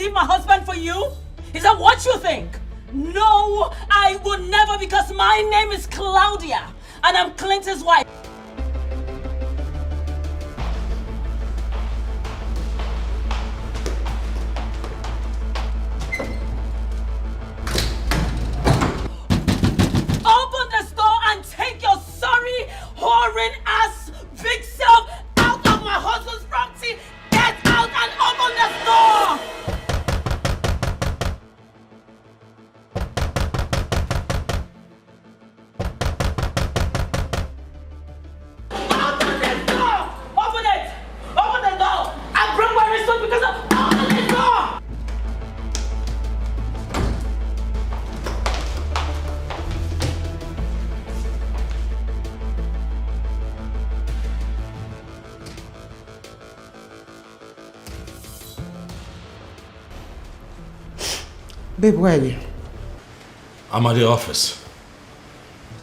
leave my husband for you? Is that what you think? No, I would never, because my name is Claudia and I'm Clinton's wife. Open this door and take your sorry, whoring ass, big self out of my husband's property. Get out and open this door! Open this door! Open it! Open the door! I broke my wrist because of open this door! Babe, where are you? I'm at the office.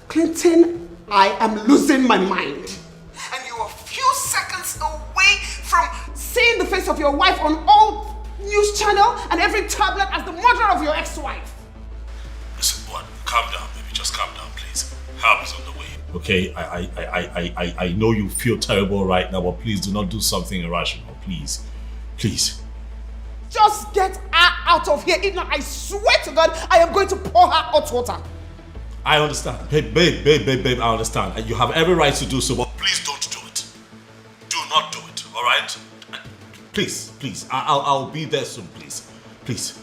Clinton, I am losing my mind. And you are a few seconds away from seeing the face of your wife on all news channel and every tablet as the murderer of your ex-wife. Listen, what? Calm down, baby. Just calm down, please. Help is on the way. Okay, I know you feel terrible right now, but please do not do something irrational. Please. Please. Just get her out of here. If not, I swear to God, I am going to pour her hot water. I understand. Babe, I understand. And you have every right to do so, but please don't do it. Do not do it, alright? Please. I'll be there soon, please. Please.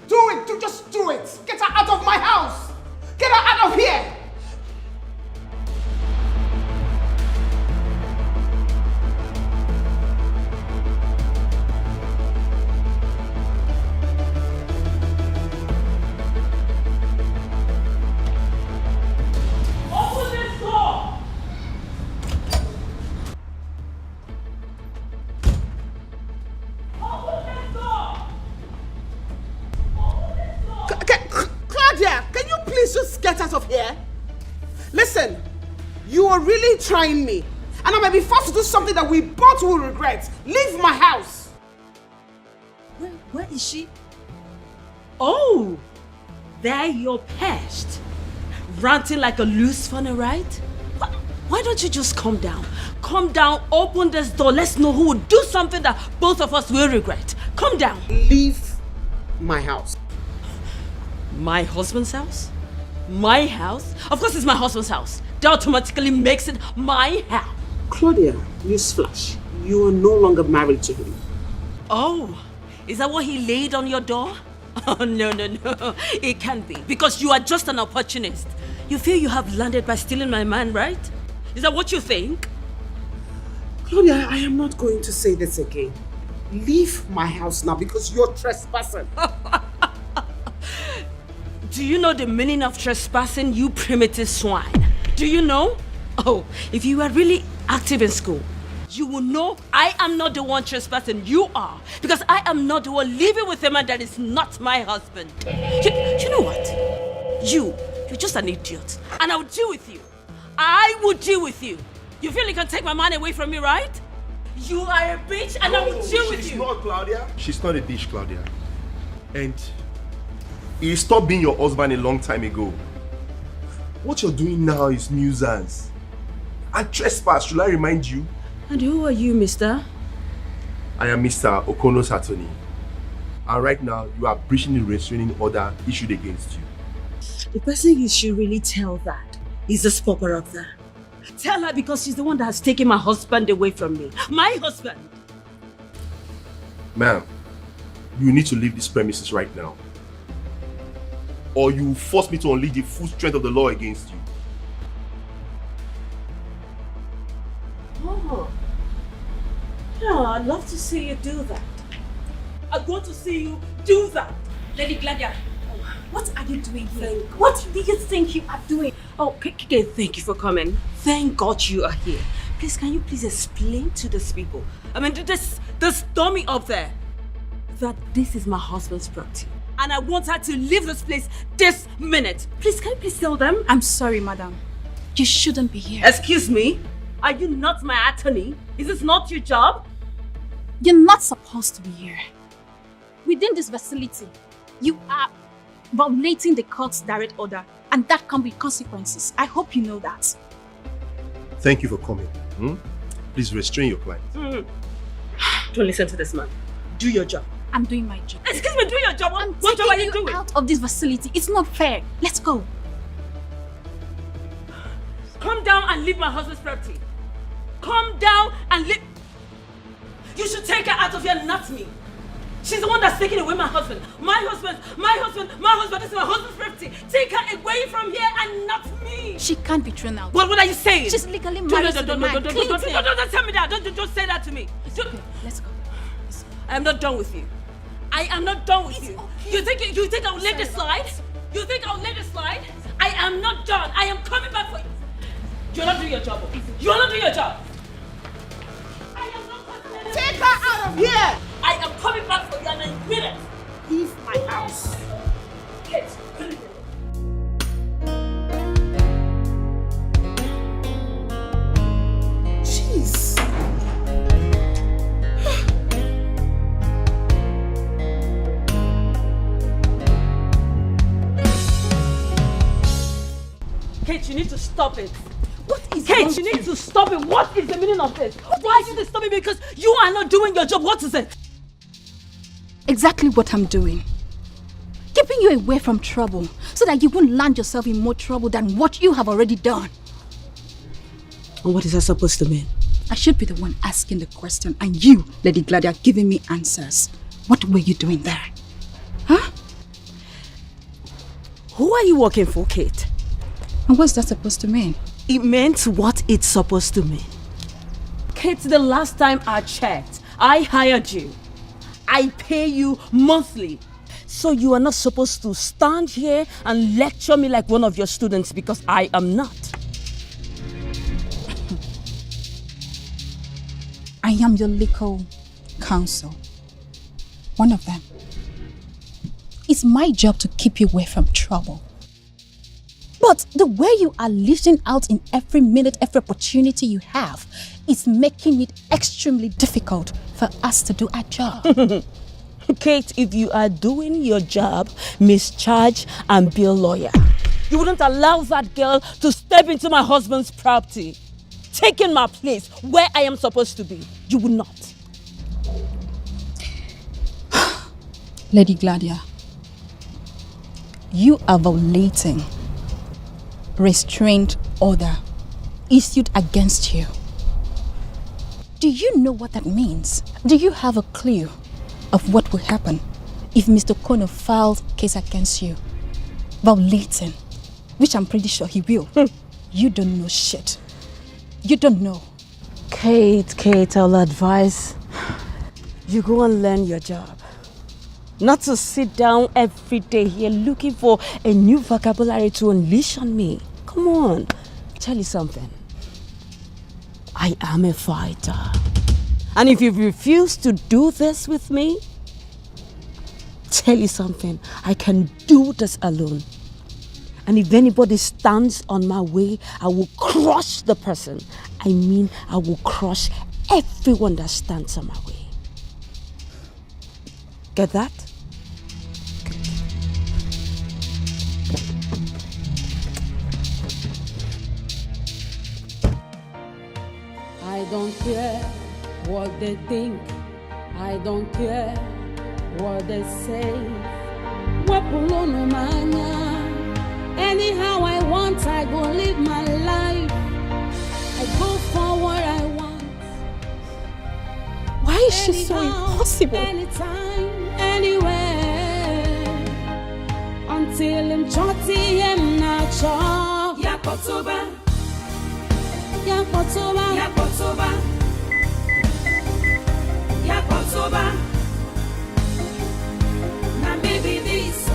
Do it. Just do it. Get her out of my house. Get her out of here. Get out of here. Listen, you are really trying me, and I may be forced to do something that we both will regret. Leave my house. Where is she? Oh, there you're perched, ranting like a loose funnel, right? Why don't you just calm down? Calm down, open this door. Let's know who will do something that both of us will regret. Calm down. Leave my house. My husband's house? My house? Of course it's my husband's house. That automatically makes it my house. Claudia, newsflash. You are no longer married to him. Oh, is that what he laid on your door? Oh, no. It can't be. Because you are just an opportunist. You feel you have landed by stealing my man, right? Is that what you think? Claudia, I am not going to say this again. Leave my house now because you're trespassing. Do you know the meaning of trespassing, you primitive swine? Do you know? Oh, if you were really active in school, you will know I am not the one trespassing, you are. Because I am not the one living with a man that is not my husband. You know what? You're just an idiot. And I will deal with you. I will deal with you. You feel you can take my man away from me, right? You are a bitch and I will deal with you. She's not, Claudia. She's not a bitch, Claudia. And he stopped being your husband a long time ago. What you're doing now is nuisance. And trespass, should I remind you? And who are you, mister? I am Mr. Okono's attorney. And right now, you are breaching the restraining order issued against you. The person you should really tell that is this paparazzi. Tell her because she's the one that has taken my husband away from me. My husband! Ma'am, you need to leave this premises right now. Or you will force me to unleash the full strength of the law against you. Oh. Yeah, I'd love to see you do that. I want to see you do that. Lady Gladia, what are you doing here? What do you think you are doing? Oh, thank you for coming. Thank God you are here. Please, can you please explain to these people, I mean, this dummy up there, that this is my husband's property. And I want her to leave this place this minute. Please, can you please tell them? I'm sorry, madam. You shouldn't be here. Excuse me? Are you not my attorney? Is this not your job? You're not supposed to be here. Within this facility, you are violating the court's direct order, and that comes with consequences. I hope you know that. Thank you for coming. Please restrain your client. Don't listen to this man. Do your job. I'm doing my job. Excuse me, do your job. What job are you doing? Out of this facility. It's not fair. Let's go. Come down and leave my husband's property. Come down and leave. You should take her out of here, not me. She's the one that's taking away my husband. My husband. This is my husband's property. Take her away from here and not me. She can't be thrown out. What are you saying? She's legally married to the man. Don't tell me that. Don't say that to me. Okay, let's go. I am not done with you. I am not done with you. Okay. You think I'll let this slide? You think I'll let this slide? I am not done. I am coming back for you. You're not doing your job. You're not doing your job. I am not coming. Take her out of here! I am coming back for you and I mean it. Leave my house. Yes. Jeez. Kate, you need to stop it. What is Kate, you need to stop it. What is the meaning of this? Why are you disturbing me? Because you are not doing your job. What is it? Exactly what I'm doing. Keeping you away from trouble so that you won't land yourself in more trouble than what you have already done. And what is that supposed to mean? I should be the one asking the question and you, Lady Gladia, giving me answers. What were you doing there? Huh? Who are you working for, Kate? And what's that supposed to mean? It meant what it's supposed to mean. Kate, the last time I checked, I hired you. I pay you monthly. So you are not supposed to stand here and lecture me like one of your students because I am not. I am your legal counsel. One of them. It's my job to keep you away from trouble. But the way you are lashing out in every minute, every opportunity you have is making it extremely difficult for us to do our job. Kate, if you are doing your job, mischarge and be a lawyer. You wouldn't allow that girl to step into my husband's property, taking my place where I am supposed to be. You would not. Lady Gladia, you are violating restraint order issued against you. Do you know what that means? Do you have a clue of what will happen if Mr. Kono files case against you? Violating, which I'm pretty sure he will. You don't know shit. You don't know. Kate, I'll advise you go and learn your job. Not to sit down every day here looking for a new vocabulary to unleash on me. Come on, tell you something. I am a fighter. And if you refuse to do this with me, tell you something, I can do this alone. And if anybody stands on my way, I will crush the person. I mean, I will crush everyone that stands on my way. Get that? I don't care what they think. I don't care what they say. Anyhow I want, I go live my life. I go for what I want. Why is she so impossible? Anytime, anywhere. Until I'm chotty, I'm not sure. Yakotoba. Yakotoba. Yakotoba. Yakotoba. Now maybe this.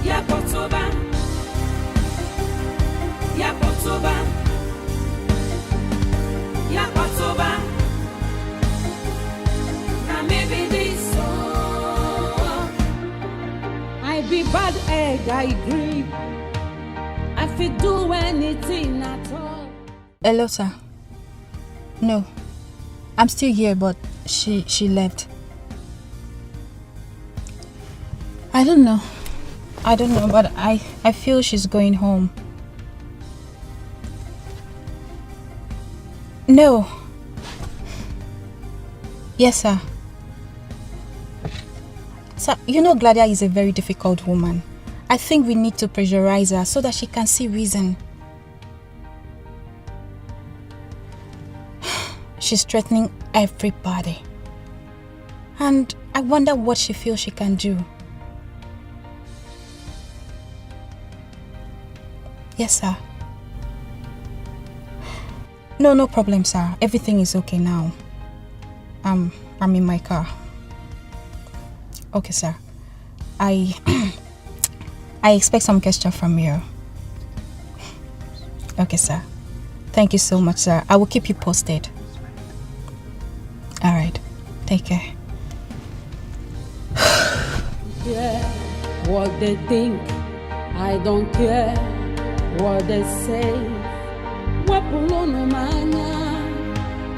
Yakotoba. Yakotoba. Yakotoba. Now maybe this. I be bad egg, I agree. I feel do anything at all. Hello, sir. No, I'm still here, but she left. I don't know. But I feel she's going home. No. Yes, sir. Sir, you know Gladia is a very difficult woman. I think we need to pressurize her so that she can see reason. She's threatening everybody. And I wonder what she feels she can do. Yes, sir. No problem, sir. Everything is okay now. I'm in my car. Okay, sir. I expect some gesture from you. Okay, sir. Thank you so much, sir. I will keep you posted. All right. Take care. Yeah, what they think, I don't care what they say.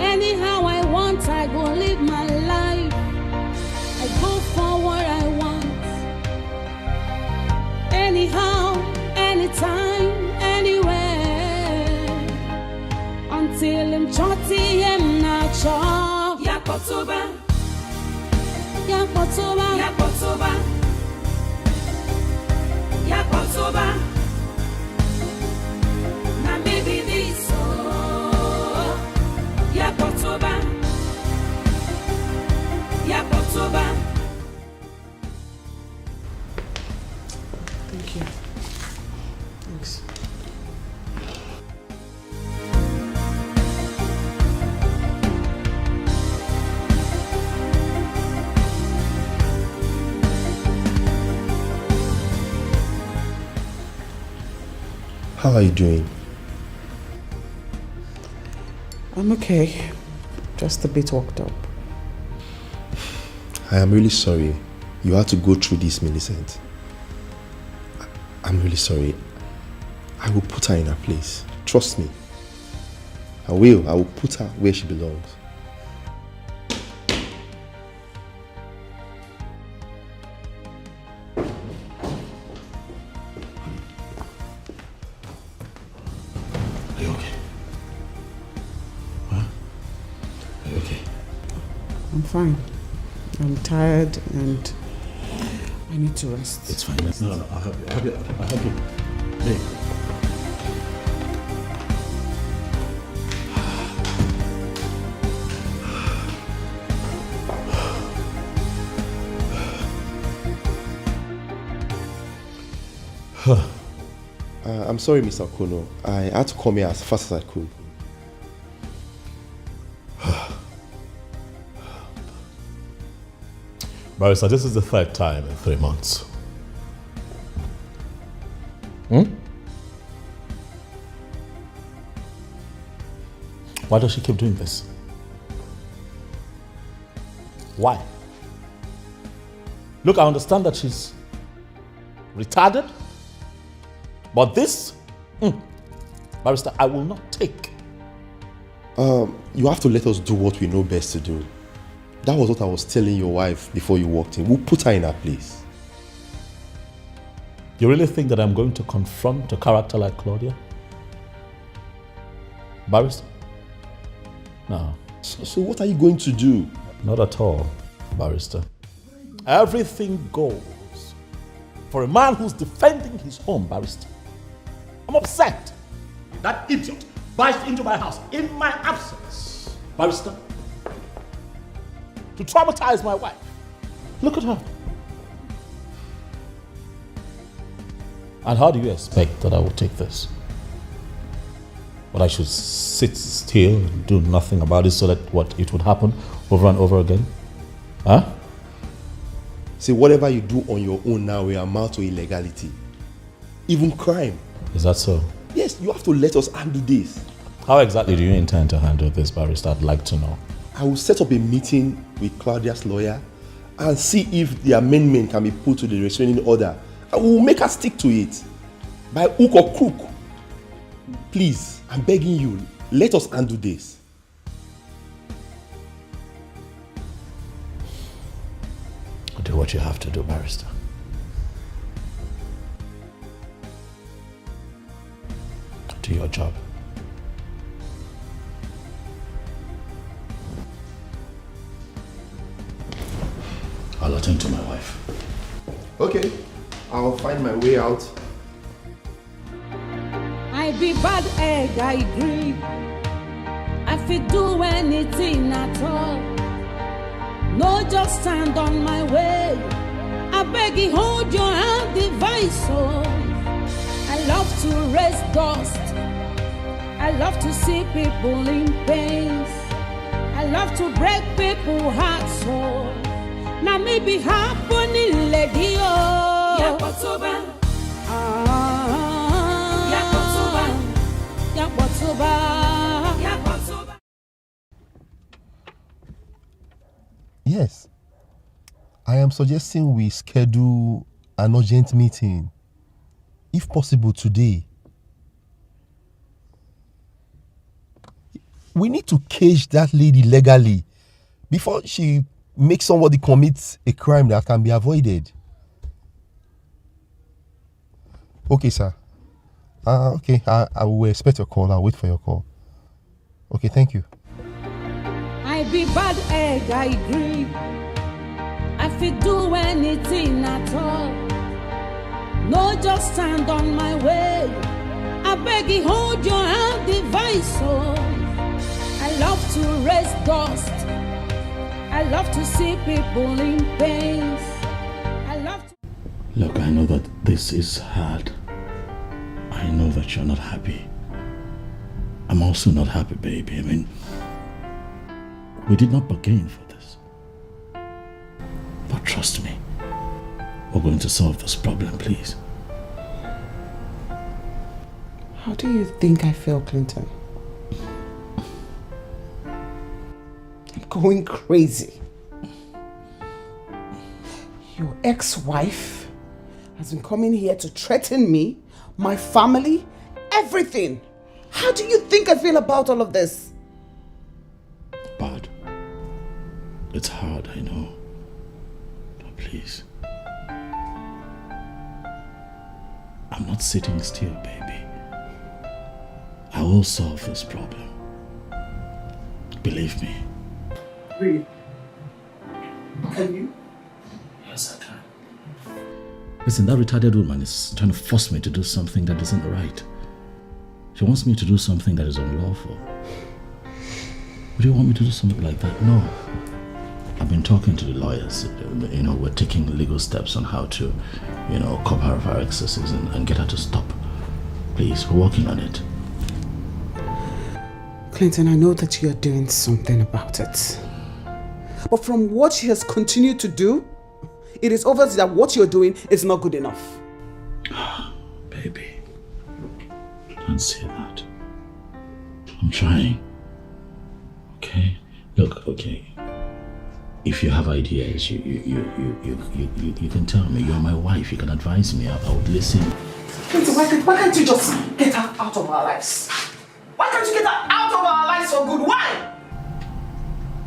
Anyhow I want, I go live my life. I go for what I want. Anyhow, anytime, anywhere. Until I'm chotty, I'm not sure. Yakotoba, Yakotoba, Yakotoba, Yakotoba. Now maybe this, Yakotoba, Yakotoba. Thank you. Thanks. How are you doing? I'm okay. Just a bit worked up. I am really sorry you had to go through this, Millicent. I'm really sorry. I will put her in her place. Trust me. I will. I will put her where she belongs. Are you okay? Huh? Are you okay? I'm fine. I'm tired and I need to rest. It's fine. No, I'll help you. I'll help you. Babe. I'm sorry, Mr. Kono. I had to come here as fast as I could. Barrister, this is the third time in 3 months. Why does she keep doing this? Why? Look, I understand that she's retarded, but this, Barrister, I will not take. You have to let us do what we know best to do. That was what I was telling your wife before you walked in. We'll put her in her place. You really think that I'm going to confront a character like Claudia? Barrister? No. So what are you going to do? Not at all, Barrister. Everything goes for a man who's defending his home, Barrister. I'm upset. That idiot barged into my house in my absence, Barrister, to traumatize my wife. Look at her. And how do you expect that I will take this? But I should sit still and do nothing about it so that what it would happen over and over again? Huh? See, whatever you do on your own now will amount to illegality. Even crime. Is that so? Yes, you have to let us handle this. How exactly do you intend to handle this, Barrister? I'd like to know. I will set up a meeting with Claudia's lawyer and see if the amendment can be put to the restraining order. And we will make her stick to it. By hook or crook. Please, I'm begging you, let us handle this. Do what you have to do, Barrister. do your job. I'll attend to my wife. Okay, I'll find my way out. I be bad egg, I agree. I fit do anything at all. No, just stand on my way. I beg you, hold your hand, device. Oh, I love to raise dust. I love to see people in pain. I love to break people's hearts. Oh, now me be happening, lady. Oh, Yakotoba. Yes. I am suggesting we schedule an urgent meeting, if possible today. We need to cage that lady legally before she makes somebody commit a crime that can be avoided. Okay, sir. Okay, I will expect your call. I'll wait for your call. Okay, thank you. I be bad egg, I agree. I fit do anything at all. No, just stand on my way. I beg you, hold your hand, device. Oh, I love to raise dust. I love to see people in pain. I love to... Look, I know that this is hard. I know that you're not happy. I'm also not happy, baby. I mean, we did not bargain for this. But trust me, we're going to solve this problem, please. How do you think I feel, Clinton? I'm going crazy. Your ex-wife has been coming here to threaten me, my family, everything. How do you think I feel about all of this? Bad. It's hard, I know. But please. I'm not sitting still, baby. I will solve this problem. Believe me. Really? Can you? Yes, I can. Listen, that retarded woman is trying to force me to do something that isn't right. She wants me to do something that is unlawful. Would you want me to do something like that? No. I've been talking to the lawyers. You know, we're taking legal steps on how to, cover her of our excesses and get her to stop. Please, we're working on it. Clinton, I know that you're doing something about it. But from what she has continued to do, it is obvious that what you're doing is not good enough. Baby, don't say that. I'm trying. Okay? Look, okay. If you have ideas, you can tell me. You're my wife. You can advise me. I would listen. Clinton, why can't you just get her out of our lives? Why can't you get her out of our lives for good? Why?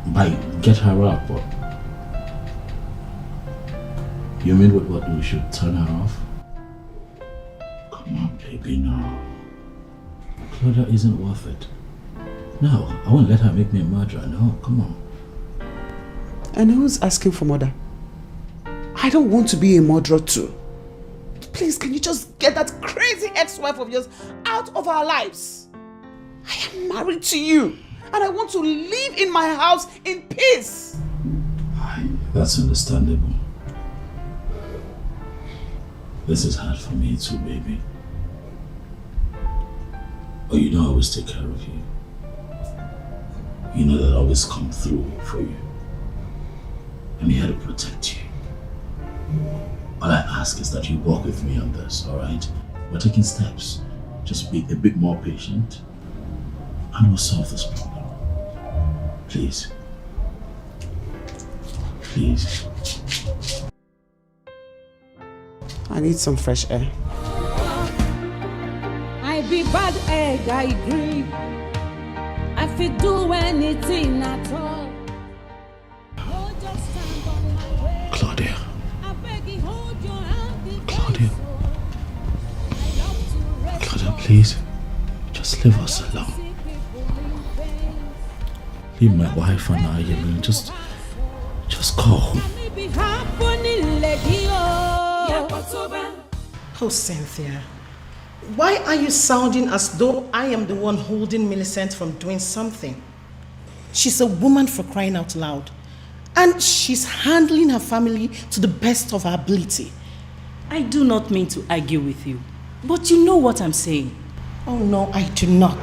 By get her up, what? You mean what we should turn her off? Come on, baby, no. Claudia isn't worth it. No, I won't let her make me a murderer. No, come on. And who's asking for murder? I don't want to be a murderer too. Please, can you just get that crazy ex-wife of yours out of our lives? I am married to you, and I want to live in my house in peace. That's understandable. This is hard for me too, baby. But I always take care of you. You know that I always come through for you. I'm here to protect you. All I ask is that you walk with me on this, alright? We're taking steps. Just be a bit more patient and we'll solve this problem. Please. Please. I need some fresh air. I be bad egg, I agree. I fit do anything at all. No, just stand on my way. Claudia. I beg you, hold your hand, Claudia. I love to rest Claudia, please. Leave us alone. Leave my wife and I alone. Just call home. Oh, Cynthia. Why are you sounding as though I am the one holding Millicent from doing something? She's a woman, for crying out loud. And she's handling her family to the best of her ability. I do not mean to argue with you, but you know what I'm saying. Oh no, I do not.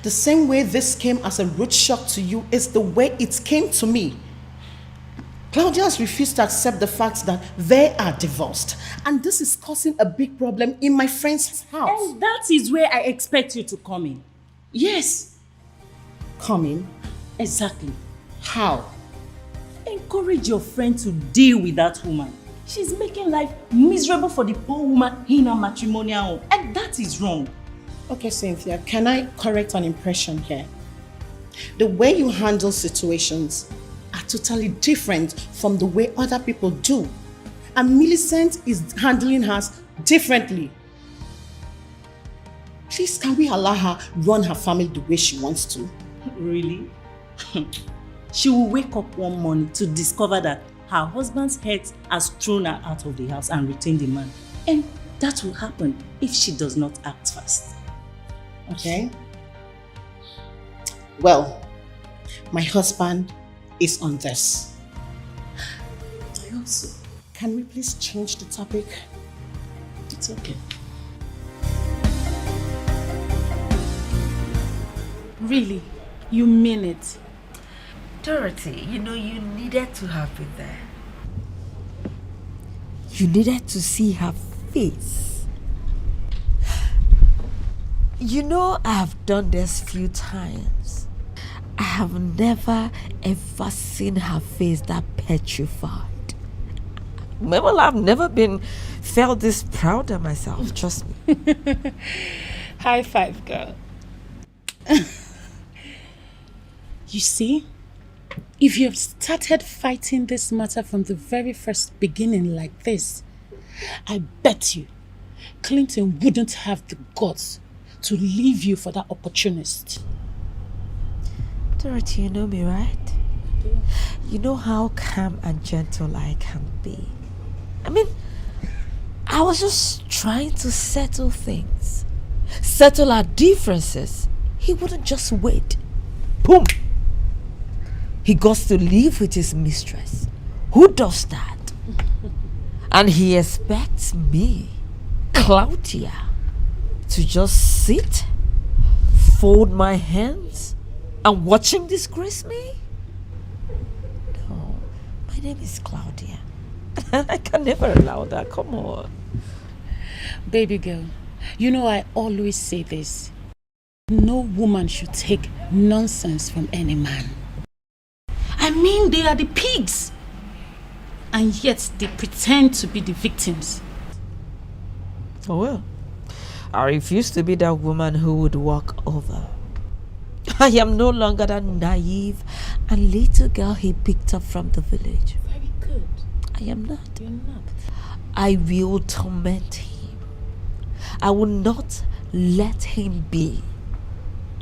The same way this came as a rude shock to you is the way it came to me. Claudia has refused to accept the fact that they are divorced. And this is causing a big problem in my friend's house. And that is where I expect you to come in. Yes. Come in? Exactly. How? Encourage your friend to deal with that woman. She's making life miserable for the poor woman in her matrimonial home. And that is wrong. Okay, Cynthia, can I correct an impression here? The way you handle situations are totally different from the way other people do. And Millicent is handling hers differently. Please, can we allow her run her family the way she wants to? Really? She will wake up one morning to discover that her husband's head has thrown her out of the house and retained the man. And that will happen if she does not act fast. Okay? Well, my husband is on this. I hope so. Can we please change the topic? It's okay. Really? You mean it? Dorothy, you know, you needed to have been there. You needed to see her face. You know, I have done this few times. I have never ever seen her face that petrified. Well, I've never felt this proud of myself, trust me. High five, girl. You see, if you have started fighting this matter from the very first beginning like this, I bet you Clinton wouldn't have the guts to leave you for that opportunist. Dorothy, you know me, right? You know how calm and gentle I can be. I mean, I was just trying to settle things. Settle our differences. He wouldn't just wait. Boom! He goes to live with his mistress. Who does that? And he expects me, Claudia, to just sit, fold my hands, and watch him disgrace me? No, my name is Claudia. I can never allow that, come on. Baby girl, you know I always say this. No woman should take nonsense from any man. I mean, they are the pigs. And yet they pretend to be the victims. Oh well, I refuse to be that woman who would walk over. I am no longer that naive and little girl he picked up from the village. Very good. I am not. You're not. I will torment him. I will not let him be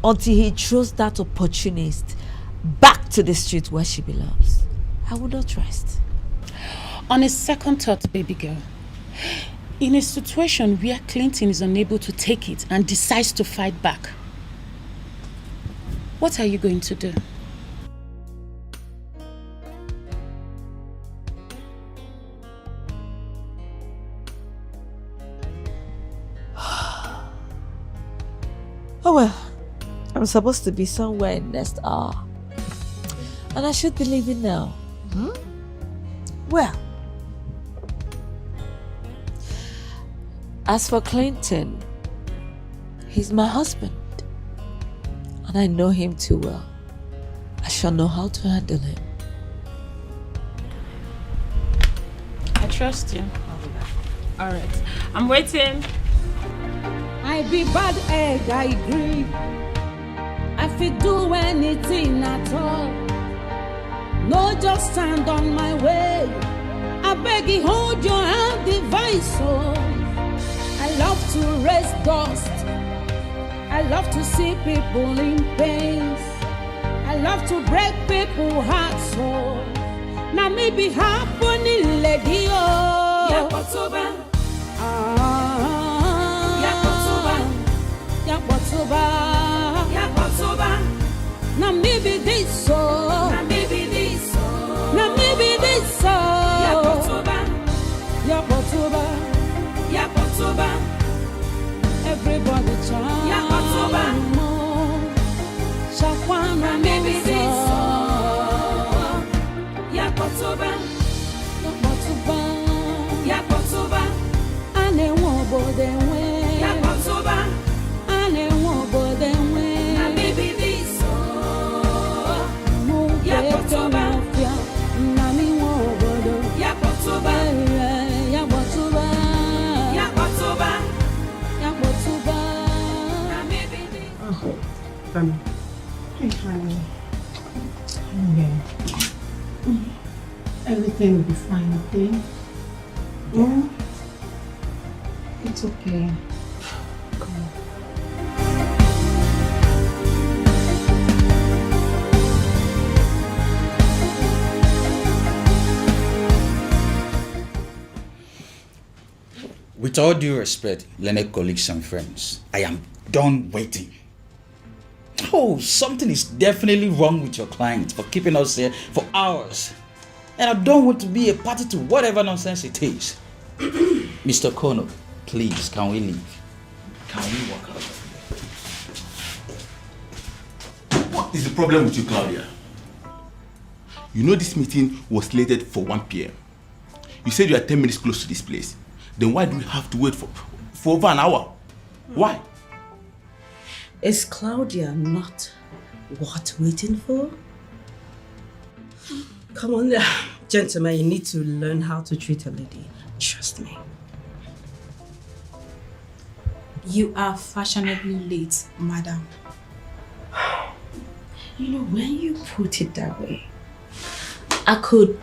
until he throws that opportunist back to the street where she belongs. I will not rest. On a second thought, baby girl, in a situation where Clinton is unable to take it and decides to fight back, what are you going to do? Oh well, I'm supposed to be somewhere in next hour. And I should be leaving now. Well, as for Clinton, he's my husband. And I know him too well. I shall know how to handle him. I trust you. All right. I'm waiting. I be bad egg, I agree. I fit do anything at all. No, just stand on my way. I beg you, hold your hand, device. Oh, I love to raise dust. I love to see people in pain. I love to break people's hearts. So now me be happening lady oh. Yakotoba. Yakotoba. Yakotoba. Now me be this so. Now me be this so. Now me be this so. Yakotoba. Yakotoba. Yakotoba. Everybody chant. Yakotoba. Shakwana maybe this so. Yakotoba. Yakotoba. Yakotoba. Ane wobo denwe. Yakotoba. Ane wobo denwe. Na maybe this so. Yakotoba. Na mi wobo do. Yakotoba. Yakotoba. Yakotoba. Yakotoba. Na maybe this. Femi. Hey, honey. Okay. Everything will be fine, okay? Yeah. It's okay. Come on. With all due respect, learned colleagues and friends, I am done waiting. Oh, something is definitely wrong with your client for keeping us here for hours. And I don't want to be a party to whatever nonsense it is. Mr. Kono, please, can we leave? Can we walk out? What is the problem with you, Claudia? You know this meeting was slated for 1 p.m. You said you are 10 minutes close to this place. Then why do we have to wait for over an hour? Why? Is Claudia not worth waiting for? Come on, gentlemen, you need to learn how to treat a lady. Trust me. You are fashionably late, madam. You know, when you put it that way, I could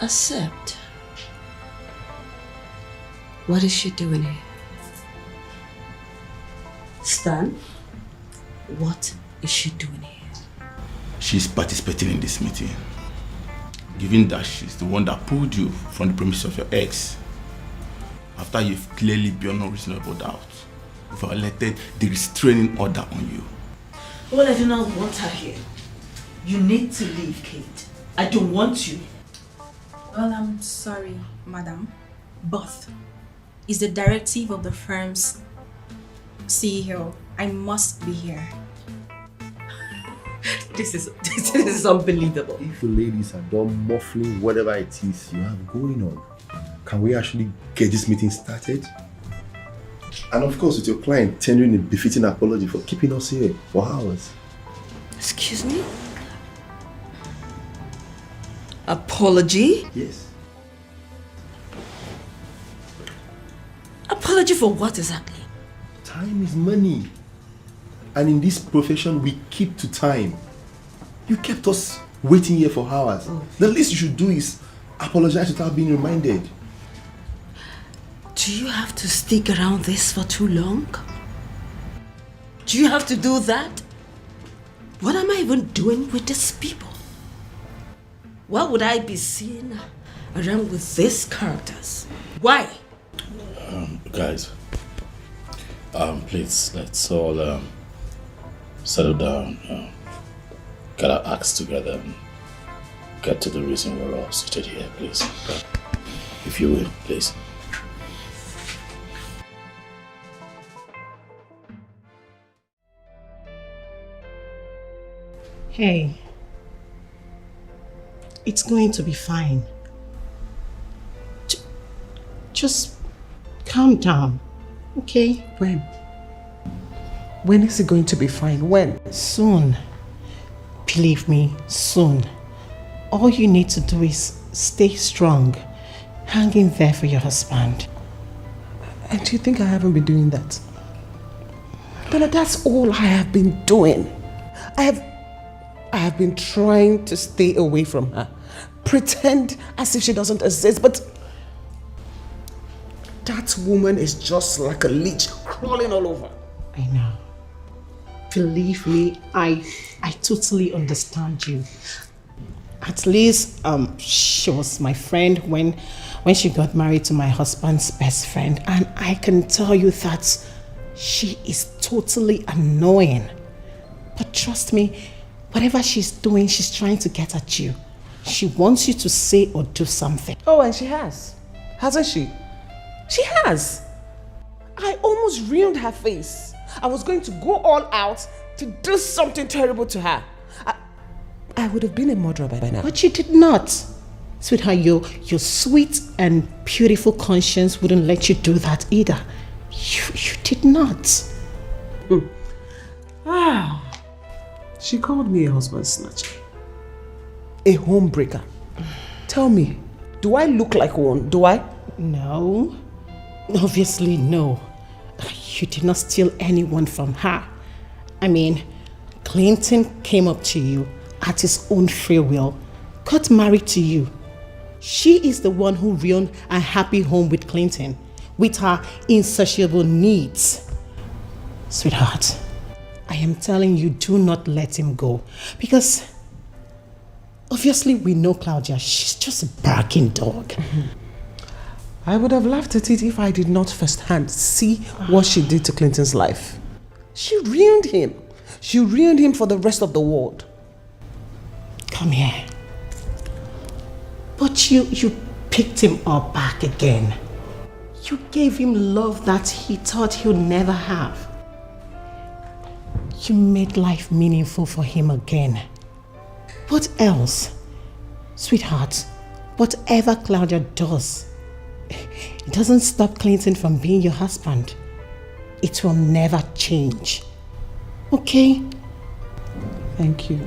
accept. What is she doing here? Stan, what is she doing here? She's participating in this meeting. Given that she's the one that pulled you from the premise of your ex, after you've clearly beyond no reasonable doubt violated the restraining order on you. Well, I do not want her here. You need to leave, Kate. I don't want you. Well, I'm sorry, madam, but it's the directive of the firm's CEO. I must be here. This is unbelievable. If the ladies are done muffling whatever it is you have going on, can we actually get this meeting started? And of course, with your client tendering a befitting apology for keeping us here for hours. Excuse me? Apology? Yes. Apology for what exactly? Time is money. And in this profession, we keep to time. You kept us waiting here for hours. The least you should do is apologize without being reminded. Do you have to stick around this for too long? Do you have to do that? What am I even doing with these people? Why would I be seen around with these characters? Why? Guys, please, let's all settle down, get our acts together and get to the reason we're all seated here, please. If you will, please. Hey, it's going to be fine. Just calm down, okay? When? When is it going to be fine? When? Soon. Believe me, soon. All you need to do is stay strong. Hang in there for your husband. And do you think I haven't been doing that? Bella, that's all I have been doing. I have been trying to stay away from her. Pretend as if she doesn't exist, but that woman is just like a leech crawling all over. I know. Believe me, I totally understand you. At least she was my friend when she got married to my husband's best friend, and I can tell you that she is totally annoying. But trust me, whatever she's doing, she's trying to get at you. She wants you to say or do something. Oh, and she has. Hasn't she? She has. I almost ruined her face. I was going to go all out to do something terrible to her. I would have been a murderer by now. But you did not. Sweetheart, your sweet and beautiful conscience wouldn't let you do that either. You did not. She called me a husband snatcher. A homebreaker. Tell me, do I look like one? Do I? No. Obviously, no. You did not steal anyone from her. I mean, Clinton came up to you at his own free will, got married to you. She is the one who ruined a happy home with Clinton, with her insatiable needs. Sweetheart, I am telling you, do not let him go. Because obviously we know Claudia, she's just a barking dog. I would have laughed at it if I did not firsthand see what she did to Clinton's life. She ruined him. She ruined him for the rest of the world. Come here. But you picked him up back again. You gave him love that he thought he'll never have. You made life meaningful for him again. What else? Sweetheart, whatever Claudia does, it doesn't stop Clinton from being your husband. It will never change. Okay? Thank you.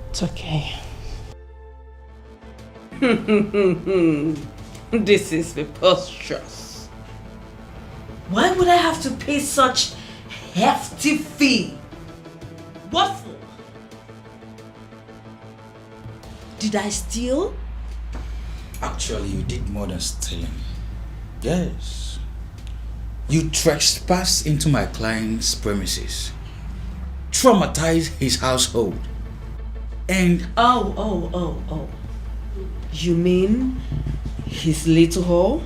It's okay. This is preposterous. Why would I have to pay such hefty fee? What for? Did I steal? Actually, you did more than stealing. Yes. You trespassed into my client's premises, traumatized his household, and... Oh. You mean his little hole?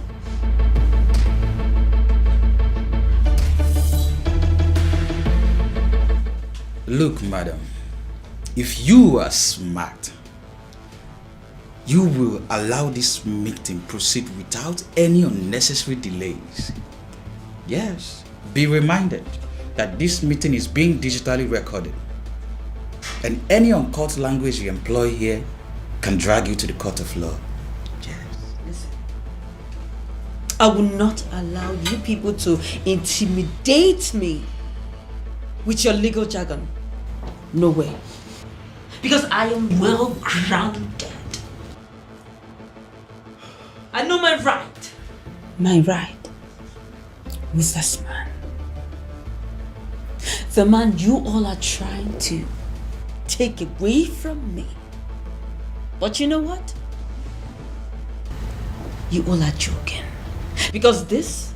Look, madam, if you are smart, you will allow this meeting proceed without any unnecessary delays. Yes, be reminded that this meeting is being digitally recorded, and any uncut language you employ here can drag you to the court of law. Yes, listen. I will not allow you people to intimidate me with your legal jargon. No way. Because I am well grounded. I know my right. My right was this man. The man you all are trying to take away from me. But you know what? You all are joking. Because this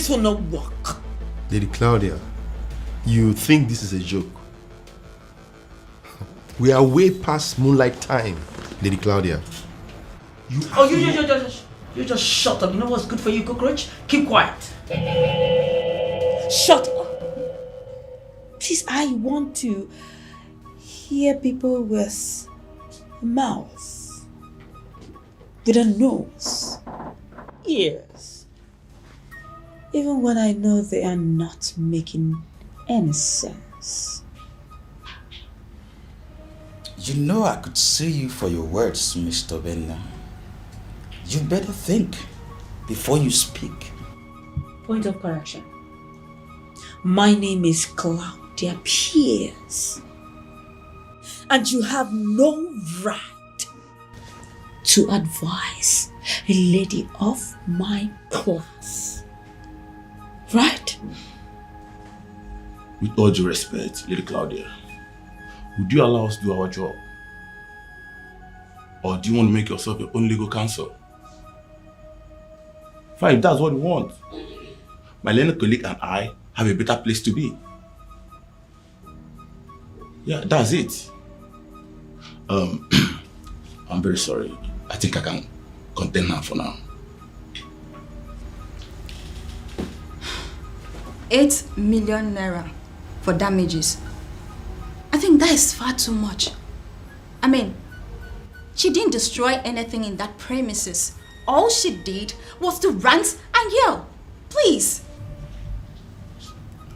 will not work. Lady Claudia, you think this is a joke? We are way past moonlight time, Lady Claudia. You just shut up. You know what's good for you, cockroach? Keep quiet. Shut up. Please, I want to hear people with mouths, with a nose, ears, even when I know they are not making any sense. You know I could sue you for your words, Mr. Benna. You better think before you speak. Point of correction. My name is Claudia Pierce. And you have no right to advise a lady of my class. Right? With all due respect, Lady Claudia, would you allow us to do our job? Or do you want to make yourself your own legal counsel? Fine, if that's what you want. my learned colleague and I have a better place to be. Yeah, that's it. I'm very sorry. I think I can contain her for now. 8 million naira for damages. I think that is far too much. I mean, she didn't destroy anything in that premises. All she did was to rant and yell. Please.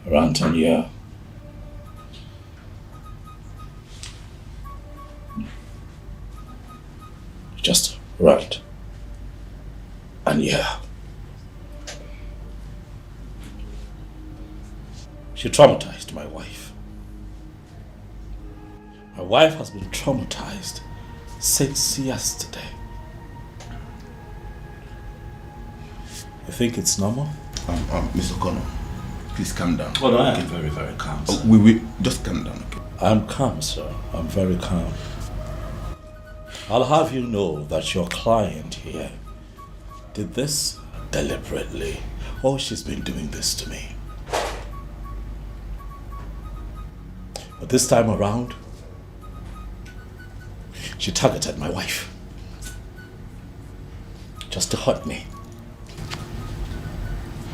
Rant and yell. Just rant and yell. She traumatized my wife. My wife has been traumatized since yesterday. You think it's normal? Mr. Connor, please calm down. Oh no, I am very, very calm. Sir. We just calm down, okay? I'm calm, sir. I'm very calm. I'll have you know that your client here did this deliberately. Oh, she's been doing this to me. But this time around, she targeted my wife just to hurt me.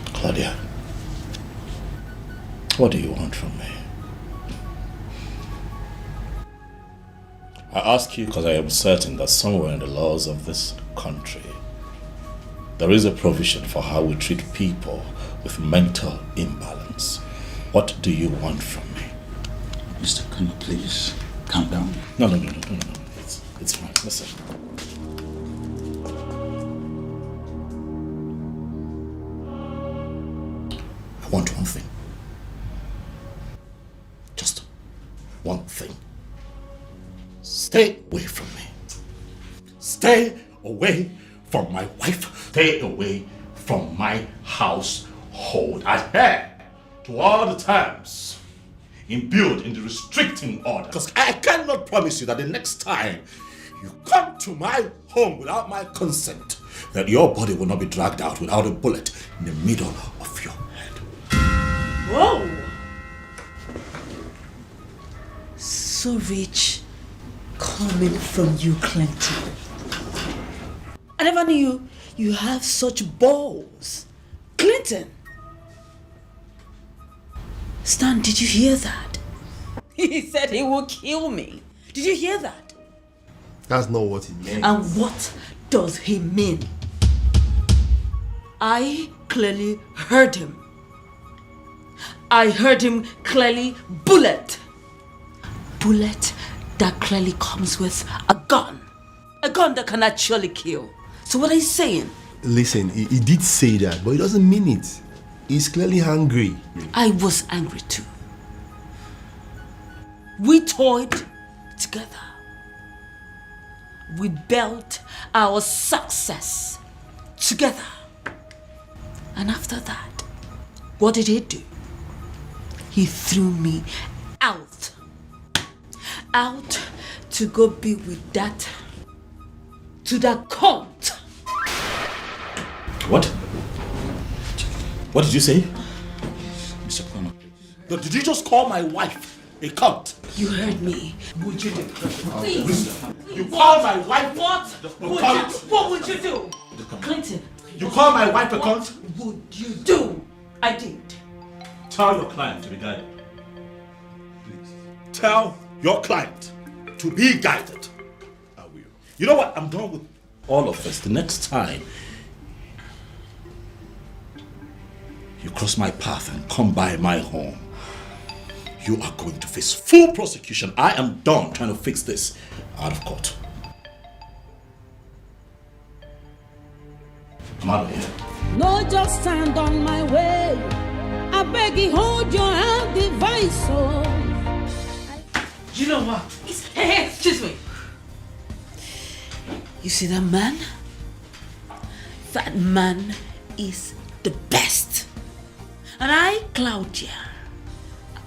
Claudia, what do you want from me? I ask you because I am certain that somewhere in the laws of this country, there is a provision for how we treat people with mental imbalance. What do you want from me? Mr. Connor, please calm down. No. It's fine. Listen. I want one thing. Just one thing. Stay away from me. Stay away from my wife. Stay away from my household. Adhere to all the terms imbued in the restricting order. Because I cannot promise you that the next time you come to my home without my consent, that your body will not be dragged out without a bullet in the middle of your head. Whoa! So rich coming from you, Clinton. I never knew you have such balls. Clinton! Stan, did you hear that? He said he will kill me. Did you hear that? That's not what he meant. And what does he mean? I clearly heard him. I heard him clearly. Bullet. Bullet that clearly comes with a gun. A gun that can actually kill. So what are you saying? Listen, he did say that, but he doesn't mean it. He's clearly angry. I was angry too. We toyed together. We built our success together. And after that, what did he do? He threw me out. Out to go be with that cunt. What? What did you say? Mr. Connor. No, did you just call my wife a cunt? You heard me. Would you do? Please. You call my wife What would you do? Clinton. You call my wife a cunt? What would you do? I did. Tell your client to be guided. Please. Tell your client to be guided. I will. You know what? I'm done with all of this. The next time you cross my path and come by my home, you are going to face full prosecution. I am done trying to fix this out of court. I'm out of here. No, just stand on my way. I beg you, hold your hand, device. You know what? Hey, excuse me. You see that man? That man is the best. And I, Claudia,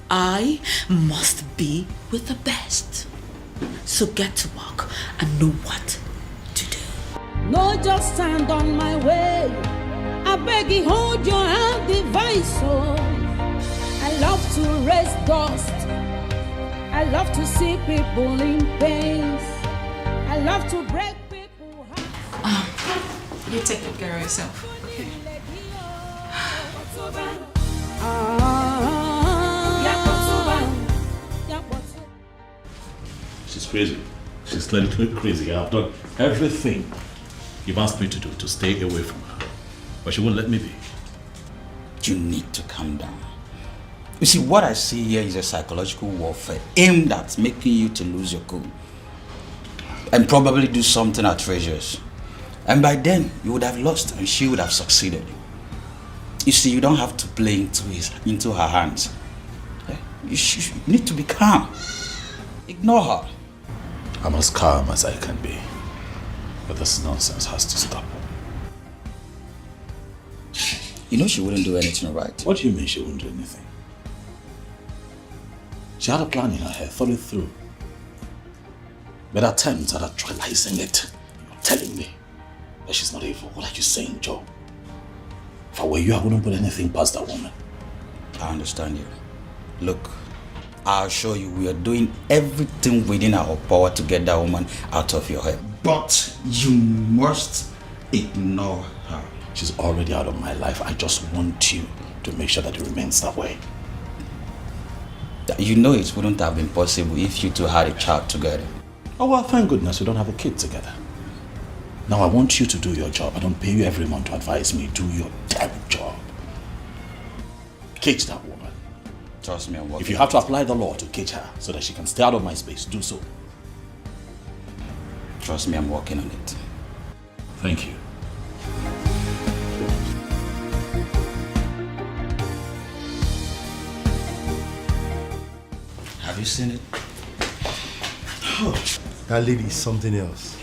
I must be with the best. So get to work and know what to do. No, just stand on my way. I beg you, hold your hand, divine soul. I love to raise dust. I love to see people in pain. I love to break people hearts. You take good care of yourself, okay? She's crazy. She's clearly crazy. I've done everything you've asked me to do to stay away from her. But she won't let me be. You need to calm down. You see, what I see here is a psychological warfare aimed at making you to lose your cool. And probably do something outrageous. And by then, you would have lost and she would have succeeded. You see, you don't have to play into her hands. You need to be calm. Ignore her. I'm as calm as I can be. But this nonsense has to stop. You know she wouldn't do anything, right? What do you mean she wouldn't do anything? She had a plan in her head, thought it through. But attempts at actualizing it. You're telling me that she's not evil. What are you saying, Joe? If I were you, I wouldn't put anything past that woman. I understand you. Look, I assure you, we are doing everything within our power to get that woman out of your head. But you must ignore her. She's already out of my life. I just want you to make sure that it remains that way. You know it wouldn't have been possible if you two had a child together. Oh, well, thank goodness we don't have a kid together. Now, I want you to do your job. I don't pay you every month to advise me. Do your damn job. Cage that woman. Trust me, I'm working. If you have to apply the law to cage her so that she can stay out of my space, do so. Trust me, I'm working on it. Thank you. Have you seen it? Oh, that lady is something else.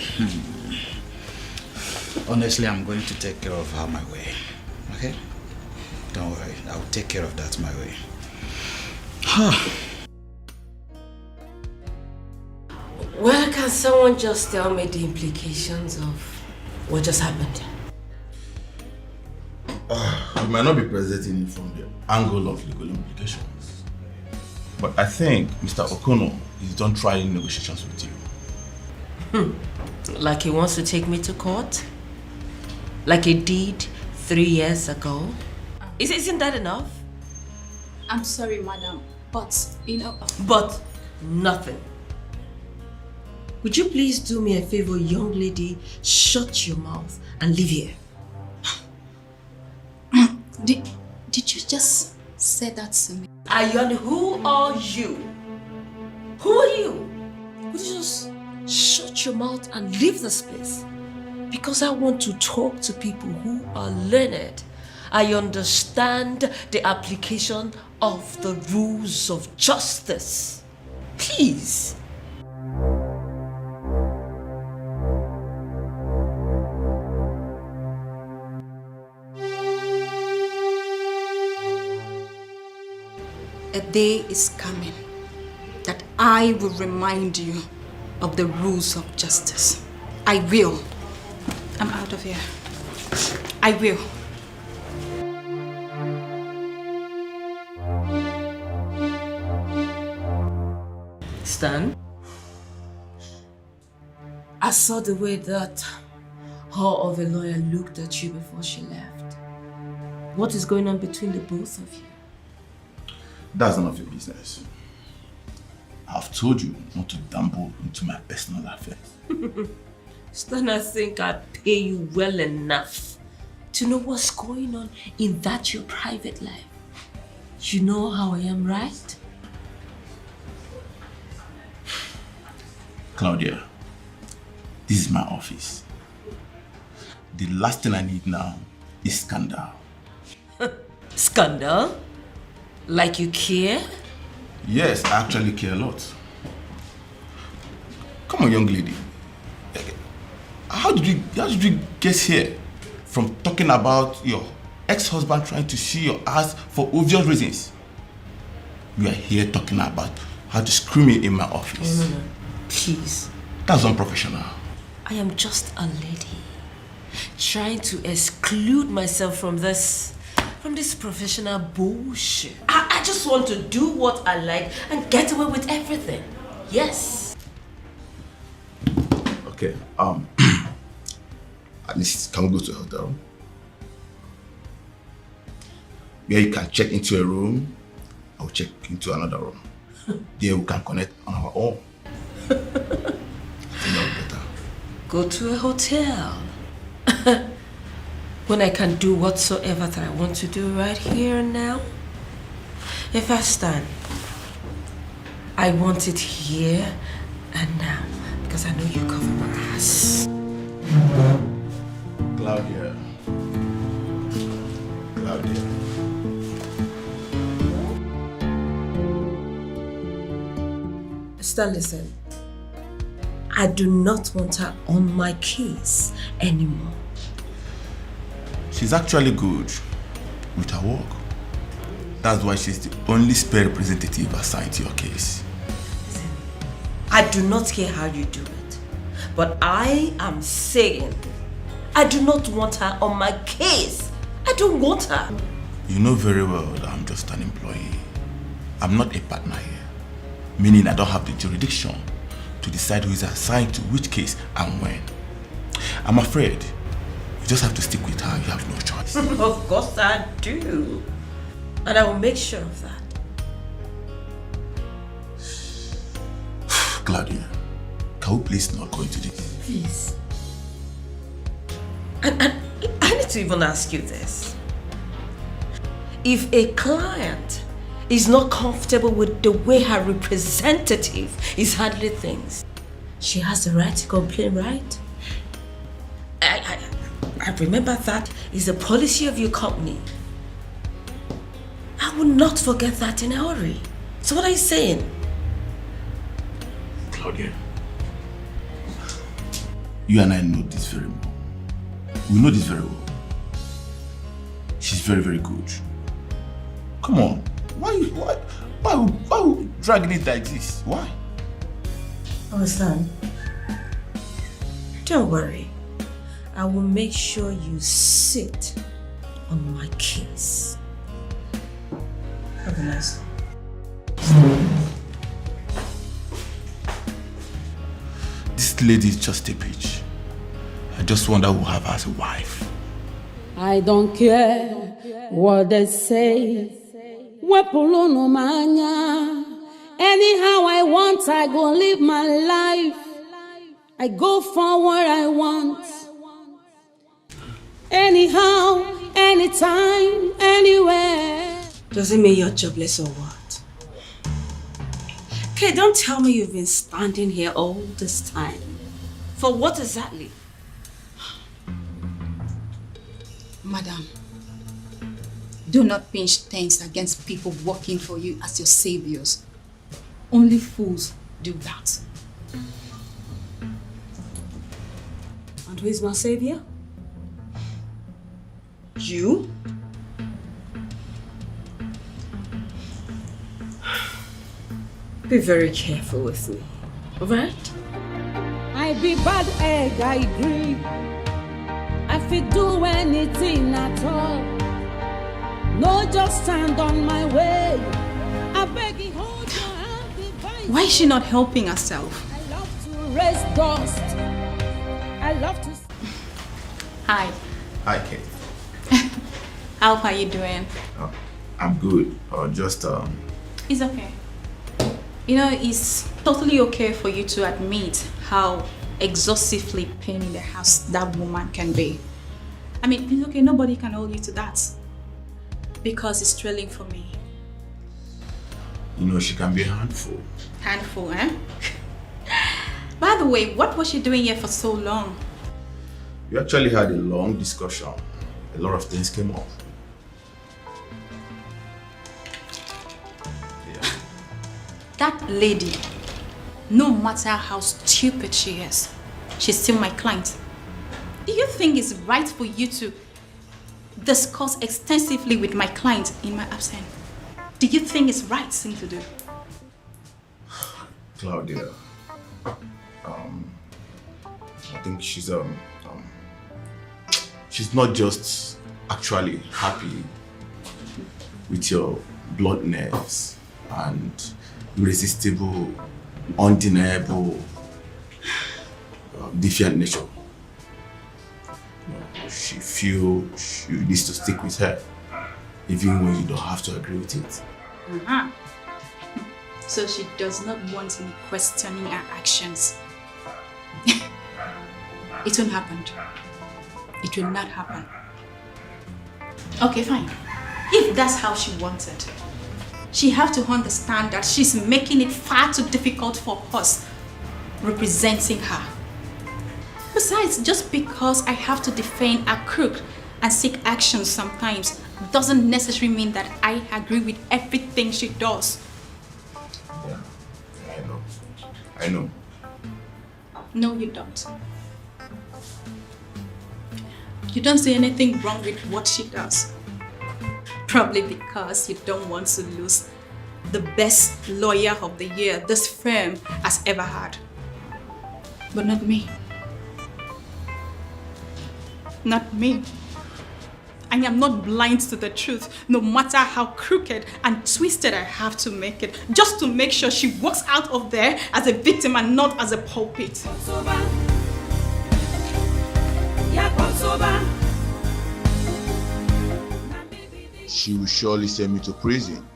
Honestly, I'm going to take care of her my way. Okay? Don't worry. I'll take care of that my way. Well, can someone just tell me the implications of what just happened? We might not be presenting it from the angle of legal implications. But I think Mr. Okono is done trying negotiations with you. Like he wants to take me to court? Like he did 3 years ago? Isn't that enough? I'm sorry, madam, but, you know... But nothing. Would you please do me a favor, young lady? Shut your mouth and leave here. Did you just say that to me? Ayon, who are you? Who are you? Would you just shut your mouth and leave this place? Because I want to talk to people who are learned. I understand the application of the rules of justice. Please. A day is coming that I will remind you of the rules of justice. I will. I'm out of here. I will. Stan? I saw the way that whore of a lawyer looked at you before she left. What is going on between the both of you? That's none of your business. I've told you not to dabble into my personal affairs. Stan, I think I pay you well enough to know what's going on in that your private life. You know how I am, right? Claudia, this is my office. The last thing I need now is scandal. Scandal? Like you care? Yes, I actually care a lot. Come on, young lady. How did you get here? From talking about your ex-husband trying to see your ass for obvious reasons. You are here talking about how to screw me in my office. No. Please. That's unprofessional. I am just a lady. trying to exclude myself from this professional bullshit. I just want to do what I like and get away with everything. Yes. Okay, at least can we go to a hotel? Where you can check into a room, I'll check into another room. There we can connect on our own. I think that'll be better. Go to a hotel. When I can do whatsoever that I want to do right here and now. If I stand, I want it here and now because I know you cover my ass. Claudia. Stan, listen. I do not want her on my case anymore. She's actually good with her work. That's why she's the only spare representative assigned to your case. I do not care how you do it, but I am saying I do not want her on my case. I don't want her. You know very well that I'm just an employee. I'm not a partner here, meaning I don't have the jurisdiction to decide who is assigned to which case and when. I'm afraid you just have to stick with her. You have no choice. Of course I do. And I will make sure of that. Claudia, can we please not go into this? Please. And I need to even ask you this. If a client is not comfortable with the way her representative is handling things, she has the right to complain, right? I remember that is the policy of your company. I will not forget that in a hurry. So what are you saying? Claudia, you and I know this very well. We know this very well. She's very, very good. Come on, why we dragging it like this? Why? Understand? Don't worry. I will make sure you sit on my case. Have a nice day. This lady is just a bitch. I just wonder who have her as a wife. I don't care what they say. Anyhow I want, I go live my life. I go for what I want. Anyhow, anytime, anywhere. Does it mean you're jobless or what? Okay, don't tell me you've been standing here all this time. For what exactly? Madam, do not pinch things against people working for you as your saviors. Only fools do that. And who is my savior? You? Be very careful with me, alright? I be bad egg, I agree. I fit do anything at all. No, just stand on my way. I beg you, hold your hand, divine. Why is she not helping herself? I love to raise dust. I love to. Hi. Hi, Kate. How are you doing? I'm good. It's okay. You know, it's totally okay for you to admit how exhaustively pain in the house that woman can be. I mean, it's okay, nobody can hold you to that. Because it's thrilling for me. You know, she can be a handful. Handful, eh? By the way, what was she doing here for so long? We actually had a long discussion. A lot of things came up. Yeah. That lady, no matter how stupid she is, she's still my client. Do you think it's right for you to discuss extensively with my client in my absence? Do you think it's right thing to do? Claudia, I think she's she's not just actually happy with your blunt nerves and irresistible, undeniable, defiant nature. She feels you need to stick with her, even when you don't have to agree with it. So she does not want me questioning her actions. It won't happen. It will not happen. Okay, fine. If that's how she wants it, she have to understand that she's making it far too difficult for us representing her. Besides, just because I have to defend a crook and seek action sometimes doesn't necessarily mean that I agree with everything she does. Yeah, I know. No, you don't. You don't see anything wrong with what she does. Probably because you don't want to lose the best lawyer of the year this firm has ever had. But not me. Not me. I am not blind to the truth, no matter how crooked and twisted I have to make it, just to make sure she walks out of there as a victim and not as a pulpit. She will surely send me to prison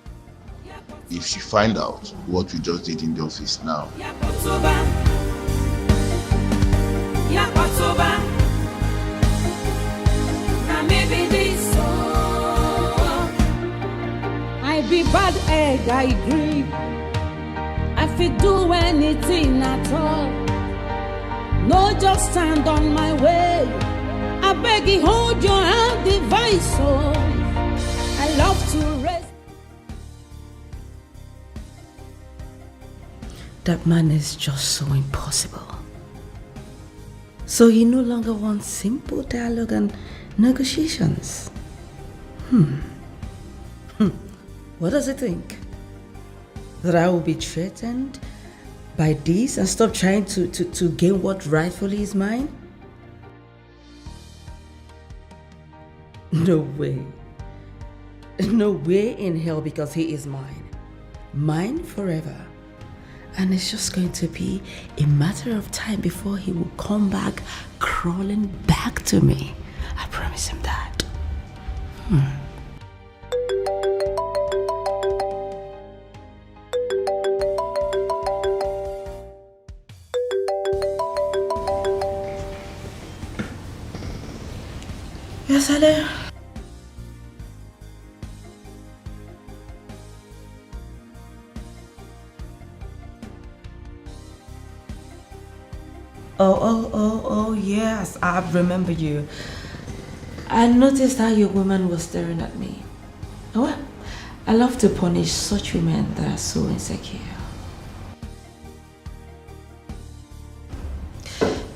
if she find out what we just did in the office now. I be bad egg, I agree. I fit do anything at all. No, just stand on my way. I beg you, hold your hand, device. Oh, I love to rest. That man is just so impossible. So he no longer wants simple dialogue and negotiations. What does he think? That I will be threatened by this and stop trying to gain what rightfully is mine? No way. No way in hell, because he is mine. Mine forever. And it's just going to be a matter of time before he will come back crawling back to me. I promise him that. Yes, hello. Oh, yes, I remember you. I noticed how your woman was staring at me. Oh, well, I love to punish such women that are so insecure.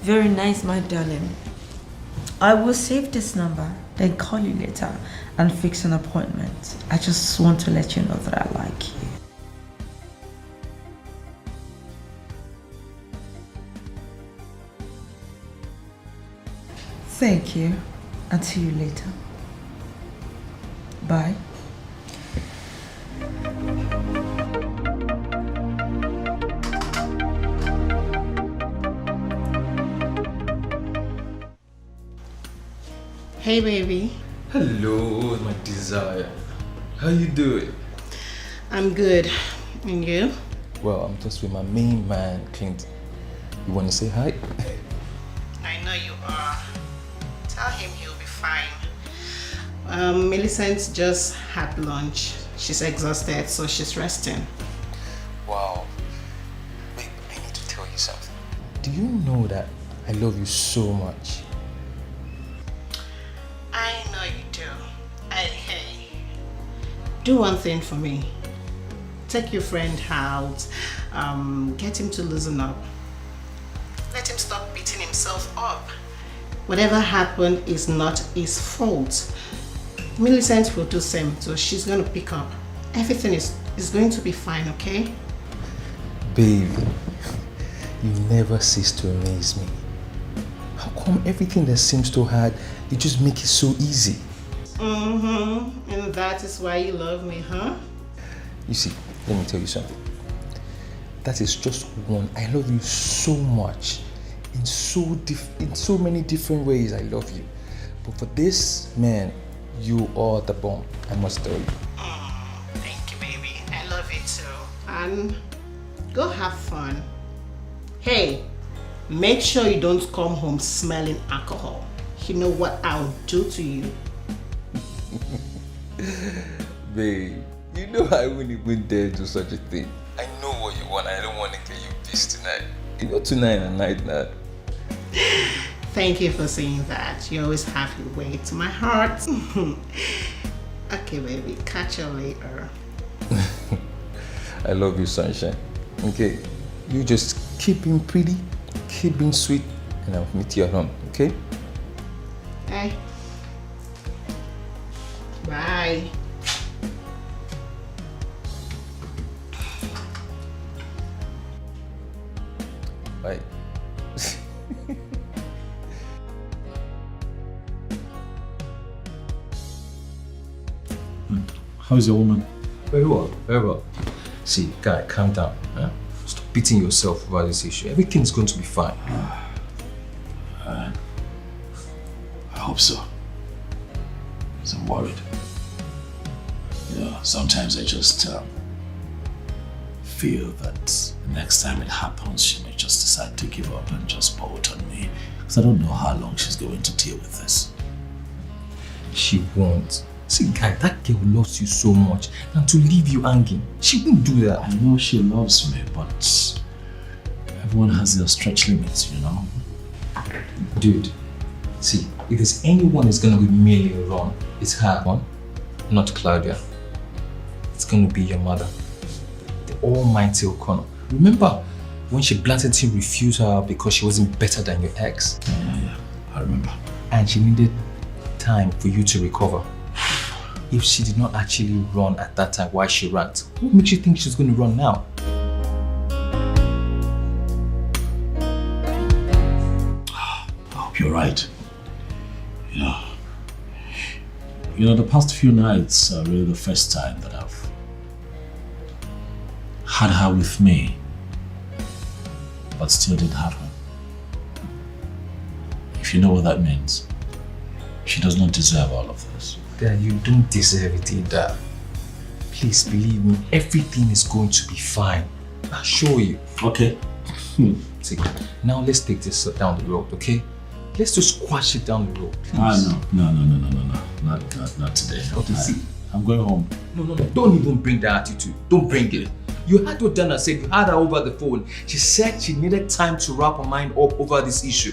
Very nice, my darling. I will save this number, then call you later and fix an appointment. I just want to let you know that I like you. Thank you. I'll see you later. Bye. Hey, baby. Hello, my desire. How you doing? I'm good. And you? Well, I'm just with my main man, Clint. You want to say hi? I know you are. Tell him he'll be fine. Millicent just had lunch. She's exhausted, so she's resting. Wow. Babe, I need to tell you something. Do you know that I love you so much? I know you do. Hey, do one thing for me. Take your friend out. Get him to loosen up. Let him stop beating himself up. Whatever happened is not his fault. Millicent will do same, so she's going to pick up. Everything is going to be fine, okay? Babe, you never cease to amaze me. How come everything that seems so hard, you just make it so easy? And that is why you love me, huh? You see, let me tell you something. That is just one. I love you so much. In so many different ways, I love you. But for this, man, you are the bomb. I must tell you. Thank you, baby. I love you too. And go have fun. Hey, make sure you don't come home smelling alcohol. You know what I'll do to you. Babe, you know I wouldn't even dare do such a thing. I know what you want. I don't want to get you pissed tonight. You know tonight and night now. Thank you for saying that. You always have your way to my heart. Okay, baby. Catch you later. I love you, sunshine. Okay, you just keep being pretty, keep being sweet, and I'll meet you at home, okay? Hey. Bye. Bye. How's your woman? Very well, very well. See, guy, calm down. Huh? Stop beating yourself about this issue. Everything's going to be fine. I hope so. Because I'm worried. You know, sometimes I just feel that next time it happens, she may just decide to give up and just bolt on me. Because I don't know how long she's going to deal with this. She won't. See, guy, that girl loves you so much, and to leave you hanging, she won't do that. I know she loves me, but everyone has their stretch limits, you know? Dude, see, if there's anyone who's gonna be merely wrong, it's her one, not Claudia. It's gonna be your mother, the almighty O'Connor. Remember when she blatantly refused her because she wasn't better than your ex? Yeah, I remember. And she needed time for you to recover. If she did not actually run at that time, why she ran? What makes you think she's going to run now? I hope you're right. You know, the past few nights are really the first time that I've had her with me, but still didn't have her. If you know what that means, she does not deserve all of this. Dad, you don't deserve it either. Please believe me, everything is going to be fine. I'll show you. Okay. See, now let's take this down the road, okay? Let's just squash it down the road, please. No. Not today. Okay, see. I'm going home. No. Don't even bring that attitude. Don't bring it. You heard what Dana said. You had her over the phone. She said she needed time to wrap her mind up over this issue.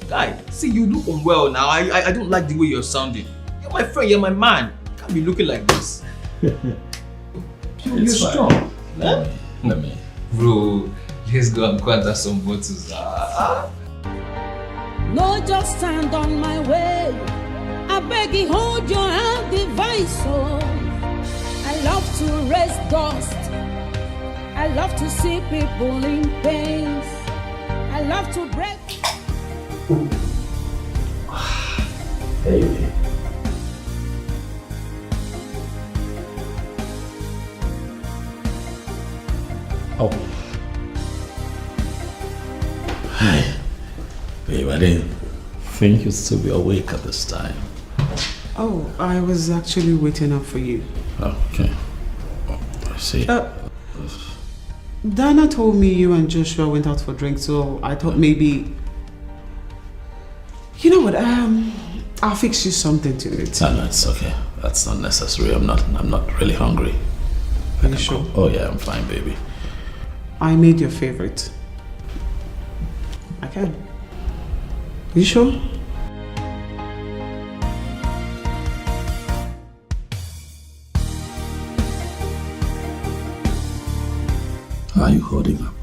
Guy, see, you look unwell now. I don't like the way you're sounding. You're my friend, you're my man. You can't be looking like this. You're strong. Let me. Bro, let's go and quanta some bottles. No, just stand on my way. I beg you, hold your hand, device. Oh, I love to raise dust. I love to see people in pain. I love to break. Baby. Oh. Hi. Babe, I didn't think you'd still be awake at this time. Oh, I was actually waiting up for you. Oh, okay. Oh, I see. Dana told me you and Joshua went out for drinks, so I thought maybe... You know what, I'll fix you something to eat. No, it's okay. That's not necessary. I'm not really hungry. Are you sure? Oh yeah, I'm fine, baby. I made your favorite. I can. You sure? How are you holding up?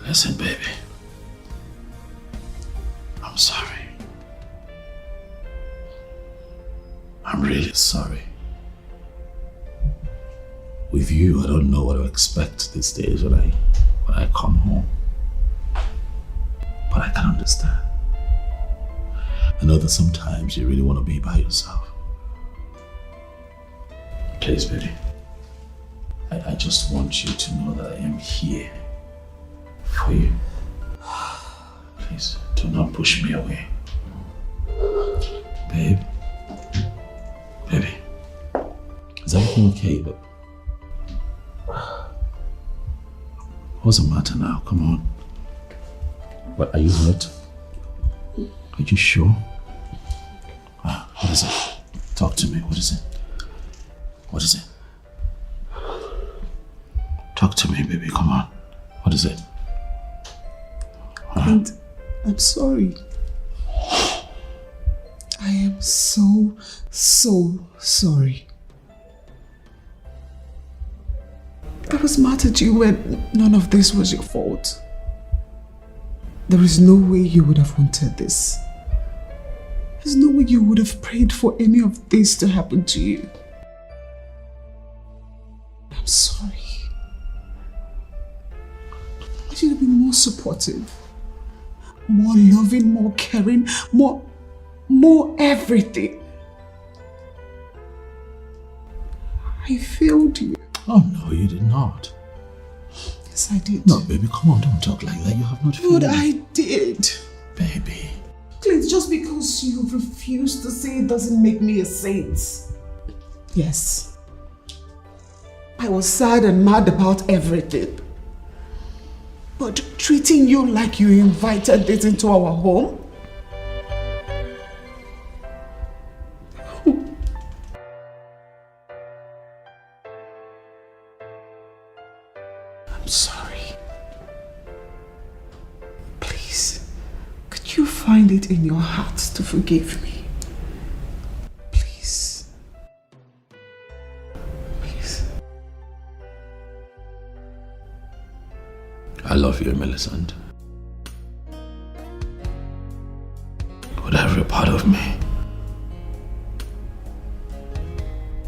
Listen, baby. I'm sorry. I'm really sorry. With you, I don't know what to expect these days when I come home. But I can understand. I know that sometimes you really want to be by yourself. Please, baby. I just want you to know that I am here for you. Please, do not push me away. Babe. Baby. Is everything okay? But what's the matter now? Come on. What, are you hurt? Are you sure? What is it? Talk to me. What is it? What is it? Talk to me, baby. Come on. What is it? And I'm sorry. I am so sorry. I was mad at you when none of this was your fault. There is no way you would have wanted this. There's no way you would have prayed for any of this to happen to you. I'm sorry. I should have been more supportive, more loving, more caring, more everything. I failed you. Oh no, you did not. Yes, I did. No, baby, come on, don't talk like that. You have not failed. But I did. Baby. Clint, just because you refuse to say it doesn't make me a saint. Yes. I was sad and mad about everything. But treating you like you invited this into our home? I'm sorry. Please, could you find it in your heart to forgive me? Please. Please. I love you, Millicent. With every part of me.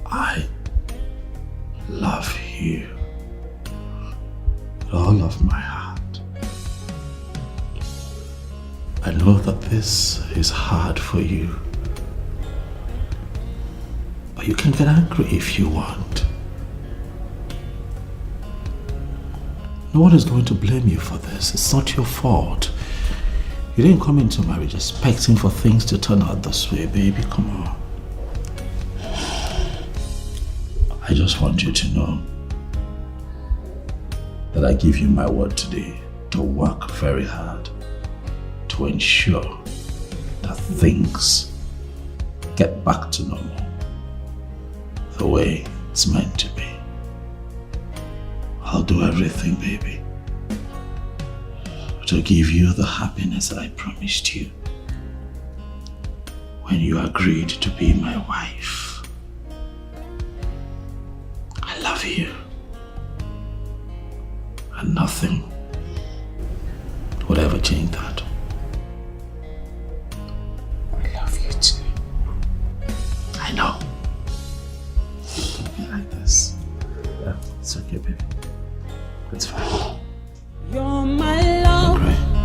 I love you. With all of my heart. I know that this is hard for you. But you can get angry if you want. No one is going to blame you for this. It's not your fault. You didn't come into marriage expecting for things to turn out this way, baby. Come on. I just want you to know that I give you my word today to work very hard to ensure that things get back to normal the way it's meant to be. I'll do everything, baby, to give you the happiness that I promised you when you agreed to be my wife. I love you, and nothing would ever change that. I love you too. I know. Don't be like this. Yeah, it's okay, baby. It's fine. You're my love,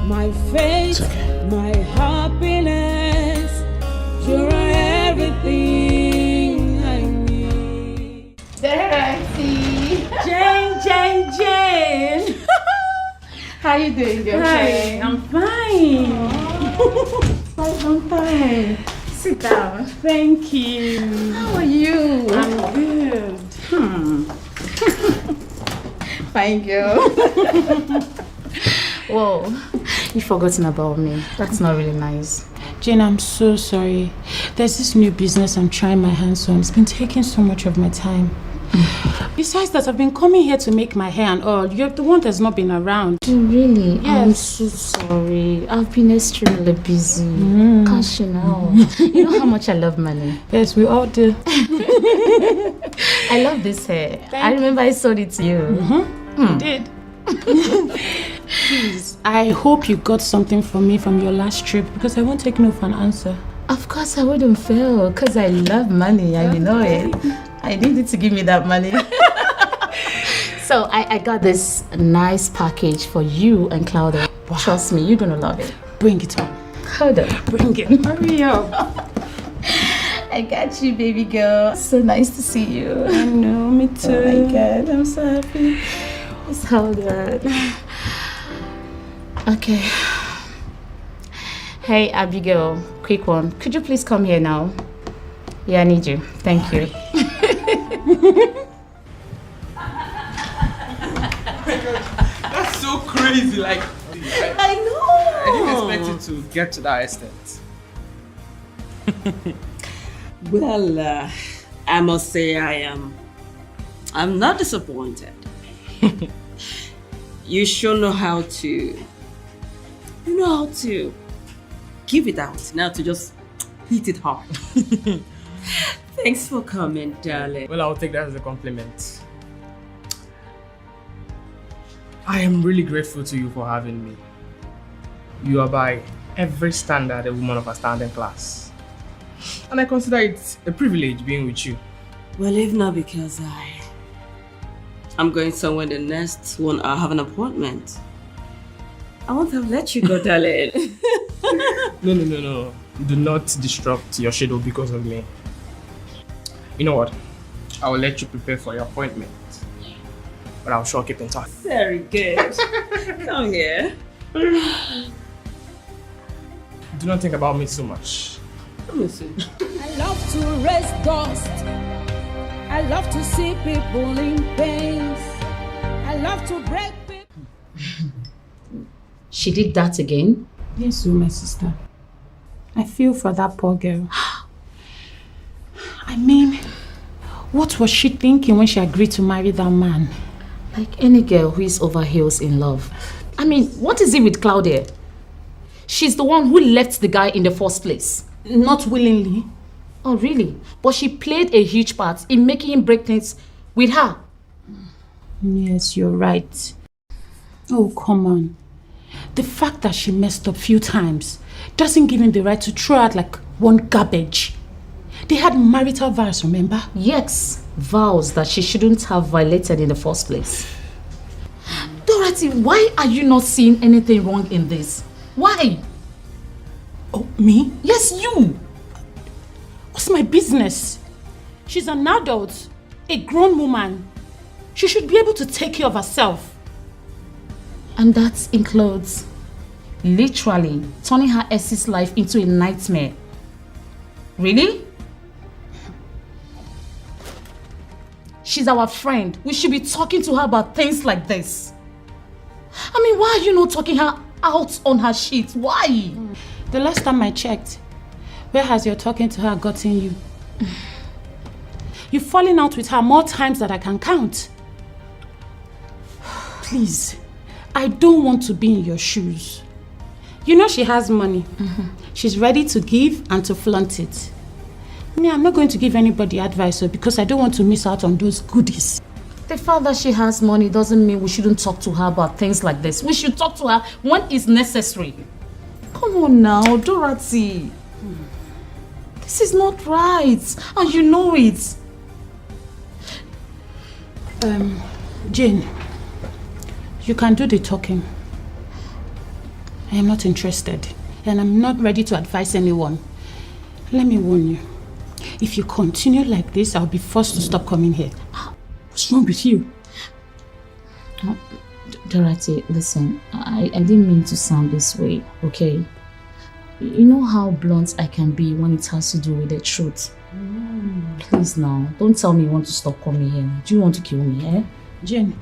my faith, my happiness. You're everything I need. There I see. Jane. How you doing, girlfriend? Hi, I'm fine. I'm fine. Sit down. Thank you. How are you? I'm good. Fine girl. Whoa, you've forgotten about me. That's not really nice. Jane, I'm so sorry. There's this new business I'm trying my hands on. It's been taking so much of my time. Besides that, I've been coming here to make my hair and all. You're the one that's not been around. Really? Yes. I'm so sorry. I've been extremely busy. Cashing out. You know how much I love money. Yes, we all do. I love this hair. I remember I sold it to you. You did. Please, I hope you got something from me from your last trip because I won't take no for an answer. Of course I wouldn't fail because I love money and you know it. I needed to give me that money. So I got this nice package for you and Claudia. Wow. Trust me, you're gonna love it. Bring it on. Hold on. Bring it. Hurry up. I got you, baby girl. So nice to see you. I know, me too. Oh my God, I'm so happy. Just hold on. Okay. Hey, Abigail, quick one. Could you please come here now? Yeah, I need you. Thank you. That's so crazy, like... I know! I didn't expect it to get to that extent. Well, I must say I'm not disappointed. You sure know how to give it out, now to just hit it hard. Thanks for coming, darling. Well, I'll take that as a compliment. I am really grateful to you for having me. You are by every standard a woman of a standing class. And I consider it a privilege being with you. Well, if not because I'm going somewhere the next 1 hour, have an appointment. I won't have let you go, darling. No. Do not disrupt your schedule because of me. You know what? I will let you prepare for your appointment. But I'll sure keep in touch. Very good. Come here. Do not think about me so much. Let me see. I love to raise dust. I love to see people in pain. I love to break people. She did that again? Yes, my sister. I feel for that poor girl. I mean, what was she thinking when she agreed to marry that man? Like any girl who is over heels in love. I mean, what is it with Claudia? She's the one who left the guy in the first place. Not willingly. Oh, really? But she played a huge part in making him break things with her. Yes, you're right. Oh, come on. The fact that she messed up few times doesn't give him the right to throw out like one garbage. They had marital vows, remember? Yes, vows that she shouldn't have violated in the first place. Dorothy, why are you not seeing anything wrong in this? Why? Oh, me? Yes, you. What's my business? She's an adult, a grown woman. She should be able to take care of herself. And that includes literally turning her ex's life into a nightmare. Really? She's our friend. We should be talking to her about things like this. I mean, why are you not talking her out on her shit? Why? The last time I checked, where has your talking to her gotten you? You've fallen out with her more times than I can count. Please, I don't want to be in your shoes. You know she has money. She's ready to give and to flaunt it. Me, I'm not going to give anybody advice because I don't want to miss out on those goodies. The fact that she has money doesn't mean we shouldn't talk to her about things like this. We should talk to her when it's necessary. Come on now, Dorothy. This is not right, and you know it. Jane, you can do the talking. I am not interested, and I'm not ready to advise anyone. Let me warn you. If you continue like this, I'll be forced to stop coming here. What's wrong with you? Dorothy, listen, I didn't mean to sound this way, okay? You know how blunt I can be when it has to do with the truth. Please now, don't tell me you want to stop coming here. Do you want to kill me, eh? Jane,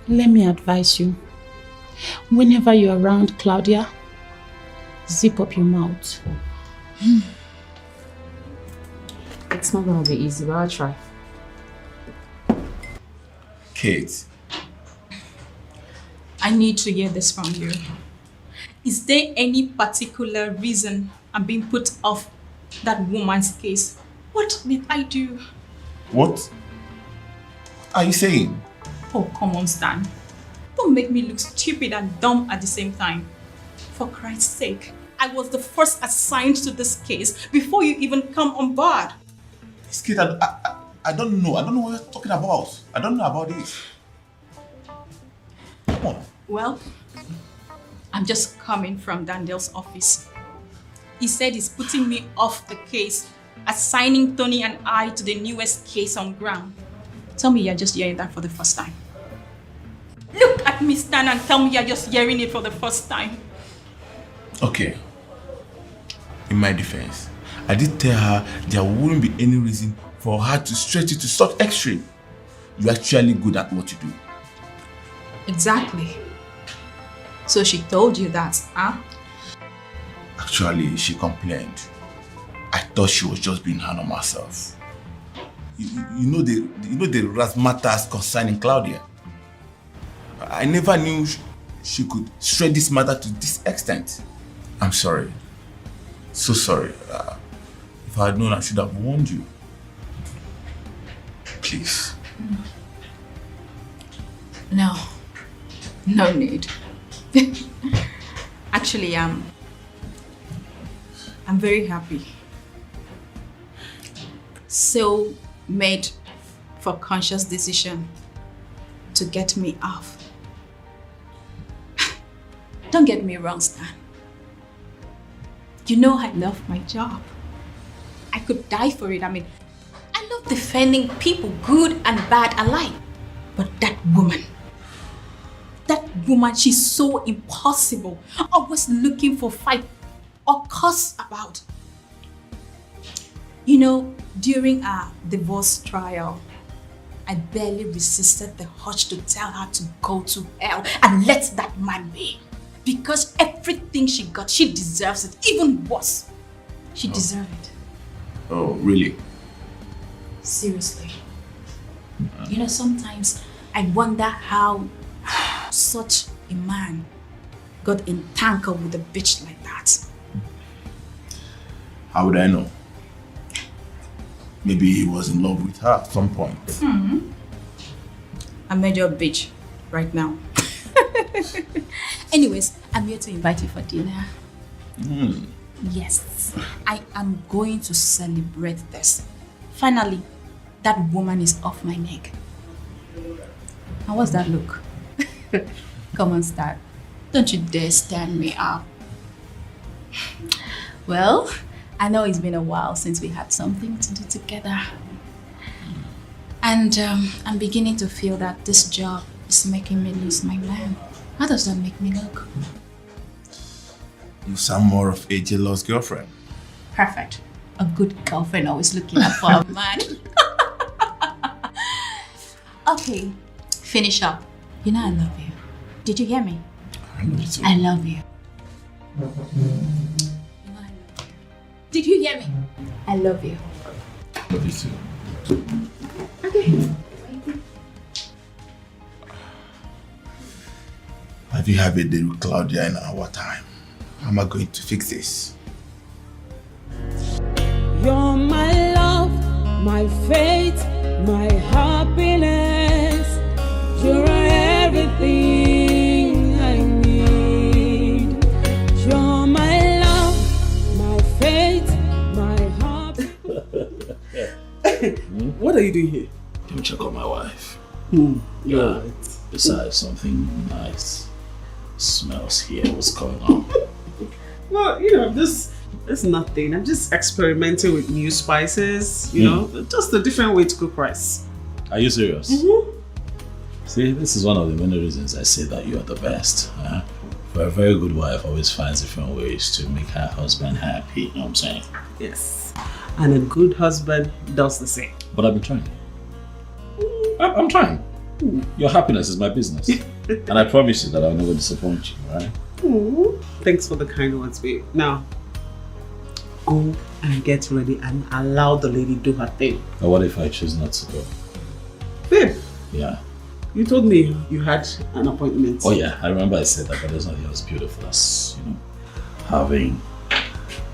let me advise you. Whenever you're around Claudia, zip up your mouth. It's not gonna be easy, but I'll try. Kate. I need to hear this from you. Is there any particular reason I'm being put off that woman's case? What did I do? What are you saying? Oh, come on, Stan. Don't make me look stupid and dumb at the same time. For Christ's sake, I was the first assigned to this case before you even come on board. This kid, I don't know. I don't know what you're talking about. I don't know about this. Come on. Well, I'm just coming from Daniel's office. He said he's putting me off the case, assigning Tony and I to the newest case on ground. Tell me you're just hearing that for the first time. Look at me stand and tell me you're just hearing it for the first time. Okay. In my defense, I did tell her there wouldn't be any reason for her to stretch it to such extreme. You're actually good at what you do. Exactly. So she told you that, huh? Actually, she complained. I thought she was just being hard on herself. You know the razzmatazz concerning Claudia. I never knew she could stretch this matter to this extent. I'm sorry. So sorry. If I had known, I should have warned you. Please. No need. Actually, I'm very happy. So made for conscious decision to get me off. Don't get me wrong, Stan. You know I love my job. I could die for it. I mean, I love defending people, good and bad alike. But that woman, she's so impossible. Always looking for fight or cuss about. You know, during our divorce trial, I barely resisted the urge to tell her to go to hell and let that man be. Because everything she got, she deserves it. Even worse, she deserves it. Oh, really? Seriously. You know, sometimes I wonder how such a man got entangled with a bitch like that. How would I know? Maybe he was in love with her at some point. I made you a bitch right now. Anyways, I'm here to invite you for dinner. Yes, I am going to celebrate this. Finally, that woman is off my neck. And what's that look? Come on, Star. Don't you dare stand me up. Well, I know it's been a while since we had something to do together. And I'm beginning to feel that this job is making me lose my man. How does that make me look? You sound more of a jealous girlfriend. Perfect. A good girlfriend always looking out for a man. Okay, finish up. You know I love you. Did you hear me? I love you too. I love you. You know I love you. Did you hear me? I love you. I love you too. Okay. Have you had a day with Claudia in our time? How am I going to fix this? You're my love, my faith, my happiness. You're everything I need. You're my love, my faith, my happiness. What are you doing here? Let me check on my wife. Yeah. Besides, something nice smells here. What's going on? Well, you know, this is nothing. I'm just experimenting with new spices, you know, just a different way to cook rice. Are you serious? See, this is one of the many reasons I say that you are the best. For a very good wife always finds different ways to make her husband happy, you know what I'm saying? Yes. And a good husband does the same. But I've been trying. I'm trying. Your happiness is my business. And I promise you that I'll never disappoint you, right? Thanks for the kind words, babe. Now, go and get ready and allow the lady do her thing. But what if I choose not to go? Babe, Yeah. you told me you had an appointment. Oh yeah, I remember I said that, but there's nothing else beautiful as, you know, having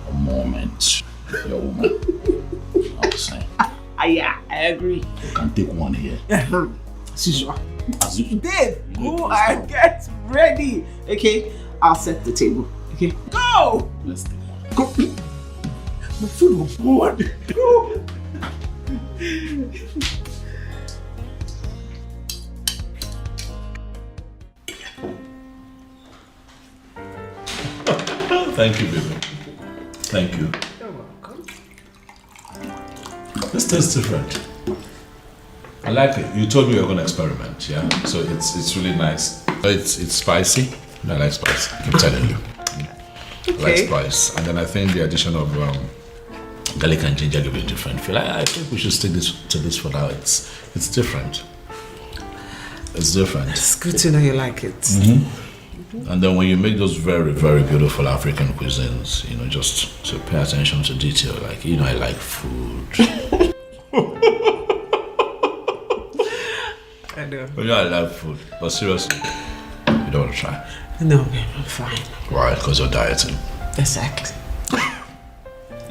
a moment with your woman. You know what I'm saying? Yeah, I agree. You can take one here. As usual. As usual. Babe, go and get ready. Okay, I'll set the table. Okay, go! Let's take one. Go. My food was bored. Go! Thank you, baby. Thank you. You're welcome. This tastes different. I like it. You told me you were going to experiment, yeah? So it's really nice. It's spicy. I like spice. I keep telling you. I like spice. And then I think the addition of garlic and ginger give it a different feel. I think we should stick to this for now. It's different. It's different. It's good to know you like it. Mm-hmm. And then when you make those very, very beautiful African cuisines, you know, just to pay attention to detail. Like, you know, I like food. I know. But yeah, I love food. But seriously, you don't want to try? No, babe, I'm fine. Why? Because you're dieting. Exactly.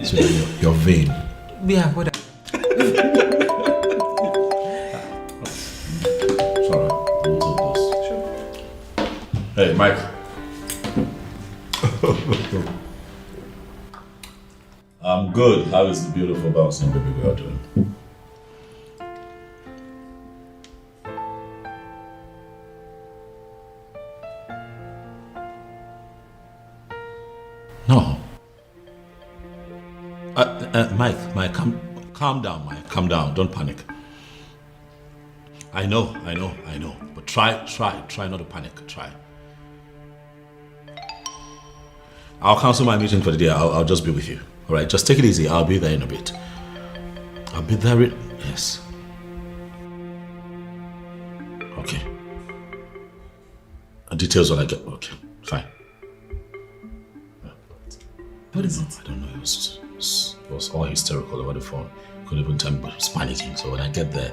So you're vain. Yeah, whatever. Sorry, we'll take this. Sure. Hey, Mike. I'm good. How is the beautiful bouncing baby girl doing? No. Mike, calm down, Mike. Calm down. Don't panic. I know. But try not to panic. Try. I'll cancel my meeting for the day. I'll just be with you. All right, just take it easy. I'll be there in a bit. I'll be there in... Yes. Okay. Details when I get... Okay, fine. What is it? I don't know. It was all hysterical over the phone. Couldn't even tell me, but it was panicking. So when I get there,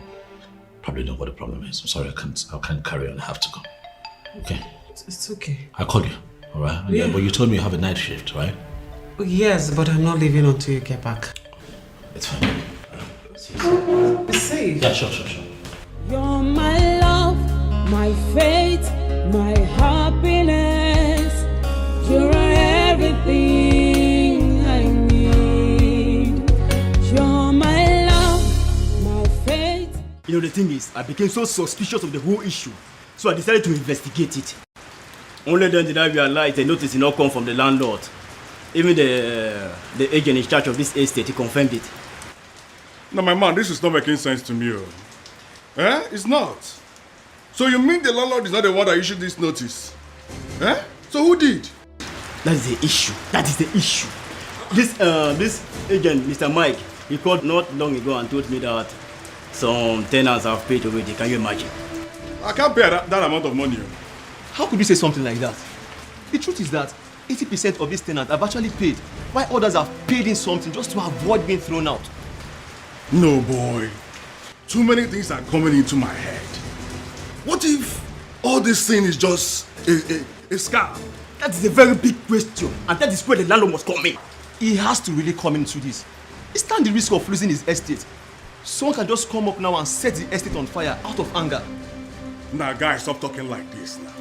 probably know what the problem is. I'm sorry, I can't carry on. I have to go. Okay. It's okay. I'll call you. All right. Yeah. But you told me you have a night shift, right? Yes, but I'm not leaving until you get back. It's fine. Be safe. Yeah, sure. You're my love, my faith, my happiness. You're everything I need. You're my love, my faith. You know, the thing is, I became so suspicious of the whole issue, so I decided to investigate it. Only then did I realize the notice did not come from the landlord. Even the agent in charge of this estate, he confirmed it. Now, my man, this is not making sense to me. Eh? It's not. So you mean the landlord is not the one that issued this notice? Eh? So who did? That is the issue. This agent, Mr. Mike, he called not long ago and told me that some tenants have paid already. Can you imagine? I can't pay that amount of money. How could you say something like that? The truth is that 80% of these tenants have actually paid, while others have paid in something just to avoid being thrown out. No, boy. Too many things are coming into my head. What if all this thing is just a scam? That is a very big question, and that is where the landlord must come in. He has to really come into this. He stands the risk of losing his estate. Someone can just come up now and set the estate on fire out of anger. Now, guys, stop talking like this now.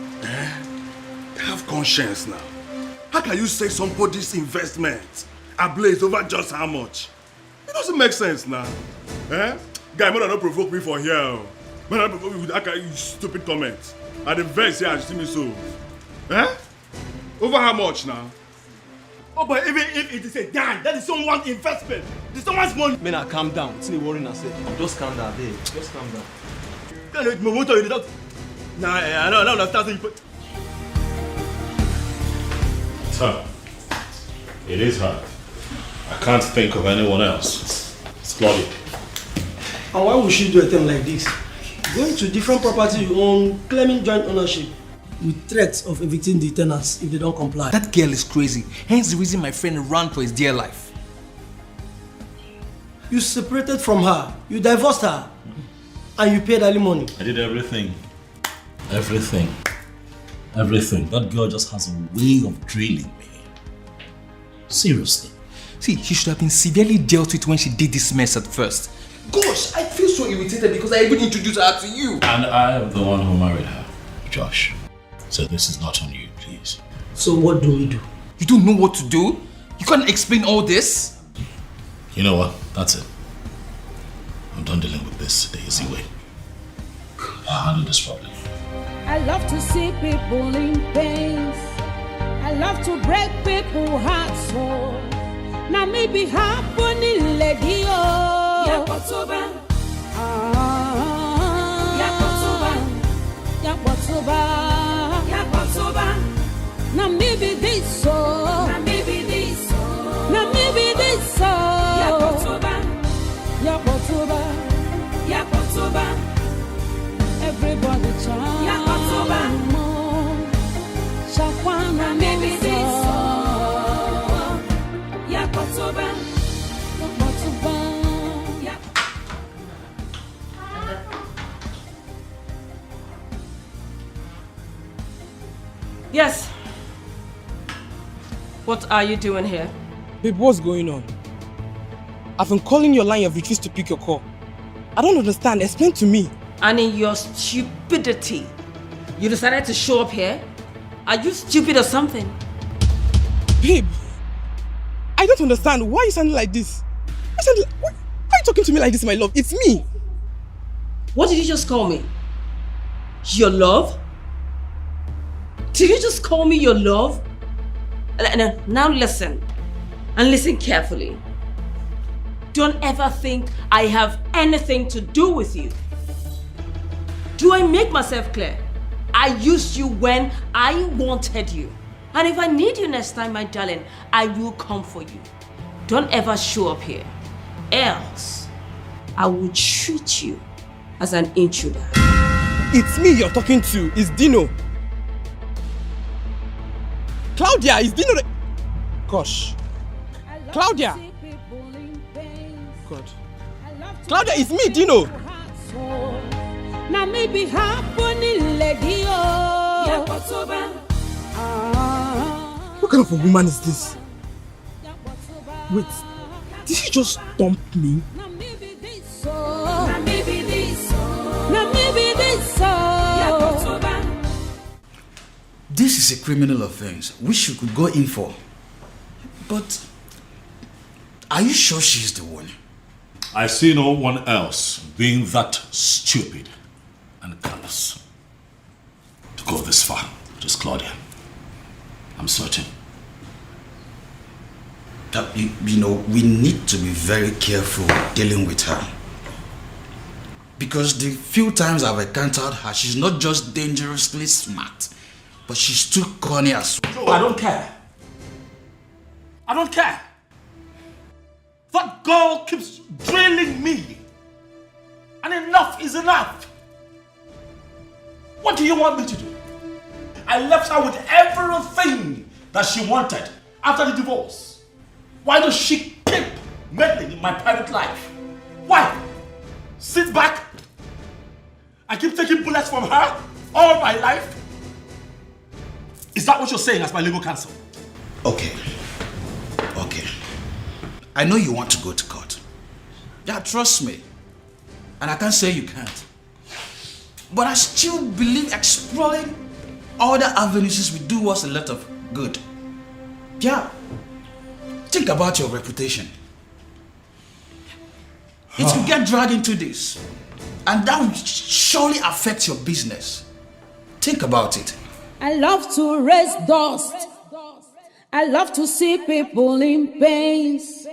Have conscience now. How can you say somebody's investment ablaze over just how much? It doesn't make sense now. Guy, man, don't provoke me for here. Man, don't provoke me with that kind of stupid comments. At the verse here, I see me so. Over how much now? Oh, but even if it is a dime, that is someone's investment. It's someone's money. Man, calm down. It's not worrying yourself. Just calm down, babe. Just calm down. Nah, I don't understand. It's her. It is her. I can't think of anyone else. It's Claudia. And why would she do a thing like this? Going to different property you own, claiming joint ownership, with threats of evicting the tenants if they don't comply. That girl is crazy. Hence the reason my friend ran for his dear life. You separated from her, you divorced her, and you paid alimony. I did everything. Everything. That girl just has a way of drilling me. Seriously. See, he should have been severely dealt with when she did this mess at first. Gosh, I feel so irritated because I even introduced her to you. And I am the one who married her, Josh. So this is not on you, please. So what do we do? You don't know what to do? You can't explain all this? You know what? That's it. I'm done dealing with this the easy way. I'll handle this problem. I love to see people in pain. I love to break people's hearts, so now me be happening, lady, oh. Yakotoba. Yakotoba. Yakotoba. Yakotoba. Now me be this, so. Now me be this, so. Now me be this, so. Yakotoba. Yakotoba. Yakotoba. Everybody chant. Yakotoba. Shakwana maybe this song. Yakotoba. Yakotoba. Yes. What are you doing here? Babe, what's going on? I've been calling your line, you've refused to pick your call. I don't understand. Explain to me. And in your stupidity, you decided to show up here? Are you stupid or something? Babe, I don't understand. Why are you sounding like this? Why are you talking to me like this, my love? It's me. What did you just call me? Your love? Did you just call me your love? Now listen, and listen carefully. Don't ever think I have anything to do with you. Do I make myself clear? I used you when I wanted you. And if I need you next time, my darling, I will come for you. Don't ever show up here. Else, I will treat you as an intruder. It's me you're talking to. It's Dino. Claudia, it's Dino. Gosh. Claudia. God. Claudia, it's me, Dino. Now maybe happening, lady, oh. What kind of a woman is this? Wait, did she just dump me? Now maybe this so. Now maybe this so. Now maybe this so. This is a criminal offense which you could go in for. But are you sure she's the one? I see no one else being that stupid and callous to go this far. Just Claudia. I'm certain. You know, we need to be very careful dealing with her. Because the few times I've encountered her, she's not just dangerously smart, but she's too corny as well. I don't care. I don't care. That girl keeps drilling me. And enough is enough. What do you want me to do? I left her with everything that she wanted after the divorce. Why does she keep meddling in my private life? Why? Sit back. I keep taking bullets from her all my life. Is that what you're saying as my legal counsel? Okay. I know you want to go to court. Yeah, trust me. And I can't say you can't. But I still believe exploring other avenues will do us a lot of good. Yeah. Think about your reputation. It will get dragged into this. And that will surely affect your business. Think about it. I love to raise dust. I love to see people in pains.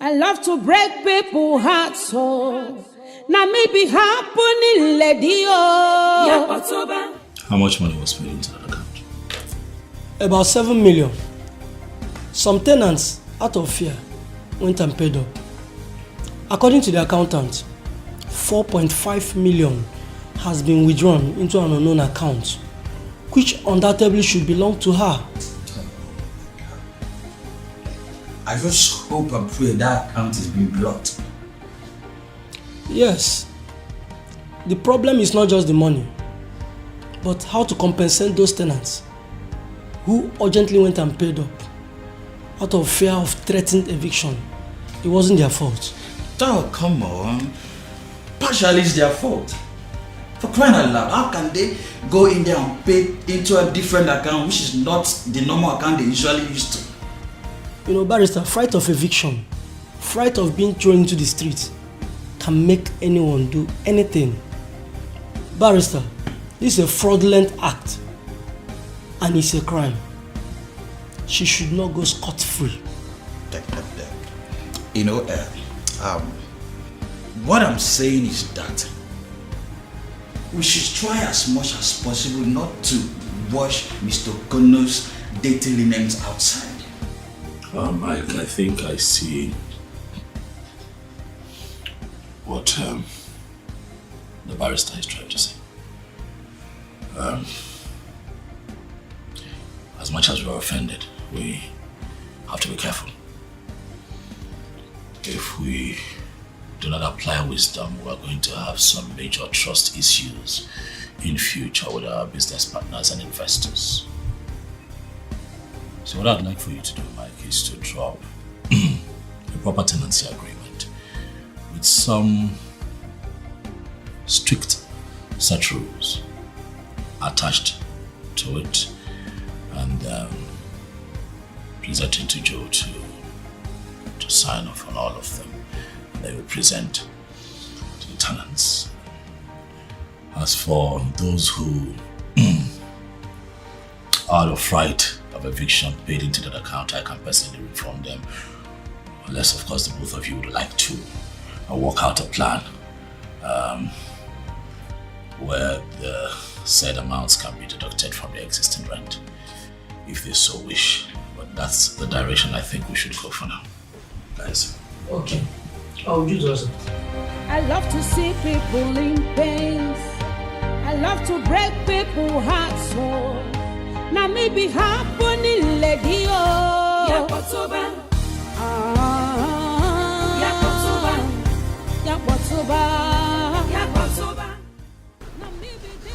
I love to break people's hearts. So now maybe happening, lady. Oh. How much money was paid into that account? About 7 million. Some tenants, out of fear, went and paid up. According to the accountant, 4.5 million has been withdrawn into an unknown account, which undoubtedly should belong to her. I just hope and pray that account is being blocked. Yes. The problem is not just the money, but how to compensate those tenants who urgently went and paid up out of fear of threatened eviction. It wasn't their fault. Oh, come on. Partially it's their fault. For crying out loud, how can they go in there and pay into a different account which is not the normal account they usually used to? You know, barrister, fright of eviction, fright of being thrown into the street can make anyone do anything. Barrister, this is a fraudulent act and it's a crime. she should not go scot-free. You know, what I'm saying is that we should try as much as possible not to wash Mr. Kono's dirty linens outside. I think I see what the barrister is trying to say. As much as we're offended, we have to be careful. If we do not apply wisdom, we're going to have some major trust issues in future with our business partners and investors. So what I'd like for you to do, Mike, is to drop a proper tenancy agreement with some strict set rules attached to it, and presenting to Joe to sign off on all of them. They will present to the tenants. As for those who, out of fright of eviction, paid into that account, I can personally refund them. Unless, of course, the both of you would like to work out a plan where the said amounts can be deducted from the existing rent, if they so wish. But that's the direction I think we should go for now, guys. Okay. I'll do that. I love to see people in pain. I love to break people's hearts. So now maybe happening, lady. Yakotoba. Yakotoba. Yakotoba.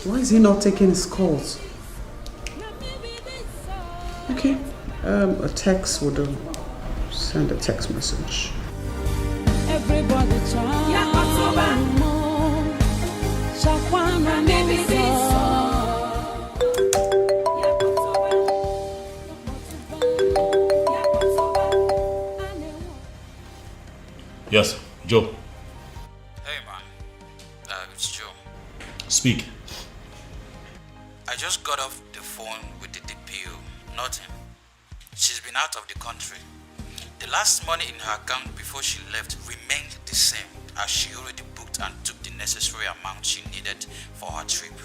Why is he not taking his calls? Okay, a text would send a text message. Everybody try. Shakwana maybe Yes, Joe. Hey man, it's Joe. Speak. I just got off the phone with the DPO. Nothing. She's been out of the country. The last money in her account before she left remained the same, as she already booked and took the necessary amount she needed for her trip.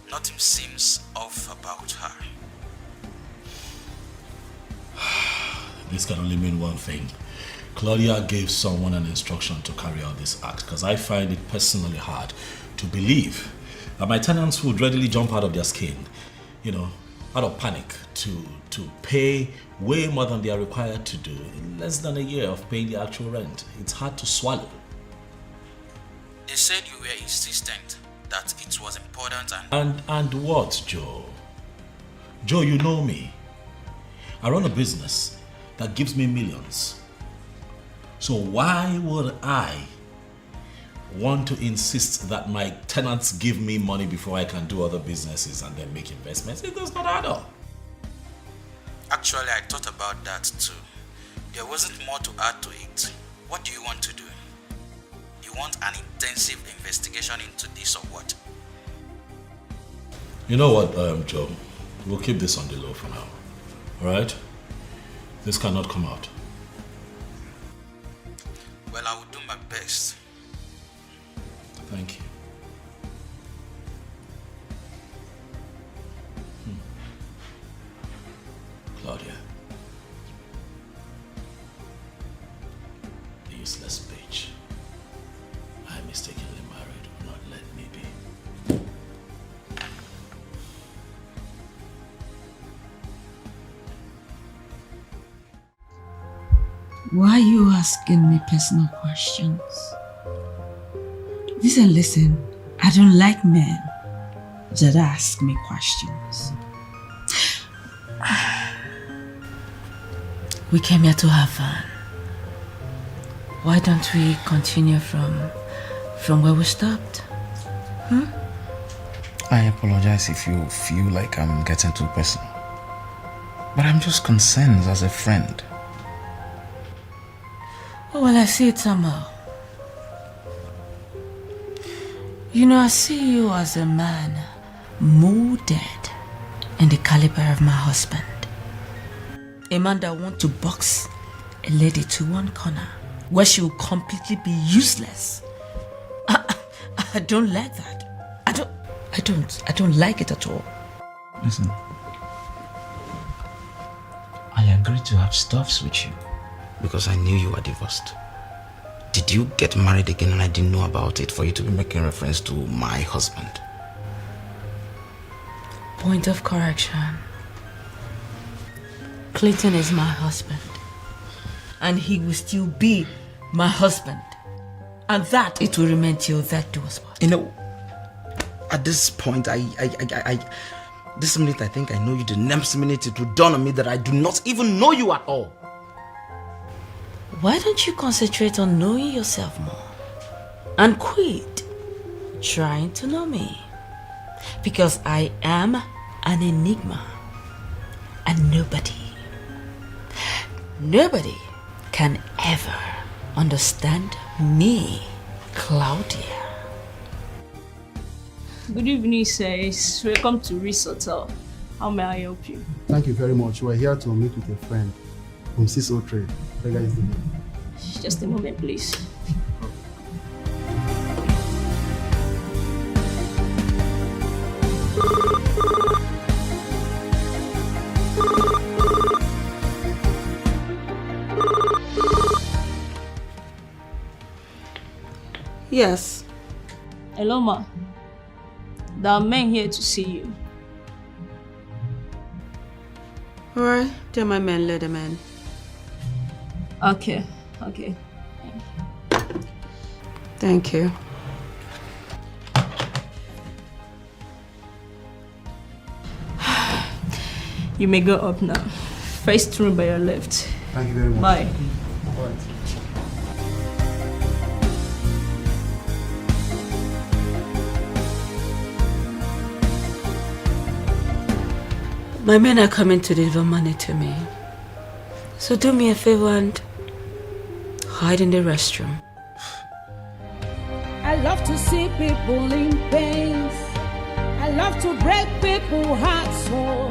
Nothing seems off about her. This can only mean one thing. Claudia gave someone an instruction to carry out this act, because I find it personally hard to believe that my tenants would readily jump out of their skin, out of panic, to pay way more than they are required to do in less than a year of paying the actual rent. It's hard to swallow. They said you were insistent that it was important And what, Joe? Joe, you know me. I run a business that gives me millions. So why would I want to insist that my tenants give me money before I can do other businesses and then make investments? It does not add up. Actually, I thought about that too. There wasn't more to add to it. What do you want to do? You want an intensive investigation into this or what? You know what, Joe? We'll keep this on the low for now. Alright? This cannot come out. Well, I will do my best. Thank you. Claudia. The useless bitch. I mistakenly married would not let me be. Why are you asking me personal questions? Listen, I don't like men that ask me questions. We came here to have fun. Why don't we continue from where we stopped? I apologize if you feel like I'm getting too personal. But I'm just concerned as a friend. Oh, well, I see it somehow. I see you as a man molded in the caliber of my husband. A man that wants to box a lady to one corner where she will completely be useless. I don't like that. I don't like it at all. Listen, I agreed to have stuffs with you because I knew you were divorced. Did you get married again and I didn't know about it for you to be making reference to my husband? Point of correction. Clayton is my husband. And he will still be my husband. And that it will remain till that do us part. You know, at this point, this minute I think I know you. The next minute it will dawn on me that I do not even know you at all. Why don't you concentrate on knowing yourself more? And quit trying to know me. Because I am an enigma. And nobody can ever understand me, Claudia. Good evening, sirs. Welcome to Reese Hotel. How may I help you? Thank you very much. We're here to meet with a friend from Ciso Trade. The guy is the name. Just a moment, please. Yes. Hello, ma. There are men here to see you. Alright, they're my men, let them in. Okay. Thank you. You may go up now. First room by your left. Thank you very much. Bye. All right. My men are coming to deliver money to me. So do me a favor and hide in the restroom. I love to see people in pain. I love to break people's hearts. So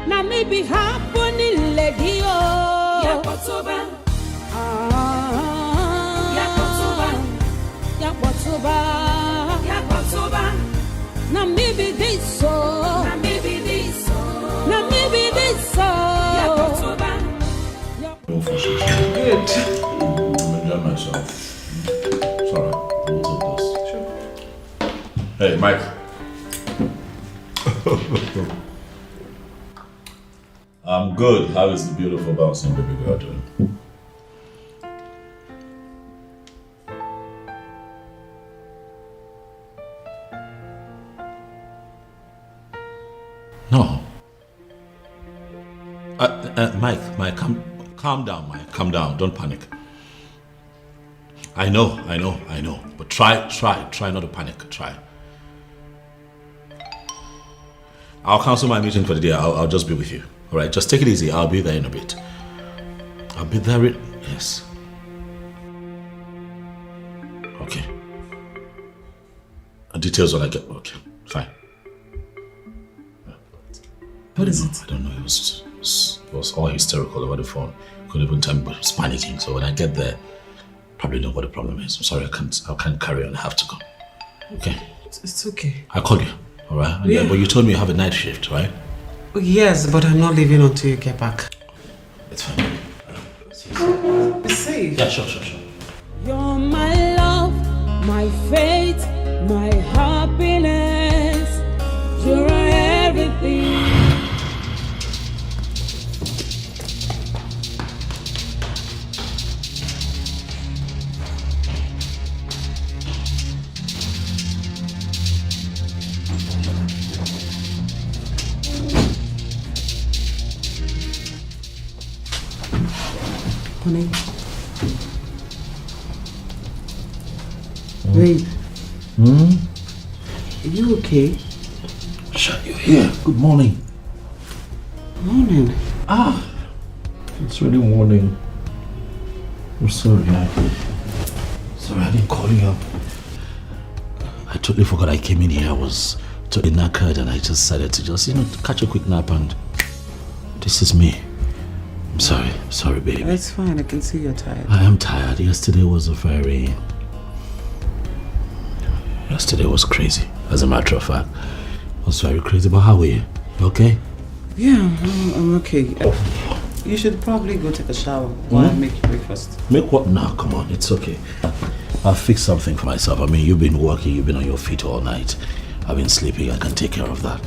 now maybe happening lady oh. Yakotoba. Now maybe this so. Now maybe this so. Good. I'm enjoying myself. Sorry, we'll take this. Sure. Hey, Mike. I'm good. How is the beautiful bouncing baby girl doing? No. Mike, calm down, Mike. Calm down. Don't panic. I know. But try not to panic. Try. I'll cancel my meeting for the day. I'll just be with you. All right, just take it easy. I'll be there in a bit. I'll be there yes. Okay. Details when I get... Okay, fine. What is it? I don't know. It was all hysterical over the phone. Couldn't even tell me, but he was panicking. So when I get there, probably know what the problem is. I'm sorry, I can't carry on. I have to go. Okay. It's okay. I'll call you. All right. Yeah. But you told me you have a night shift, right? Yes, but I'm not leaving until you get back. It's fine. Be safe. Yeah, sure. You're my love, my faith, my happiness. You're everything. Honey. Wait. Are you okay? Shut you're here. Good morning. Morning. It's really morning. I'm sorry. Sorry, I didn't call you up. I totally forgot I came in here. I was totally knackered and I just decided to catch a quick nap and this is me. Sorry, baby. It's fine. I can see you're tired. I am tired. Yesterday was crazy. As a matter of fact, it was very crazy. But how are you? You okay? Yeah, I'm okay. You should probably go take a shower while I make you breakfast. Make what? No, come on. It's okay. I'll fix something for myself. I mean, you've been working. You've been on your feet all night. I've been sleeping. I can take care of that.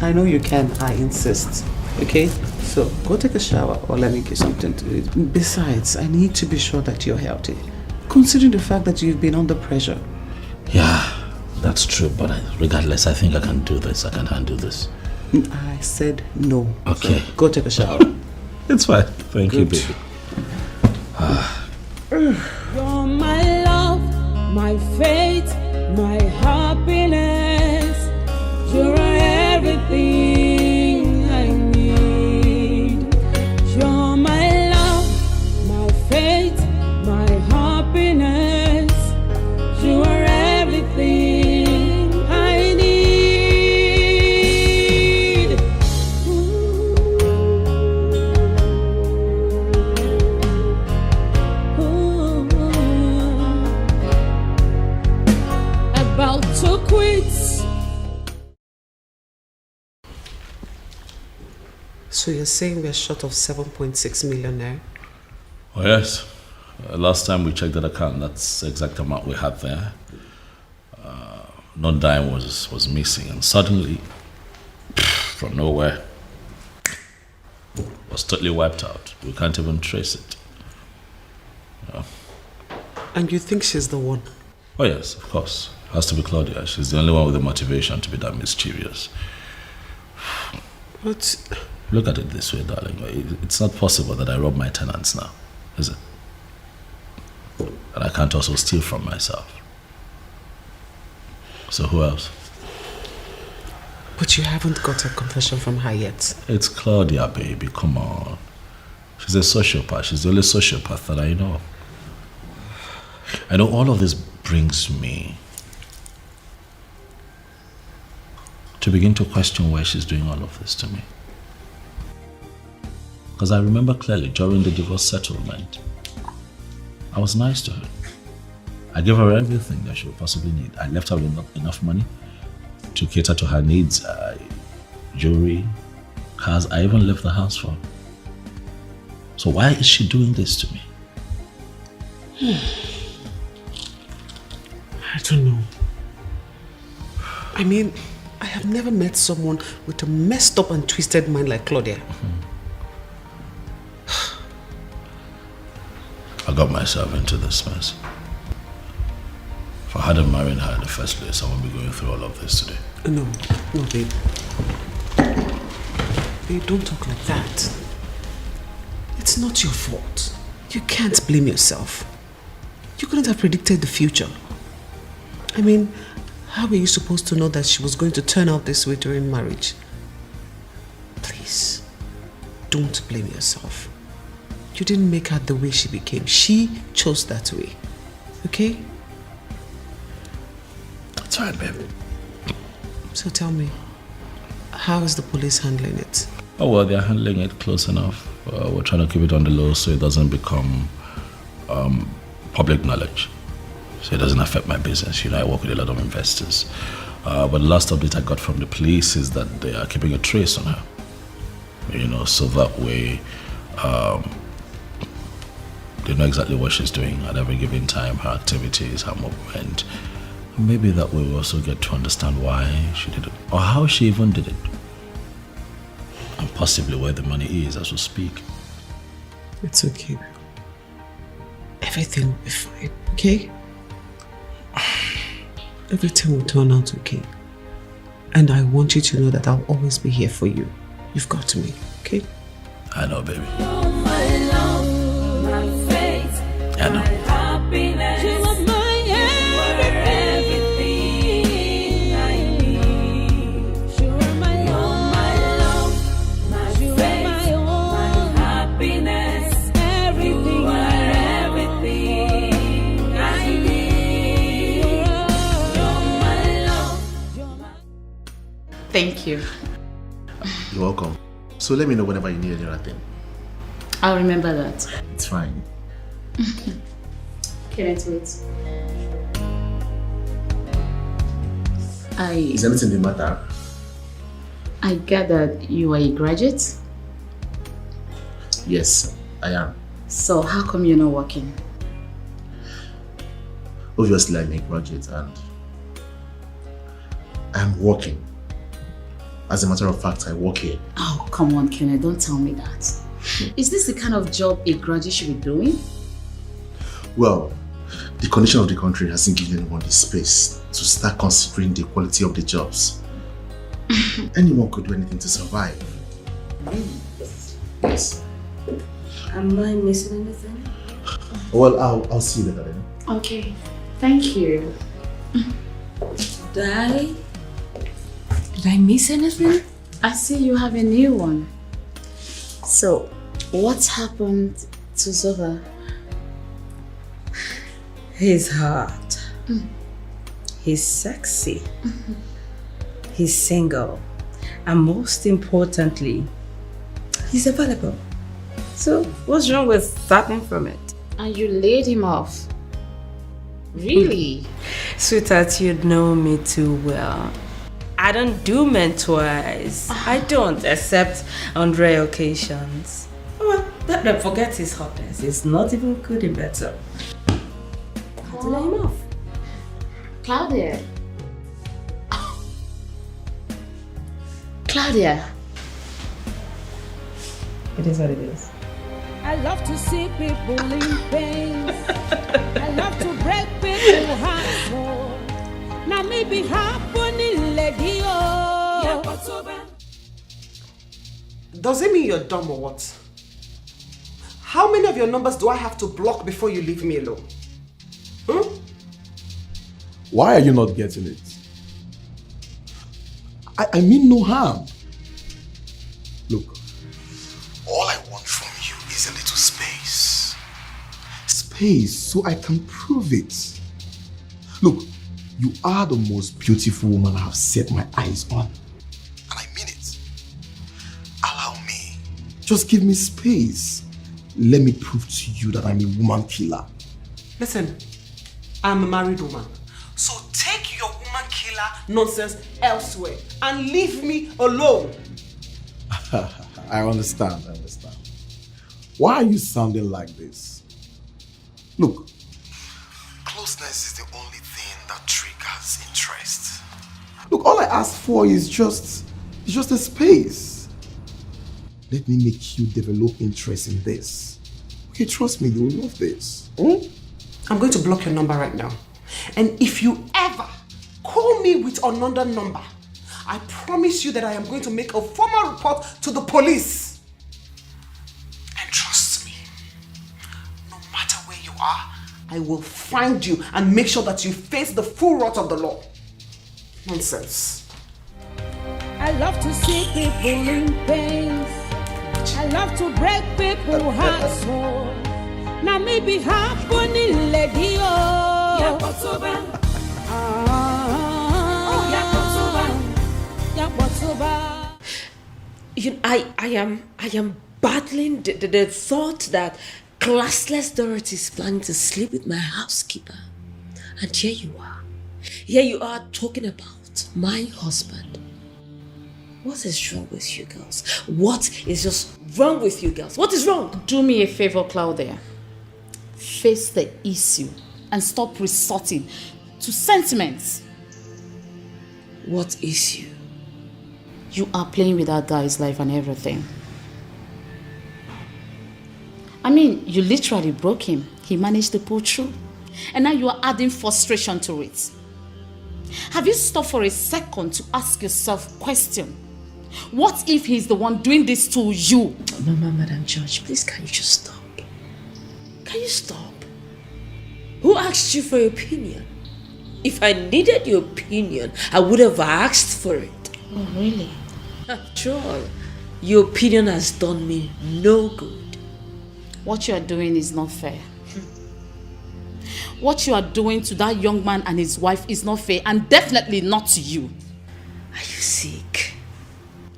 I know you can. I insist. Okay? So, go take a shower or let me get something to eat. Besides, I need to be sure that you're healthy. Considering the fact that you've been under pressure. Yeah, that's true. But regardless, I think I can do this. I can handle this. I said no. Okay. So go take a shower. It's fine. Thank you, baby. You're my love, my faith, my happiness. You're everything I need. You're my love, my faith, my happiness. You are everything I need. About to quit. So you're saying we're short of 7.6 million now? Oh, yes. Last time we checked that account, that's the exact amount we had there. No dime was missing, and suddenly, from nowhere, was totally wiped out. We can't even trace it. And you think she's the one? Oh yes, of course. Has to be Claudia. She's the only one with the motivation to be that mischievous. But look at it this way, darling. It's not possible that I rob my tenants now, is it? And I can't also steal from myself. So who else? But you haven't got a confession from her yet. It's Claudia, baby. Come on. She's a sociopath. She's the only sociopath that I know. I know all of this brings me to begin to question why she's doing all of this to me. Because I remember clearly during the divorce settlement, I was nice to her. I gave her everything that she would possibly need. I left her with enough money to cater to her needs, jewelry, cars. I even left the house for her. So why is she doing this to me? I don't know. I mean, I have never met someone with a messed up and twisted mind like Claudia. I got myself into this mess. If I hadn't married her in the first place, I wouldn't be going through all of this today. No, babe. Babe, don't talk like that. It's not your fault. You can't blame yourself. You couldn't have predicted the future. I mean, how were you supposed to know that she was going to turn out this way during marriage? Please, don't blame yourself. You didn't make her the way she became. She chose that way. Okay? It's fine, babe. So tell me, how is the police handling it? Oh, well, they're handling it close enough. We're trying to keep it on the low so it doesn't become public knowledge. So it doesn't affect my business. You know, I work with a lot of investors. But the last update I got from the police is that they are keeping a trace on her. You know, so that way they know exactly what she's doing at every given time, her activities, her movement. Maybe that way we also get to understand why she did it, or how she even did it. And possibly where the money is as we speak. It's okay. Everything will be fine, okay? Everything will turn out okay. And I want you to know that I'll always be here for you. You've got me, okay? I know, baby. My love, my faith, I know. my happiness. You are my everything I need. You are my love, my faith, my happiness. Everything you are everything I need. You're my love. Thank you. You're welcome. So let me know whenever you need any other thing. I'll remember that. It's fine. Can't wait. Is anything the matter? I gathered you are a graduate? Yes, I am. So how come you're not working? Obviously, I'm a graduate and I'm working. As a matter of fact, I work here. Oh, come on, Kenneth, don't tell me that. Is this the kind of job a graduate should be doing? Well, the condition of the country hasn't given anyone the space to start considering the quality of the jobs. Anyone could do anything to survive. Yes. Am I missing anything? Well, I'll see you later then. Okay, thank you. Did I miss anything? I see you have a new one. So, what happened to Zova? He's hot. He's sexy. He's single. And most importantly, he's available. So, what's wrong with starting from it? And you laid him off? Really? Sweetheart, you know me too well. I don't do men twice. I don't, except on rare occasions. Well, don't forget his hotness. He's not even good in bed, so I had to lay him off. Claudia. Claudia. It is what it is. I love to see people in pain. I love to break people's hearts. Now maybe happening lady. Does it mean you're dumb or what? How many of your numbers do I have to block before you leave me alone? Why are you not getting it? I mean no harm. Look, all I want from you is a little space. Space so I can prove it. Look, you are the most beautiful woman I have set my eyes on. And I mean it. Allow me. Just give me space. Let me prove to you that I'm a woman killer. Listen, I'm a married woman. So take your woman killer nonsense elsewhere and leave me alone. I understand. Why are you sounding like this? Look, closeness is the only thing that triggers interest. Look, all I ask for is just a space. Let me make you develop interest in this. Okay, trust me, you will love this. I'm going to block your number right now. And if you ever call me with another number, I promise you that I am going to make a formal report to the police. And trust me, no matter where you are, I will find you and make sure that you face the full wrath of the law. Nonsense. I love to see people in pain. I love to break people's hearts. Now maybe happening lady. I am battling the thought that classless Dorothy is planning to sleep with my housekeeper. And here you are. Here you are talking about my husband. What is wrong with you girls? What is just wrong with you girls? What is wrong? Do me a favor, Claudia. Face the issue and stop resorting to sentiments. What issue? You are playing with that guy's life and everything. I mean, you literally broke him. He managed to pull through. And now you are adding frustration to it. Have you stopped for a second to ask yourself a question? What if he's the one doing this to you? Mama, Madam Judge, please can you just stop? Can you stop? Who asked you for your opinion? If I needed your opinion, I would have asked for it. Oh, really? After all, your opinion has done me no good. What you are doing is not fair. What you are doing to that young man and his wife is not fair, and definitely not to you. Are you sick?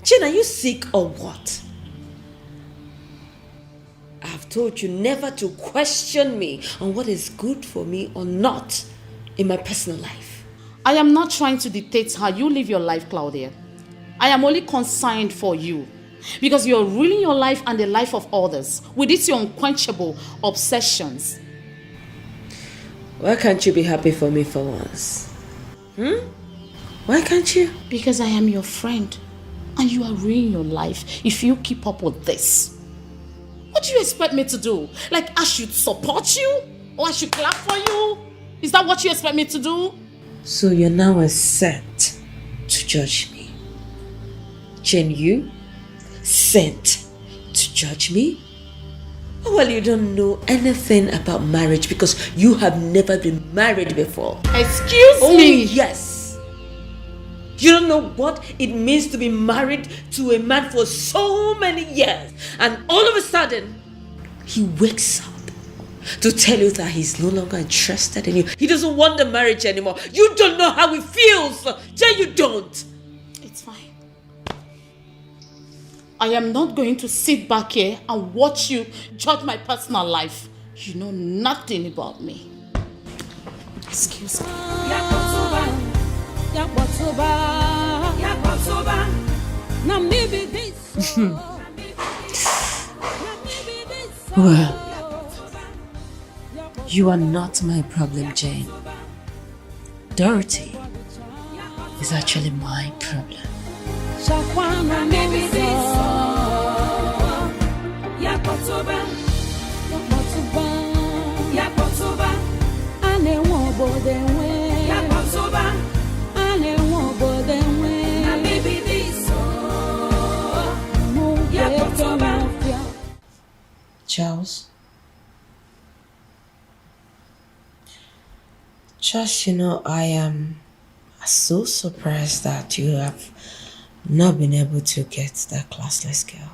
Jane, are you sick or what? told you never to question me on what is good for me or not in my personal life. I am not trying to dictate how you live your life, Claudia. I am only concerned for you. Because you're ruining your life and the life of others with these your unquenchable obsessions. Why can't you be happy for me for once? Why can't you? Because I am your friend. And you are ruining your life if you keep up with this. What do you expect me to do? Like I should support you? Or I should clap for you? Is that what you expect me to do? So you're now set to judge me. Jane, you sent to judge me? Well, you don't know anything about marriage because you have never been married before. Excuse Oh, me? yes. You don't know what it means to be married to a man for so many years. And all of a sudden, he wakes up to tell you that he's no longer interested in you. He doesn't want the marriage anymore. You don't know how it feels. Jay, you don't. It's fine. I am not going to sit back here and watch you judge my personal life. You know nothing about me. Excuse me. Well, you are not my problem, Jane. Dorothy is actually my problem. Charles, just I am so surprised that you have not been able to get that classless girl.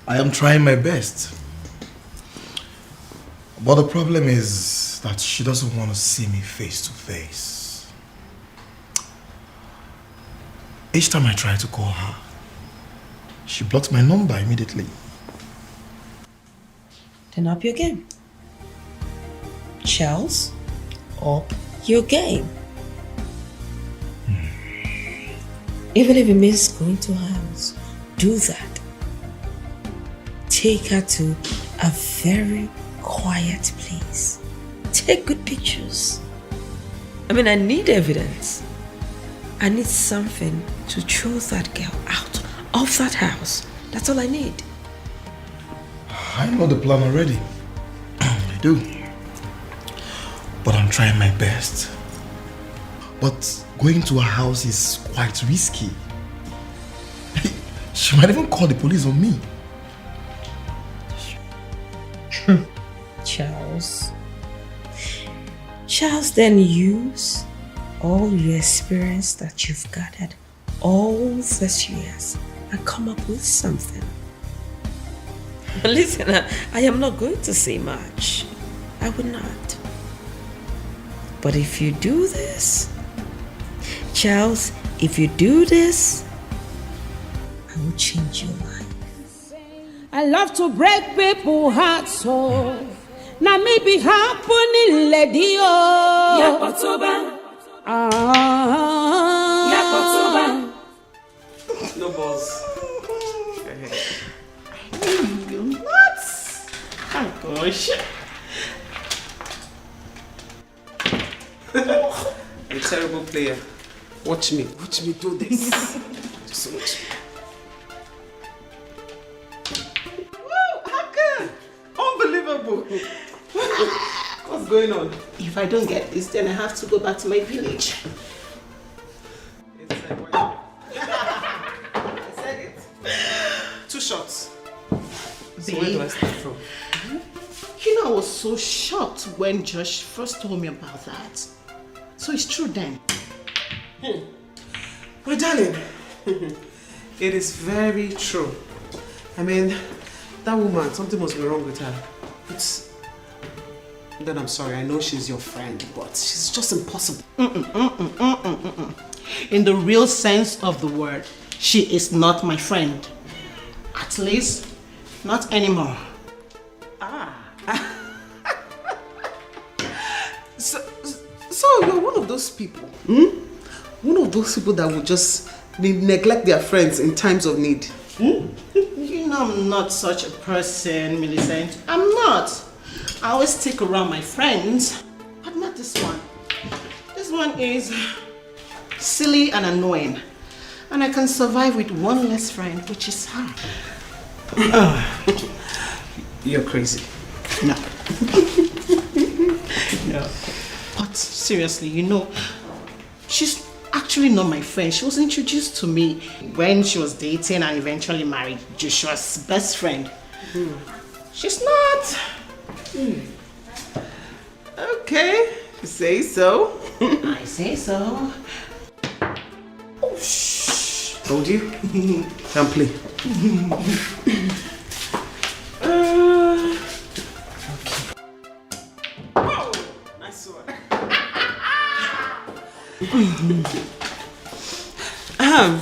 I am trying my best. But the problem is that she doesn't want to see me face to face. Each time I try to call her, she blocks my number immediately. Then up your game. Charles, up your game. Even if it means going to her house, do that. Take her to a very quiet place. Take good pictures. I need evidence. I need something to throw that girl out of that house. That's all I need. I know the plan already. I do. But I'm trying my best. But going to her house is quite risky. She might even call the police on me. Charles, then use all your experience that you've gathered all these years and come up with something. Listen, I am not going to say much. I would not. But if you do this, Charles, if you do this, I will change your life. I love to break people's hearts, so now maybe happening, lady. No balls. You nuts! Oh gosh. I'm a terrible player. Watch me do this. So much. Woo! How good! Unbelievable! What's going on? If I don't get this, then I have to go back to my village. I said it. 2 shots. So where do I start from? You know, I was so shocked when Josh first told me about that. So it's true then. Well, darling, it is very true. That woman, something must be wrong with her. Then I'm sorry, I know she's your friend, but she's just impossible. In the real sense of the word, she is not my friend. At least, not anymore. So you're one of those people, One of those people that would just neglect their friends in times of need. You know I'm not such a person, Millicent. I'm not. I always stick around my friends, but not this one. This one is silly and annoying. And I can survive with one less friend, which is her. You're crazy. No. No. But seriously, you know, she's actually not my friend. She was introduced to me when she was dating and eventually married Joshua's best friend. She's not. Okay, you say so. I say so. Oh, shh. Told you. Can't play. Oh, nice one.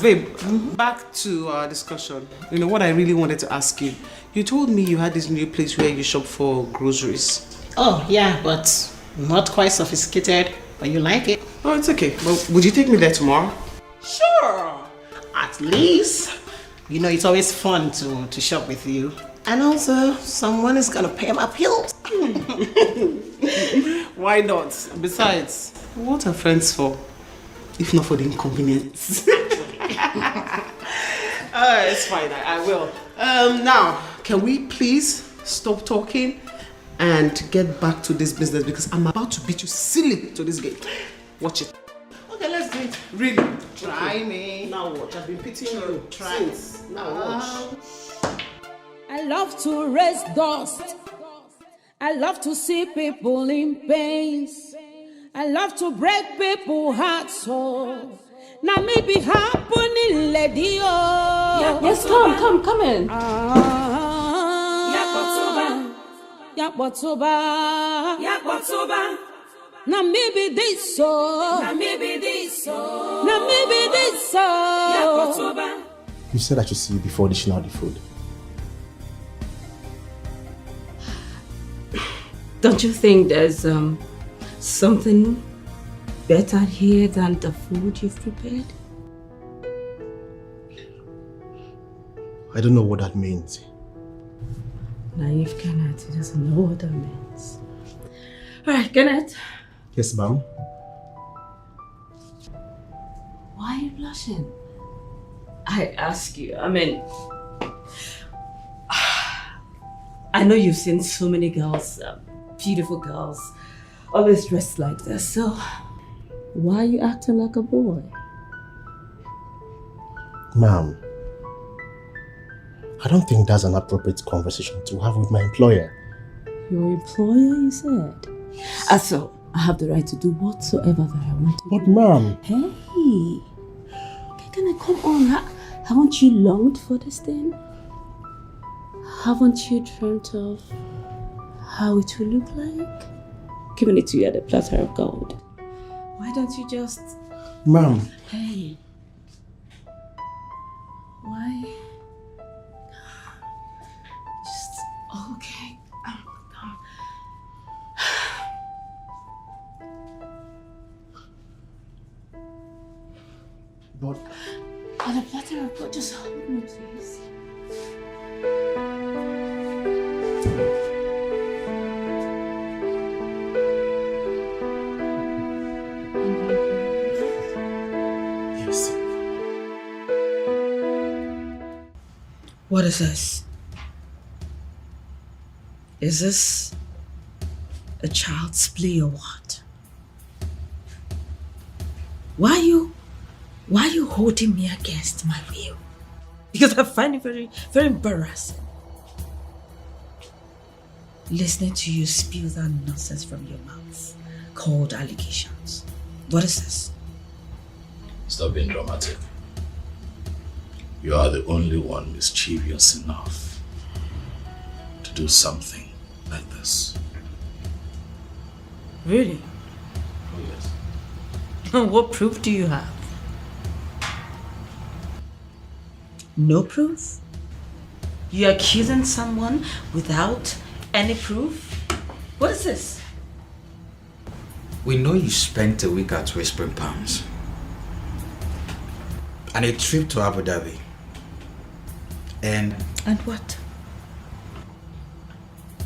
Babe, back to our discussion. You know what I really wanted to ask you. You told me you had this new place where you shop for groceries. Oh, yeah, but not quite sophisticated. But you like it. Oh, it's okay. But would you take me there tomorrow? Sure. At least, you know, it's always fun to shop with you. And also, someone is gonna pay my bills. Why not? Besides, what are friends for? If not for the inconvenience. It's fine, I will. Now, can we please stop talking and get back to this business, because I'm about to beat you silly to this game. Watch it. Okay, let's do it. Really? Try me. Now watch. I've been pitying you. Try it. Now watch. I love to raise dust. I love to see people in pains. I love to break people's hearts. So now maybe happening, lady. Yes, come in. Yakbotoba. Now maybe this so. Now maybe this so. You said I should see you before dishing out the food. Don't you think there's something better here than the food you've prepared? I don't know what that means. Naive Kenneth, he doesn't know what that means. Alright, Kenneth. Yes, ma'am. Why are you blushing? I ask you, I mean, I know you've seen so many girls, beautiful girls, always dressed like this, so why are you acting like a boy? Ma'am, I don't think that's an appropriate conversation to have with my employer. Your employer, you said? So, I have the right to do whatsoever that I want to do. But ma'am... Hey! Okay, can I come on? Haven't you longed for this thing? Haven't you dreamt of how it will look like? Giving it to you at a platter of gold. Why don't you just... Ma'am... Hey! Why? Just... Okay. But... On a platter of gold, just hold me, please. Yes. What is this? Is this a child's play or what? Why are you holding me against my will? Because I find it very, very embarrassing. Listening to you spew that nonsense from your mouth called allegations. What is this? Stop being dramatic. You are the only one mischievous enough to do something like this. Really? Oh, yes. What proof do you have? No proof? You're accusing someone without any proof? What is this? We know you spent a week at Whispering Palms and a trip to Abu Dhabi. And what?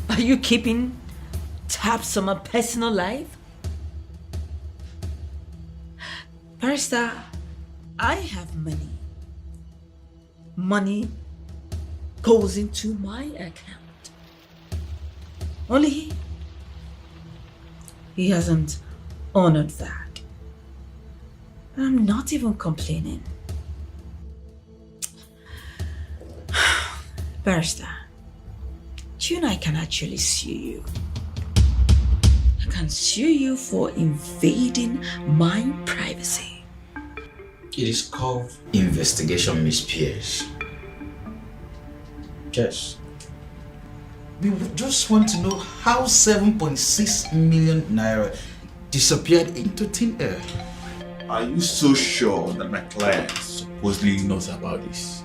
Are you keeping tabs on my personal life? Barrister, I have money. Money goes into my account. Only he hasn't honored that. I'm not even complaining. Barrister, you and I can actually sue you. I can sue you for invading my privacy. it is called investigation, Miss Pierce. Yes. We just want to know how 7.6 million naira disappeared into thin air. Are you so sure that my client supposedly knows about this?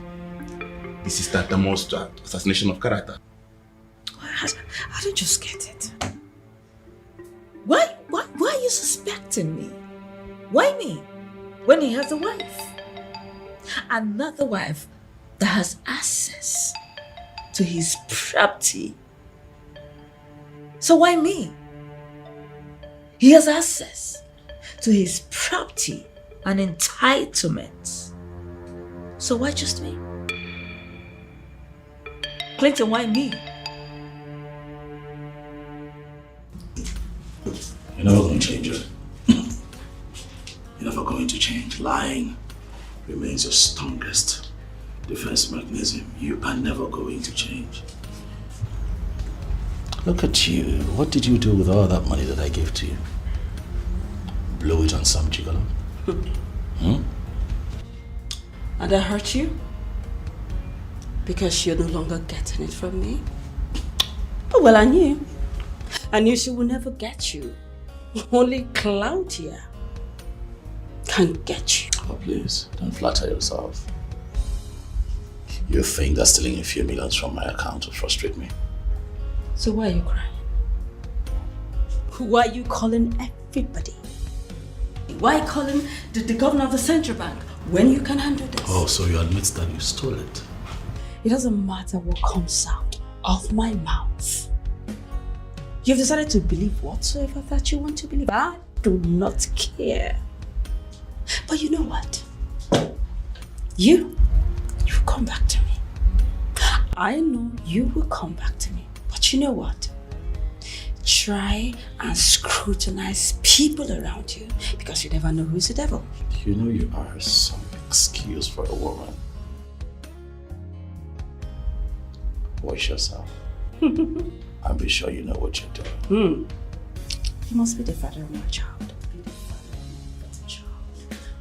This is tantamount to assassination of character. I don't just get it. Why are you suspecting me? Why me? When he has a wife. Another wife that has access to his property. So why me? He has access to his property and entitlements. So why just me? Clinton, why me? You're never going to change it. You're never going to change. Lying remains your strongest defense mechanism. You are never going to change. Look at you. What did you do with all that money that I gave to you? Blow it on some gigolo? And I hurt you? Because you're no longer getting it from me? Oh, well, I knew. I knew she would never get you. Only Claudia can get you. Oh, please, don't flatter yourself. You think that stealing a few millions from my account will frustrate me? So why are you crying? Why are you calling everybody? Why calling the governor of the central bank when you can handle this? Oh, so you admit that you stole it? It doesn't matter what comes out of my mouth. You've decided to believe whatsoever that you want to believe. I do not care. But you know what? You will come back to me. I know you will come back to me. But you know what? Try and scrutinize people around you because you never know who's the devil. You know you are some excuse for a woman. Watch yourself. And be sure you know what you're doing. You must be the father of my child. Be the father of my child.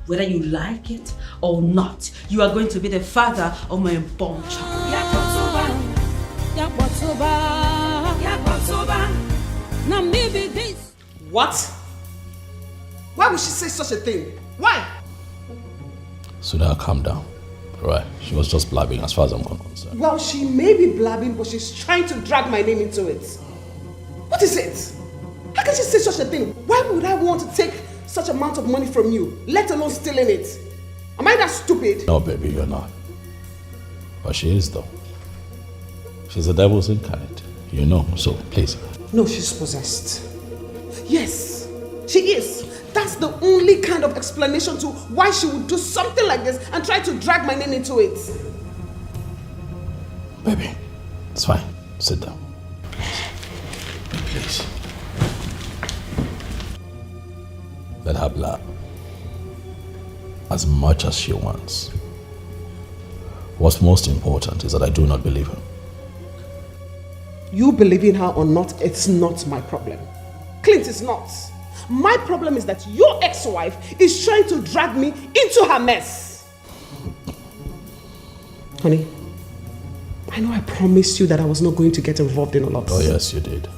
Whether you like it or not, you are going to be the father of my unborn child. What? Why would she say such a thing? Why? So now calm down. Alright, she was just blabbing as far as I'm concerned. Well, she may be blabbing, but she's trying to drag my name into it. What is it? How can she say such a thing? Why would I want to take such amount of money from you, let alone stealing it? Am I that stupid? No, baby, you're not. But she is, though. She's the devil's incarnate. You know, so please. No, she's possessed. Yes, she is. That's the only kind of explanation to why she would do something like this and try to drag my name into it. Baby, it's fine. Sit down. Please. Let her blab as much as she wants. What's most important is that I do not believe her. You believing her or not, it's not my problem. Clint is not. My problem is that your ex-wife is trying to drag me into her mess. Honey, I know I promised you that I was not going to get involved in a lot. Oh yes, you did.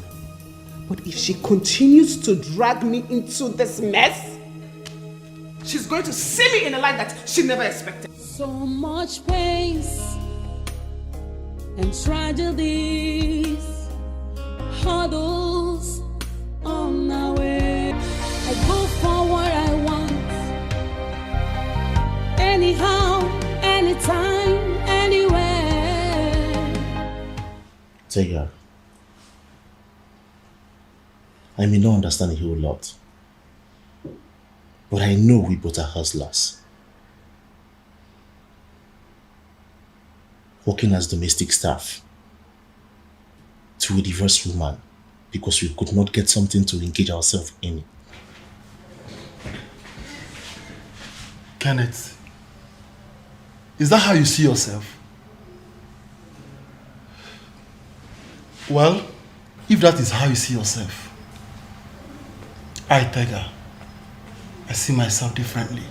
But if she continues to drag me into this mess, she's going to see me in a light that she never expected. So much pains and tragedies, hurdles on my way. I go for what I want, anyhow, anytime, anywhere. Tega, I may not understand a whole lot, but I know we both are hustlers. Working as domestic staff to a divorced woman because we could not get something to engage ourselves in. Kenneth, is that how you see yourself? Well, if that is how you see yourself, Tega, I see myself differently.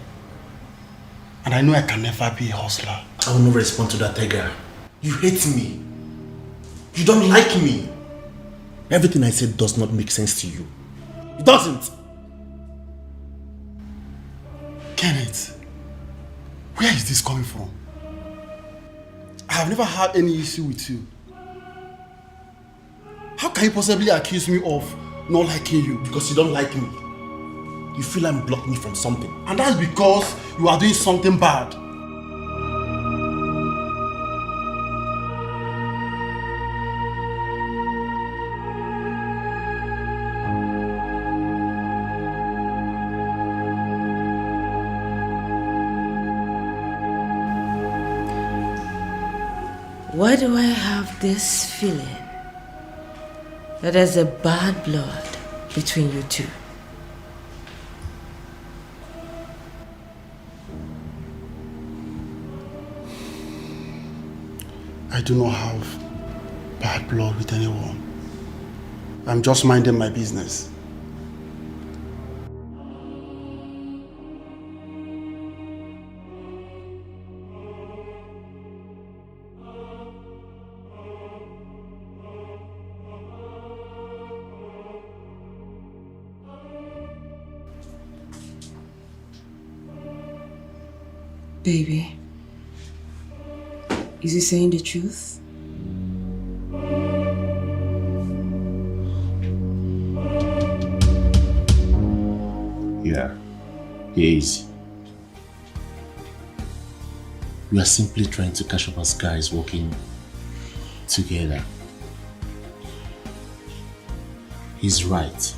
And I know I can never be a hustler. I will not respond to that, Tega. You hate me. You don't like me. Everything I said does not make sense to you. It doesn't. Kenneth, where is this coming from? I have never had any issue with you. How can you possibly accuse me of not liking you? Because you don't like me. You feel I'm blocking me from something. And that's because you are doing something bad. Why do I have this feeling that there's a bad blood between you two? I do not have bad blood with anyone. I'm just minding my business. Baby, is he saying the truth? Yeah, he is. We are simply trying to catch up as guys working together. He's right.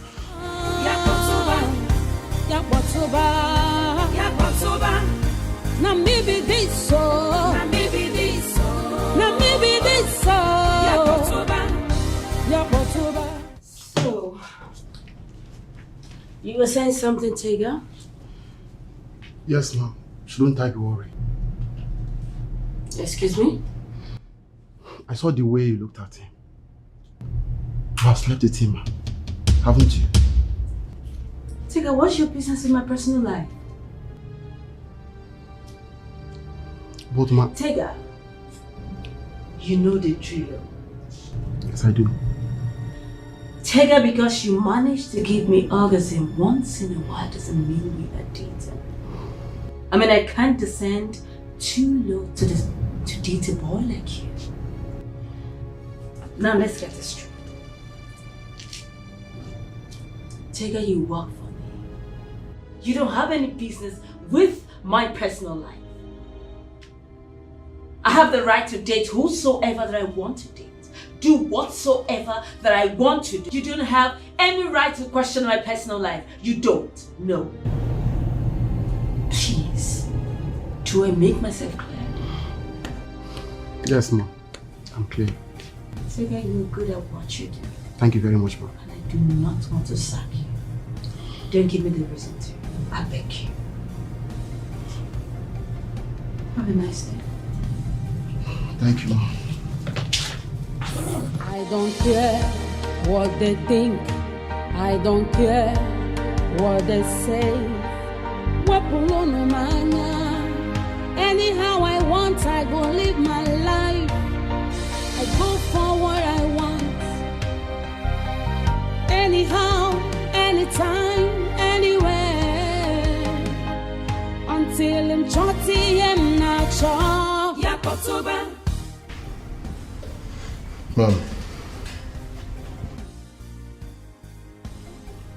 Now maybe this so. Now maybe this so. Now maybe this so. So, you were saying something, Tega? Yes, ma'am. Shouldn't I be worried? Excuse me? I saw the way you looked at him. You have slept with him, haven't you? Tega, what's your business in my personal life? Both ma'am. Tega, you know the drill. Yes, I do. Tega, because you managed to give me orgasm once in a while doesn't mean we are dating. I mean, I can't descend too low to date a boy like you. Now let's get this straight. Tega, you work for me. You don't have any business with my personal life. I have the right to date whosoever that I want to date. Do whatsoever that I want to do. You don't have any right to question my personal life. You don't. No. Please. Do I make myself clear? Yes, ma'am. I'm clear. Tega, you're good at what you do. Thank you very much, ma'am. And I do not want to sack you. Don't give me the reason to. I beg you. Have a nice day. Thank you, ma'am. I don't care what they think. I don't care what they say. Anyhow I want, I go live my life. I go for what I want. Anyhow, anytime, anywhere. Until I'm chotty and not sure. Mom.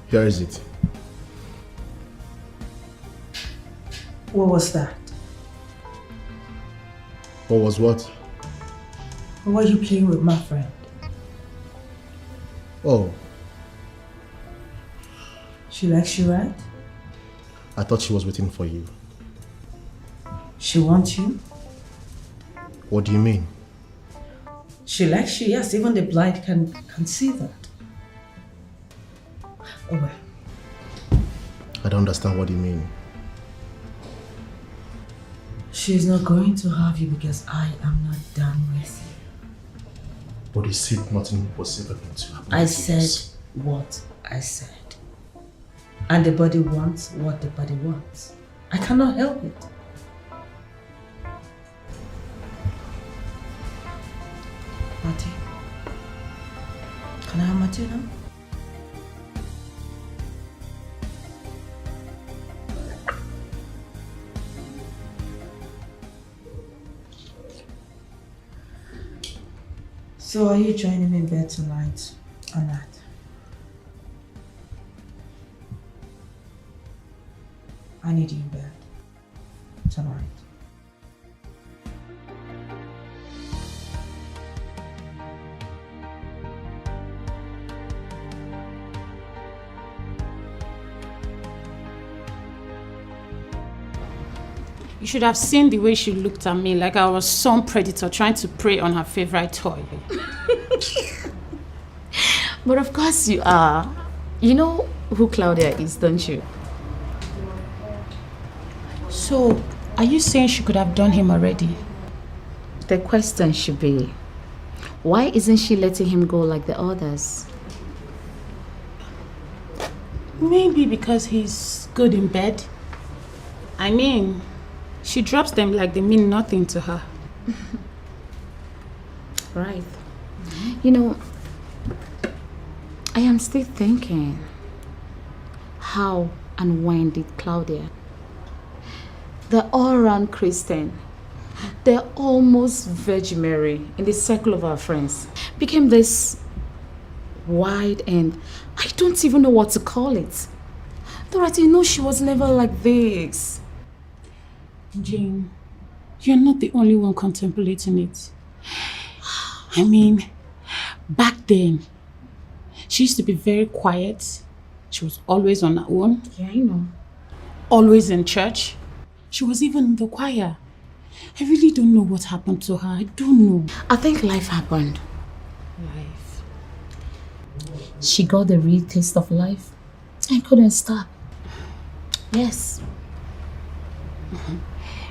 Here is it. What was that? What was what? Why are you playing with my friend? Oh, She likes you, right? I thought she was waiting for you. She wants you? What do you mean? She likes you, yes. Even the blind can see that. Oh well. I don't understand what you mean. She's not going to have you because I am not done with you. But you said nothing was ever going to happen. I said what I said. And the body wants what the body wants. I cannot help it. Marty. Can I have Marty now? So are you joining me in bed tonight or not? I need you in bed tonight. You should have seen the way she looked at me like I was some predator trying to prey on her favorite toy. But of course you are. You know who Claudia is, don't you? So, are you saying she could have done him already? The question should be, why isn't she letting him go like the others? Maybe because he's good in bed. I mean, she drops them like they mean nothing to her. Right. You know, I am still thinking, how and when did Claudia, the all-round Christian, the almost Virgin Mary in the circle of our friends, became this wide and I don't even know what to call it. Dorothy, you know she was never like this. Jane, you're not the only one contemplating it. I mean, back then, she used to be very quiet. She was always on her own. Yeah, I know. Always in church. She was even in the choir. I really don't know what happened to her. I don't know. I think life happened. Life. She got the real taste of life and couldn't stop. Yes.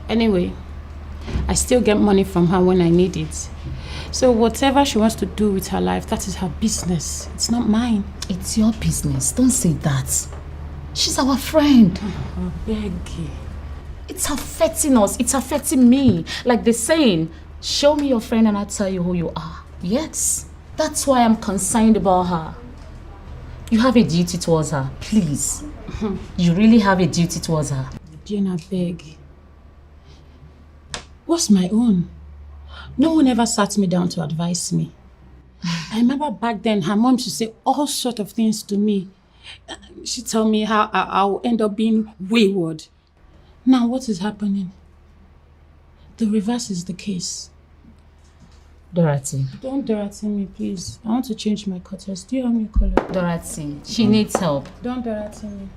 Anyway, I still get money from her when I need it. So whatever she wants to do with her life, that is her business. It's not mine. It's your business. Don't say that. She's our friend. I beg you. It's affecting us. It's affecting me. Like the saying, show me your friend and I'll tell you who you are. Yes. That's why I'm concerned about her. You have a duty towards her. Please. You really have a duty towards her. Jane, I beg. What's my own? No one ever sat me down to advise me. I remember back then, her mom should say all sorts of things to me. She'd tell me how I'll end up being wayward. Now what is happening? The reverse is the case. Dorothy. Don't Dorothy me, please. I want to change my cutters. Do you have me color? Dorothy, she needs help. Don't Dorothy me.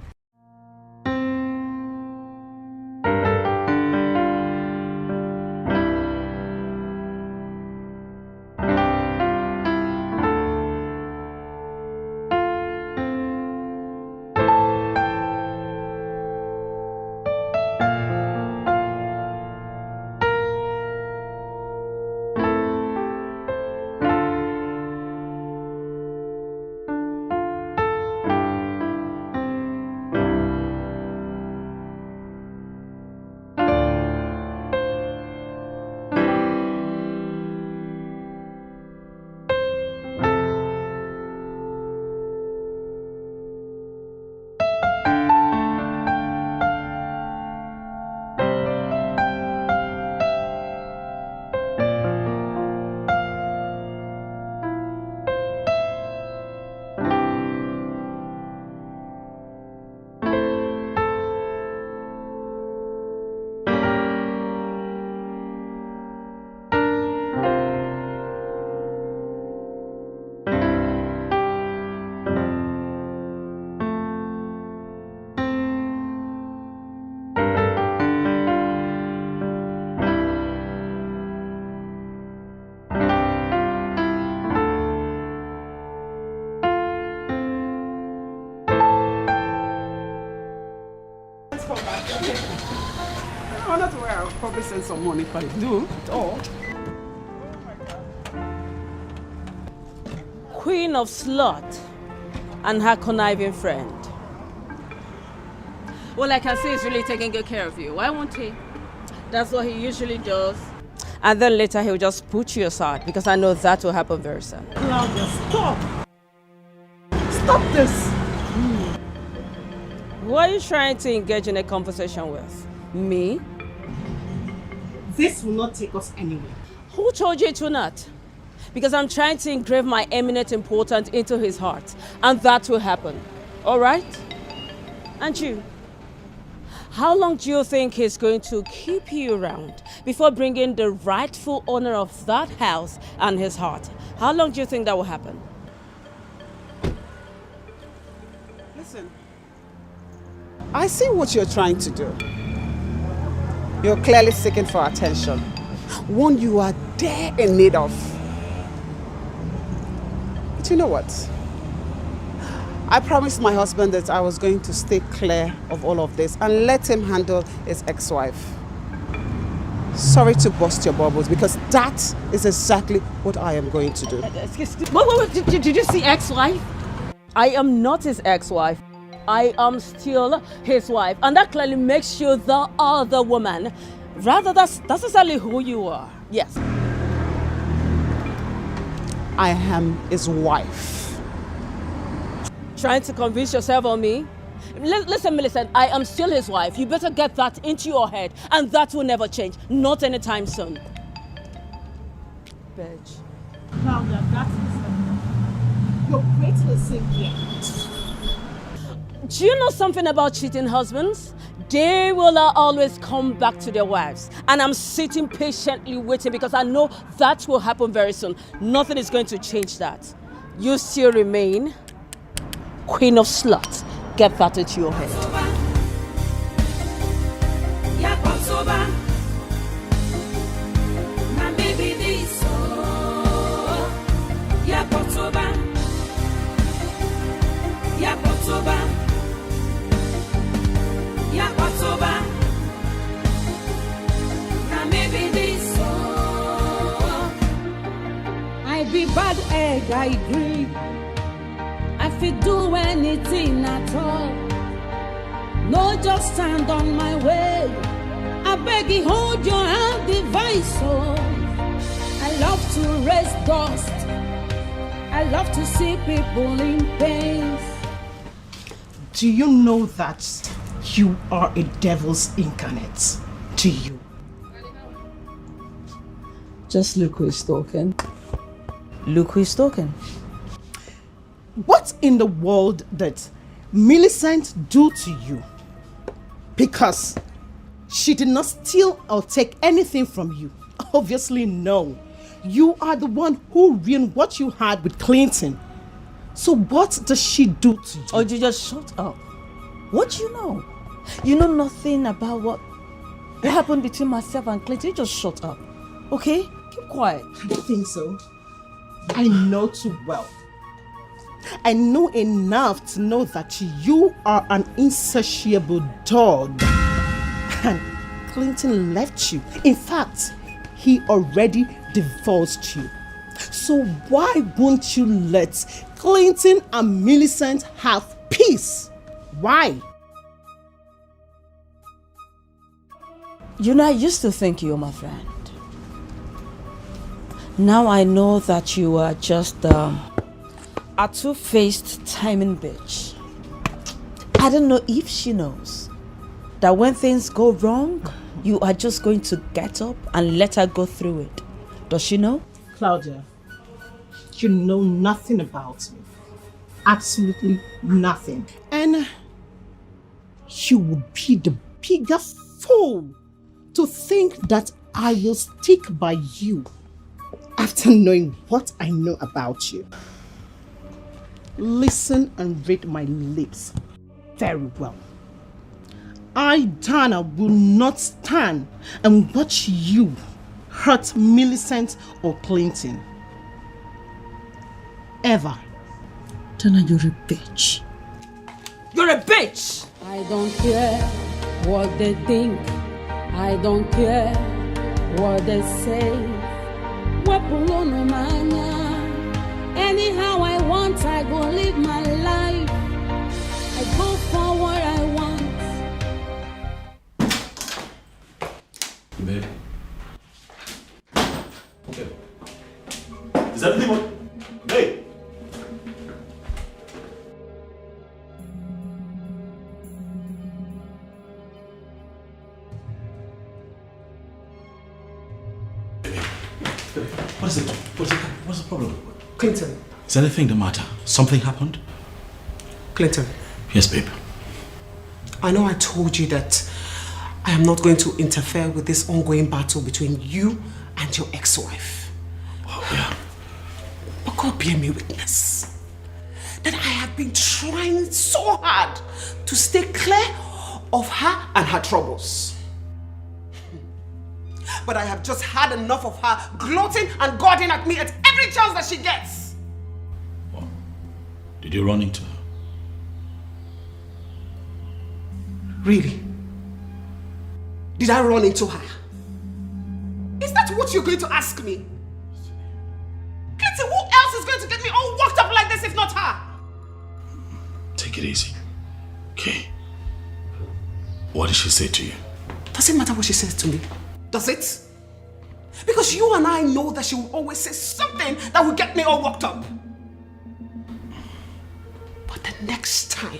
I'll probably send some money if I do at all. Queen of Slut and her conniving friend. Well, I can see he's really taking good care of you. Why won't he? That's what he usually does. And then later he'll just put you aside because I know that will happen very soon. Claudia, stop! Stop this! Who are you trying to engage in a conversation with? Me? This will not take us anywhere. Who told you it will not? Because I'm trying to engrave my eminent importance into his heart. And that will happen. All right? And you? How long do you think he's going to keep you around before bringing the rightful owner of that house and his heart? How long do you think that will happen? Listen, I see what you're trying to do. You're clearly seeking for attention. One you are there in need of. But you know what? I promised my husband that I was going to stay clear of all of this and let him handle his ex-wife. Sorry to burst your bubbles, because that is exactly what I am going to do. Excuse me. Wait. Did you see ex-wife? I am not his ex-wife. I am still his wife. And that clearly makes you the other woman. Rather, that's exactly who you are. Yes. I am his wife. Trying to convince yourself on me? Listen, Millicent, I am still his wife. You better get that into your head, and that will never change. Not anytime soon. Bitch. Claudia, that is you're creating a scene here. Do you know something about cheating husbands? They will always come back to their wives. And I'm sitting patiently waiting because I know that will happen very soon. Nothing is going to change that. You still remain Queen of Sluts. Get that into your head. I be bad egg, I agree. I fit do anything at all. No, just stand on my way. I beg you, hold your hand, device. Oh, I love to raise dust. I love to see people in pain. Do you know that you are a devil's incarnate? Do you? Just look who is talking. Look who is talking. What in the world did Millicent do to you? Because she did not steal or take anything from you. Obviously, no. You are the one who ruined what you had with Clinton. So what does she do to you? Oh, you just shut up. What do you know? You know nothing about what happened between myself and Clinton. You just shut up. Okay? Keep quiet. I don't think so. I know too well. I know enough to know that you are an insatiable dog. And Clinton left you. In fact, he already divorced you. So why won't you let Clinton and Millicent have peace? Why? You know, I used to think you were my friend. Now I know that you are just a two-faced timing bitch. I don't know if she knows that when things go wrong, you are just going to get up and let her go through it. Does she know? Claudia, you know nothing about me. Absolutely nothing. And you would be the biggest fool to think that I will stick by you after knowing what I know about you. Listen and read my lips very well. I, Dana, will not stand and watch you hurt Millicent or Clinton. Ever. Dana, you're a bitch. You're a bitch! I don't care what they think. I don't care what they say. Anyhow I want, I go live my life. I go for what I want. Babe. Okay. Is everything okay? Babe. What is it? What's the problem? Clinton. Is anything the matter? Something happened? Clinton. Yes, babe. I know I told you that I am not going to interfere with this ongoing battle between you and your ex-wife. Oh, yeah. But God bear me witness that I have been trying so hard to stay clear of her and her troubles. But I have just had enough of her gloating and goading at me at every chance that she gets. What? Did you run into her? Really? Did I run into her? Is that what you're going to ask me? Clinton, who else is going to get me all worked up like this if not her? Take it easy. Okay. What did she say to you? Does it matter what she says to me? Does it? Because you and I know that she will always say something that will get me all worked up. But the next time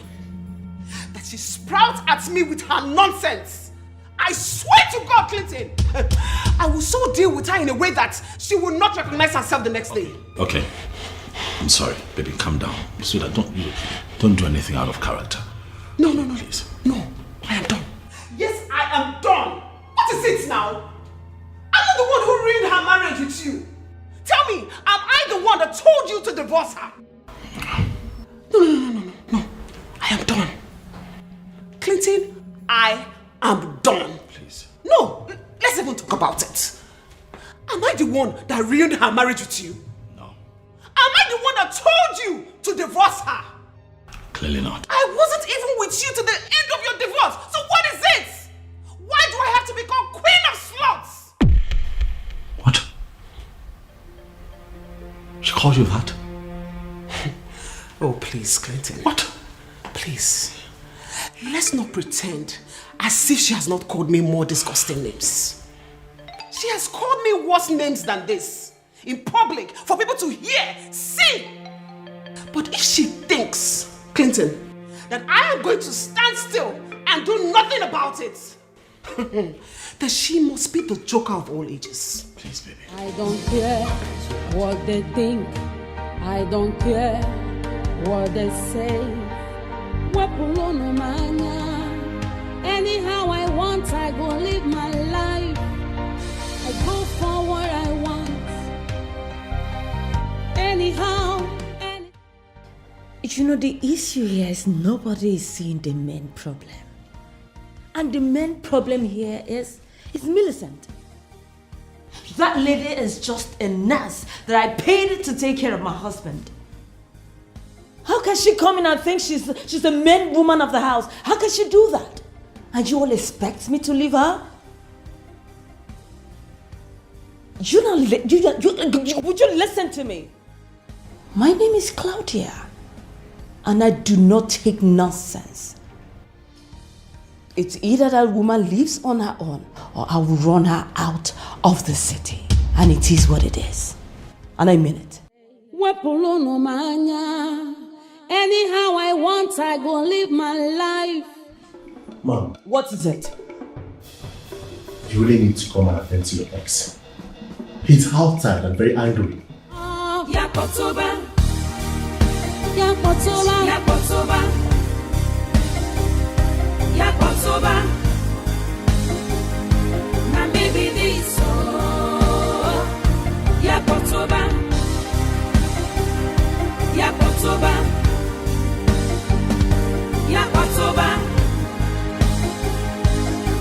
that she sprouts at me with her nonsense, I swear to God, Clinton, I will so deal with her in a way that she will not recognize herself the next day. Okay. I'm sorry, baby. Calm down. Sweetheart, don't do anything out of character. No. Please. No, I am done. Yes, I am done. What is it now? I'm not the one who ruined her marriage with you. Tell me, am I the one that told you to divorce her? No. I am done. Clinton, I am done. Please. No, let's even talk about it. Am I the one that ruined her marriage with you? No. Am I the one that told you to divorce her? Clearly not. I wasn't even with you to the end of your divorce. So what is it? Why do I have to become queen of sluts? What? She called you that? Oh, please, Clinton. What? Please. Let's not pretend as if she has not called me more disgusting names. She has called me worse names than this. In public, for people to hear, see. But if she thinks, Clinton, that I am going to stand still and do nothing about it, then she must be the joker of all ages. Please, baby. I don't care what they think. I don't care what they say. Anyhow I want, I go live my life. I go for what I want. Anyhow. You know, the issue here is nobody is seeing the main problem. And the main problem here is Millicent. That lady is just a nurse that I paid to take care of my husband. How can she come in and think she's the main woman of the house? How can she do that? And you all expect me to leave her? Would you listen to me? My name is Claudia, and I do not take nonsense. It's either that woman lives on her own, or I will run her out of the city. And it is what it is. And I mean it. Anyhow I want, I go live my life. Mom. What is it? You really need to come and attend to your ex. He's outside and very angry. Yakotoba. Now maybe this Yakotoba.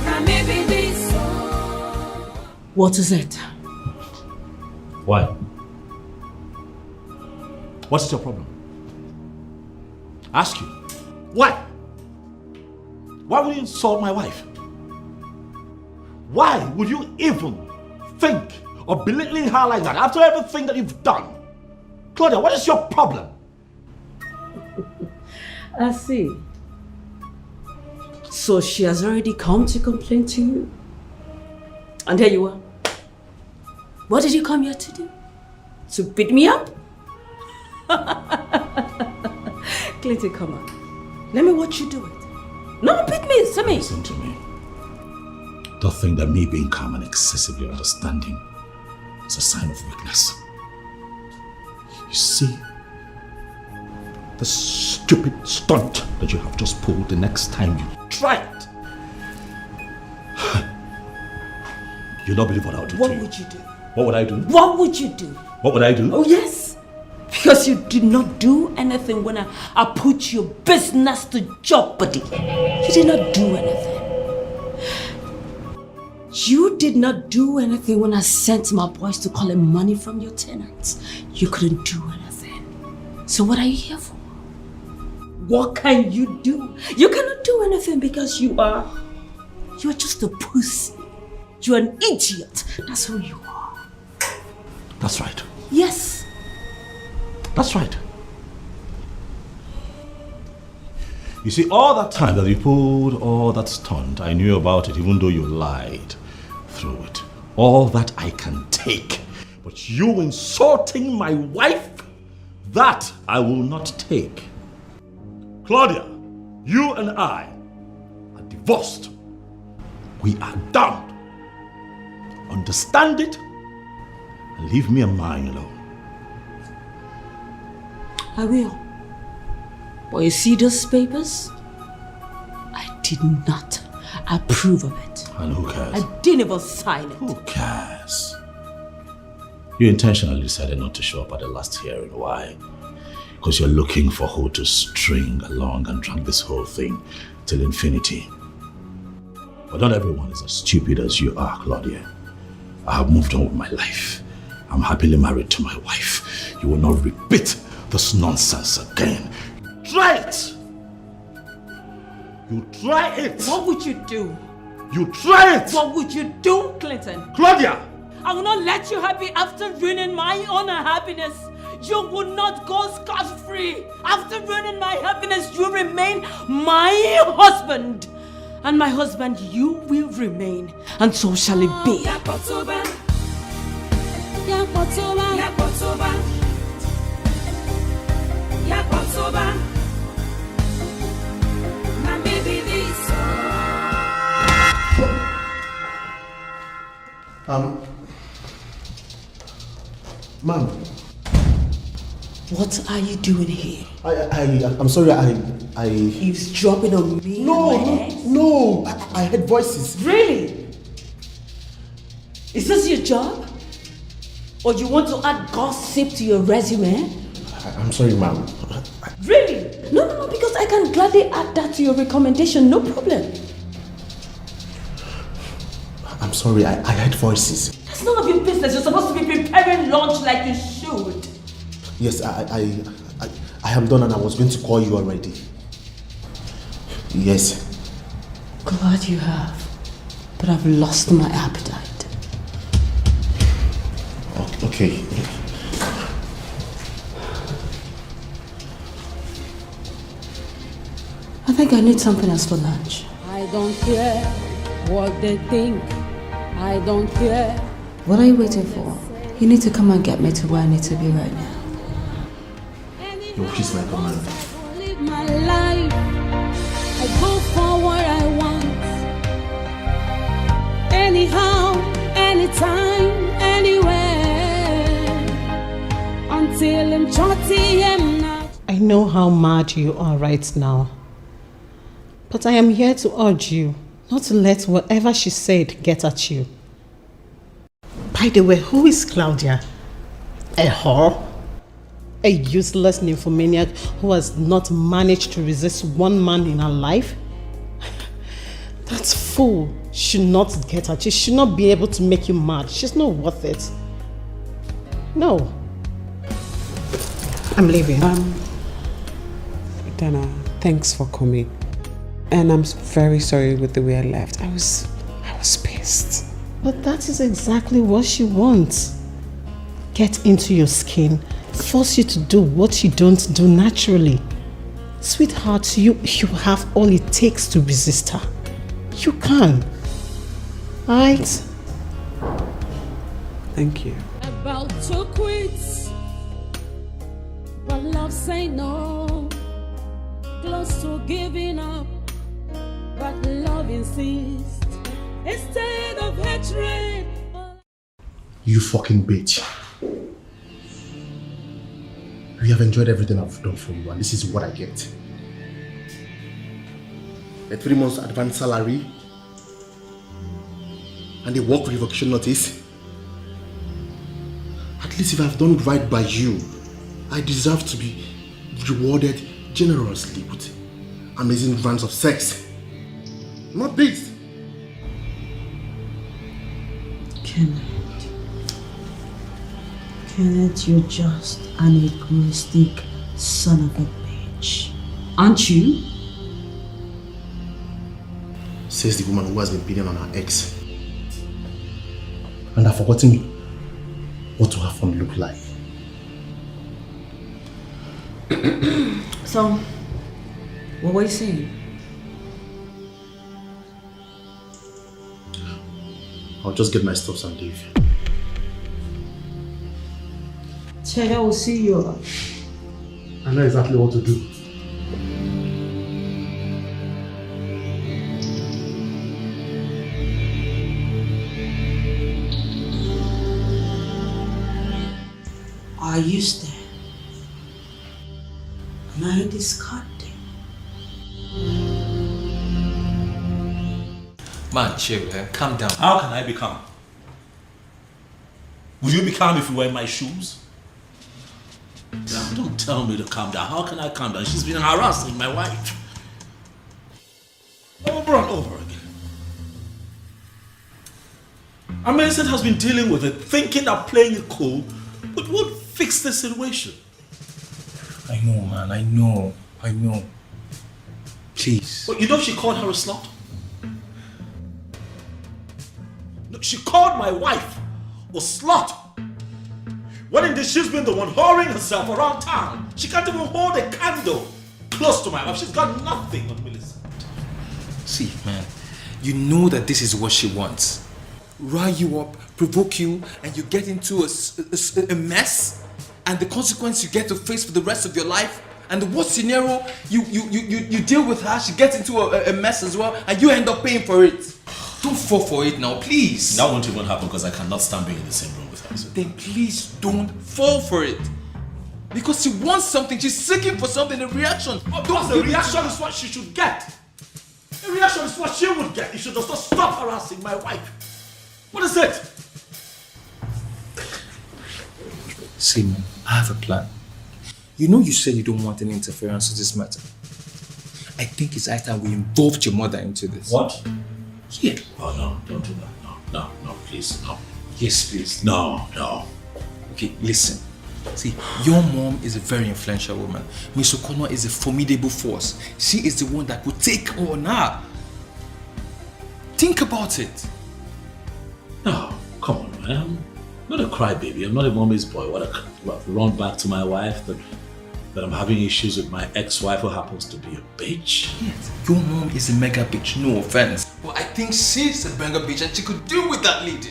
Now maybe this. What is it? Why? What's your problem? Ask you. Why? Why would you insult my wife? Why would you even think of belittling her like that after everything that you've done? Claudia, what is your problem? I see. So she has already come to complain to you? And there you are. What did you come here to do? To beat me up? Clinton, come on. Let me watch you do it. No, beat me, see me. Listen to me. Don't think that me being calm and excessively understanding is a sign of weakness. You see, the stupid stunt that you have just pulled, the next time you try it, you'll not believe what I'll do to you. What would you do? What would I do? What would you do? What would I do? Oh, yes. Because you did not do anything when I put your business to jeopardy. You did not do anything. You did not do anything when I sent my boys to collect money from your tenants. You couldn't do anything. So what are you here for? What can you do? You cannot do anything because you are just a pussy. You're an idiot. That's who you are. That's right. Yes. That's right. You see, all that time that you pulled all that stunt, I knew about it, even though you lied through it. All that I can take. But you insulting my wife, that I will not take. Claudia, you and I are divorced. We are done. Understand it and leave me and mine alone. I will. But you see those papers? I did not approve of it. And who cares? I didn't even sign it. Who cares? You intentionally decided not to show up at the last hearing. Why? Because you're looking for who to string along and drag this whole thing till infinity. But not everyone is as stupid as you are, Claudia. I have moved on with my life. I'm happily married to my wife. You will not repeat this nonsense again. Try it! You try it! What would you do? You try it! What would you do, Clinton? Claudia! I will not let you happy after ruining my own happiness. You will not go scot-free. After ruining my happiness, you remain my husband. And my husband, you will remain. And so shall it be. Ma'am. What are you doing here? I'm sorry, He's dropping on me. No, I heard voices. Really? Is this your job? Or you want to add gossip to your resume? I'm sorry, ma'am. Really? No, because I can gladly add that to your recommendation, no problem. I'm sorry, I heard voices. That's none of your business. You're supposed to be preparing lunch like you should. Yes, I am done and I was going to call you already. Yes. Glad you have, but I've lost my appetite. Okay. I think I need something else for lunch. I don't care what they think. I don't care. What are you waiting for? You need to come and get me to where I need to be right now. Your wish is my command. Live my life. I go for what I want. Anyhow, anytime, anywhere. Until I'm 30 and not. I know how mad you are right now. But I am here to urge you not to let whatever she said get at you. By the way, who is Claudia? A whore? A useless nymphomaniac who has not managed to resist one man in her life? That fool should not get at you. She should not be able to make you mad. She's not worth it. No. I'm leaving. Dana, thanks for coming. And I'm very sorry with the way I left. I I was pissed. But that is exactly what she wants. Get into your skin, force you to do what you don't do naturally. Sweetheart, you have all it takes to resist her. You can. Alright? Thank you. About to quit, but love say no. Close to giving up, but love insists. Instead of hatred. You fucking bitch. You have enjoyed everything I've done for you, and this is what I get. A 3 months advance salary and a work revocation notice. At least if I've done right by you, I deserve to be rewarded generously with amazing rounds of sex. Not this. Kenneth, you're just an egoistic son of a bitch. Aren't you? Says the woman who has been beating on her ex. And I've forgotten what to have fun look like. So, what were you saying? I'll just get my stuff and leave. Chega will see you. I know exactly what to do. Are you there? Am I discarded? Man, chill, calm down. How can I be calm? Would you be calm if you were in my shoes? Don't tell me to calm down. How can I calm down? She's been harassing my wife. Over and over again. Millicent has been dealing with it, thinking that playing it cool would fix the situation. I know, man. I know. Please. But you know she called her a slut? No, she called my wife a slut. When indeed she's been the one whoring herself around town. She can't even hold a candle close to my wife. She's got nothing on Millicent. See, man, you know that this is what she wants. Rile you up, provoke you, and you get into a mess, and the consequence you get to face for the rest of your life. And the worst scenario, you deal with her, she gets into a mess as well, and you end up paying for it. Don't fall for it now, please. That won't even happen because I cannot stand being in the same room with her. So. Then please don't fall for it. Because she wants something, she's seeking for something, a reaction. The reaction is what she should get. The reaction is what she would get if she does not stop harassing my wife. What is it? See, man, I have a plan. You know you said you don't want any interference in this matter. I think it's high time we involved your mother into this. What? Yeah. Oh, no, don't do that. No, please, no. Yes, please. No. Okay, listen. See, your mom is a very influential woman. Miss O'Connor is a formidable force. She is the one that could take on her. Think about it. No, come on, man. I'm not a crybaby. I'm not a mommy's boy. What run back to my wife that I'm having issues with my ex-wife who happens to be a bitch? Yes, your mom is a mega bitch, no offense. But I think she's a mega bitch and she could deal with that lady.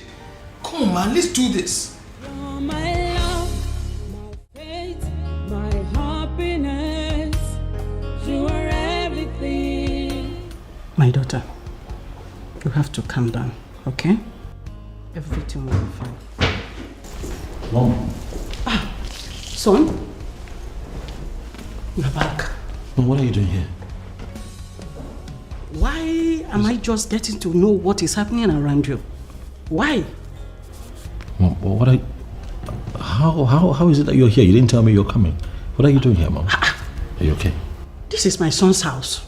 Come on, man, let's do this. You're my love, my faith, my happiness. You are everything. My daughter, you have to calm down, okay? Everything will be fine. Mom. Son, you're back. Mom, what are you doing here? Why am I just getting to know what is happening around you? Why? Mom, how is it that you're here? You didn't tell me you're coming. What are you doing here, Mom? Are you okay? This is my son's house.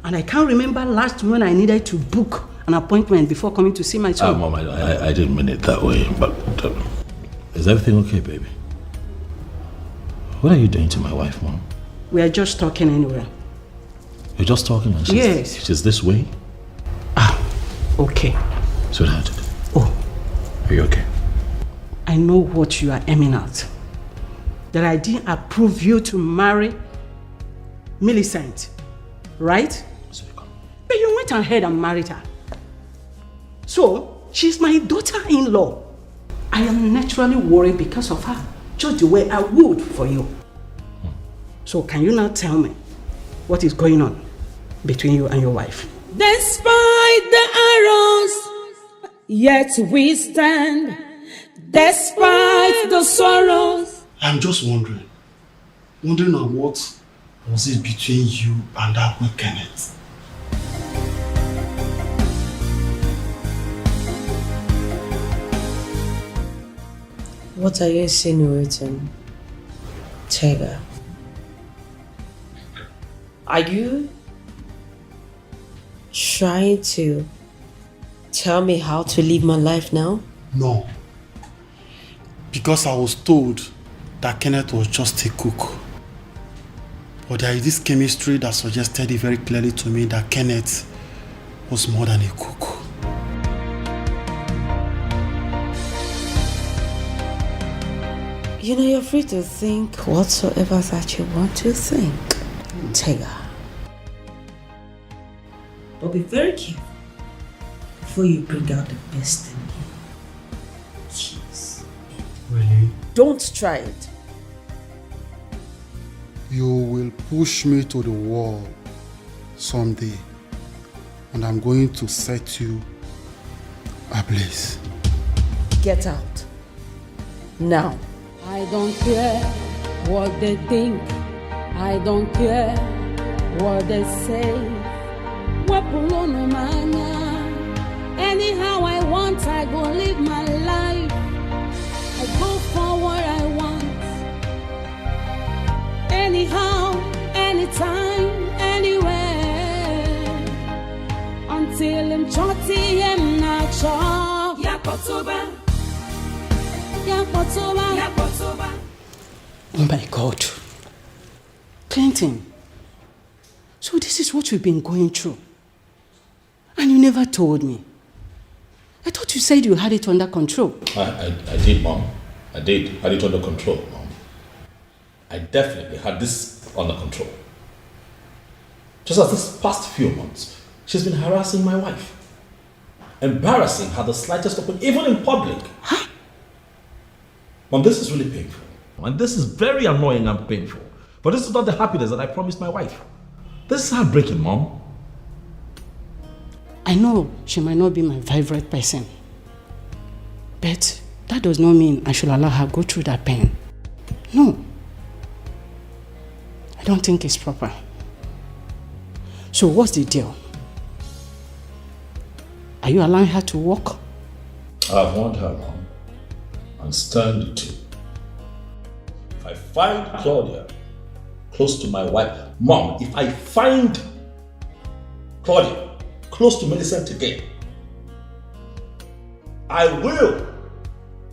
And I can't remember last when I needed to book an appointment before coming to see my son. Mom, I didn't mean it that way, but is everything okay, baby? What are you doing to my wife, Mom? We are just talking anyway. You're just talking and she's this way? okay. Sweetheart. Oh. Are you okay? I know what you are aiming at. That I didn't approve you to marry Millicent, right? But you went ahead and married her. So, she's my daughter-in-law. I am naturally worried because of her, just the way I would for you. So can you now tell me what is going on between you and your wife? Despite the arrows, yet we stand. Despite the sorrows. I'm just wondering on what was it between you and that boy Kenneth? What are you insinuating, Tega? Are you trying to tell me how to live my life now? No. Because I was told that Kenneth was just a cook. But there is this chemistry that suggested it very clearly to me that Kenneth was more than a cook. You know, you're free to think whatsoever that you want to think, Tega. But be very careful before you bring out the best in you. Jeez. Really? Don't try it. You will push me to the wall someday, and I'm going to set you ablaze. Get out. Now. I don't care what they think. I don't care what they say. Anyhow I want, I go live my life. I go for what I want. Anyhow, anytime, anywhere. Until I'm chotty and not sure. Yakotoba. Oh my God. Clinton. So this is what we've been going through. And you never told me. I thought you said you had it under control. I did, Mom. I did. Had it under control, Mom. I definitely had this under control. Just as this past few months, she's been harassing my wife. Embarrassing her the slightest open, even in public. Huh? Mom, this is really painful. And this is very annoying and painful. But this is not the happiness that I promised my wife. This is heartbreaking, Mom. I know she might not be my favorite person. But that does not mean I should allow her go through that pain. No. I don't think it's proper. So what's the deal? Are you allowing her to walk? I've warned her, Mom. And stand to. If I find Claudia close to my wife, Mom, if I find Claudia close to Millicent again, I will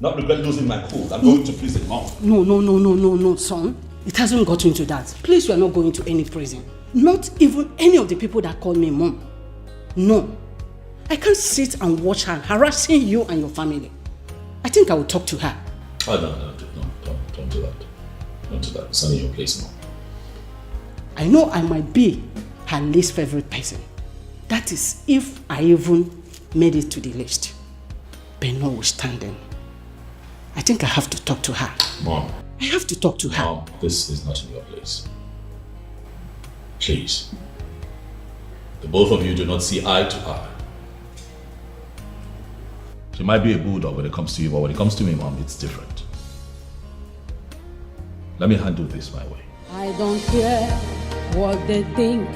not regret losing my cool. I'm going to prison, Mom. No, son. It hasn't gotten to that. Please, you are not going to any prison. Not even any of the people that call me Mom. No. I can't sit and watch her harassing you and your family. I think I will talk to her. Oh, no, don't do that. Don't do that. It's not in your place, Mom. I know I might be her least favorite person. That is if I even made it to the list. But notwithstanding, I think I have to talk to her. Mom. I have to talk to her. Mom, this is not in your place. Please. The both of you do not see eye to eye. She might be a bulldog when it comes to you, but when it comes to me, Mom, it's different. Let me handle this my way. I don't care what they think.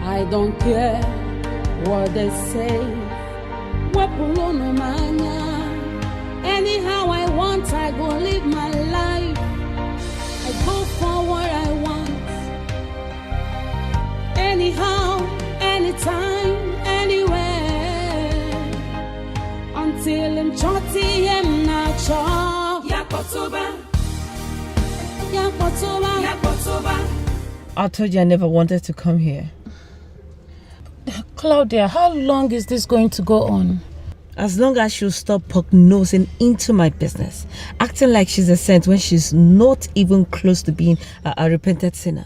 I don't care what they say. Anyhow I want, I go live my life. I go for what I want. Anyhow, anytime, anywhere. Until I'm chotty and not sure. Yakotoba. I told you I never wanted to come here. Claudia, how long is this going to go on? As long as she'll stop poke-nosing into my business, acting like she's a saint when she's not even close to being a repentant sinner.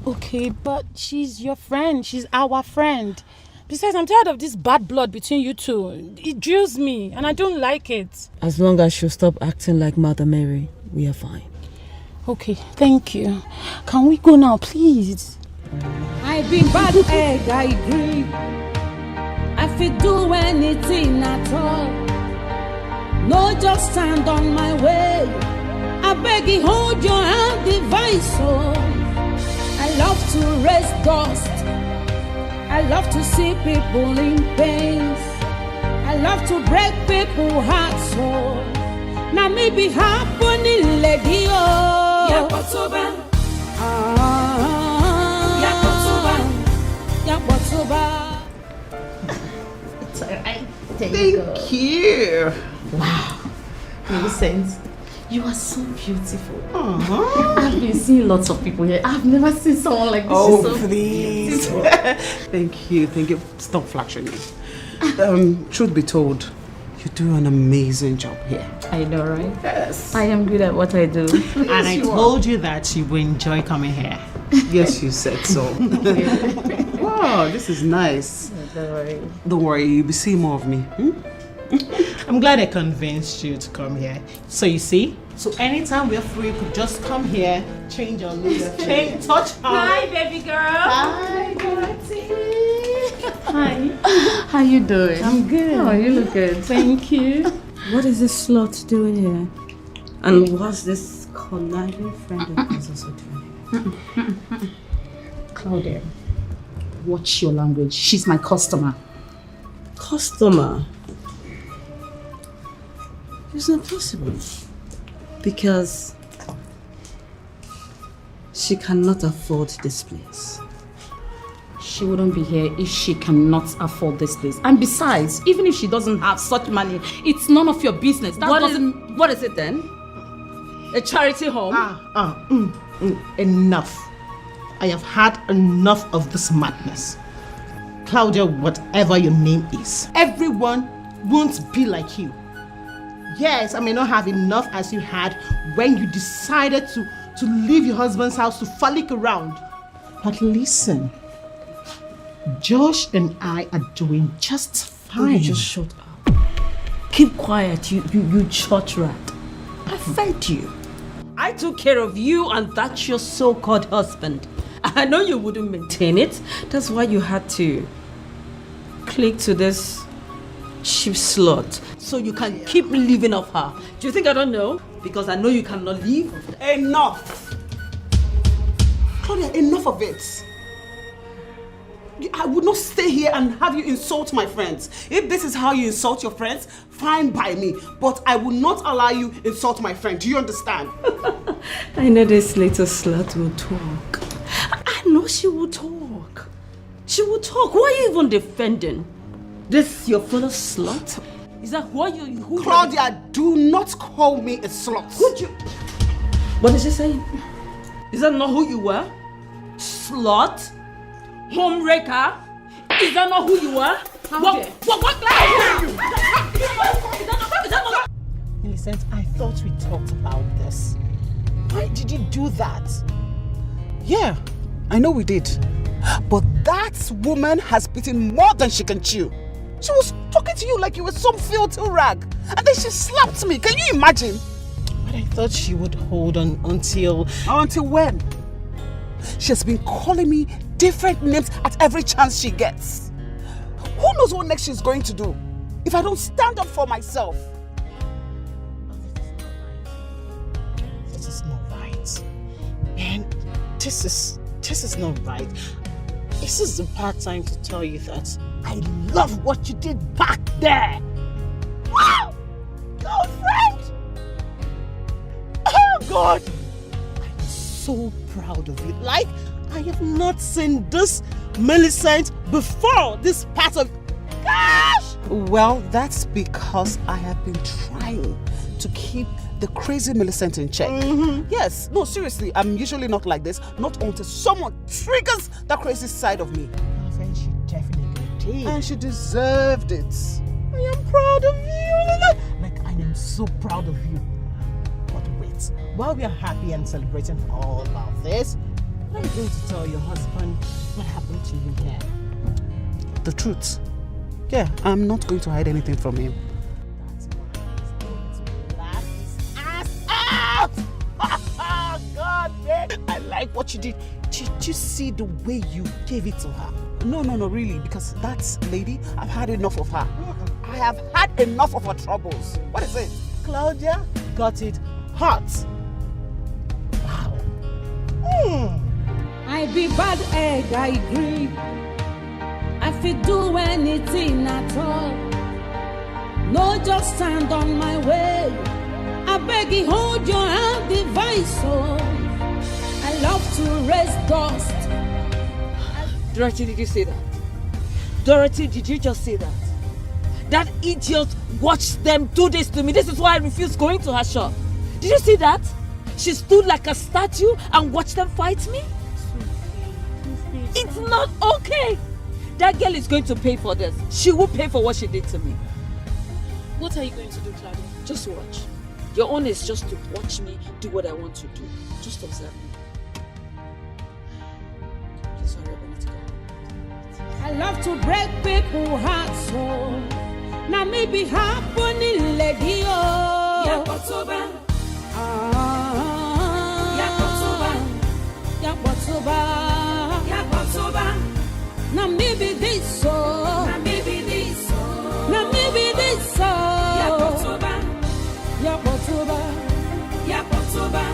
Okay, but she's your friend. She's our friend. Besides, I'm tired of this bad blood between you two. It drills me, and I don't like it. As long as she'll stop acting like Mother Mary, we are fine. Okay, thank you. Can we go now, please? I've been bad egg, I agree. I feel do anything at all. No, just stand on my way. I beg you, hold your hand, device. Oh, I love to raise dust. I love to see people in pain. I love to break people's hearts. So now maybe happening, lady. Oh, Yakotoba. Yakotoba. Thank you. Wow. Millicent, you are so beautiful. I've been seeing lots of people here. I've never seen someone like this. Oh, She's so please. beautiful. Thank you. Stop flashing me. Truth be told, you do an amazing job here. I know, right? Yes. I am good at what I do. And I told you that you will enjoy coming here. Yes, you said so. Wow, this is nice. Don't worry. Don't worry, you'll be seeing more of me. I'm glad I convinced you to come here. So you see, so anytime we're free, you could just come here, change your looks, touch her. Hi, baby girl. Hi, Dorothy. Hi. How you doing? I'm good. Oh, you look good. Thank you. What is this slut doing here? And what's this conniving friend of yours also doing here? Claudia, watch your language. She's my customer. Customer? It's not possible. Because she cannot afford this place. She wouldn't be here if she cannot afford this place. And besides, even if she doesn't have such money, it's none of your business. What is it then? A charity home? Enough. I have had enough of this madness. Claudia, whatever your name is, everyone won't be like you. Yes, I may not have enough as you had when you decided to leave your husband's house to frolic around. But listen, Josh and I are doing just fine. You just shut up. Keep quiet, you church rat. I fed you. I took care of you and that's your so-called husband. I know you wouldn't maintain it. That's why you had to click to this cheap slut so you can keep living off her. Do you think I don't know? Because I know you cannot leave. Enough! Claudia, enough of it. I would not stay here and have you insult my friends. If this is how you insult your friends, fine by me. But I will not allow you insult my friend. Do you understand? I know this little slut will talk. I know she will talk. She will talk. Why are you even defending? This your fellow slut? Is that who Claudia, do not call me a slut. Would you? What is she saying? Is that not who you were? Slut? Homewrecker? Is that not who you were? Millicent, I thought we talked about this. Why did you do that? Yeah, I know we did. But that woman has bitten more than she can chew. She was talking to you like you were some filthy rag. And then she slapped me. Can you imagine? But I thought she would hold on until... Until when? She has been calling me different names at every chance she gets. Who knows what next she's going to do if I don't stand up for myself? This is not right. Man, this is not right. This is the part time to tell you that I love what you did back there. Wow! Girlfriend! Oh God! I'm so proud of you. Like, I have not seen this Millicent before this part of... Gosh! Well, that's because I have been trying to keep the crazy Millicent in check. Yes, no, seriously, I'm usually not like this. Not until someone triggers that crazy side of me. Girlfriend, she definitely did. And she deserved it. I am proud of you. Like, I am so proud of you. But wait, while we are happy and celebrating all of this, I'm going to tell your husband what happened to you here. The truth. Yeah, I'm not going to hide anything from him. That's why he's going to laugh his ass out! God, man, I like what you did. Did you see the way you gave it to her? No, really, because that lady, I've had enough of her. I have had enough of her troubles. What is it? Claudia got it hot. Wow. I be bad egg, I agree. I fit do anything at all. No, just stand on my way. I beg you, hold your hand, device. Oh, I love to raise dust. Dorothy, did you say that? Dorothy, did you just say that? That idiot watched them do this to me. This is why I refused going to her shop. Did you see that? She stood like a statue and watched them fight me? It's not okay. That girl is going to pay for this. She will pay for what she did to me. What are you going to do, Claudia? Just watch. Your own is just to watch me do what I want to do. Just observe me. Just hurry up, I need to go. I love to break people's hearts, so now me be happening lady oh. Yakotoba, Yakotoba, Yakotoba. Now me be this so, now me be this so, now me be this so. Yakotoba, Yakotoba, Yakotoba.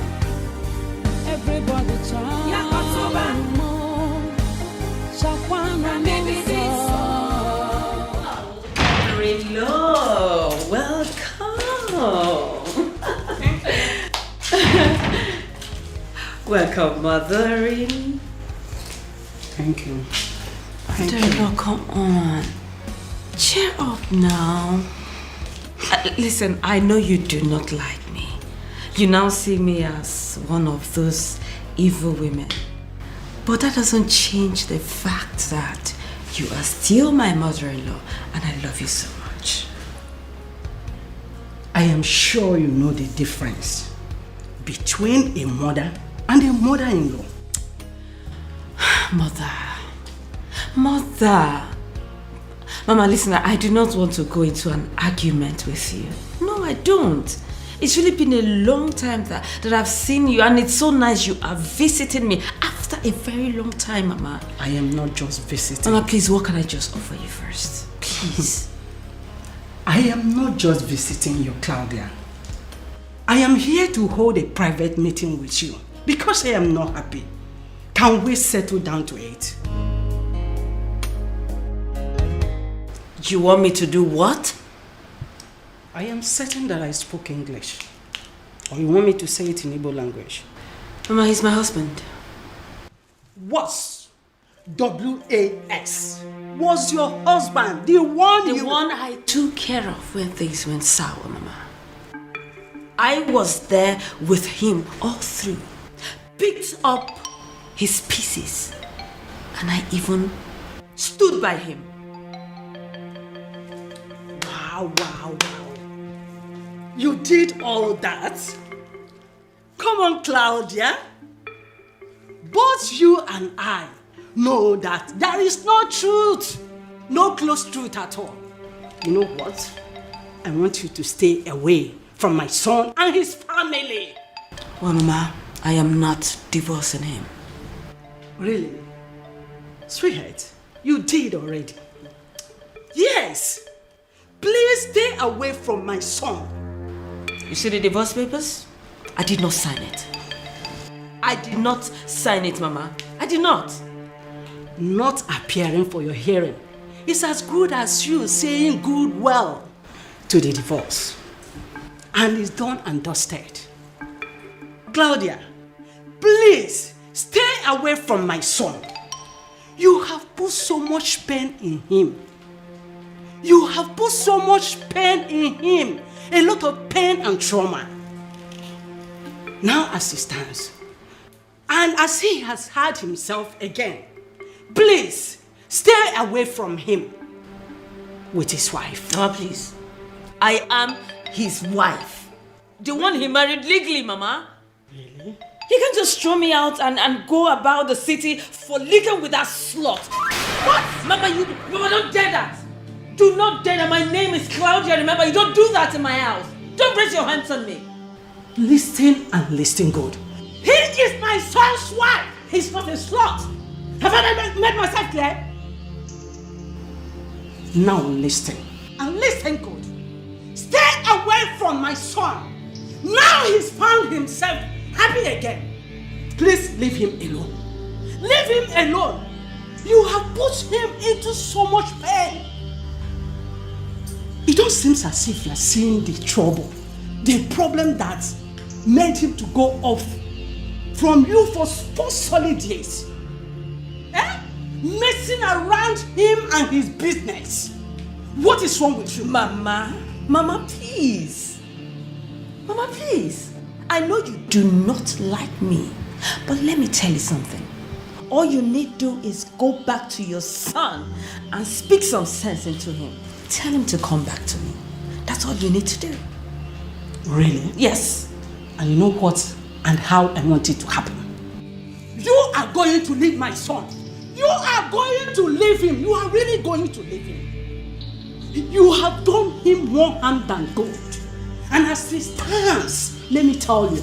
Everybody chant. Yakotoba. Hello, welcome. Welcome, mothering. Thank you. Deborah, come on. Cheer up now. Listen, I know you do not like me. You now see me as one of those evil women. But that doesn't change the fact that you are still my mother-in-law and I love you so much. I am sure you know the difference between a mother and a mother-in-law. Mother. Mama, listen, I do not want to go into an argument with you. No, I don't. It's really been a long time that I've seen you, and it's so nice you are visiting me after a very long time, Mama. I am not just visiting. Mama, please, what can I just offer you first? Please. I am not just visiting you, Claudia. I am here to hold a private meeting with you because I am not happy. Can we settle down to it? You want me to do what? I am certain that I spoke English. Or you want me to say it in Igbo language? Mama, he's my husband. Was W-A-S. Was your husband the one I took care of when things went sour, Mama. I was there with him all through. Picked up his pieces. And I even stood by him. Wow. You did all that? Come on, Claudia. Both you and I know that there is no truth. No close truth at all. You know what? I want you to stay away from my son and his family. Well, Mama, I am not divorcing him. Really? Sweetheart, you did already. Yes. Please stay away from my son. You see the divorce papers? I did not sign it. I did not sign it, Mama. I did not. Not appearing for your hearing is as good as you saying goodwill to the divorce. And it's done and dusted. Claudia, please stay away from my son. You have put so much pain in him. You have put so much pain in him. A lot of pain and trauma. Now as he stands, and as he has had himself again, please stay away from him. with his wife. Mama, please. I am his wife. The one he married legally, Mama. Really? He can't just throw me out and go about the city for living with that slut. What? Mama, don't dare that. Do not dare that. My name is Claudia, remember? You don't do that in my house. Don't raise your hands on me. Listen and listen good. He is my son's wife. He's not a slut. Have I made myself clear? Now listen. And listen good. Stay away from my son. Now he's found himself happy again. Please leave him alone. Leave him alone. You have put him into so much pain. It don't seem as if you're seeing the trouble, the problem that made him to go off from you for 4 solid years. Messing around him and his business. What is wrong with you? Mama, please. Mama, please. I know you do not like me, but let me tell you something. All you need to do is go back to your son and speak some sense into him. Tell him to come back to me. That's all you need to do. Really? Yes. And you know what and how I want it to happen. You are going to leave my son. You are going to leave him. You are really going to leave him. You have done him more harm than good. And as it stands, let me tell you,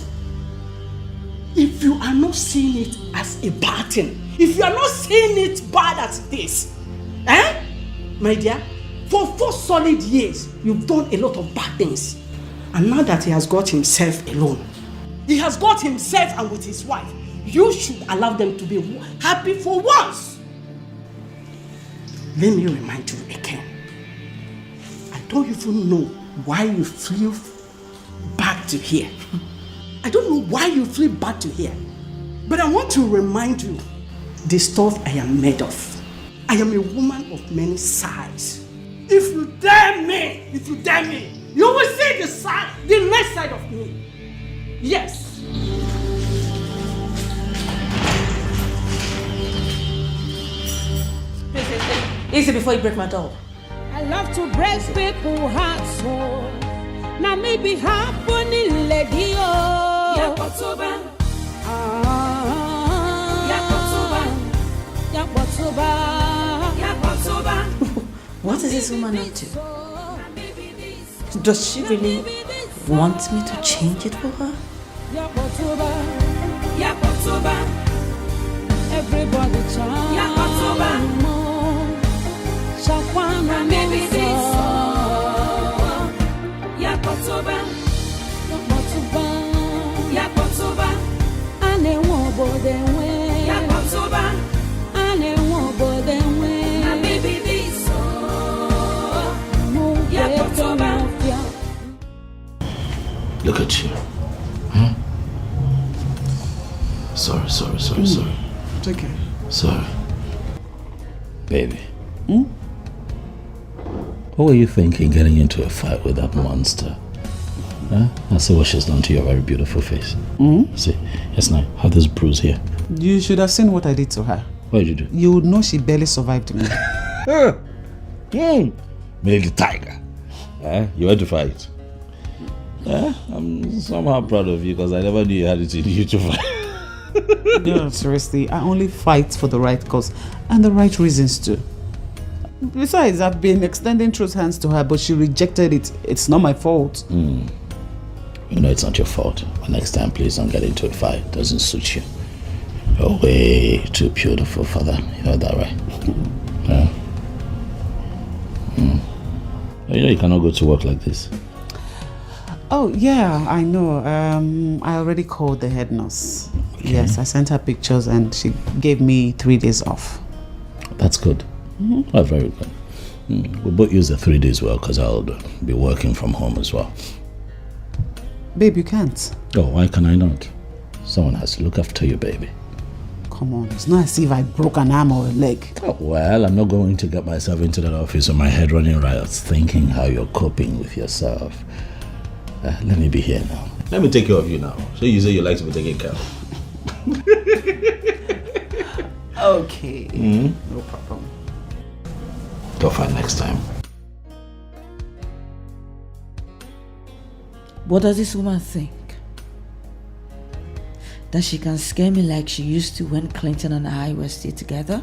if you are not seeing it as a bad thing, if you are not seeing it bad as it is, my dear, for 4 solid years, you've done a lot of bad things. And now that he has got himself alone, he has got himself and with his wife, you should allow them to be happy for once. Let me remind you again. I don't even know why you flew back to here. I don't know why you flew back to here. But I want to remind you the stuff I am made of. I am a woman of many sides. If you dare me, you will see the next side of me. Yes. Easy before you break my doll. I love to break people's hearts, so now maybe happening, lady. Yakotoba. What is this woman up to? Does she really want me to change it for her? Everybody chant. Shakwana baby Yakotoba. Yakotoba. Ane wobo denwe. Yakotoba. Ane wobo denwe. Na baby biso. Yakotoba. Look at you. Sorry. It's okay. Sorry. Baby. What were you thinking getting into a fight with that monster? Huh? I see what she's done to your very beautiful face. See, yes, now, have this bruise here. You should have seen what I did to her. What did you do? You would know she barely survived me. Millie the tiger. You went to fight. I'm somehow proud of you because I never knew you had it in you to fight. No, seriously, I only fight for the right cause and the right reasons too. Besides, I've been extending truth hands to her, but she rejected it. It's not my fault. You know it's not your fault. But next time, please don't get into a fight. It doesn't suit you. You're way too beautiful for that. You know that, right? You know you cannot go to work like this. Oh, yeah, I know. I already called the head nurse. Okay. Yes, I sent her pictures and she gave me 3 days off. That's good. Oh, very good. We'll both use the 3 days well because I'll be working from home as well. Babe, you can't. Oh, why can I not? Someone has to look after you, baby. Come on, it's not as if I broke an arm or a leg. Oh, well, I'm not going to get myself into that office with my head running riots thinking how you're coping with yourself. Let me be here now. Let me take care of you now. So you say you like to be taken care of. Okay. No problem. Go fight next time. What does this woman think? That she can scare me like she used to when Clinton and I were still together?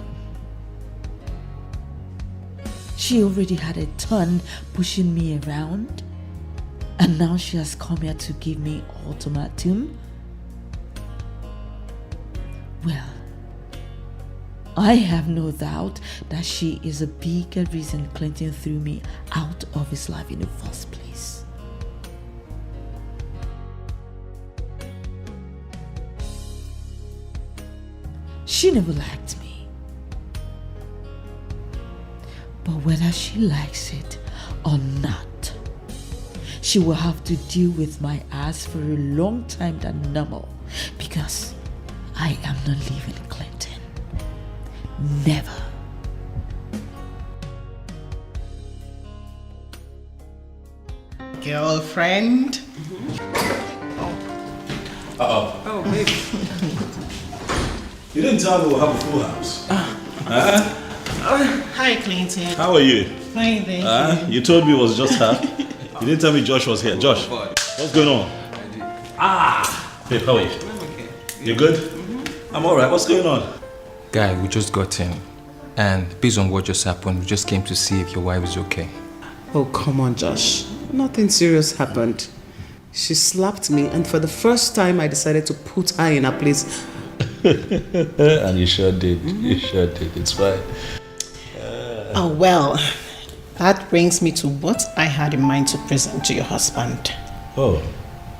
She already had a ton pushing me around, and now she has come here to give me ultimatum? Well, I have no doubt that she is a bigger reason Clinton threw me out of his life in the first place. She never liked me. But whether she likes it or not, she will have to deal with my ass for a long time than normal, because I am not leaving Clinton. Never. Girlfriend? Oh, baby. You didn't tell me we'll have a full house. Hi, Clinton. How are you? Fine, thank you. You told me it was just her. You didn't tell me Josh was here. Josh, what's going on? Babe, how are you? I'm okay. You good? I'm alright. What's going on? Guy, we just got in. And based on what just happened, we just came to see if your wife is okay. Oh, come on, Josh. Nothing serious happened. She slapped me, and for the first time, I decided to put her in her place. And you sure did. You sure did. It's fine. Oh, well, that brings me to what I had in mind to present to your husband. Oh,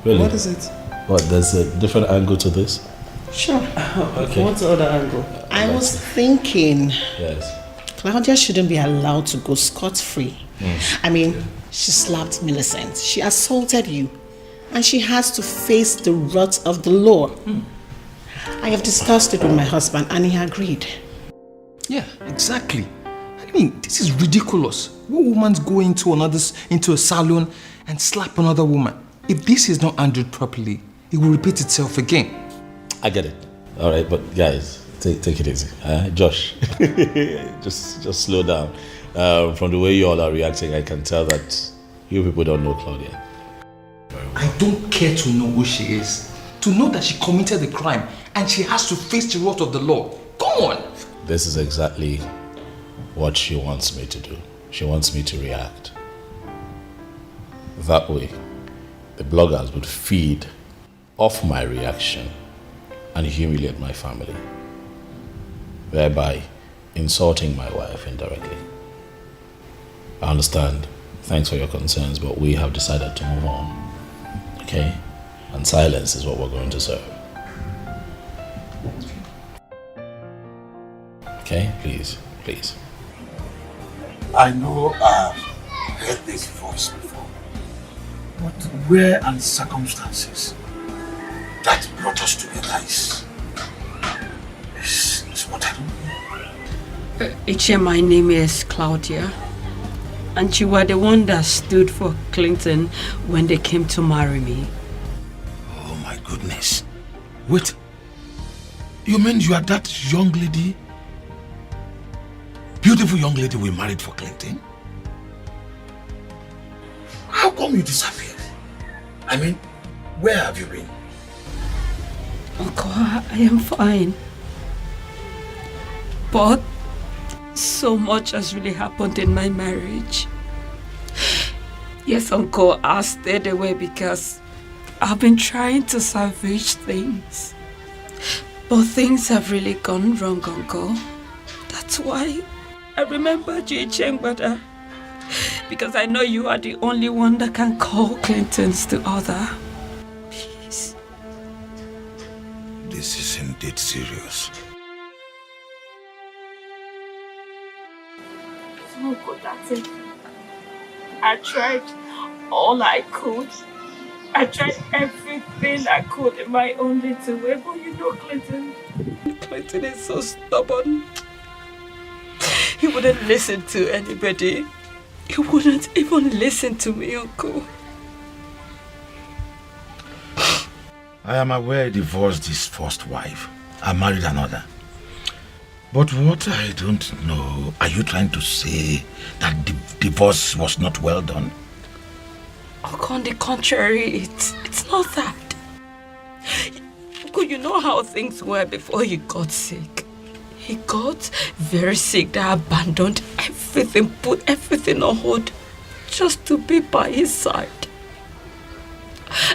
really? What is it? What, there's a different angle to this? Sure. Okay. What's the other angle? I was thinking Yes. Claudia shouldn't be allowed to go scot-free. I mean, she slapped Millicent, she assaulted you, and she has to face the wrath of the law. I have discussed it with my husband and he agreed. Yeah, exactly. I mean, this is ridiculous. What woman's go into a salon and slap another woman? If this is not handled properly, it will repeat itself again. I get it. All right, but guys, take it easy. Josh, just slow down. From the way you all are reacting, I can tell that you people don't know Claudia. I don't care to know who she is. To know that she committed the crime and she has to face the wrath of the law. Come on! This is exactly what she wants me to do. She wants me to react. That way, the bloggers would feed off my reaction and humiliate my family, thereby insulting my wife indirectly. I understand. Thanks for your concerns, but we have decided to move on. Okay? And silence is what we're going to serve. Okay? Please. I know I've heard this voice before, but where and circumstances that brought us together is what I don't know. Iche, my name is Claudia, and you were the one that stood for Clinton when they came to marry me. Oh my goodness. Wait, you mean you are that young lady? Beautiful young lady we married for Clinton? How come you disappeared? I mean, where have you been? Uncle, I am fine. But so much has really happened in my marriage. Yes, Uncle, I stayed away because I've been trying to salvage things. But things have really gone wrong, Uncle. That's why I remembered you, Chengbada. Because I know you are the only one that can call Clinton's to order. Please. This is indeed serious. Uncle, that's it. I tried all I could. I tried everything I could in my own little way, but you know Clinton is so stubborn. He wouldn't listen to anybody. He wouldn't even listen to me, Uncle. I am aware he divorced his first wife and married another. But what I don't know, are you trying to say that the divorce was not well done? On the contrary, it's not that. You know how things were before he got sick. He got very sick that abandoned everything, put everything on hold just to be by his side.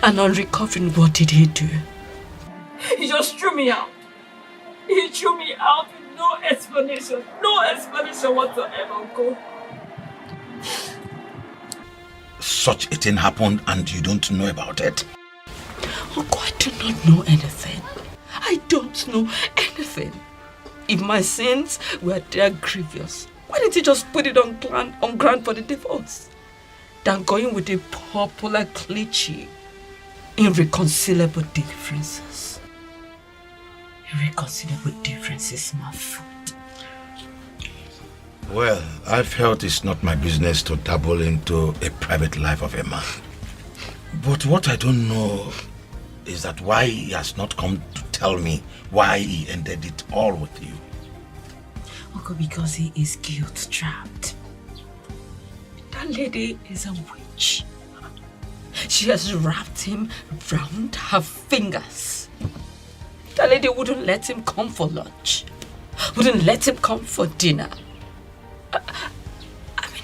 And on recovering, what did he do? He just threw me out. He threw me out with no explanation whatsoever, Uncle. Such a thing happened and you don't know about it? Uncle, I do not know anything. I don't know anything. If my sins were that grievous, why didn't he just put it on ground for the divorce? Than going with a popular cliche, irreconcilable differences. Irreconcilable differences, my foot. Well, I felt it's not my business to dabble into a private life of a man. But what I don't know is that why he has not come to tell me why he ended it all with you. Uncle, because he is guilt-trapped. That lady is a witch. She has wrapped him round her fingers. That lady wouldn't let him come for lunch. Wouldn't let him come for dinner. I mean,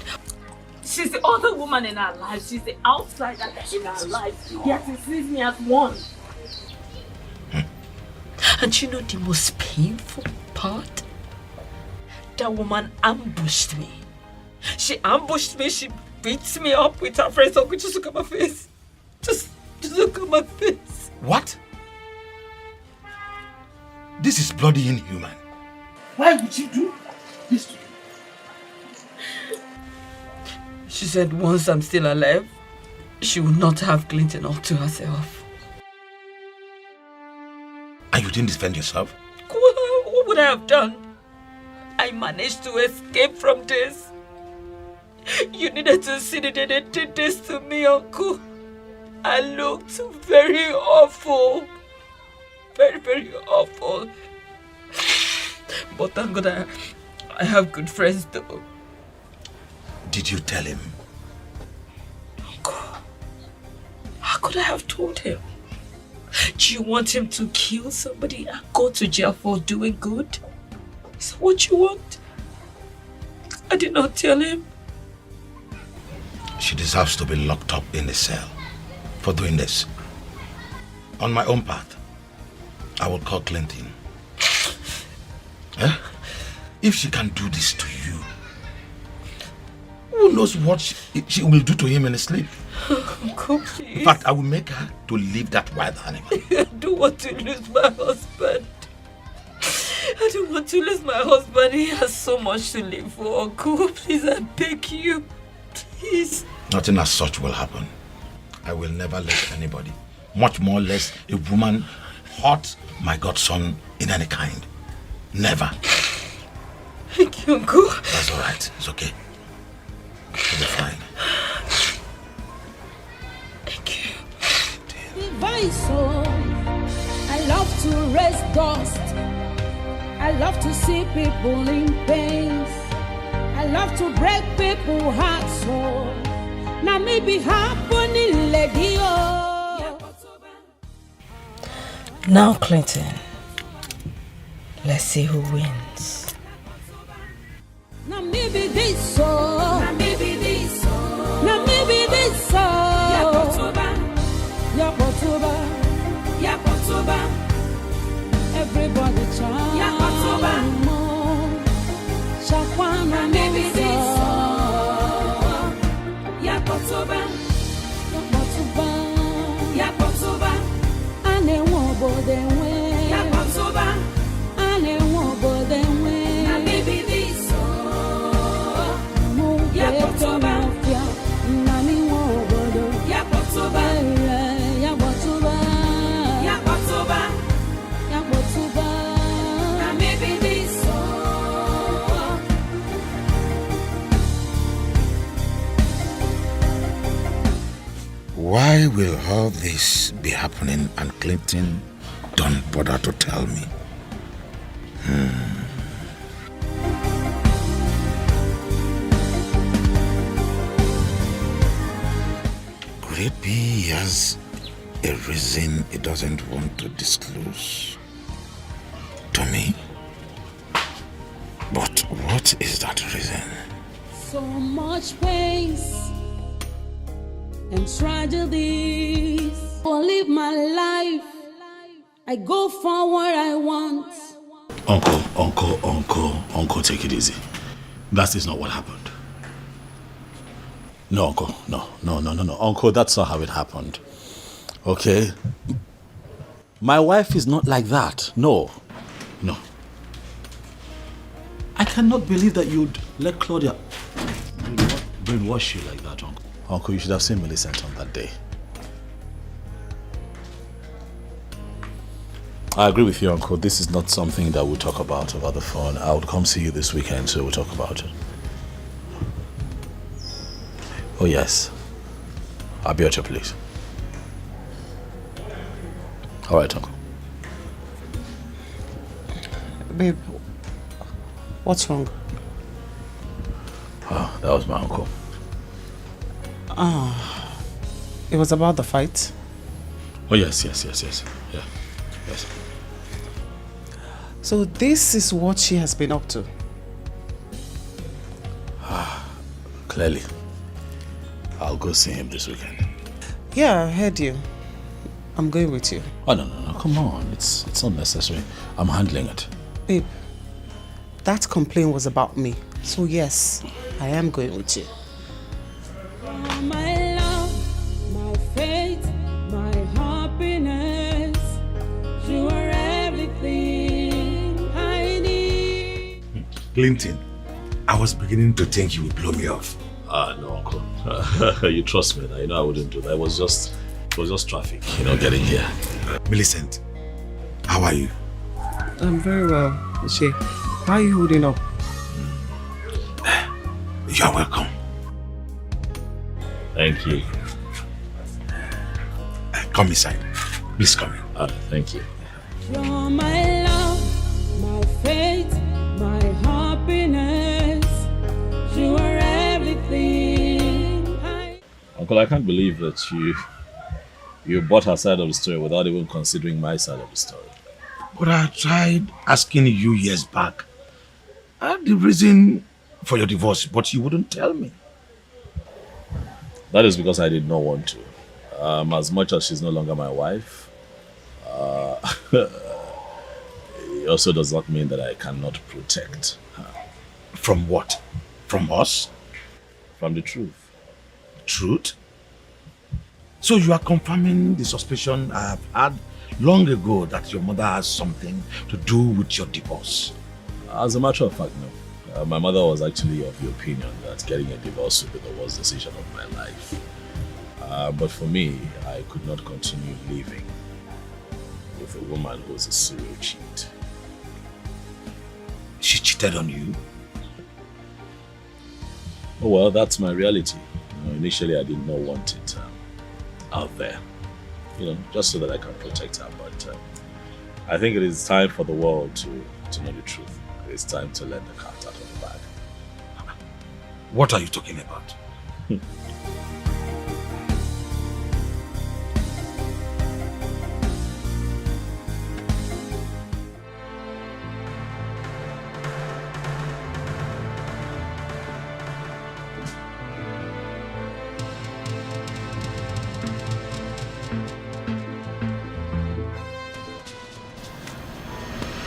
she's the other woman in our lives. She's the outsider in our lives. Yet he sees me as one. And you know the most painful part? That woman ambushed me. She ambushed me. She beats me up with her friends. Uncle, just look at my face. Just look at my face. What? This is bloody inhuman. Why would you do this to you? She said once I'm still alive, she would not have Clinton all to herself. And you didn't defend yourself? What would I have done? I managed to escape from this. You needed to see that they did this to me, Uncle. I looked very awful. Very, very awful. But thank God I have good friends though. Did you tell him? Uncle, how could I have told him? Do you want him to kill somebody and go to jail for doing good? Is that what you want? I did not tell him. She deserves to be locked up in a cell for doing this. On my own part, I will call Clinton. If she can do this to you, who knows what she will do to him in his sleep? Uncle, please. In fact, I will make her to leave that wild animal. I don't want to lose my husband. I don't want to lose my husband. He has so much to live for. Uncle, please, I beg you. Please. Nothing as such will happen. I will never let anybody, much more less a woman, hurt my godson in any kind. Never. Thank you, Uncle. That's all right. It's okay. It'll be fine. Thank you. Divine soul, I love to raise dust. I love to see people in pain. I love to break people's hearts. So now maybe happening lady. Now, Clinton, let's see who wins. Now maybe this so. Now maybe this so. Now maybe this so. Yakotoba. Everybody chant. Yakotoba. Shakwana maybe this so. Yakotoba. Ane wobo denwe. Yakotoba. Ane wobo denwe. Now maybe this so. Yakotoba. Nani wobo. Yakotoba. Why will all this be happening and Clinton don't bother to tell me? Could it be he has a reason he doesn't want to disclose to me? But what is that reason? So much pain and tragedies. I live my life. I go for what I want. Uncle, take it easy. That is not what happened. No, Uncle, no. Uncle, that's not how it happened. Okay? My wife is not like that. No. I cannot believe that you'd let Claudia brainwash you like that, Uncle. Uncle, you should have seen Millicent on that day. I agree with you, Uncle. This is not something that we'll talk about over the phone. I would come see you this weekend, so we'll talk about it. Oh, yes. I'll be at your place. All right, Uncle. Babe, what's wrong? Oh, that was my uncle. It was about the fight? Oh, yes. Yeah. Yes. So this is what she has been up to? Clearly. I'll go see him this weekend. Yeah, I heard you. I'm going with you. Oh, no. Come on. It's not necessary. I'm handling it. Babe, that complaint was about me. So yes, I am going with you. My love, my faith, my happiness. You are everything I need. Clinton, I was beginning to think you would blow me off. No, Uncle. You trust me. I wouldn't do that. It was just traffic, getting here. Millicent, how are you? I'm very well. She, why are you holding up? You're welcome. Thank you. Come inside. Please come in. Thank you. You're my love, my faith, my happiness. You are everything Uncle, I can't believe that you bought her side of the story without even considering my side of the story. But I tried asking you years back the reason for your divorce, but you wouldn't tell me. That is because I did not want to. As much as she's no longer my wife, it also does not mean that I cannot protect her. From what? From us? From the truth. Truth? So you are confirming the suspicion I have had long ago that your mother has something to do with your divorce? As a matter of fact, no. My mother was actually of the opinion that getting a divorce would be the worst decision of my life. But for me, I could not continue living with a woman who was a serial cheat. She cheated on you? Oh well, that's my reality. Initially, I did not want it out there. Just so that I can protect her. But I think it is time for the world to know the truth. It's time to let the cat out of the bag. What are you talking about?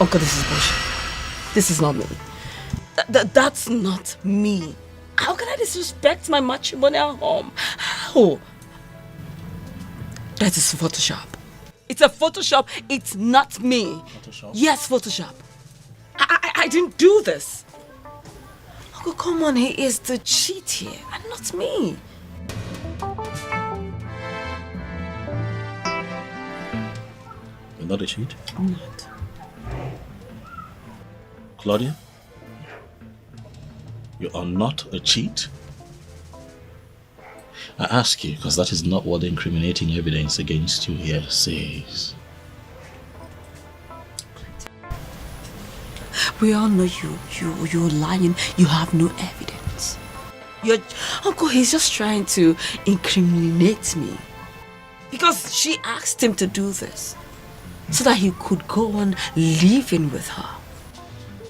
Uncle, this is bullshit. This is not me. That's not me. How can I disrespect my matrimonial home? How? That is Photoshop. It's a Photoshop. It's not me. Photoshop? Yes, Photoshop. I didn't do this. Uncle, come on. He is the cheat here and not me. You're not a cheat? I'm not. Claudia? You are not a cheat? I ask you because that is not what the incriminating evidence against you here says. We all know you're lying. You have no evidence. Your uncle, he's just trying to incriminate me. Because she asked him to do this. So that he could go on living with her.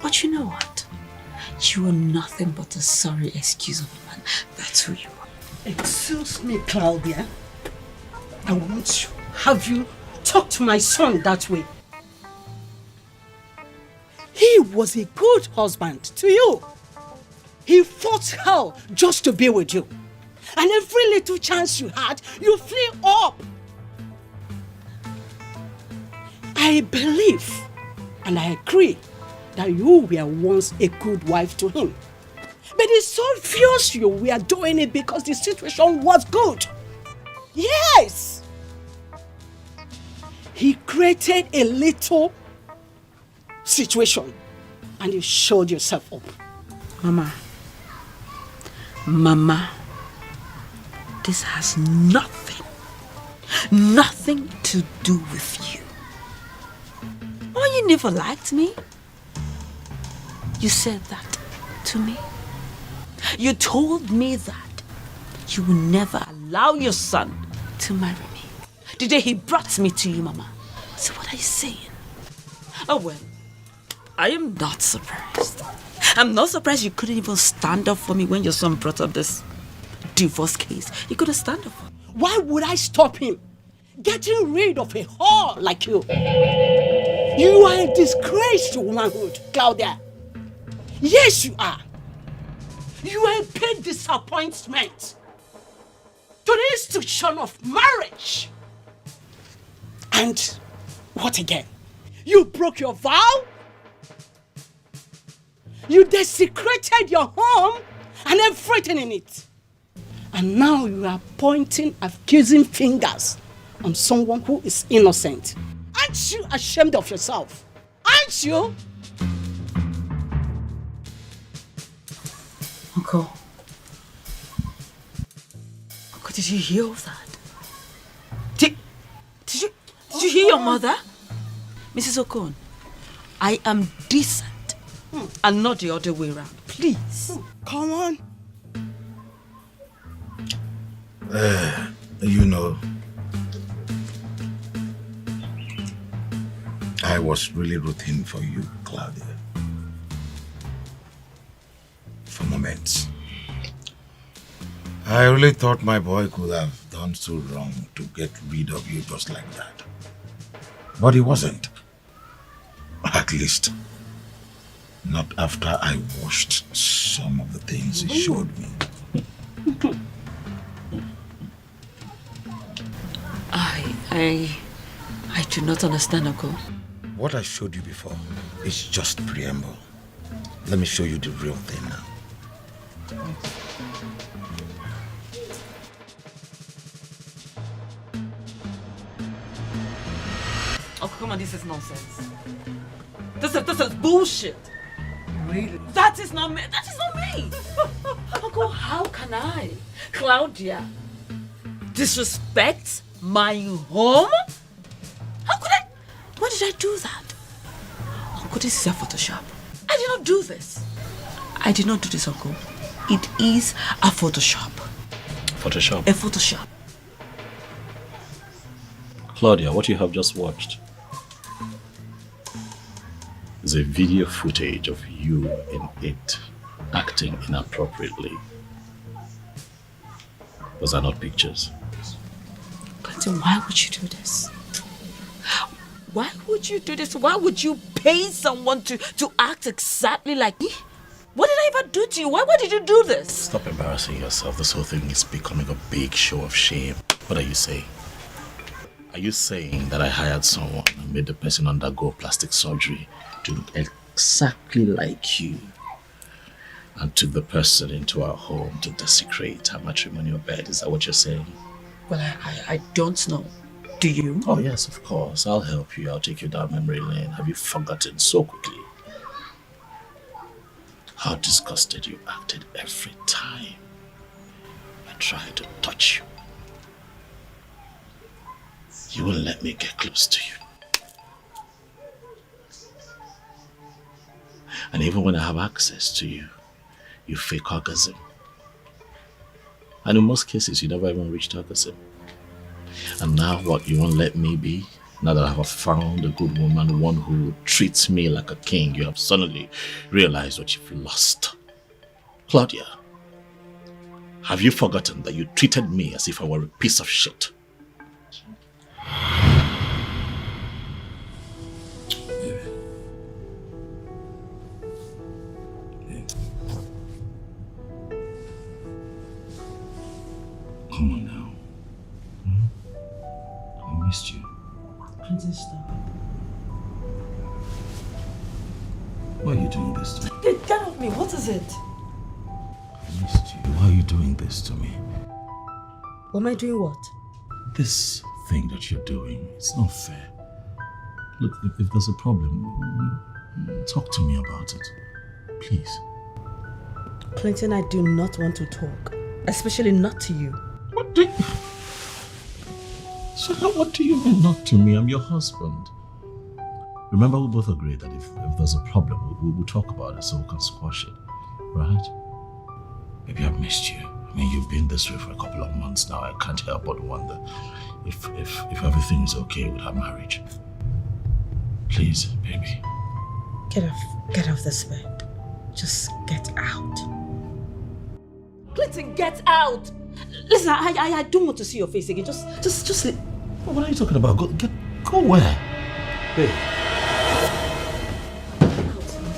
But you know what? You are nothing but a sorry excuse woman. That's who you are. Excuse me, Claudia. I want to have you talk to my son that way. He was a good husband to you. He fought hell just to be with you. And every little chance you had, you flew up. I believe and I agree that you were once a good wife to him. But it's obvious you were doing it because the situation was good. Yes! He created a little situation and you showed yourself up. Mama, this has nothing to do with you. Oh, you never liked me. You said that to me. You told me that you will never allow your son to marry me. The day he brought me to you, Mama. So what are you saying? Oh well, I am not surprised. I'm not surprised you couldn't even stand up for me when your son brought up this divorce case. You couldn't stand up for me. Why would I stop him? Getting rid of a whore like you. You are a disgrace to womanhood, Claudia. Yes, you are. You are a big disappointment to the institution of marriage. And what again? You broke your vow? You desecrated your home and everything in it. And now you are pointing accusing fingers on someone who is innocent. Aren't you ashamed of yourself? Aren't you? Uncle, did you hear all that? Did you hear your mother? Mrs. Okon, I am decent and not the other way around. Please. Come on. You know, I was really rooting for you, Claudia. For moments. I really thought my boy could have done so wrong to get rid of you just like that. But he wasn't. At least, not after I watched some of the things he showed me. I do not understand, Uncle. What I showed you before is just preamble. Let me show you the real thing now. Oh, come on, this is nonsense. This is bullshit. Really? That is not me. That is not me. Uncle, how can I, Claudia, disrespect my home? How could I? Why did I do that? Uncle, this is a Photoshop. I did not do this. I did not do this, Uncle. It is a Photoshop. Photoshop? A Photoshop. Claudia, what you have just watched is a video footage of you in it acting inappropriately. Those are not pictures. Clinton, why would you do this? Why would you do this? Why would you pay someone to act exactly like me? What did I ever do to you? Why did you do this? Stop embarrassing yourself. This whole thing is becoming a big show of shame. What are you saying? Are you saying that I hired someone and made the person undergo plastic surgery to look exactly like you and took the person into our home to desecrate our matrimonial bed? Is that what you're saying? Well, I don't know. Do you? Oh, yes, of course. I'll help you. I'll take you down memory lane. Have you forgotten so quickly how disgusted you acted every time I tried to touch you? You won't let me get close to you. And even when I have access to you, you fake orgasm. And in most cases, you never even reached out the same. And now what, you won't let me be? Now that I have found a good woman, one who treats me like a king, you have suddenly realized what you've lost. Claudia, have you forgotten that you treated me as if I were a piece of shit? Come on now. I missed you. Clinton, stop. Why are you doing this to me? Get off me. What is it? I missed you. Why are you doing this to me? What am I doing? What? This thing that you're doing, it's not fair. Look, if there's a problem, talk to me about it. Please. Clinton, I do not want to talk. Especially not to you. What do you... So what do you mean not to me? I'm your husband. Remember, we both agreed that if there's a problem, we'll talk about it so we can squash it. Right? Maybe I've missed you. I mean, you've been this way for a couple of months now. I can't help but wonder if everything is okay with our marriage. Please, baby. Get off this bed. Just get out. Clinton, get out! Listen, I don't want to see your face again. Just What are you talking about? Go where? Babe.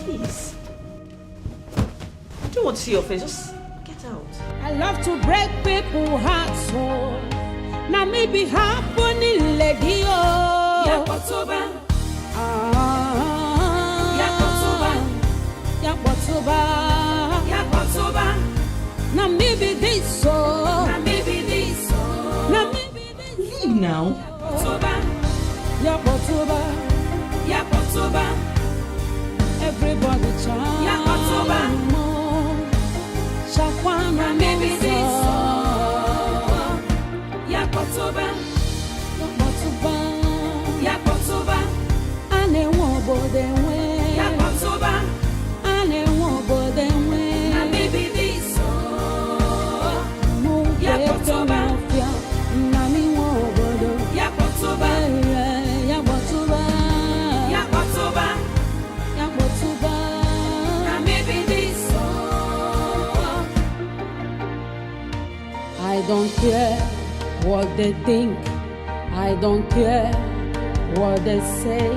Please. I don't want to see your face. Just get out. I love to break people's hearts, so now maybe happening, lady. Yakotoba. Now maybe this so. Now maybe this so. Now maybe this. Leave now. Yakotoba. Everybody chant. Yakotoba. Shakwana maybe this so. Yakotoba. Ane wobo denwe. Yakotoba. Ane wobo denwe. Na maybe this so. Yakotoba. Nami wobo do. Yakotoba. Yakotoba. Na maybe this so. I don't care what they think. I don't care what they say.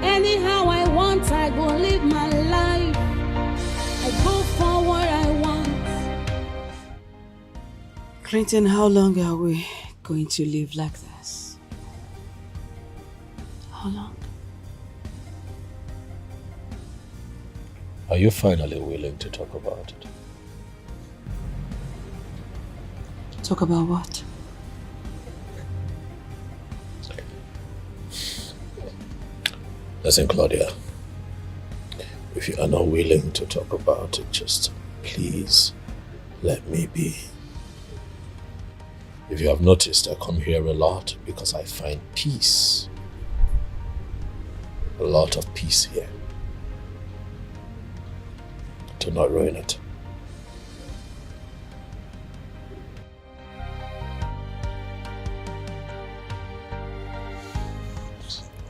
Anyhow I want, I go live my life. I go for what I want. Clinton, how long are we going to live like this? How long? Are you finally willing to talk about it? Talk about what? Listen, Claudia, if you are not willing to talk about it, just please let me be. If you have noticed, I come here a lot because I find peace. A lot of peace here. Do not ruin it.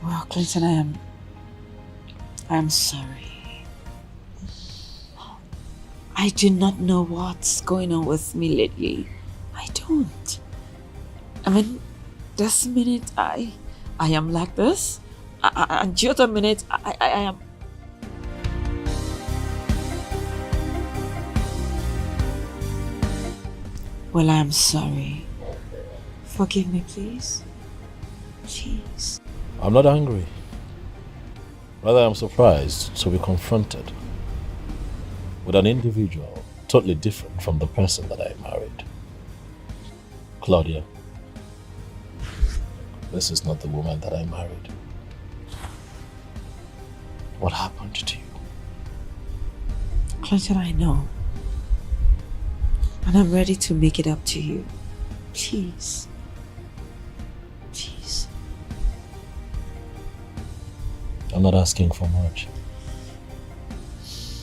Well, Clinton, I am sorry. I do not know what's going on with me lately. I don't. I mean, this minute I am like this, and the other minute I am. Well, I am sorry. Forgive me, please. Please. I'm not angry. Rather, I'm surprised to be confronted with an individual totally different from the person that I married. Claudia, this is not the woman that I married. What happened to you? Clinton, I know. And I'm ready to make it up to you. Please. Please. I'm not asking for much.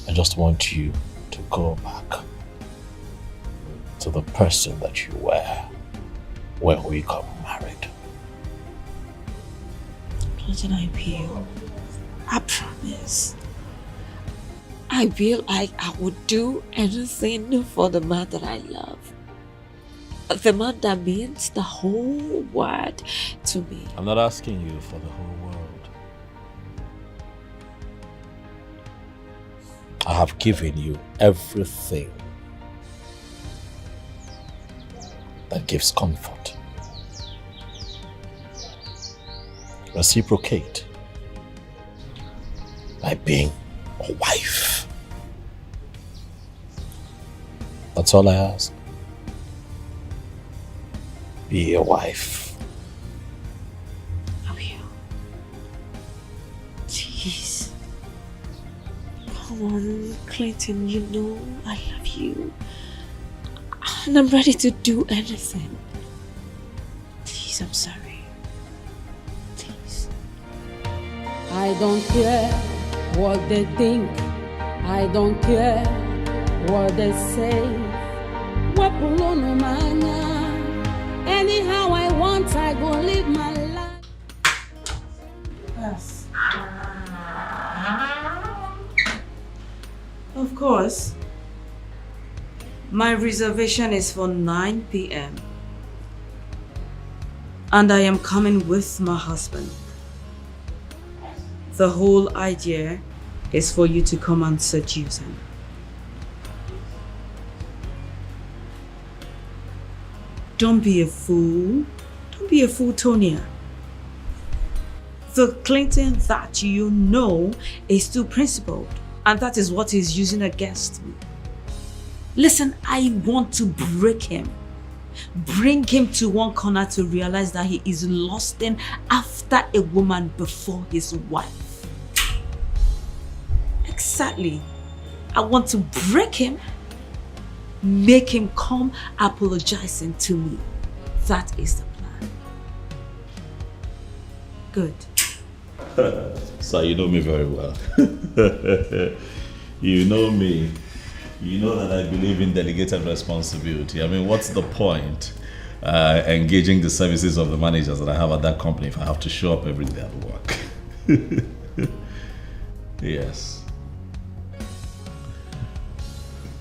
I just want you to go back to the person that you were when we got married. Clinton, I will. I promise. I will. I would do anything for the man that I love. The man that means the whole world to me. I'm not asking you for the whole world. I have given you everything that gives comfort. Reciprocate by being a wife. That's all I ask. Be a wife. I will. Jeez. Come on, Clayton, you know I love you. And I'm ready to do anything. Please, I'm sorry. Please. I don't care what they think. I don't care what they say. Anyhow I want, I go live my life. Yes. Of course. My reservation is for 9 p.m. And I am coming with my husband. The whole idea is for you to come and seduce him. Don't be a fool. Don't be a fool, Tonya. The Clinton that you know is too principled, and that is what he's using against me. Listen, I want to break him. Bring him to one corner to realize that he is lusting after a woman before his wife. Exactly. I want to break him, make him come apologizing to me. That is the plan. Good. So you know me very well. You know me. You know that I believe in delegated responsibility. I mean, what's the point engaging the services of the managers that I have at that company if I have to show up every day at work? Yes.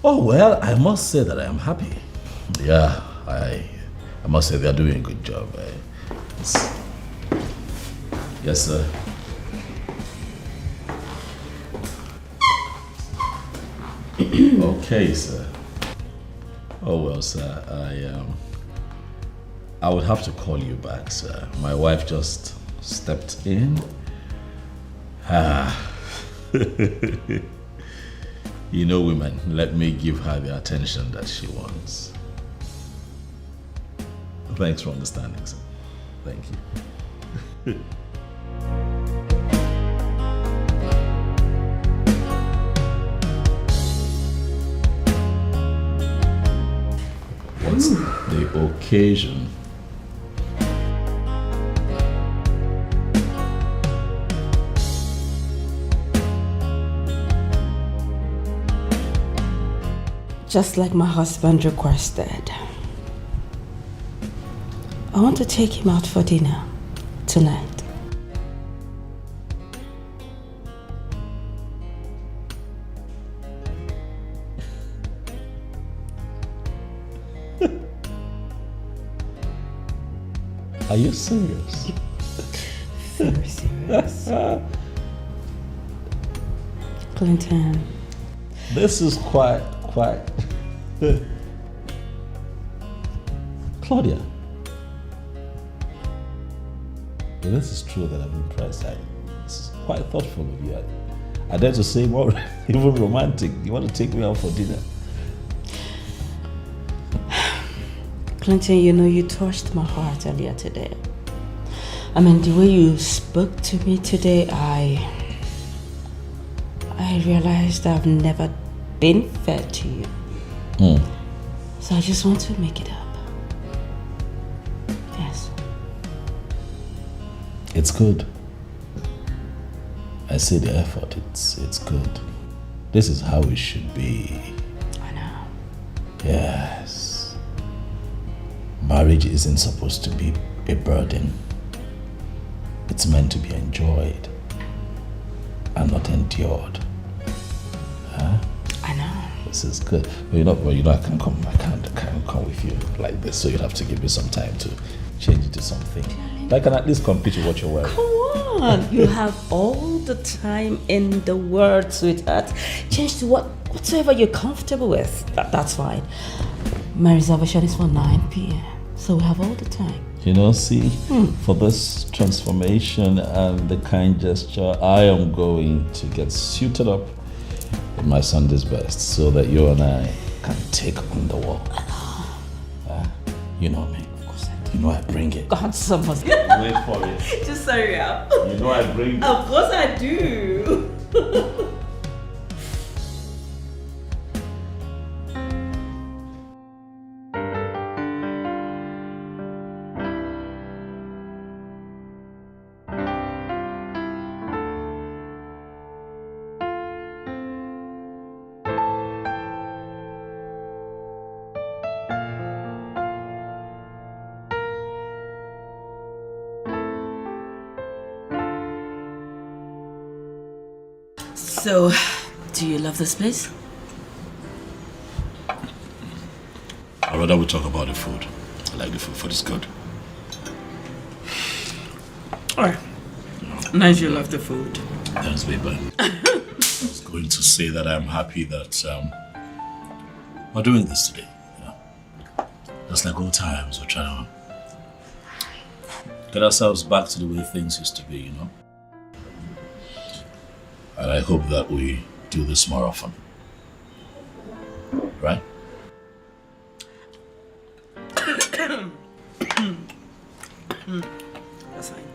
Oh, well, I must say that I am happy. Yeah, I must say they are doing a good job. Yes, sir. Okay, sir. Oh, well, sir, I would have to call you back, sir. My wife just stepped in. You know women, let me give her the attention that she wants. Thanks for understanding, sir. Thank you. What's the occasion? Just like my husband requested. I want to take him out for dinner tonight. Are you serious? Very serious. Clinton. This is quite. Claudia. Well, this is true that I'm impressed. This is quite thoughtful of you. I dare to say more, even romantic. You want to take me out for dinner? Clinton, you know, you touched my heart earlier today. I mean, the way you spoke to me today, I realized I've never been fair to you. So I just want to make it up. Yes. It's good. I see the effort. It's good. This is how it should be. Yes. Marriage isn't supposed to be a burden. It's meant to be enjoyed and not endured. Huh? I know. This is good. Well, I can't come with you like this, so you'd have to give me some time to change it to something. I can at least compete with what you're wearing. Come on, you have all the time in the world, sweetheart. Change to whatsoever you're comfortable with. That's fine. My reservation is for 9 p.m. So we have all the time. See, for this transformation and the kind gesture, I am going to get suited up in my Sunday's best so that you and I can take on the world. You know me. Of course I do. You know I bring it. God, someone. Wait for it. Just hurry up. You know I bring it. Of course I do. So, do you love this place? I'd rather we talk about the food. I like the food. Food is good. Alright. Nice you love the food. Thanks, baby. I was going to say that I'm happy that we're doing this today. Just like old times, we're trying to get ourselves back to the way things used to be, And I hope that we do this more often. Right? That's fine.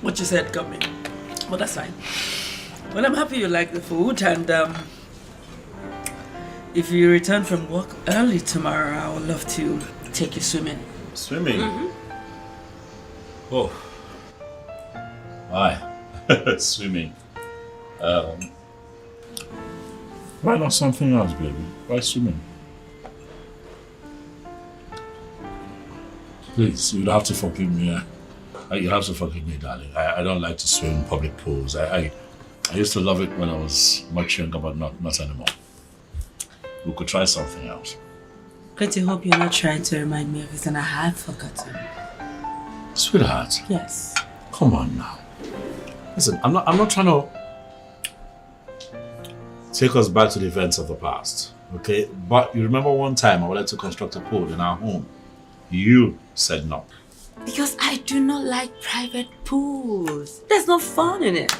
What you said got me. But that's fine. Well, I'm happy you like the food, and if you return from work early tomorrow, I would love to take you swimming. Swimming? Oh. Why? Swimming. Why not something else, baby? Why swimming? Please, you'd have to forgive me. You have to forgive me, darling. I don't like to swim in public pools. I used to love it when I was much younger, but not anymore. We could try something else. Pretty hope you're not trying to remind me of it and I had forgotten. Sweetheart. Yes. Come on now. Listen, I'm not trying to take us back to the events of the past, okay? But you remember one time I wanted to construct a pool in our home. You said no. Because I do not like private pools. There's no fun in it.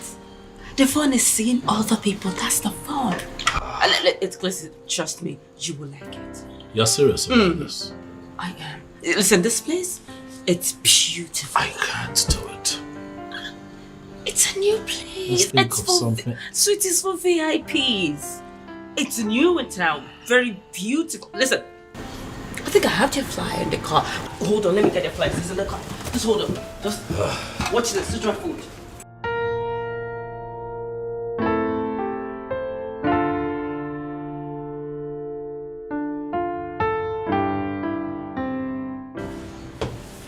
The fun is seeing other people. That's the fun. Listen, trust me, you will like it. You're serious about this? I am. Listen, this place, it's beautiful. I can't do it. It's a new place. Let's think It's of for something. Sweeties for VIPs. It's new in town. Very beautiful. Listen, I think I have your flyer in the car. Hold on, let me get your flyer. It's in the car. Just hold on. Just watch this. Just try food.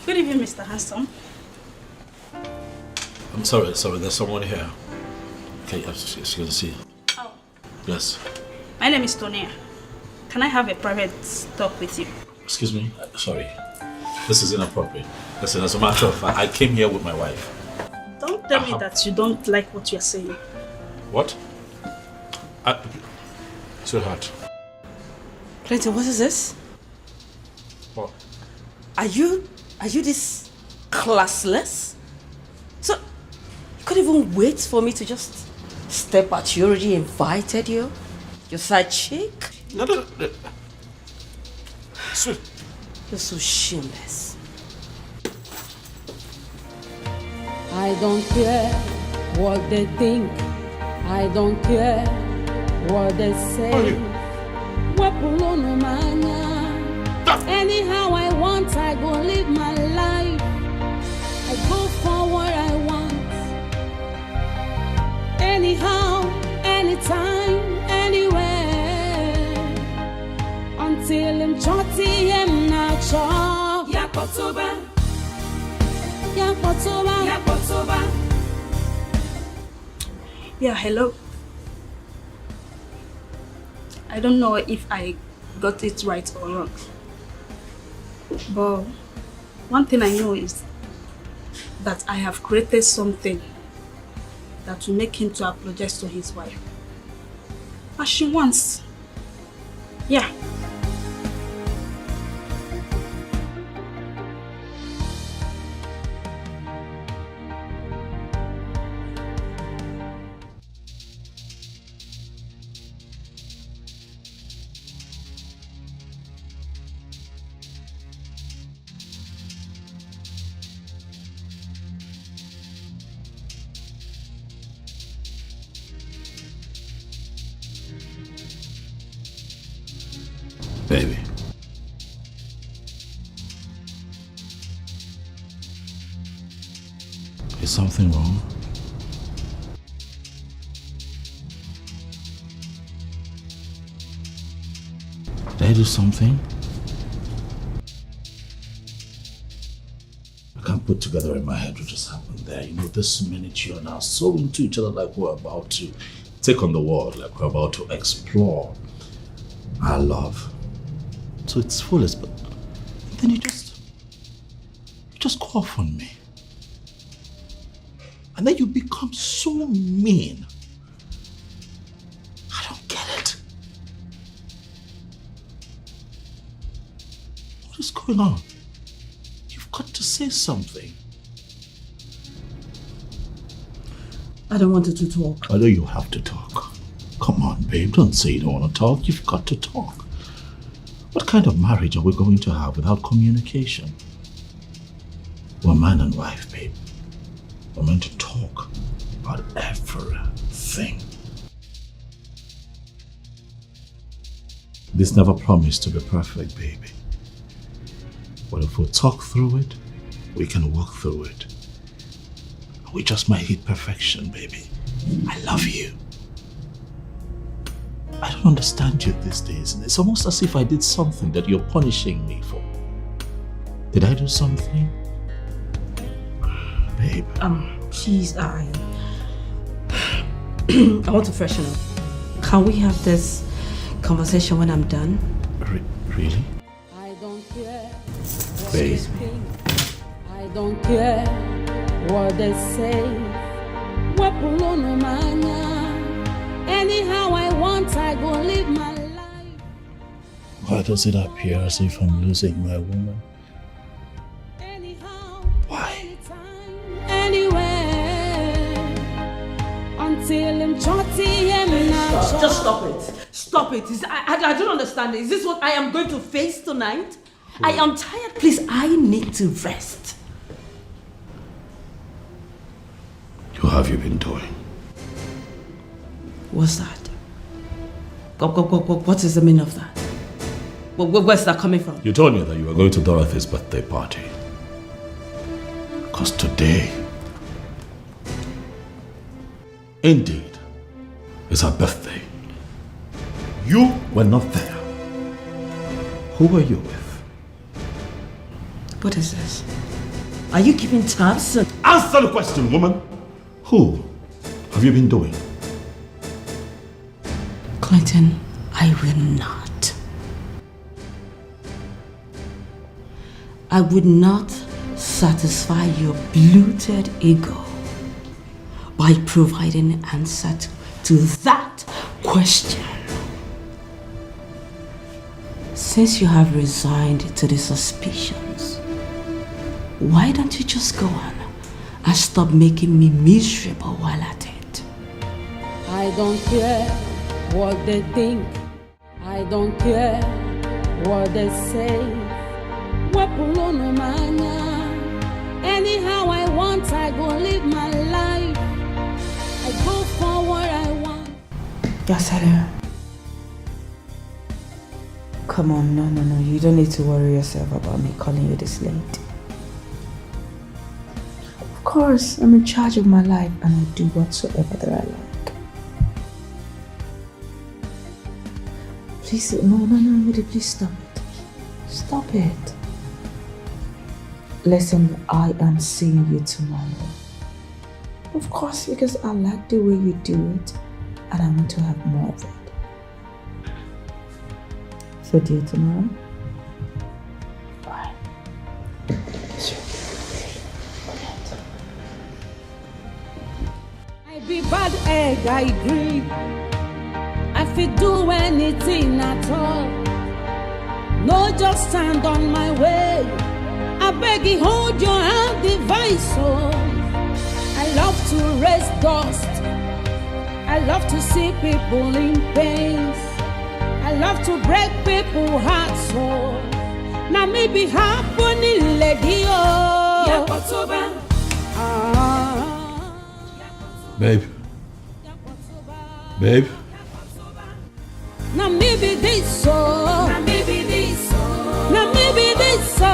Good evening, Mr. Handsome. I'm sorry, there's someone here. Okay, excuse me, see. Oh. Yes. My name is Tonia. Can I have a private talk with you? Excuse me, sorry. This is inappropriate. Listen, as a matter of fact, I came here with my wife. Don't tell me that you don't like what you're saying. What? Sweetheart. Clinton, what is this? What? Are you this classless? So, you couldn't even wait for me to just step out. You already invited you? Your side chick? No. Sweet. You're so shameless. I don't care what they think. I don't care what they say. Anyhow I want, I go live my life. I go for what I want. Anyhow, anytime, anywhere. him choti him na cho. Yakotoba. Yeah, hello. I don't know if I got it right or wrong. But one thing I know is that I have created something that will make him to apologize to his wife. As she wants. Yeah. Baby. Is something wrong? Did I do something? I can't put together in my head what just happened there. You know, this minute you are now so into each other like we're about to take on the world, like we're about to explore our love. So it's foolish, but then you just go off on me. And then you become so mean. I don't get it. What is going on? You've got to say something. I don't want you to talk. I know you have to talk. Come on, babe, don't say you don't want to talk. You've got to talk. What kind of marriage are we going to have without communication? We're man and wife, babe. We're meant to talk about everything. This never promised to be perfect, baby. But if we talk through it, we can walk through it. We just might hit perfection, baby. I love you. I don't understand you these days. It's almost as if I did something that you're punishing me for. Did I do something? Babe. Please, I want to freshen up. Can we have this conversation when I'm done? Really? I don't care. Babe. I don't care what they say. Anyhow I want, I go live my life. Why does it appear as if I'm losing my woman? Why? Anywhere until I'm chotty and now. Just stop it. Stop it. I don't understand. Is this what I am going to face tonight? I am tired. Please, I need to rest. What have you been doing? What's that? What is the meaning of that? Where's that coming from? You told me that you were going to Dorothy's birthday party. Because today, indeed, is her birthday. You were not there. Who were you with? What is this? Are you keeping tabs? Answer the question, woman. Who have you been doing? Clinton, I will not. I would not satisfy your bloated ego by providing an answer to that question. Since you have resigned to the suspicions, why don't you just go on and stop making me miserable while at it? I don't care what they think. I don't care what they say. Anyhow I want, I go live my life. I go for what I want. Yes, hello. Come on, no. You don't need to worry yourself about me calling you this late. Of course, I'm in charge of my life and I do whatsoever that I like. Please, no, please stop it. Stop it. Listen, I am seeing you tomorrow. Of course, because I like the way you do it and I want to have more of it. So, dear, tomorrow? Bye. I be bad egg, I agree. I fit do anything at all. No, just stand on my way. I beg you, hold your hand, device. Oh, I love to raise dust. I love to see people in pain. I love to break people's hearts. So now maybe happening, lady. Oh, Babe. Babe. now maybe this so. Now maybe this so. Now maybe this so.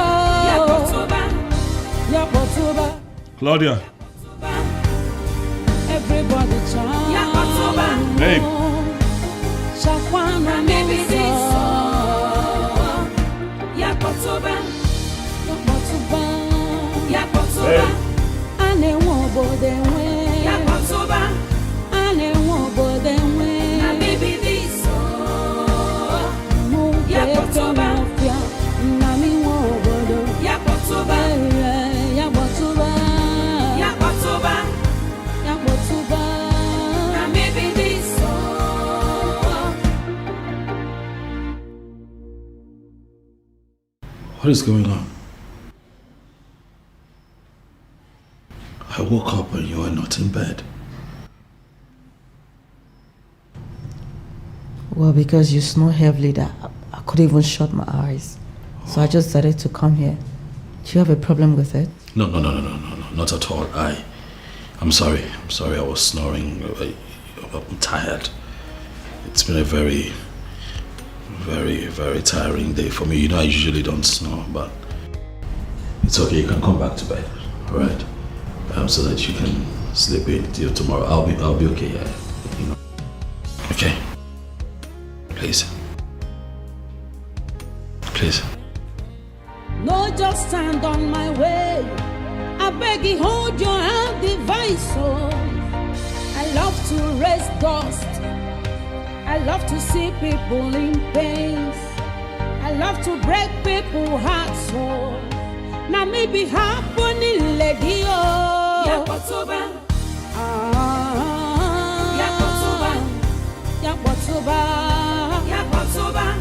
Claudia. Everybody try. Babe. Shakwana maybe this so. Babe. Ane wobo denwe. Ane wobo denwe. Na maybe this so. Mufia. Nami wobo do. Yakotoba. Na maybe this so. What is going on? I woke up and you were not in bed. Well, because you snore heavily that I couldn't even shut my eyes. So I just decided to come here. Do you have a problem with it? No, not at all. I'm sorry. I was snoring. I'm tired. It's been a very, very, very tiring day for me. You know, I usually don't snore, but it's okay. You can come back to bed, all right? So that you can sleep in till tomorrow. I'll be okay. You know. Okay. Please. No, just stand on my way. I beg you, hold your hand, device. Oh, I love to raise dust. I love to see people in pain. I love to break people's hearts. Oh, now maybe happening, lady. Oh, Yakotoba. Yakotoba.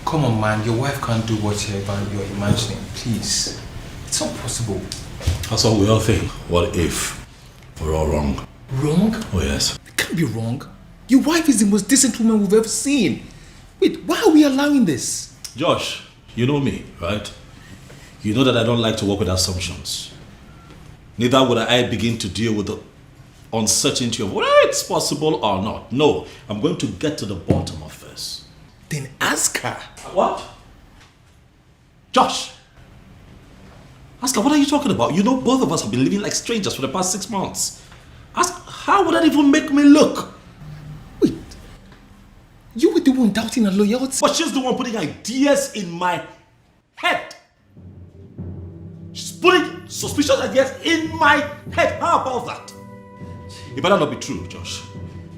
Come on, man. Your wife can't do whatever you're imagining. Please. It's not possible. That's what we all think. What if we're all wrong? Wrong? Oh, yes. It can't be wrong. Your wife is the most decent woman we've ever seen. Wait, why are we allowing this? Josh, you know me, right? You know that I don't like to work with assumptions. Neither would I begin to deal with the uncertainty of whether it's possible or not. No, I'm going to get to the bottom of this. Then ask her. What? Josh! Ask her, what are you talking about? You know both of us have been living like strangers for the past 6 months. Ask, how would that even make me look? Wait, you were the one doubting her loyalty? But she's the one putting ideas in my head. She's putting suspicious ideas in my head. How about that? It better not be true, Josh.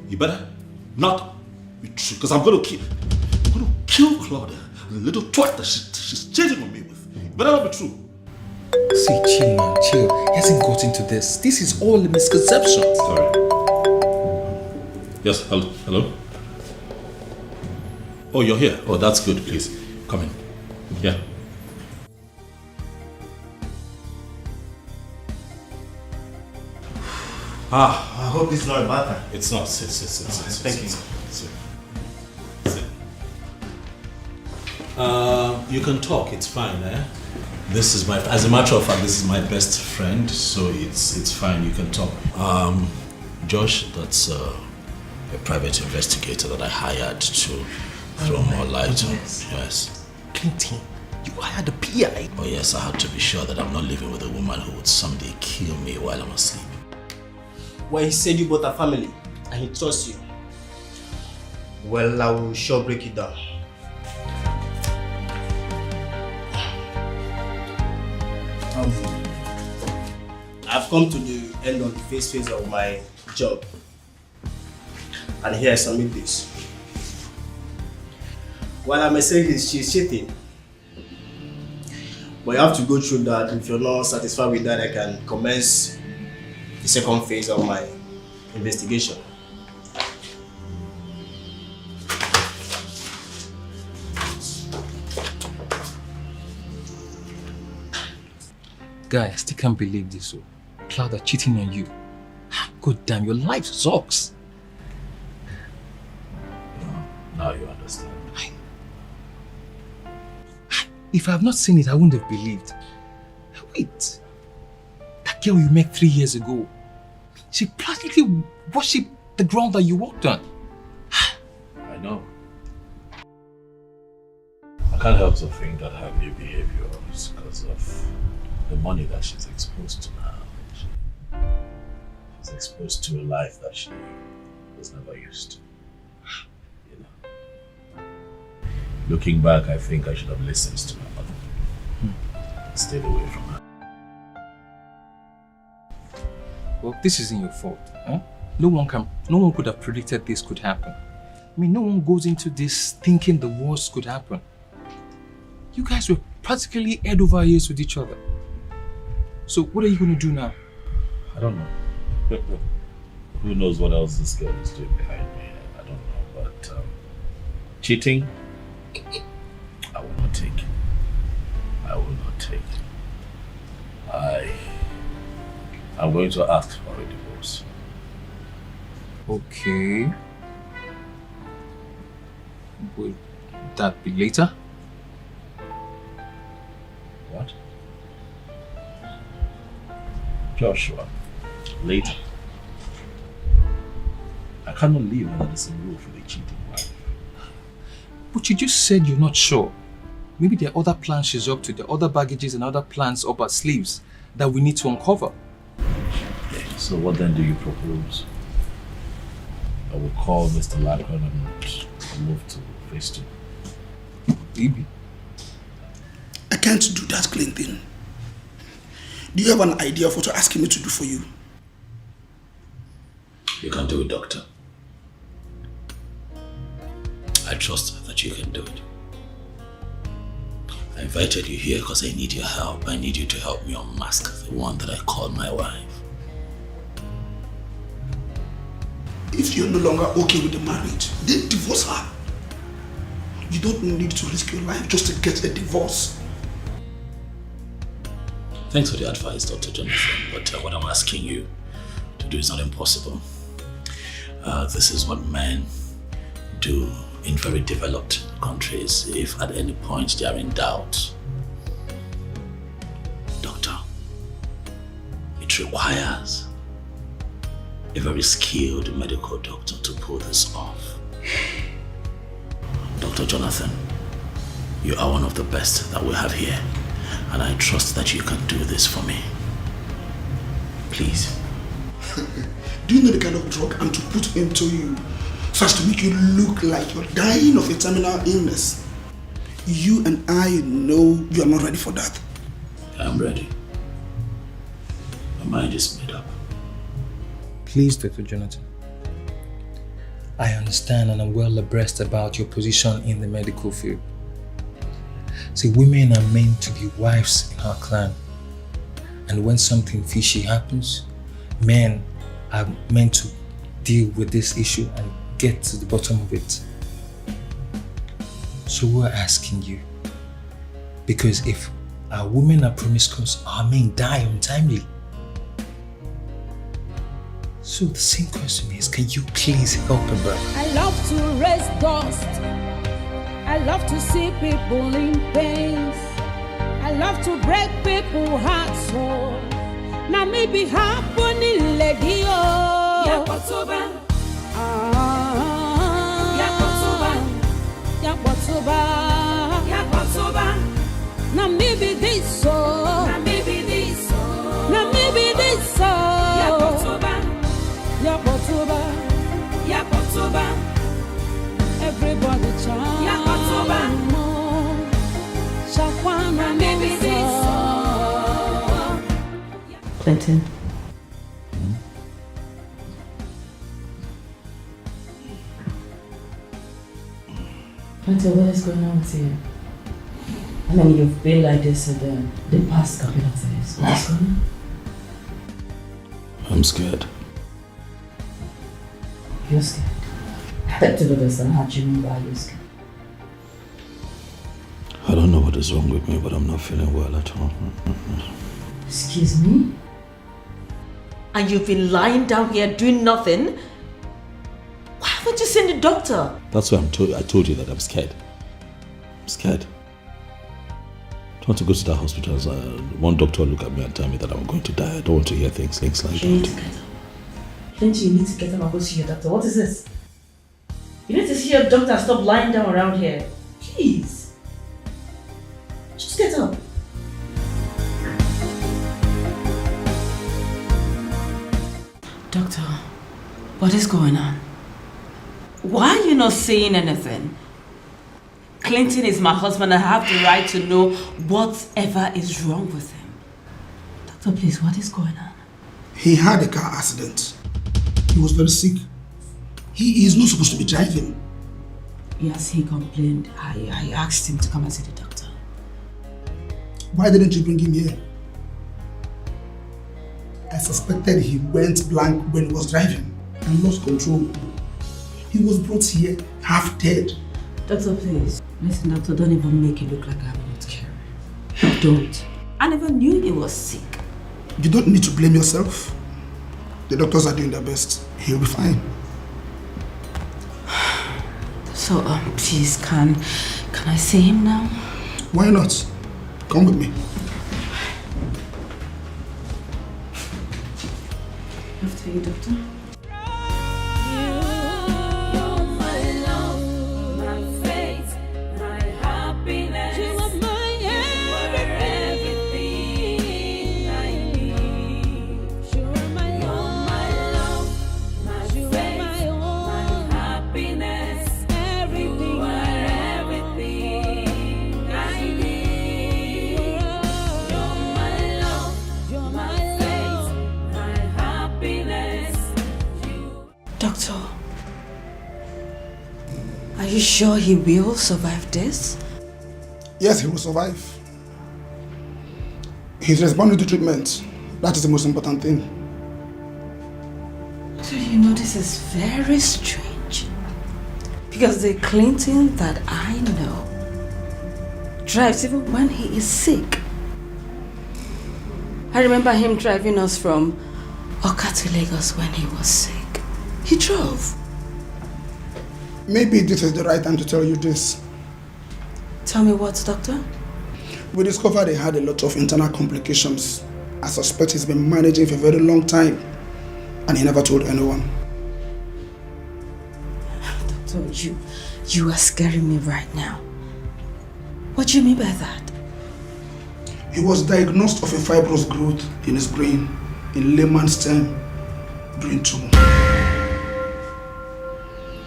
You better not be true, because I'm going to kill Claudia, the little twat that she's cheating on me with. It better not be true. See, chill, man, chill. He hasn't got into this. This is all a misconception. Sorry. Yes, hello? Oh, you're here. Oh, that's good, please. Come in. Yeah. I hope it's not a matter. It's not. Sit. Thank you. Sit. You can talk. It's fine, eh? This is as a matter of fact, this is my best friend, so it's fine. You can talk. Josh, that's a private investigator that I hired to throw more light on. Yes. Clinton, you hired a PI? Oh yes, I had to be sure that I'm not living with a woman who would someday kill me while I'm asleep. Well, he said you both are family and he trusts you. Well, I will sure break it down. I've come to the end of the phase of my job. And here I submit this. While I may say this, she's cheating. But you have to go through that. If you're not satisfied with that, I can commence the second phase of my investigation. Guy, I still can't believe this. So, Cloud cheating on you. God damn, your life sucks. Now you understand. If I have not seen it, I wouldn't have believed. Wait. That girl you met 3 years ago, she practically worshipped the ground that you walked on. I know. I can't help to think that her new behavior is because of the money that she's exposed to now. She's exposed to a life that she was never used to. You know. Looking back, I think I should have listened to my mother. Stayed away from her. Well, this isn't your fault. Huh? No one could have predicted this could happen. I mean, no one goes into this thinking the worst could happen. You guys were practically head over ears with each other. So what are you going to do now? I don't know. Who knows what else this girl is doing behind me? I don't know. But cheating, I will not take. I will not take. I'm going to ask for a divorce. Okay. Will that be later? What? Joshua, later. I cannot live under the same roof with a cheating wife. But you just said you're not sure. Maybe there are other plans she's up to, there are other baggages and other plans up her sleeves that we need to uncover. So what then do you propose? I will call Mr. Lacron and move to phase 2. Maybe. I can't do that clean thing. Do you have an idea of what you're asking me to do for you? You can do it, Doctor. I trust that you can do it. I invited you here because I need your help. I need you to help me unmask the one that I call my wife. If you're no longer okay with the marriage, then divorce her. You don't need to risk your life just to get a divorce. Thanks for the advice, Dr. Jonathan, but what I'm asking you to do is not impossible. This is what men do in very developed countries if at any point they are in doubt. Doctor, it requires a very skilled medical doctor to pull this off. Dr. Jonathan, you are one of the best that we have here, and I trust that you can do this for me. Please. Do you know the kind of drug I'm to put into you so as to make you look like you're dying of a terminal illness? You and I know you are not ready for that. I'm ready. My mind is made up. Please, Dr. Jonathan. I understand and I'm well abreast about your position in the medical field. See, women are meant to be wives in our clan. And when something fishy happens, men are meant to deal with this issue and get to the bottom of it. So we're asking you, because if our women are promiscuous, our men die untimely. So the same question is, can you please help a brother? I love to raise dust. I love to see people in pain. I love to break people's hearts. So now maybe happening lady oh. Yakotoba. Yakotoba. Yakotoba. Now maybe this so. Now maybe this so. Now maybe this so. Yakotoba. Yakotoba, Yakotoba, everybody chant. Yakotoba, Shakwana, maybe this. Clinton. Clinton, what is going on with you? I mean, you've been like this in the past couple of days. What's going on? I'm scared. You're scared. I don't understand how do you mean by you're scared? I don't know what is wrong with me, but I'm not feeling well at all. Excuse me? And you've been lying down here doing nothing? Why haven't you seen the doctor? That's why I told you that I'm scared. I'm scared. I don't want to go to that hospital. One doctor will look at me and tell me that I'm going to die. I don't want to hear things like that. You need to get up. Clint, you need to get up and go see your doctor. What is this? You need to see your doctor and stop lying down around here. Please. Just get up. Doctor, what is going on? Why are you not saying anything? Clinton is my husband. I have the right to know whatever is wrong with him. Doctor, please, what is going on? He had a car accident. He was very sick. He is not supposed to be driving. Yes, he complained. I asked him to come and see the doctor. Why didn't you bring him here? I suspected he went blank when he was driving and lost control. He was brought here half dead. Doctor, please. Listen, doctor, don't even make it look like I'm not caring. Don't. I never knew he was sick. You don't need to blame yourself. The doctors are doing their best. He'll be fine. So, please, can I see him now? Why not? Come with me. After you, doctor. Doctor, are you sure he will survive this? Yes, he will survive. He's responding to treatment. That is the most important thing. So you know this is very strange. Because the Clinton that I know drives even when he is sick. I remember him driving us from Oka to Lagos when he was sick. He drove. Maybe this is the right time to tell you this. Tell me what, doctor? We discovered he had a lot of internal complications. I suspect he's been managing for a very long time. And he never told anyone. Doctor, you are scaring me right now. What do you mean by that? He was diagnosed of a fibrous growth in his brain, in layman's term, brain tumor.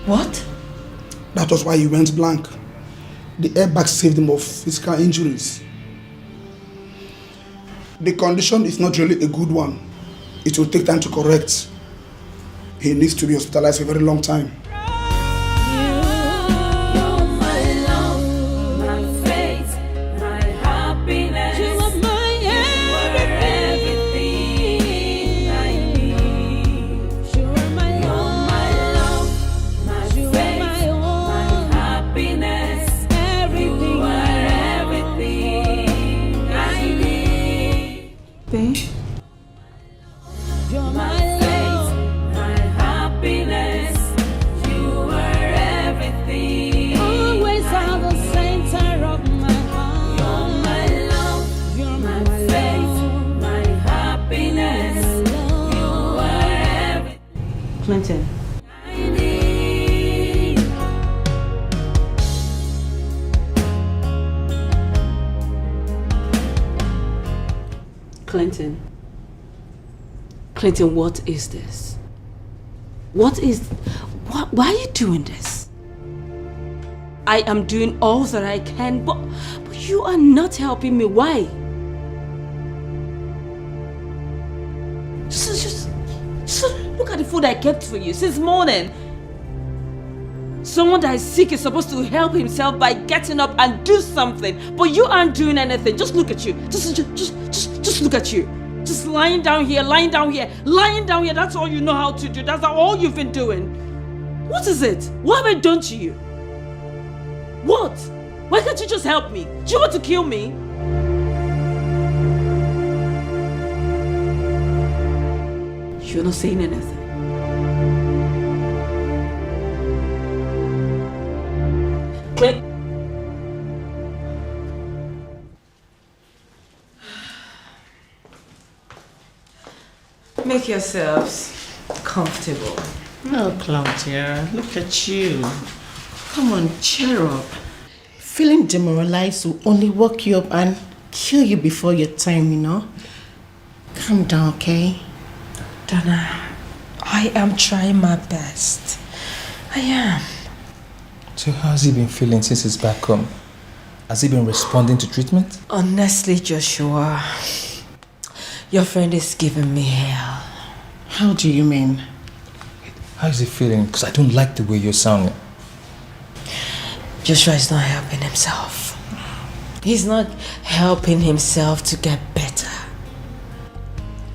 What? That was why he went blank. The airbag saved him of physical injuries. The condition is not really a good one. It will take time to correct. He needs to be hospitalized for a very long time. Clinton. Clinton, what is this? Why are you doing this? I am doing all that I can, but you are not helping me. Why? food I kept for you since morning. Someone that is sick is supposed to help himself by getting up and do something, but you aren't doing anything. Just look at you. Just look at you. Just lying down here, lying down here, lying down here. That's all you know how to do. That's all you've been doing. What is it? What have I done to you? What? Why can't you just help me? Do you want to kill me? You're not saying anything. Quick. Make yourselves comfortable. No, Claudia, look at you. Come on, cheer up. Feeling demoralized will only work you up and kill you before your time, you know? Calm down, okay? Donna, I am trying my best. I am. So how's he been feeling since he's back home? Has he been responding to treatment? Honestly, Joshua, your friend is giving me hell. How do you mean? How is he feeling? Because I don't like the way you're sounding. Joshua is not helping himself. He's not helping himself to get better.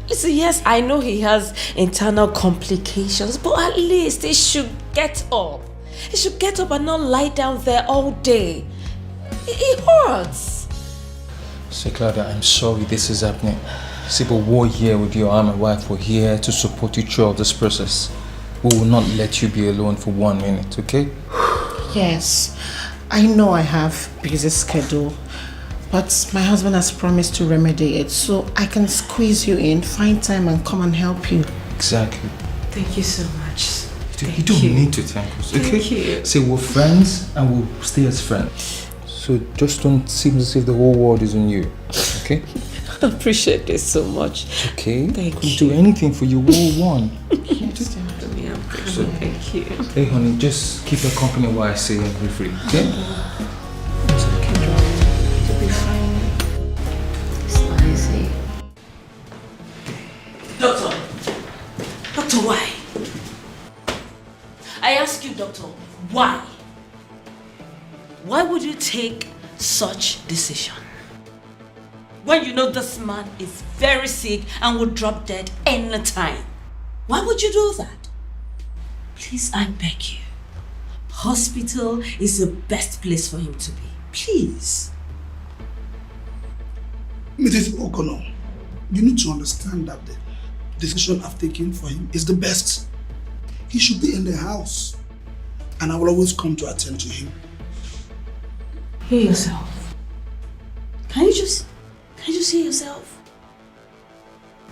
Listen, yes, I know he has internal complications, but at least he should get up. He should get up and not lie down there all day. It hurts. So Claudia, I'm sorry this is happening. See, but we're here with you. I'm my wife. We're here to support you throughout this process. We will not let you be alone for 1 minute, okay? Yes, I know I have busy schedule, but my husband has promised to remedy it, so I can squeeze you in, find time and come and help you. Exactly. Thank you so much. You don't need to thank us, okay? Thank you. See, we're friends and we'll stay as friends. So just don't seem as if the whole world is on you, okay? I appreciate this so much. Okay? Thank We'll do anything for you, we're one. Yes, Anthony, I'm grateful. Thank you. Hey honey, just keep her company while I say and be free, okay? Doctor, why? I ask you, doctor, why? Why would you take such decision? When you know this man is very sick and will drop dead anytime. Why would you do that? Please, I beg you. Hospital is the best place for him to be. Please. Mrs. O'Connor, you need to understand that the decision I've taken for him is the best. He should be in the house, and I will always come to attend to him. Hear yourself. Can you just hear yourself?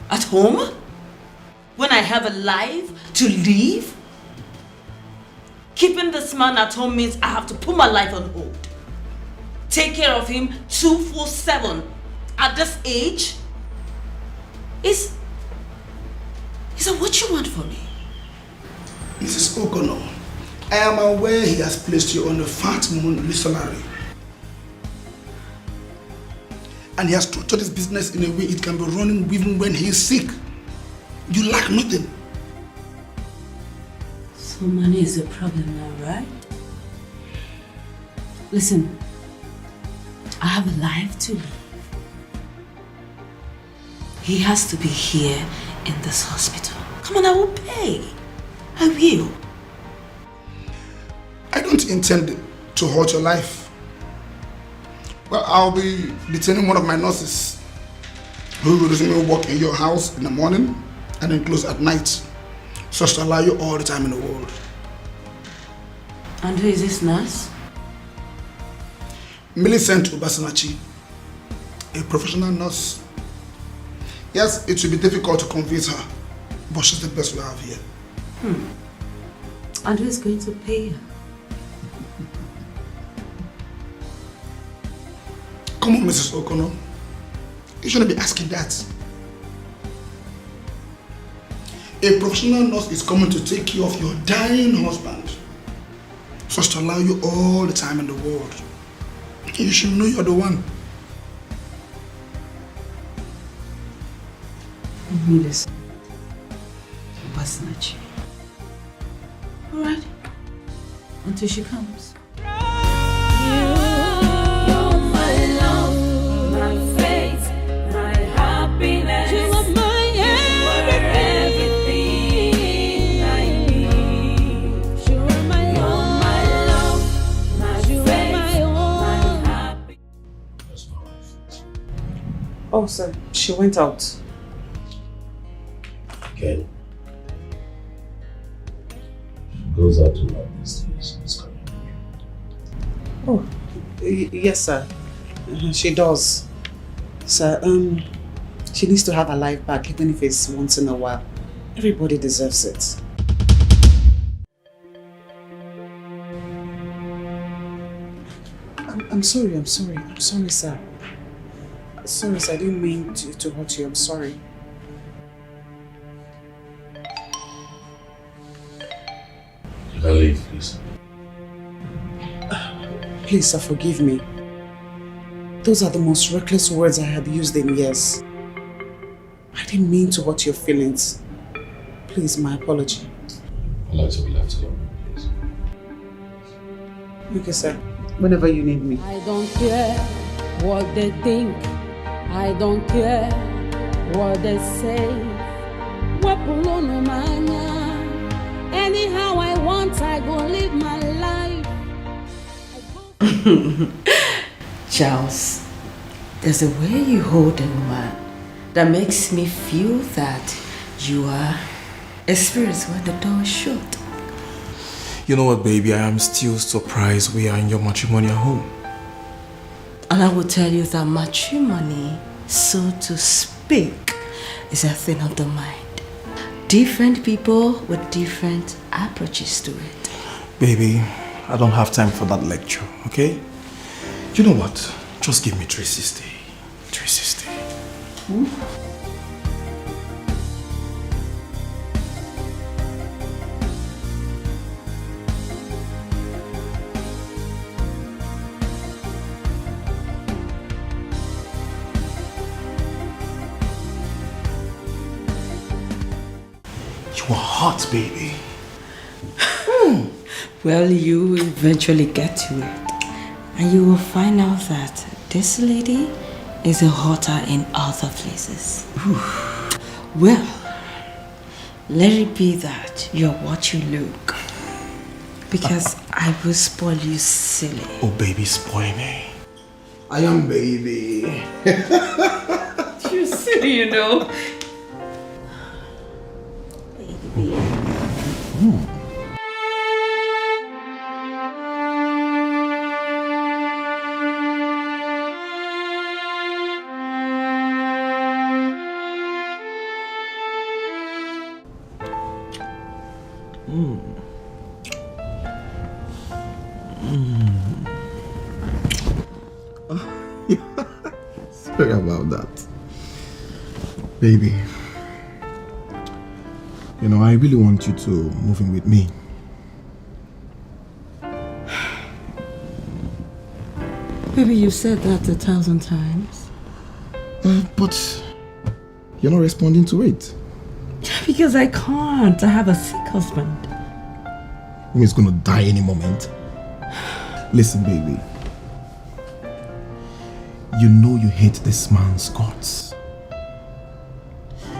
At home? When I have a life to live? Keeping this man at home means I have to put my life on hold. Take care of him 24/7 at this age? Is that what you want for me? Mrs. O'Connor, I am aware he has placed you on a fat monthly salary. And he has structured his business in a way it can be running even when he is sick. You lack nothing. So money is a problem now, right? Listen, I have a life to live. He has to be here in this hospital. Come on, I will pay. I will. I don't intend to hurt your life. Well, I'll be detaining one of my nurses who will resume work in your house in the morning and then close at night, so as to allow you all the time in the world. And who is this nurse? Millicent Obasanachi, a professional nurse. Yes, it will be difficult to convince her, but she's the best we have here. And who is going to pay her? Come on, Mrs. O'Connor. You shouldn't be asking that. A professional nurse is coming to take care of your dying husband, so as to allow you all the time in the world. You should know you're the one. Millicent Obasanachi. Alright. Until she comes. Oh, sir, she went out. Okay. She goes out to love these days. It's coming. Oh, yes, sir. She does. Sir, she needs to have her life back, even if it's once in a while. Everybody deserves it. I'm sorry, sir. Sorry, sir, I didn't mean to hurt you. I'm sorry. Can I leave, please? Please, sir, forgive me. Those are the most reckless words I have used in years. I didn't mean to hurt your feelings. Please, my apology. I'd like to be left alone, please. Okay, sir. Whenever you need me. I don't care what they think. I don't care what they say. Anyhow I want, I go live my life. Charles, there's a way you hold a woman that makes me feel that you are experienced when the door is shut. You know what, baby? I am still surprised we are in your matrimonial home. And I will tell you that matrimony, so to speak, is a thing of the mind. Different people with different approaches to it. Baby, I don't have time for that lecture, okay? You know what? Just give me 360. 360. You are hot, baby. Well, you will eventually get to it. And you will find out that this lady is hotter in other places. Well, let it be that you're what you look. Because I will spoil you silly. Oh, baby, spoil me. I am baby. You're silly, you know. Sorry about that. Baby, you know, I really want you to move in with me. Baby, you said that 1,000 times. But you're not responding to it. Because I can't. I have a sick husband. He's gonna die any moment. Listen, baby. You know you hate this man's guts.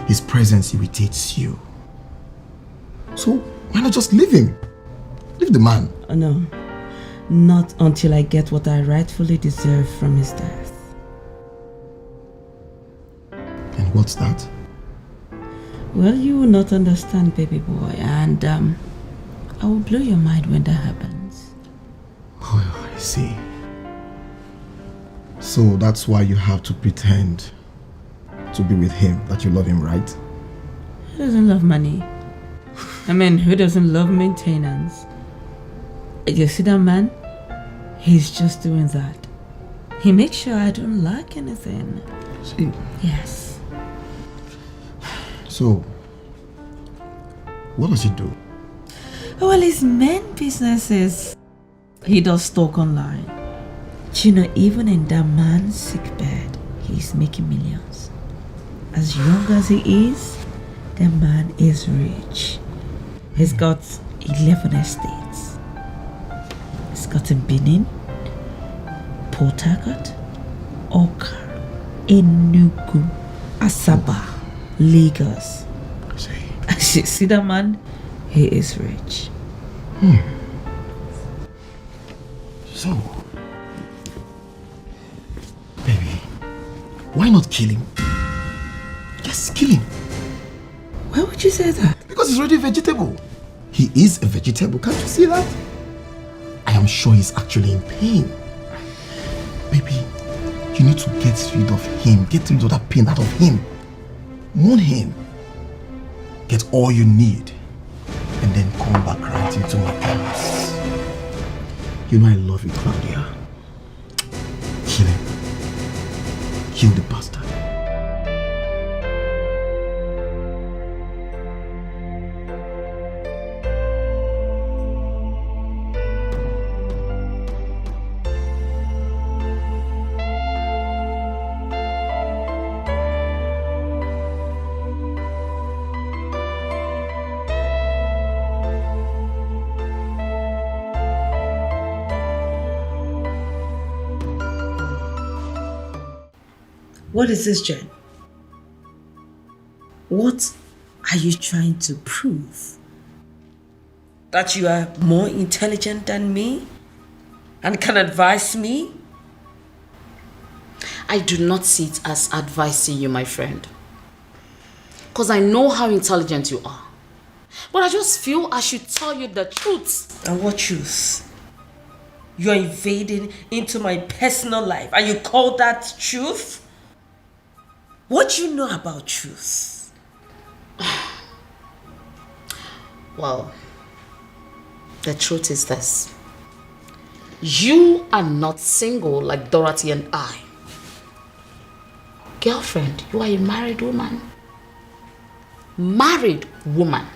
His presence irritates you. So why not just leave him? Leave the man. Oh, no. Not until I get what I rightfully deserve from his death. And what's that? Well, you will not understand, baby boy, and I will blow your mind when that happens. Oh, I see. So that's why you have to pretend to be with him, that you love him, right? Who doesn't love money? I mean, who doesn't love maintenance? You see that man? He's just doing that. He makes sure I don't lack anything. See? Yes. So, what does he do? Well, his main business is he does stock online. You know, even in that man's sick bed, he's making millions. As young as he is, the man is rich. He's got 11 estates. It's got in Benin, Port Harcourt, Oka, Enugu, Asaba, Lagos. See that man? He is rich. So, baby, why not kill him? Just kill him. Why would you say that? Because he's already a vegetable. He is a vegetable, can't you see that? I am sure he's actually in pain. Baby, you need to get rid of him. Get rid of that pain out of him. Mourn him. Get all you need. And then come back right into my palace. You know I love you, Claudia. Kill him. Kill the bastard. What is this, Jen? What are you trying to prove? That you are more intelligent than me and can advise me? I do not see it as advising you, my friend. Because I know how intelligent you are. But I just feel I should tell you the truth. And what truth? You're invading into my personal life and you call that truth? What do you know about truth? Well, the truth is this. You are not single like Dorothy and I. Girlfriend, you are a married woman. Married woman.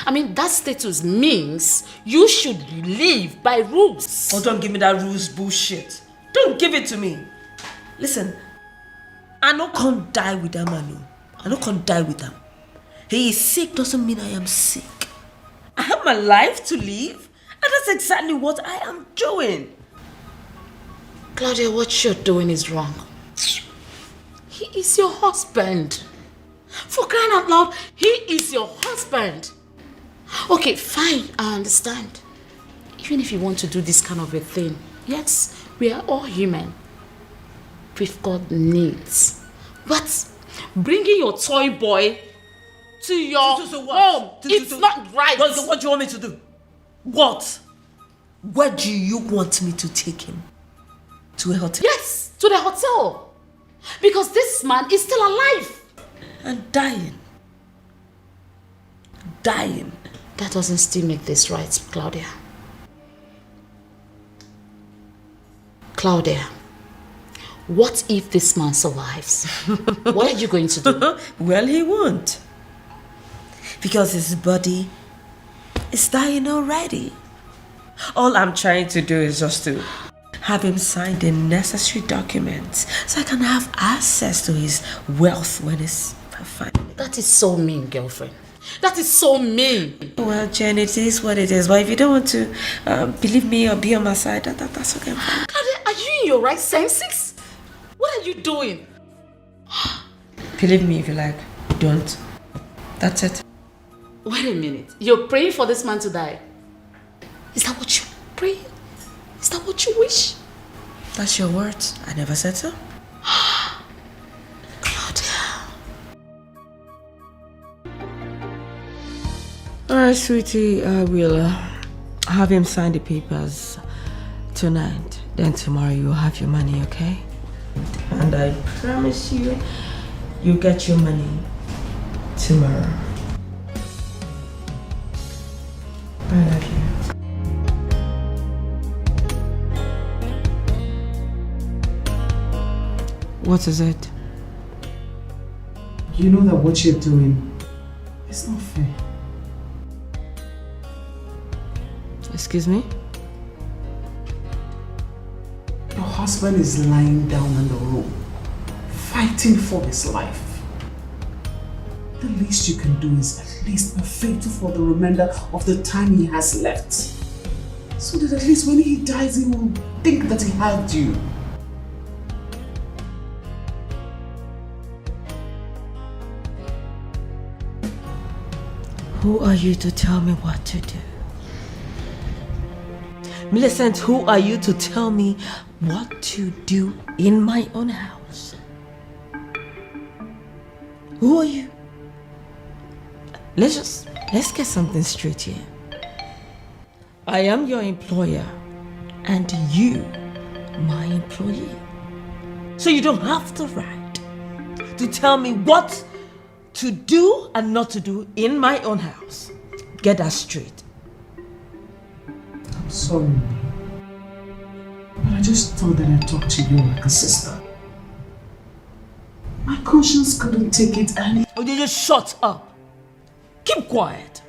I mean, that status means you should live by rules. Oh, don't give me that rules bullshit. Don't give it to me. Listen, I no can't die with that man. No. I no can't die with him. He is sick doesn't mean I am sick. I have my life to live, and that's exactly what I am doing. Claudia, what you're doing is wrong. He is your husband. For crying out loud, he is your husband. Okay, fine, I understand. Even if you want to do this kind of a thing, yes, we are all human. We've got needs. But bringing your toy boy to your home, it's not right. What do you want me to do? What? Where do you want me to take him? To a hotel? Yes, to the hotel. Because this man is still alive. And dying. Dying. That doesn't still make this right, Claudia. Claudia, what if this man survives? What are you going to do? Well, he won't. Because his body is dying already. All I'm trying to do is just to have him sign the necessary documents so I can have access to his wealth when it's fine. That is so mean, girlfriend. That is so mean. Well, Jen, it is what it is. But if you don't want to believe me or be on my side, that's okay. Claudia, are you in your right senses? What are you doing? Believe me if you like. Don't. That's it. Wait a minute. You're praying for this man to die? Is that what you pray? Is that what you wish? That's your words. I never said so. Claudia. Alright, sweetie. I will have him sign the papers tonight. Then tomorrow you'll have your money, okay? And I promise you, you'll get your money tomorrow. I love you. What is it? You know that what you're doing is not fair. Excuse me? Your husband is lying down on the road, fighting for his life. The least you can do is at least be faithful for the remainder of the time he has left. So that at least when he dies, he will think that he had you. Who are you to tell me what to do? Millicent, who are you to tell me what to do in my own house? Who are you? Let's get something straight here. I am your employer and you my employee. So you don't have the right to tell me what to do and not to do in my own house. Get that straight. I'm sorry. But I just thought that I'd talk to you like a sister. My conscience couldn't take it and... Oh, you just shut up. Keep quiet.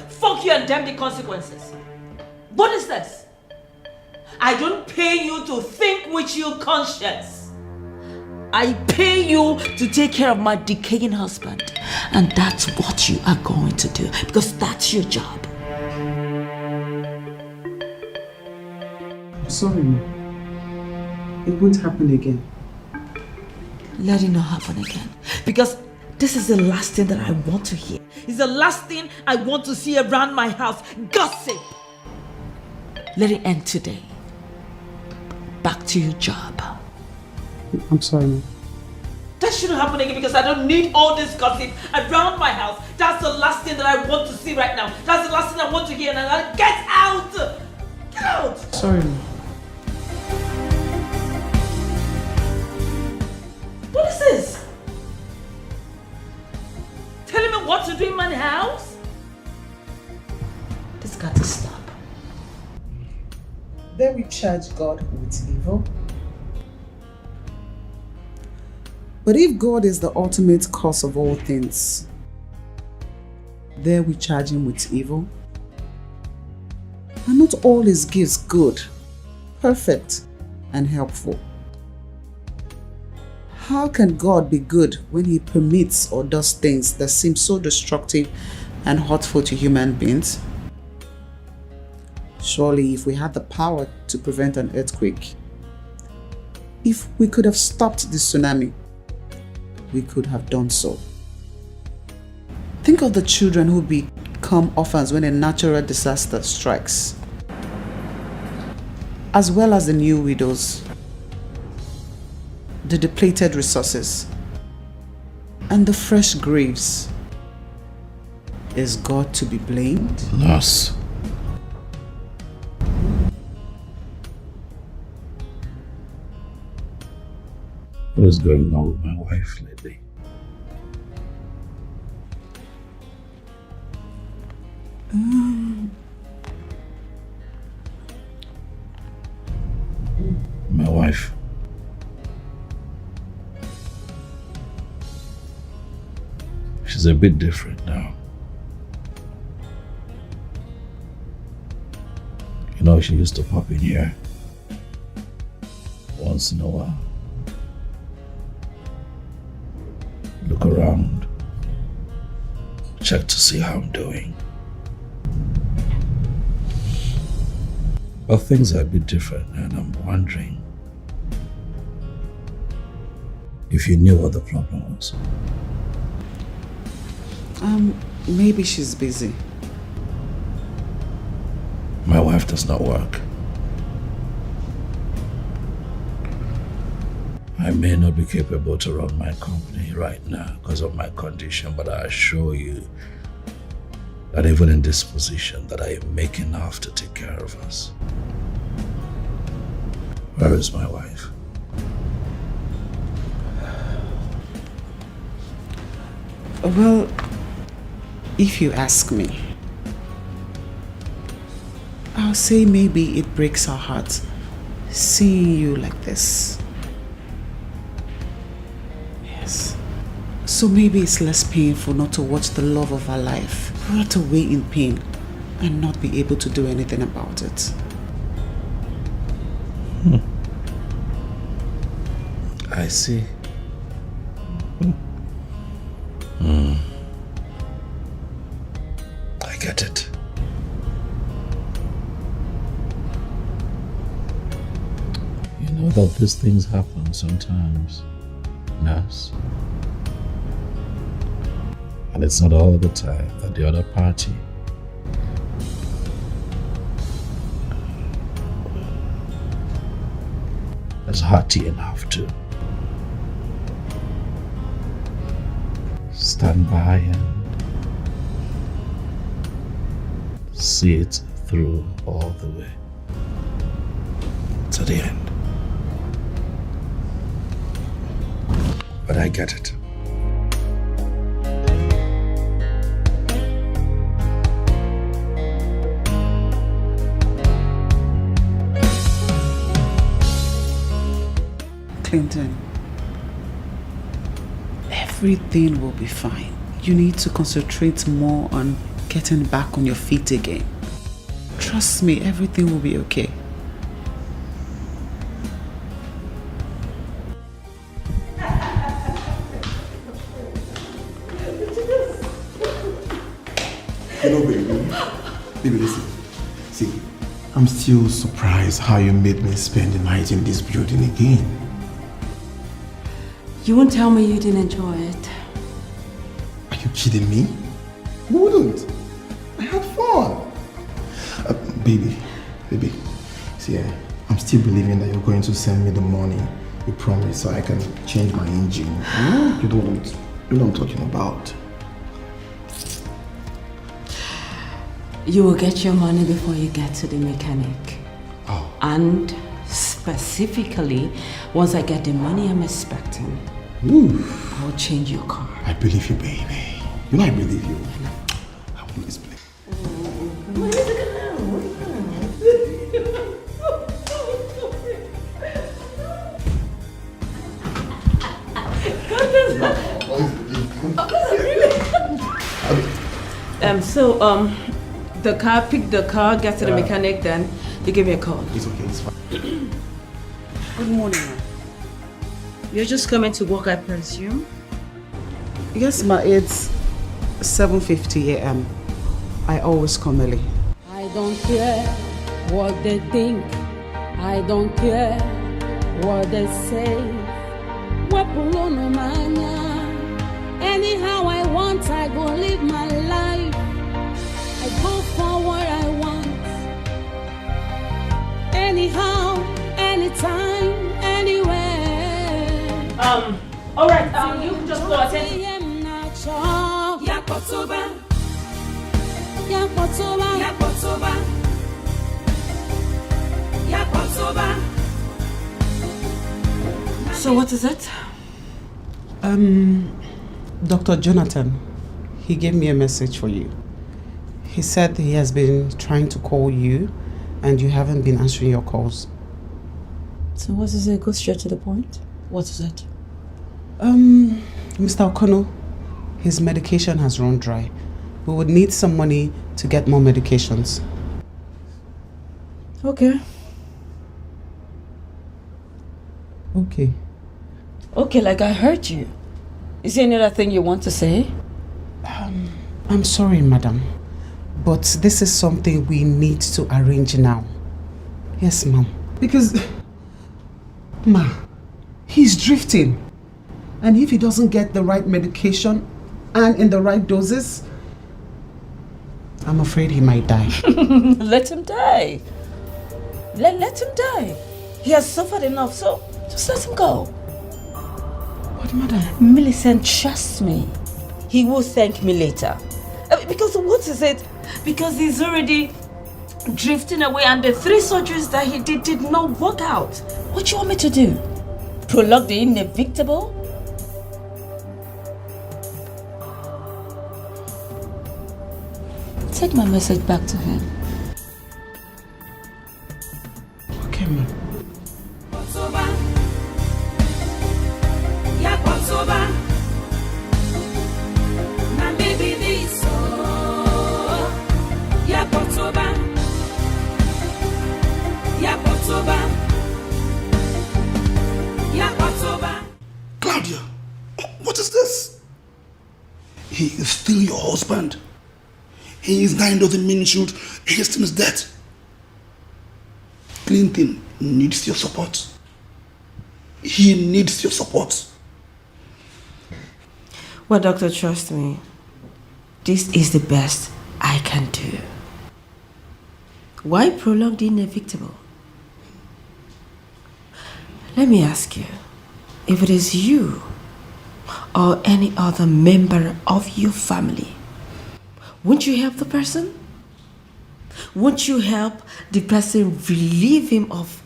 Fuck you and damn the consequences. What is this? I don't pay you to think with your conscience. I pay you to take care of my decaying husband. And that's what you are going to do. Because that's your job. I'm sorry, Ma. It won't happen again. Let it not happen again. Because this is the last thing that I want to hear. It's the last thing I want to see around my house. Gossip. Let it end today. Back to your job. I'm sorry, Ma. That shouldn't happen again because I don't need all this gossip around my house. That's the last thing that I want to see right now. That's the last thing I want to hear. And I get out! Get out! Sorry, Ma. What is this? Telling me what to do in my house? This got to stop. Then we charge God with evil. But if God is the ultimate cause of all things, there we charge him with evil. And not all his gifts good, perfect, and helpful. How can God be good when he permits or does things that seem so destructive and hurtful to human beings? Surely if we had the power to prevent an earthquake, if we could have stopped the tsunami, we could have done so. Think of the children who become orphans when a natural disaster strikes, as well as the new widows, the depleted resources, and the fresh graves. Is God to be blamed? Nurse. What is going on with my wife lately? My wife. She's a bit different now. You know, she used to pop in here once in a while. Look around, check to see how I'm doing. But things are a bit different, and I'm wondering if you knew what the problem was. Maybe she's busy. My wife does not work. I may not be capable to run my company right now because of my condition, but I assure you that even in this position that I make enough to take care of us. Where is my wife? Well, if you ask me, I'll say maybe it breaks her heart seeing you like this. Yes. So maybe it's less painful not to watch the love of her life rot away in pain and not be able to do anything about it. I see. But these things happen sometimes, nurse. And it's not all the time that the other party is hearty enough to stand by and see it through all the way to the end. But I get it. Clinton, everything will be fine. You need to concentrate more on getting back on your feet again. Trust me, everything will be okay. Hello, baby. Baby, listen. See, I'm still surprised how you made me spend the night in this building again. You won't tell me you didn't enjoy it. Are you kidding me? Who wouldn't? I had fun. Baby. See, I'm still believing that you're going to send me the money you promised so I can change my engine. You know what I'm talking about. You will get your money before you get to the mechanic. Oh. And specifically, once I get the money I'm expecting, I'll change your car. I believe you, baby. You know I believe you. I always believe. Pick the car, get to the mechanic, then you give me a call. It's okay, it's fine. Good morning, ma'am. You're just coming to work, I presume? Yes, ma, it's 7:50 a.m. I always come early. I don't care what they think. I don't care what they say. Anyhow I want, I go live my life. I go for what I want. Anyhow, anytime, anywhere. All right. You can just go attend. So what is it? Dr. Jonathan, he gave me a message for you. He said he has been trying to call you and you haven't been answering your calls. So what is it? Go straight to the point. What is it? Mr. O'Connell, his medication has run dry. We would need some money to get more medications. Okay. Okay. Okay, like I heard you. Is there any other thing you want to say? I'm sorry, madam, but this is something we need to arrange now. Yes, ma'am. Because, ma, he's drifting. And if he doesn't get the right medication and in the right doses, I'm afraid he might die. Let him die. Let him die. He has suffered enough, so just let him go. What, madam? Millicent, trust me. He will thank me later. Because what is it? Because he's already drifting away and the 3 surgeries that he did not work out. What do you want me to do? Prolong the inevitable? Take my message back to him. Okay, ma'am. Claudia, what is this? He is still your husband. He is dying doesn't mean you should hasten his death. Clinton needs your support. He needs your support. Well, doctor, trust me. This is the best I can do. Why prolong the inevitable? Let me ask you, if it is you or any other member of your family, won't you help the person? Won't you help the person relieve him of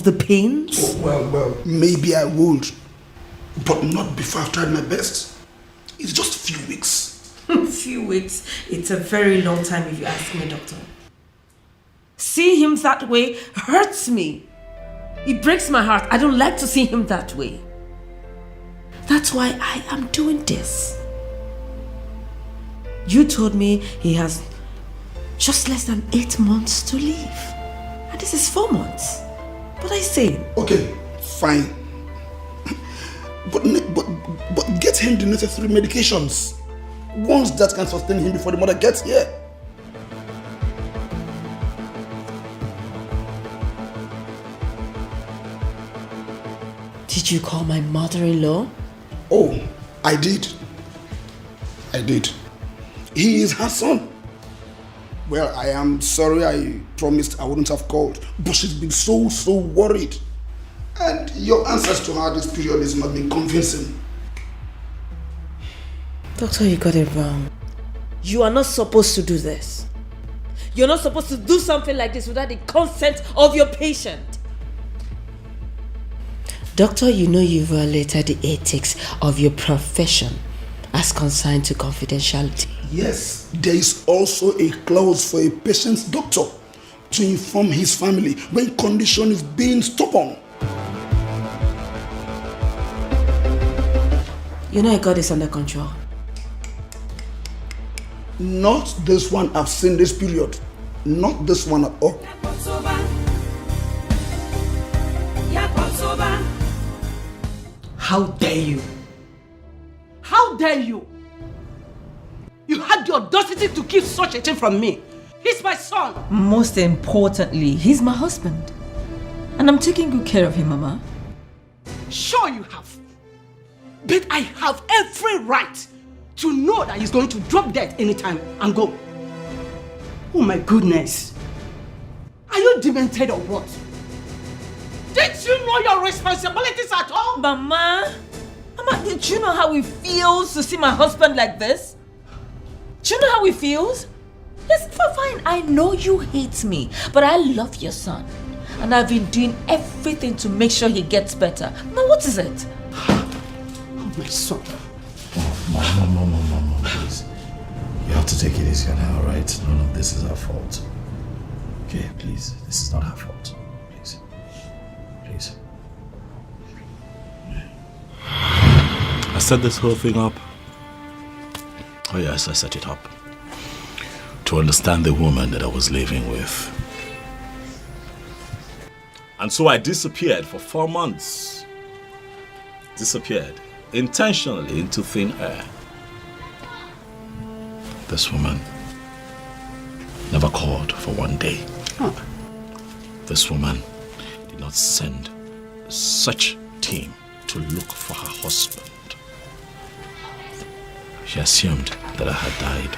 the pains? Well, maybe I would, but not before I've tried my best. It's just a few weeks. Few weeks? It's a very long time if you ask me, doctor. See him that way hurts me. It breaks my heart. I don't like to see him that way. That's why I am doing this. You told me he has just less than 8 months to live. And this is 4 months. What I say? Okay, fine. But get him the necessary medications. Ones that can sustain him before the mother gets here. Did you call my mother-in-law? Oh, I did. He is her son. Well, I am sorry I promised I wouldn't have called, but she's been so worried. And your answers to her this period has not been convincing. Doctor, you got it wrong. You are not supposed to do this. You're not supposed to do something like this without the consent of your patient. Doctor, you know you violated the ethics of your profession as consigned to confidentiality. Yes, there is also a clause for a patient's doctor to inform his family when condition is being stubborn. You know I got this under control. Not this one I've seen this period. Not this one at all. How dare you? How dare you? You had the audacity to keep such a thing from me. He's my son. Most importantly, he's my husband. And I'm taking good care of him, Mama. Sure you have. But I have every right to know that he's going to drop dead anytime and go. Oh my goodness. Are you demented or what? Did you know your responsibilities at all? Mama, did you know how it feels to see my husband like this? Do you know how it feels? Yes, fine, I know you hate me, but I love your son. And I've been doing everything to make sure he gets better. Now what is it? Oh, my son. Mom, please. You have to take it easy on her, alright? None of this is her fault. Okay, please. This is not her fault. Please. Please. I set this whole thing up. Oh yes, I set it up. To understand the woman that I was living with. And so I disappeared for 4 months. Disappeared. Intentionally into thin air. This woman never called for 1 day. Huh. This woman did not send such team to look for her husband. She assumed that I had died.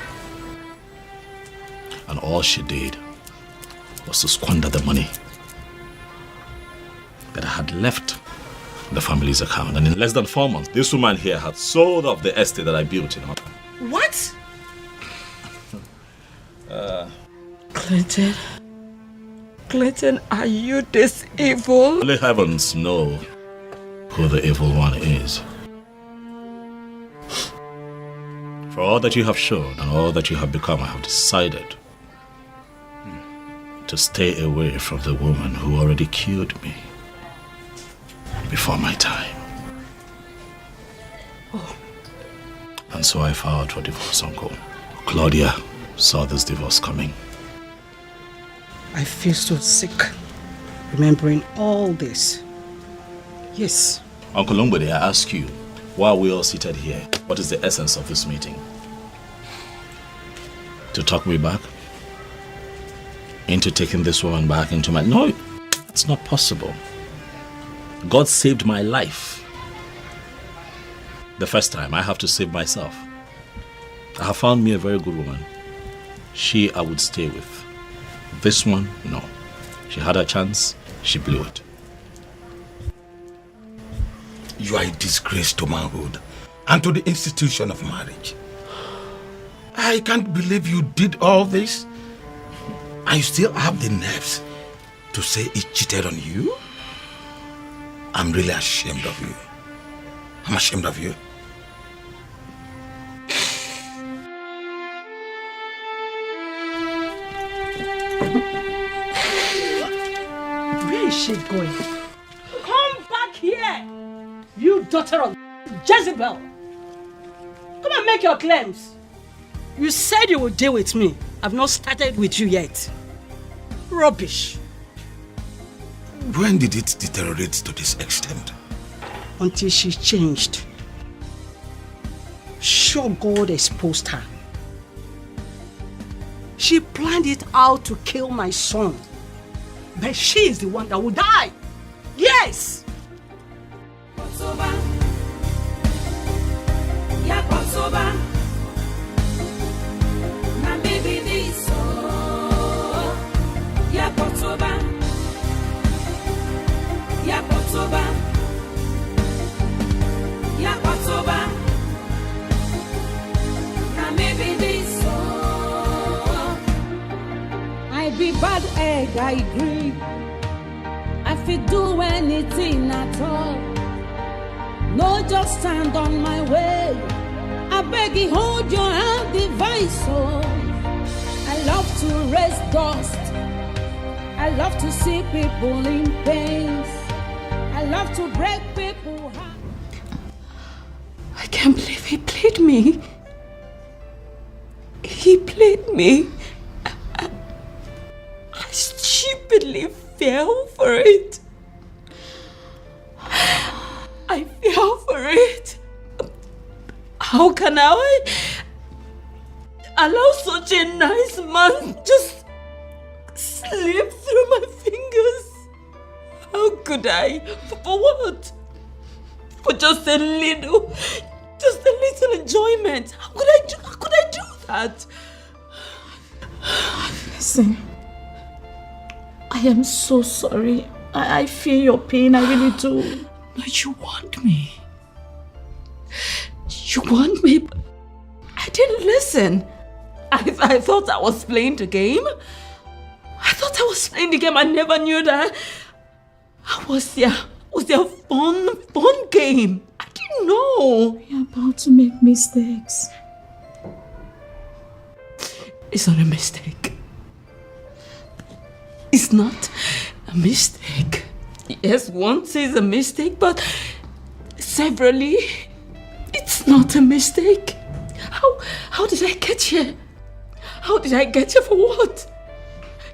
And all she did was to squander the money that I had left in the family's account. And in less than 4 months, this woman here had sold off the estate that I built in her. What? Clinton, are you this evil? Only heavens know who the evil one is. For all that you have shown and all that you have become, I have decided to stay away from the woman who already killed me before my time. Oh. And so I filed for divorce, Uncle. Claudia saw this divorce coming. I feel so sick remembering all this. Yes. Uncle Longbody, I ask you, why are we all seated here? What is the essence of this meeting? To talk me back? Into taking this woman back into my... No, it's not possible. God saved my life. The first time, I have to save myself. I have found me a very good woman. She I would stay with. This one, no. She had her chance, she blew it. You are a disgrace to manhood and to the institution of marriage. I can't believe you did all this and you still have the nerves to say he cheated on you? I'm really ashamed of you. I'm ashamed of you. Where is she going? Come back here! You daughter of Jezebel! Come and make your claims. You said you would deal with me. I've not started with you yet. Rubbish. When did it deteriorate to this extent? Until she changed. Sure, God exposed her. She planned it out to kill my son. But she is the one that will die. Yes! I be bad egg, I agree. I fit do anything at all. No, just stand on my way. I beg you, hold your hand, device. Oh, I love to raise dust. I love to see people in pain. I love to break people's hearts. I can't believe he played me. He played me. I stupidly fell for it. I fell for it. How can I allow such a nice man just slip through my fingers? How could I? For what? For just a little enjoyment. How could I do that? Listen, I am so sorry. I feel your pain, I really do. But you want me. You want me? But I didn't listen. I thought I was playing the game. I never knew that. I was there fun game. I didn't know. You're about to make mistakes. It's not a mistake. It's not a mistake. Yes, once is a mistake, but severally, it's not a mistake. How did I get here? How did I get here for what?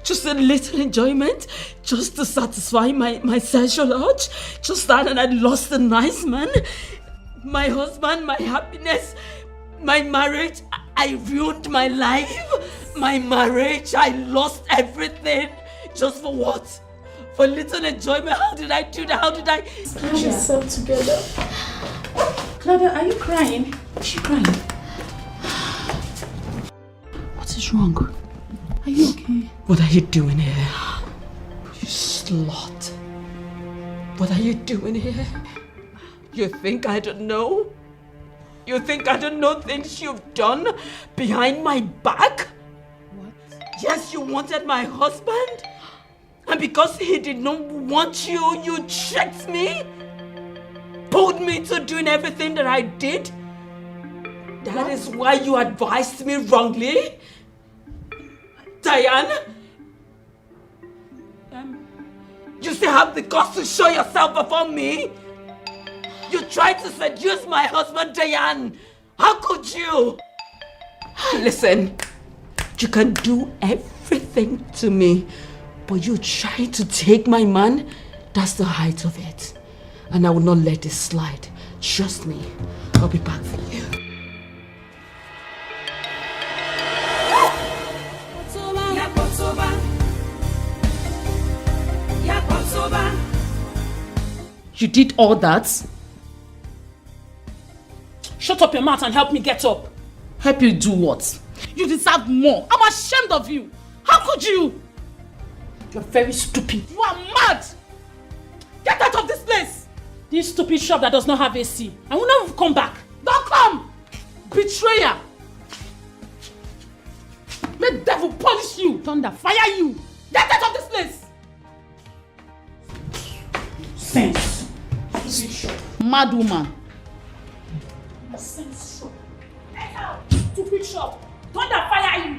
Just a little enjoyment? Just to satisfy my sexual urge? Just that, and I lost a nice man? My husband, my happiness, my marriage. I ruined my life. My marriage, I lost everything. Just for what? For little enjoyment? How did I do that? How did I... Get yourself together. Claudia, are you crying? Is she crying? What is wrong? Are you okay? What are you doing here? You slut. What are you doing here? You think I don't know? You think I don't know things you've done behind my back? What? Yes, you wanted my husband? And because he did not want you, you tricked me? Pulled me to doing everything that I did? That is why you advised me wrongly? Diane? You still have the guts to show yourself before me? You tried to seduce my husband, Diane. How could you? Listen, you can do everything to me, but you try to take my man, that's the height of it. And I will not let this slide. Trust me, I'll be back for you. You did all that? Shut up your mouth and help me get up. Help you do what? You deserve more. I'm ashamed of you. How could you? You're very stupid. You are mad. Get out of this place. This stupid shop that does not have AC. I will not come back. Don't come. Betrayer. May the devil punish you. Thunder, fire you. Get out of this place. Sense. Mad woman. Sense shop. Get out. Stupid shop. Thunder, fire you.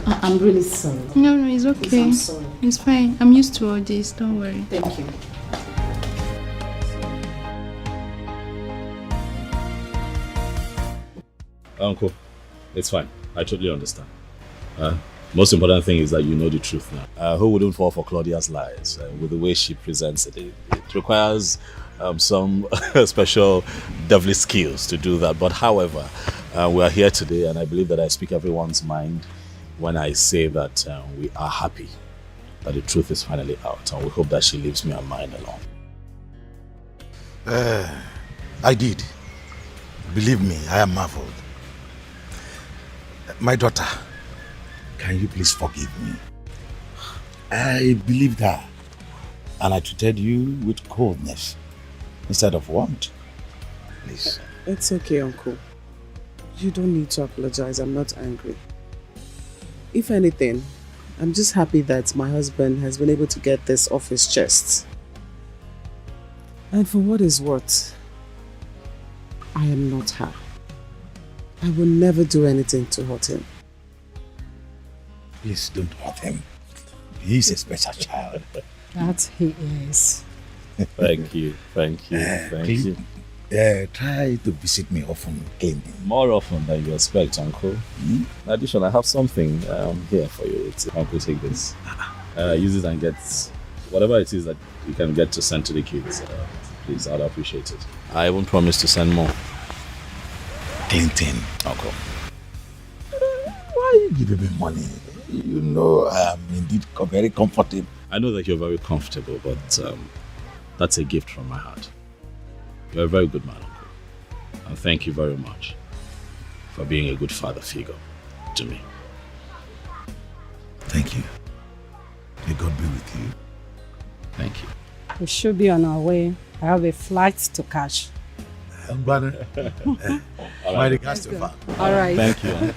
I'm really sorry. No, it's okay. Please, I'm sorry. It's fine. I'm used to all this. Don't worry. Thank you. Uncle, it's fine. I totally understand. Most important thing is that you know the truth now. Who wouldn't fall for Claudia's lies? With the way she presents it, it requires some special devilish skills to do that. But however, we are here today, and I believe that I speak everyone's mind when I say that we are happy that the truth is finally out, and we hope that she leaves me and mine alone. I did. Believe me, I am marveled. My daughter, can you please forgive me? I believed her, and I treated you with coldness instead of warmth. Please. It's okay, Uncle. You don't need to apologize. I'm not angry. If anything, I'm just happy that my husband has been able to get this off his chest. And for what is worth, I am not her. I will never do anything to hurt him. Please don't hurt him. He's a special child. That he is. Thank you, thank you, thank you. Try to visit me often, Clinton. More often than you expect, Uncle. In addition, I have something here for you. Uncle, take this. Use it and get whatever it is that you can get to send to the kids. Please, I'd appreciate it. I even promise to send more. Clinton. Uncle. Why are you giving me money? You know I am indeed very comfortable. I know that you're very comfortable, but that's a gift from my heart. You're a very good man, Uncle. And thank you very much for being a good father figure to me. Thank you. May God be with you. Thank you. We should be on our way. I have a flight to catch. Banner. My regards to her. All right. Thank you.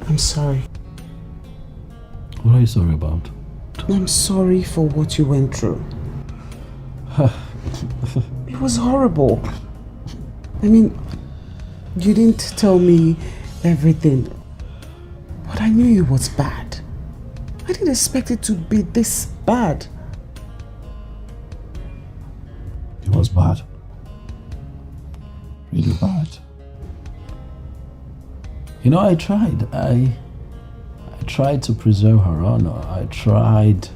I'm sorry. What are you sorry about? I'm sorry for what you went through. It was horrible. I mean, you didn't tell me everything, but I knew it was bad. I didn't expect it to be this bad. It was bad. Really bad. You know, I tried. I tried to preserve her honor. I tried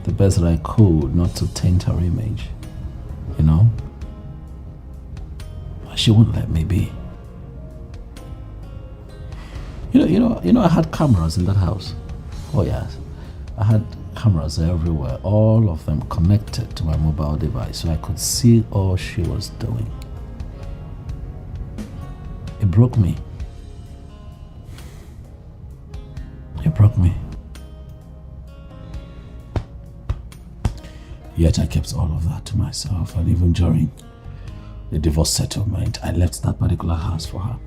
the best that I could not to taint her image. You know? But she wouldn't let me be. You know, I had cameras in that house. Oh yes. I had cameras everywhere, all of them connected to my mobile device, so I could see all she was doing. It broke me. It broke me. Yet I kept all of that to myself, and even during the divorce settlement, I left that particular house for her.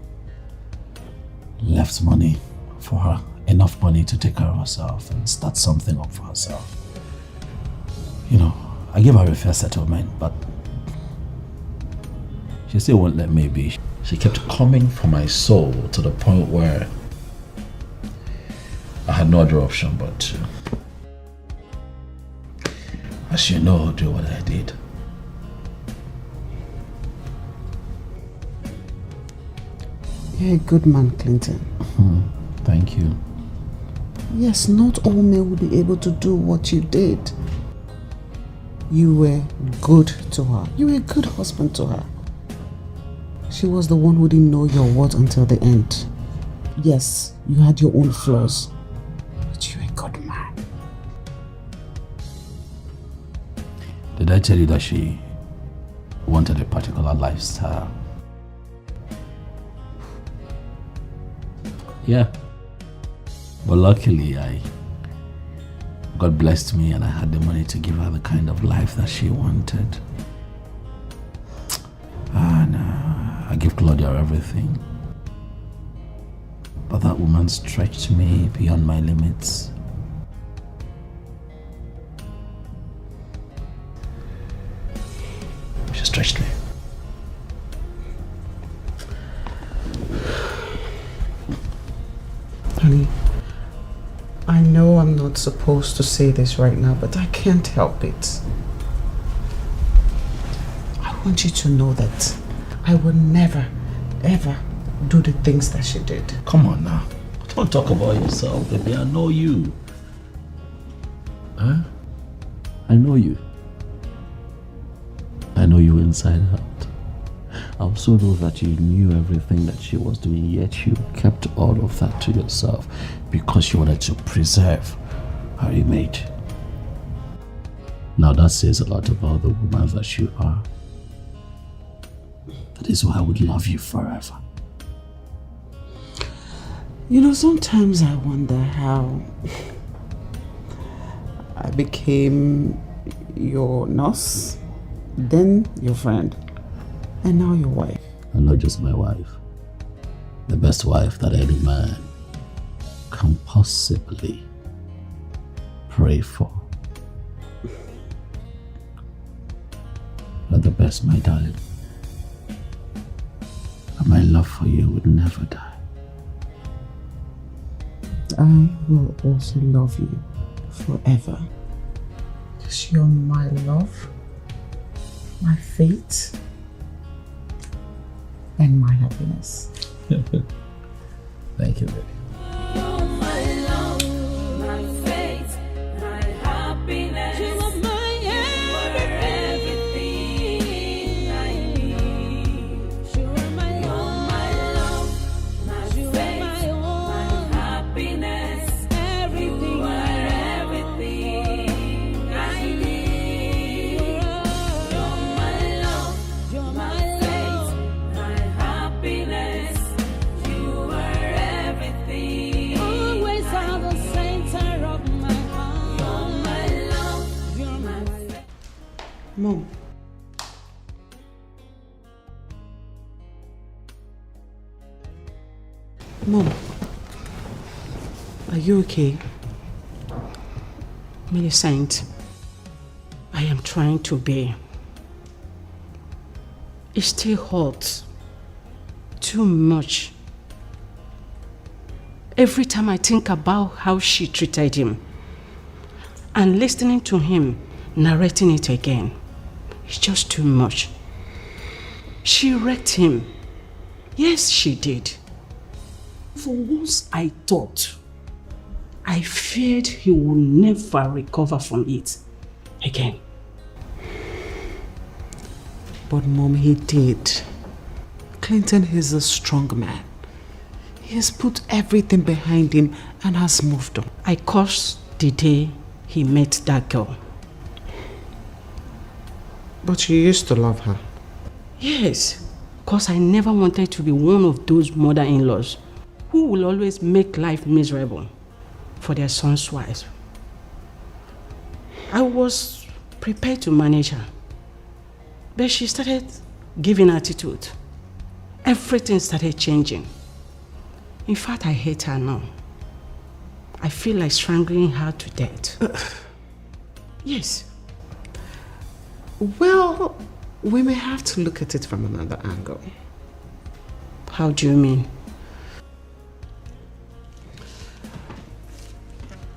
Left money for her, enough money to take care of herself and start something up for herself. You know, I gave her a fair settlement, but she still won't let me be. She kept coming for my soul to the point where I had no other option but to, as you know, do what I did. You're a good man, Clinton. Thank you. Yes, not all men will be able to do what you did. You were good to her. You were a good husband to her. She was the one who didn't know your word until the end. Yes, you had your own flaws, but you're a good man. Did I tell you that she wanted a particular lifestyle? Yeah. But luckily, God blessed me and I had the money to give her the kind of life that she wanted. And I give Claudia everything. But that woman stretched me beyond my limits. She stretched me. Honey, I know I'm not supposed to say this right now, but I can't help it. I want you to know that I will never, ever do the things that she did. Come on now. Don't talk about yourself, baby. I know you. Huh? I know you. I know you inside out. I also know that you knew everything that she was doing, yet you kept all of that to yourself because you wanted to preserve her image. Now that says a lot about the woman that you are. That is why I would love you forever. You know, sometimes I wonder how I became your nurse, then your friend, and now your wife. And not just my wife. The best wife that any man can possibly pray for. You're the best, my darling. And my love for you would never die. I will also love you forever. Because you're my love, my fate, and my happiness. Thank you, baby. Mom. Mom. Are you okay? Millicent, I am trying to bear. It still hurts. Too much. Every time I think about how she treated him and listening to him narrating it again, it's just too much. She wrecked him. Yes, she did. For once I thought, I feared he would never recover from it again. But Mom, he did. Clinton is a strong man. He has put everything behind him and has moved on. I cursed the day he met that girl. But you used to love her. Yes, because I never wanted to be one of those mother-in-laws who will always make life miserable for their son's wives. I was prepared to manage her. But she started giving attitude. Everything started changing. In fact, I hate her now. I feel like strangling her to death. Yes. Well, we may have to look at it from another angle. How do you mean?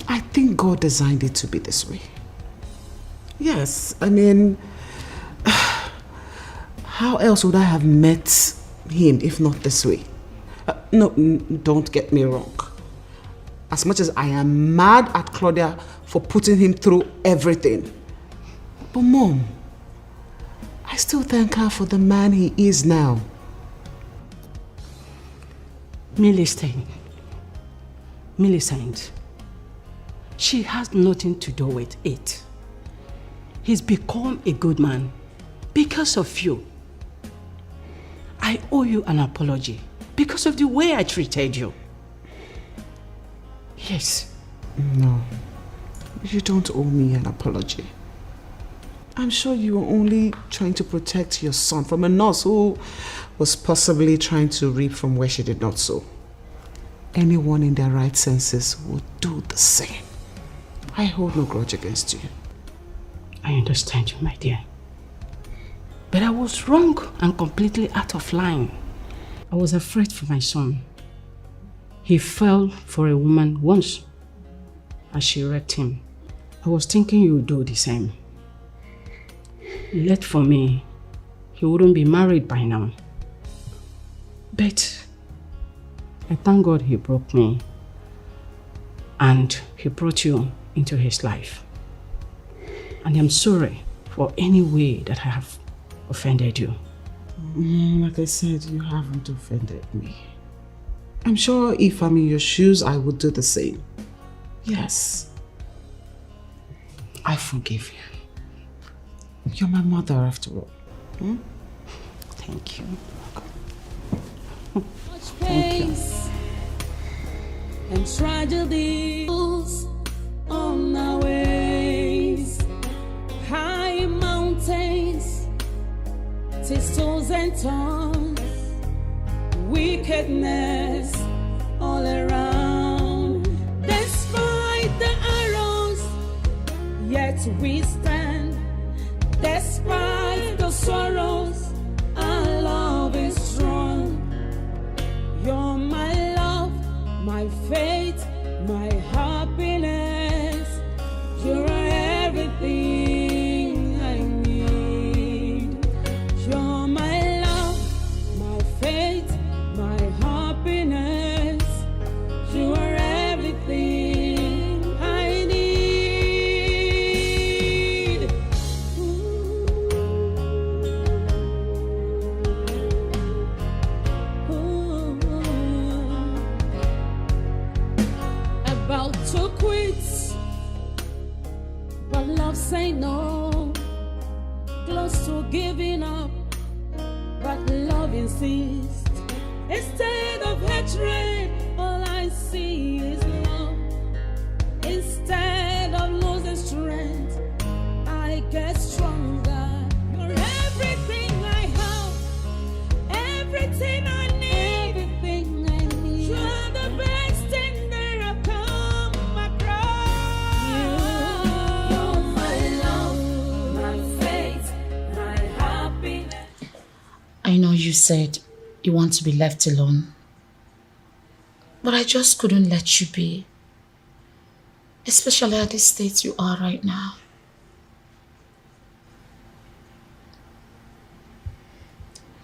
I think God designed it to be this way. Yes, I mean, how else would I have met him if not this way? No, don't get me wrong. As much as I am mad at Claudia for putting him through everything. But Mom, I still thank her for the man he is now. Millicent, she has nothing to do with it. He's become a good man because of you. I owe you an apology because of the way I treated you. Yes. No, you don't owe me an apology. I'm sure you were only trying to protect your son from a nurse who was possibly trying to reap from where she did not sow. Anyone in their right senses would do the same. I hold no grudge against you. I understand you, my dear. But I was wrong and completely out of line. I was afraid for my son. He fell for a woman once and she wrecked him. I was thinking you would do the same. Late for me, he wouldn't be married by now. But I thank God he broke me and he brought you into his life. And I'm sorry for any way that I have offended you. Like I said, you haven't offended me. I'm sure if I'm in your shoes, I would do the same. Yes. I forgive you. You're my mother after all. Hmm? Thank you. Thank you. And tragedies on our ways, high mountains, thistles and thorns, wickedness all around. Despite the arrows, yet we stand. Despite the sorrows, our love is strong. You're my love, my faith, my happiness. You're everything I need. You're my love, my faith, my happiness. You are everything I need. About to quit, but love say no. Close to giving up, but love insists. Instead of hatred, all I see is love. Instead of losing strength, I get stronger. You're everything I have, everything I need, everything I need. You're the best thing that I've come across. You're my love, my faith, my happiness. I know you said you want to be left alone, but I just couldn't let you be, especially at the state you are right now.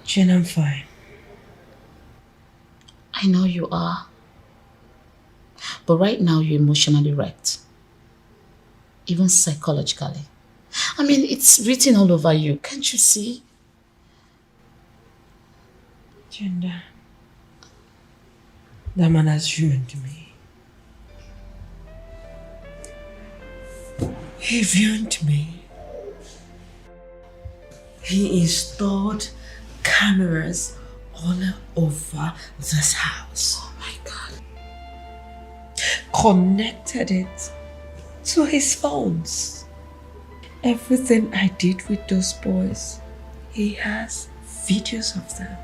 Jen, I'm fine. I know you are, but right now you're emotionally wrecked, even psychologically. I mean, it's written all over you, can't you see? Jen, that man has ruined me. He ruined me. He installed cameras all over this house. Oh my God. Connected it to his phones. Everything I did with those boys, he has videos of them.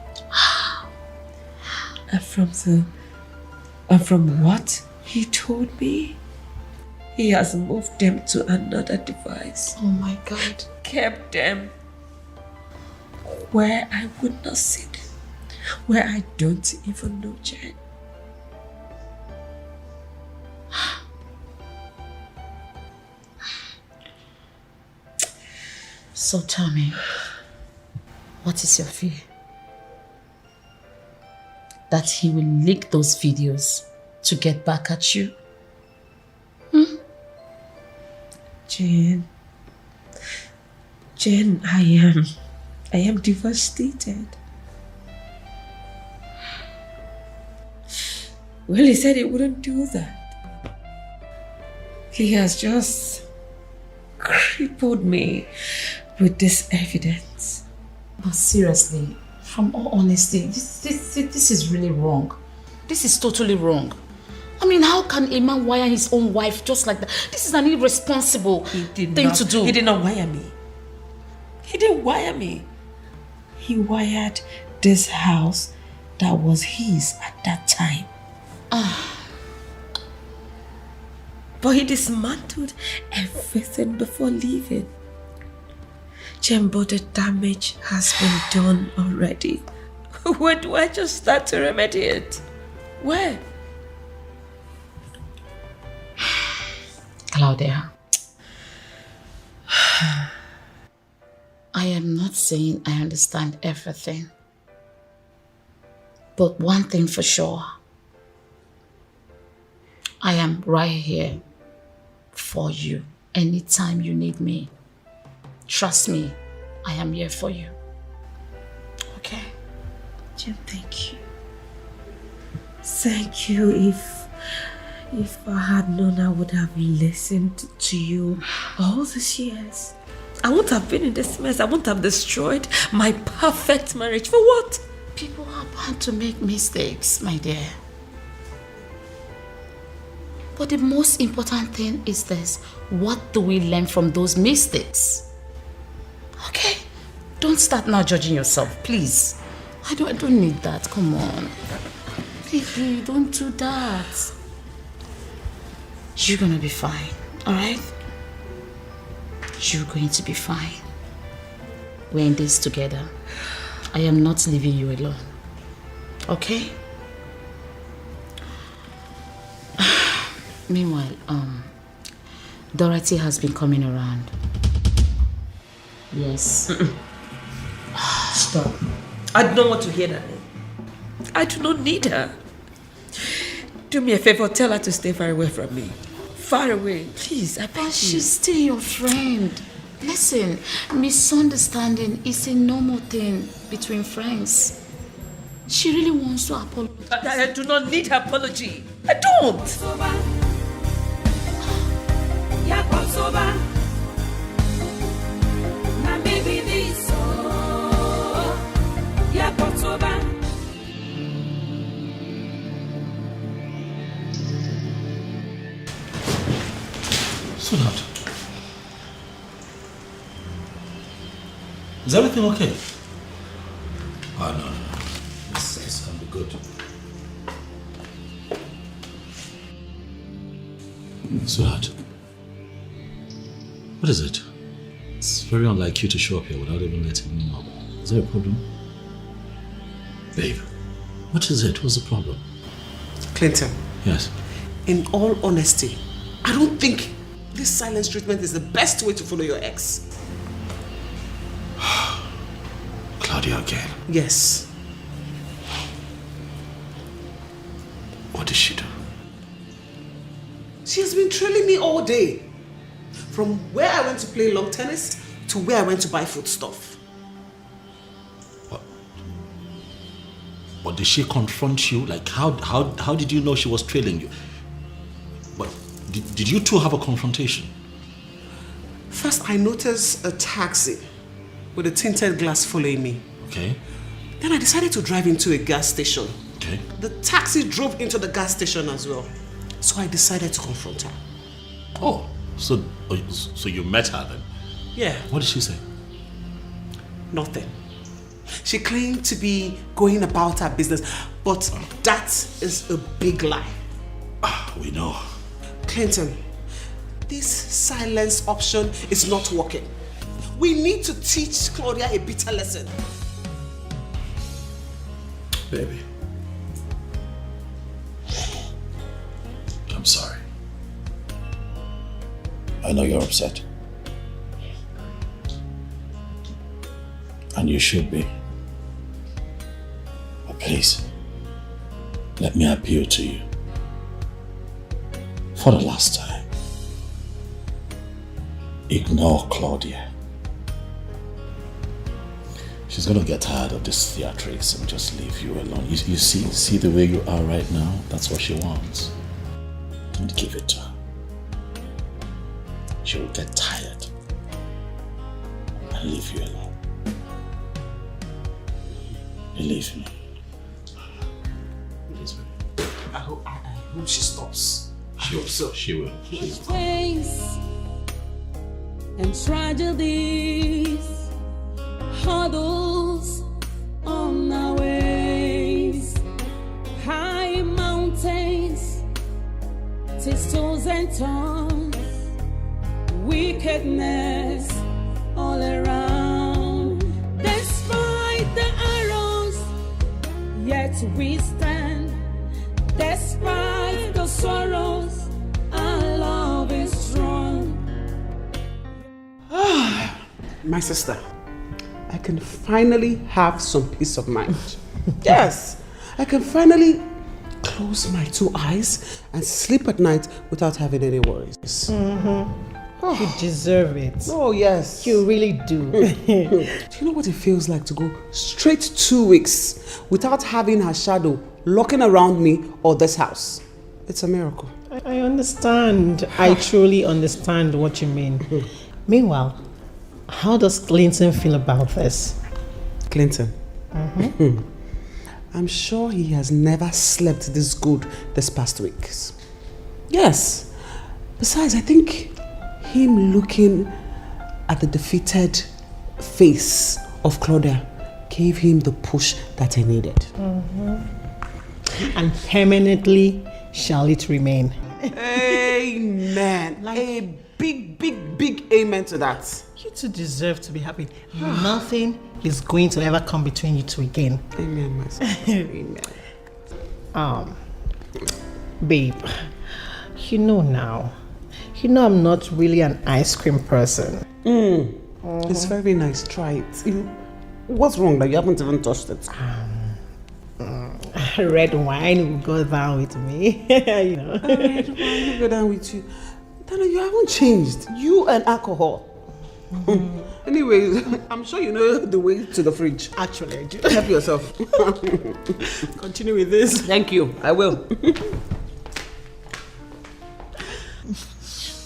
And from what he told me, he has moved them to another device. Oh my God. Kept them where I would not see them, where I don't even know Jen. So tell me, what is your fear? That he will leak those videos to get back at you? Jane, I am devastated. Well, he said he wouldn't do that. He has just crippled me with this evidence. But seriously, from all honesty, this is really wrong. This is totally wrong. I mean, how can a man wire his own wife just like that? This is an irresponsible thing to do. He did not wire me. He didn't wire me. He wired this house that was his at that time. But he dismantled everything before leaving. Jen, but the damage has been done already. Where do I just start to remedy it? Where? Claudia, I am not saying I understand everything. But one thing for sure, I am right here for you anytime you need me. Trust me, I am here for you. Okay? Jen, thank you. Thank you. If I had known, I would have listened to you all these years. I wouldn't have been in this mess. I wouldn't have destroyed my perfect marriage. For what? People are bound to make mistakes, my dear. But the most important thing is this. What do we learn from those mistakes? Okay? Don't start now judging yourself, please. I don't need that. Come on. Baby, don't do that. You're gonna be fine, alright? You're going to be fine. We're in this together. I am not leaving you alone. Okay? Meanwhile, Dorothy has been coming around. Yes. Stop. I don't want to hear that name. I do not need her. Do me a favor, tell her to stay far away from me. Far away, please, I beg you. She's still your friend. Listen, misunderstanding is a normal thing between friends. She really wants to apologize. I do not need her apology. I don't. Sweetheart, is everything okay? Oh, no. This can be good. Sweetheart, what is it? It's very unlike you to show up here without even letting me know. Is there a problem? Babe, what is it? What's the problem? Clinton. Yes. In all honesty, I don't think this silence treatment is the best way to follow your ex. Claudia again? Yes. What did she do? She has been trailing me all day. From where I went to play lawn tennis to where I went to buy food stuff. But did she confront you? Like, how did you know she was trailing you? But did you two have a confrontation? First, I noticed a taxi with a tinted glass following me. Okay. Then I decided to drive into a gas station. Okay. The taxi drove into the gas station as well. So I decided to confront her. Oh, so you met her then? Yeah. What did she say? Nothing. She claimed to be going about her business, but that is a big lie. We know. Clinton, this silence option is not working. We need to teach Claudia a bitter lesson. Baby. I'm sorry. I know you're upset. And you should be. But please, let me appeal to you. For the last time, ignore Claudia. She's gonna get tired of this theatrics and just leave you alone. You see the way you are right now? That's what she wants. Don't give it to her. She will get tired and leave you alone. Believe me. Please, baby. I hope she stops. She will. So. She will. Pains and tragedies, hurdles on our ways, high mountains, thistles and thorns, wickedness all around. Despite the arrows, yet we stand. Despite the sorrows, our love is strong. My sister, I can finally have some peace of mind. Yes, I can finally close my two eyes and sleep at night without having any worries. Mm-hmm. You deserve it. Oh, yes. You really do. Do you know what it feels like to go straight 2 weeks without having her shadow looking around me or this house? It's a miracle. I understand. I truly understand what you mean. Meanwhile, how does Clinton feel about this? Clinton? Mm-hmm. I'm sure he has never slept this good this past weeks. Yes. Besides, I think him looking at the defeated face of Claudia gave him the push that he needed. Mm-hmm. And permanently shall it remain. Amen. A big amen to that. You two deserve to be happy. Nothing is going to ever come between you two again. Amen, my son. Amen. Babe, you know now. You know I'm not really an ice cream person. It's very nice. Try it. What's wrong that you haven't even touched it? Red wine will go down with me. You know. Red wine will go down with you. Dana, you haven't changed. You and alcohol. Anyways, I'm sure you know the way to the fridge. Actually, I do. Help yourself. Continue with this. Thank you. I will.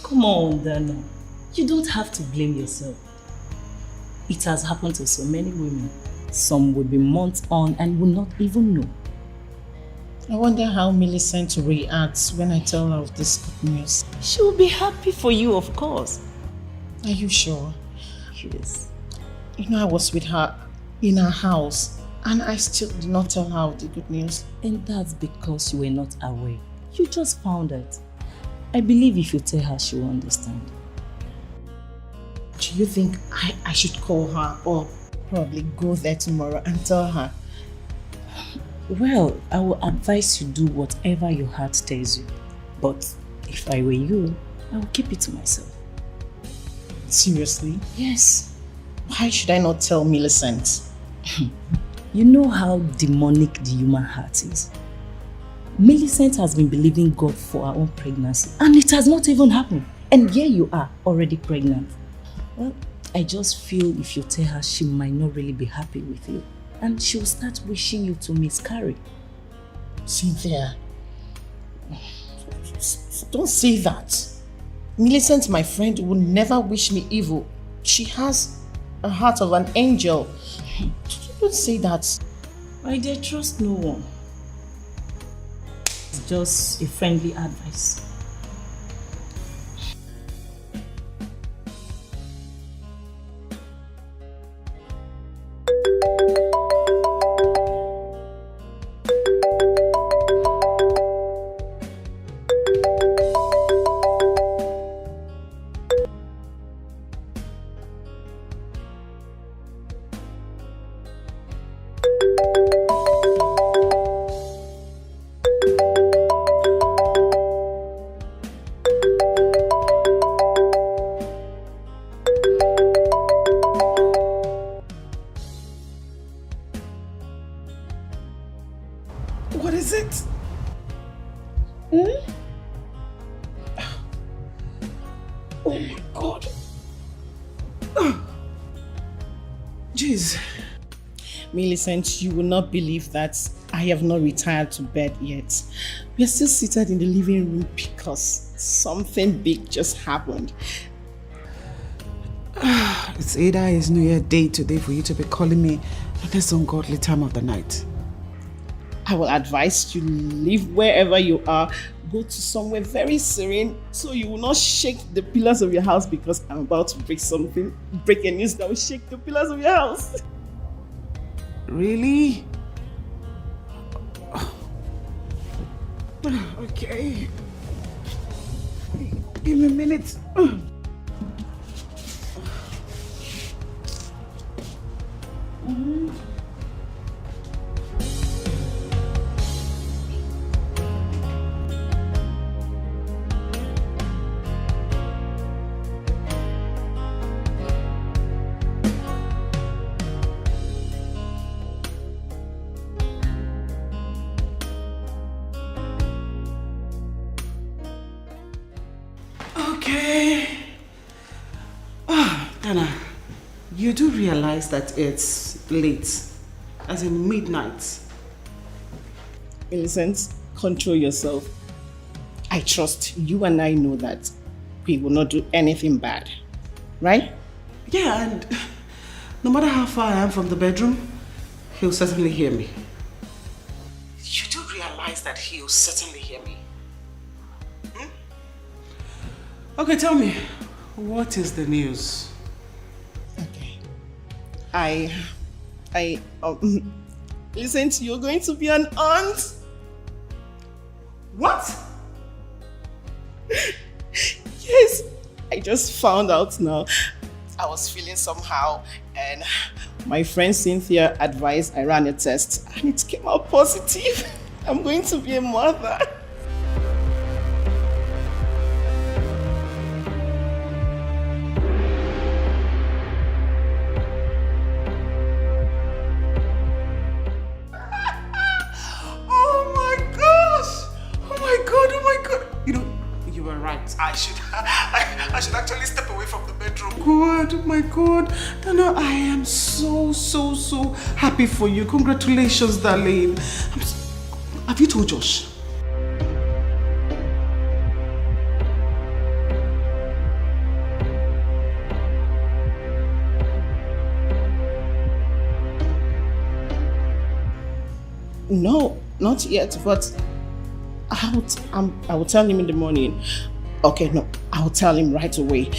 Come on, Dana. You don't have to blame yourself. It has happened to so many women. Some will be months on and will not even know. I wonder how Millicent reacts when I tell her of this good news. She will be happy for you, of course. Are you sure? Yes. You know, I was with her in her house and I still did not tell her of the good news. And that's because you were not aware. You just found out. I believe if you tell her, she will understand. Do you think I should call her or probably go there tomorrow and tell her? Well, I will advise you do whatever your heart tells you. But if I were you, I will keep it to myself. Seriously? Yes. Why should I not tell Millicent? You know how demonic the human heart is. Millicent has been believing God for her own pregnancy and it has not even happened. And here you are, already pregnant. Well, I just feel if you tell her, she might not really be happy with you. And she will start wishing you to miscarry. Cynthia, don't say that. Millicent, my friend, would never wish me evil. She has a heart of an angel. Don't say that. I dare trust no one. It's just a friendly advice. What is it? Oh my God. Jeez. Millicent, you will not believe that I have not retired to bed yet. We are still seated in the living room because something big just happened. It's either it's New Year Day today for you to be calling me at this ungodly time of the night. I will advise you leave wherever you are, go to somewhere very serene so you will not shake the pillars of your house because I'm about to break a news that will shake the pillars of your house. Really? Okay. Give me a minute. Okay. Dana, you do realize that it's late, as in midnight. Millicent, control yourself. I trust you and I know that we will not do anything bad, right? Yeah, and no matter how far I am from the bedroom, he'll certainly hear me. You do realize that he'll certainly hear me. Okay, tell me, what is the news? Okay. Listen, you're going to be an aunt. What? Yes, I just found out now. I was feeling somehow and my friend Cynthia advised I ran a test and it came out positive. I'm going to be a mother. I should actually step away from the bedroom. God, oh my God. Dana, I am so happy for you. Congratulations, darling. Have you told Josh? No, not yet, but I will tell him in the morning. Okay, no, I'll tell him right away.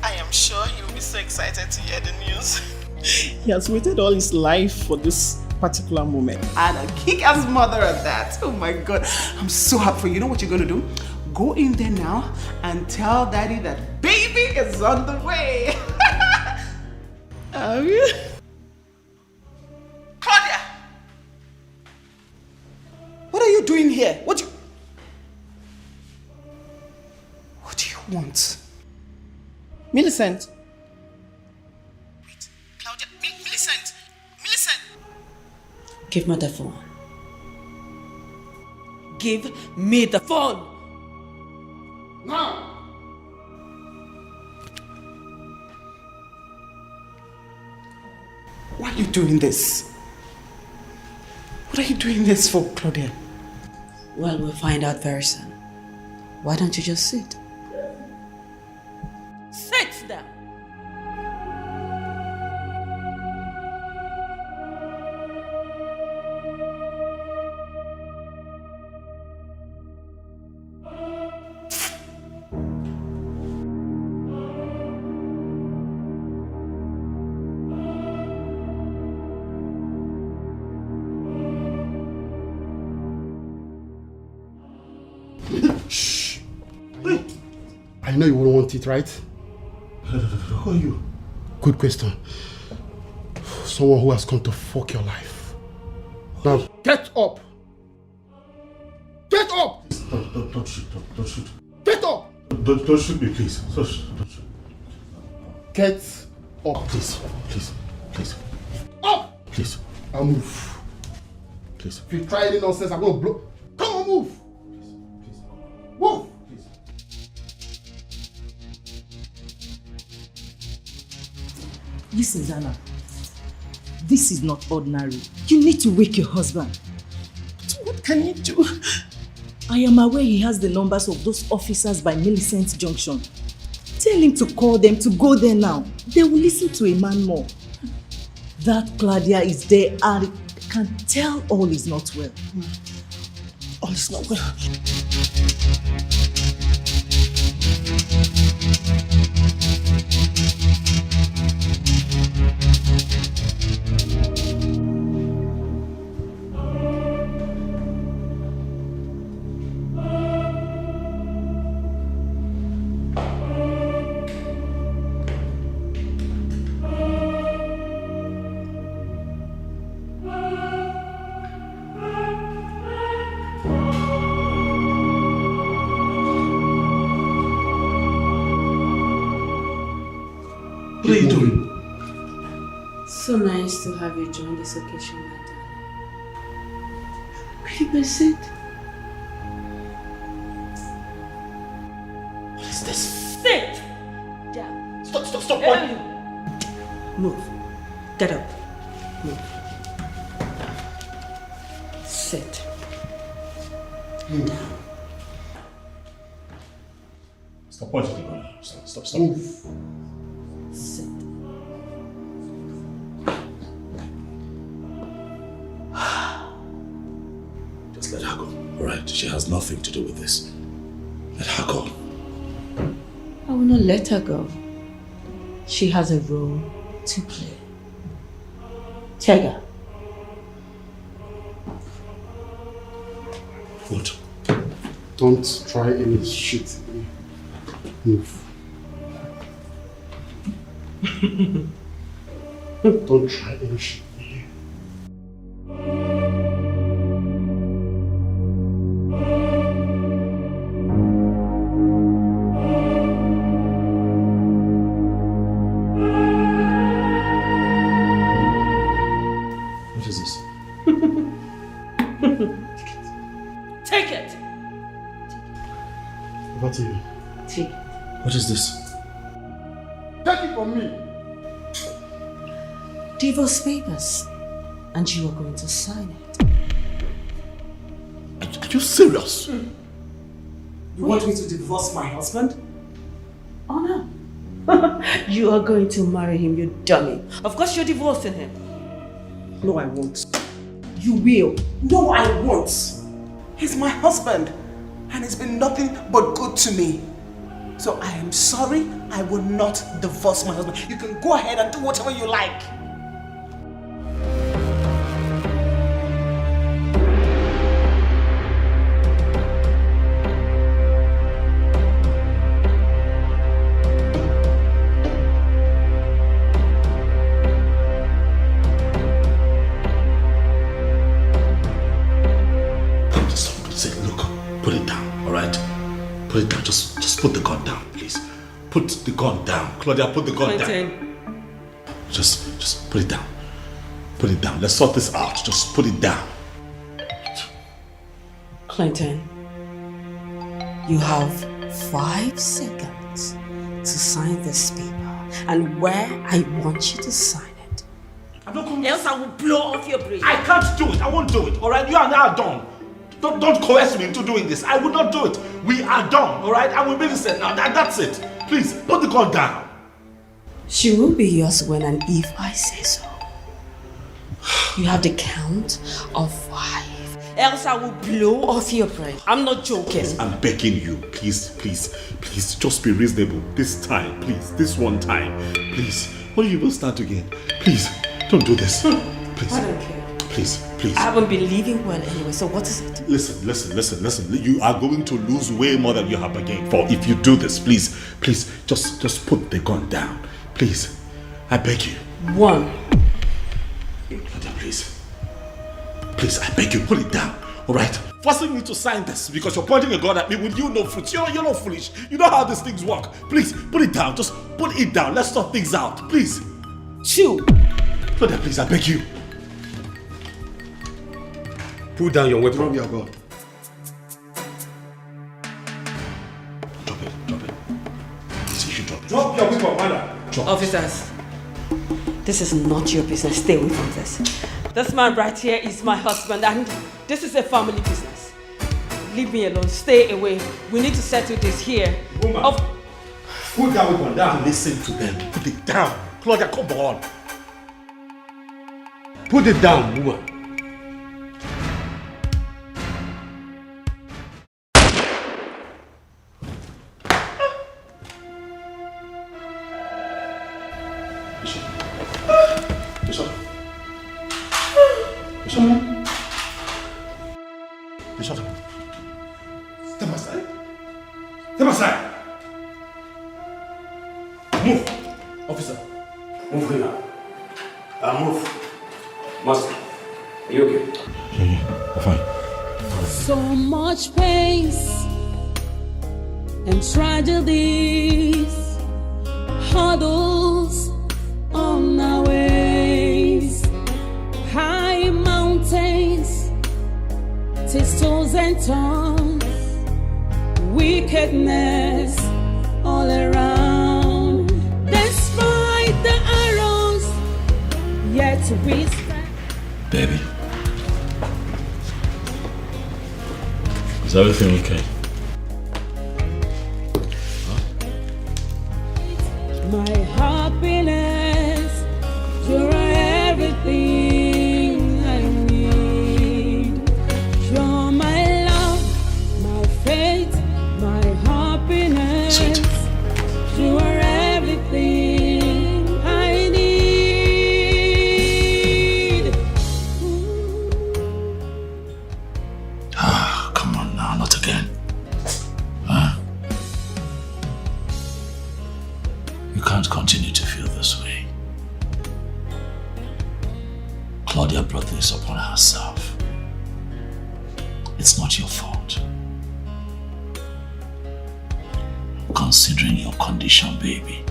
I am sure he'll be so excited to hear the news. He has waited all his life for this particular moment. And a kick-ass mother at that. Oh my God, I'm so happy for you. You know what you're going to do? Go in there now and tell Daddy that baby is on the way. Claudia! What are you doing here? What do you want? Millicent. Wait, Claudia, Millicent! Millicent! Give me the phone. Give me the phone! Now! Why are you doing this? What are you doing this for, Claudia? Well, we'll find out very soon. Why don't you just sit? Sit down! Shh. I know you wouldn't want it, right? Who are you? Good question. Someone who has come to fuck your life. Now, get up! Get up! Don't shoot. Don't shoot. Get up! Don't shoot me, please. Don't shoot. Get up. Please. Up! Please. I'll move. Please. If you try any nonsense, I'm gonna blow. Come on, move. Please. Move. Listen, Zana. This is not ordinary. You need to wake your husband. But what can you do? I am aware he has the numbers of those officers by Millicent Junction. Tell him to call them, to go there now. They will listen to a man more. That Claudia is there and can tell all is not well. All is not well. What are you doing? So nice to have you join this occasion, my darling. Baby, sit. What is this? Sit down. Stop. What? Move. Get up. Move. Sit. Down. Stop pointing the gun. Stop. Move. Sit. Just let her go, alright? She has nothing to do with this. Let her go. I will not let her go. She has a role to play. Take her. What? Don't try any shit. Move. Don't try any shit. What is this? Take it. Over to you. Take it. What is this? Take it from me. Divorce papers. And you are going to sign it. Are you serious? You want me to divorce my husband? Oh no. You are going to marry him, you dummy. Of course you're divorcing him. No, I won't. You will. No, I won't. He's my husband. And he's been nothing but good to me. So I am sorry, I will not divorce my husband. You can go ahead and do whatever you like. Put it down. Just put the gun down, please. Put the gun down. Claudia, put the gun down. Just put it down. Put it down. Let's sort this out. Just put it down. Clinton, you have 5 seconds to sign this paper and where I want you to sign it. Else I will blow off your brain. I can't do it. I won't do it. Alright, you are now done. Don't coerce me into doing this. I will not do it. We are done, alright? I will be listening now. That's it. Please, put the gun down. She will be yours when and if I say so. You have the count of 5. Else I will blow off your brain. I'm not joking. I'm begging you. Please, just be reasonable. This time, please. This one time. Please. What do you will start again? Please, don't do this. Please. I don't care. Please. I haven't been living well anyway, so what is it? Listen. You are going to lose way more than you have bargained for if you do this. Please, just put the gun down. Please. I beg you. 1. Please, I beg you, put it down. Alright? Forcing me to sign this because you're pointing a gun at me with you no fruits. You're not foolish. You know how these things work. Please, put it down. Just put it down. Let's sort things out. Please. 2. Claudia, please, I beg you. Put down your weapon. Drop your gun. Drop it. You should drop it. Drop your weapon, madam. Officers, this is not your business. Stay away from this. This man right here is my husband, and this is a family business. Leave me alone. Stay away. We need to settle this here. Woman, put that weapon down. Listen to them. Put it down. Claudia, come on. Put it down, woman. Bishop. Step aside. Step aside. Move. Officer. Move here. Move. Master. Are you okay? I'm fine. So much pain and tragedies, hurdles on our ways, high mountains, thistles and thorns, wickedness all around. Despite the arrows, yet we stand. Baby. Is everything okay? My happiness, you're everything I need. You're my love, my faith, my happiness. You are everything I need. Come on now, not again. Huh? You can't continue to feel this way. Claudia brought this upon herself. It's not your fault. Considering your condition, baby,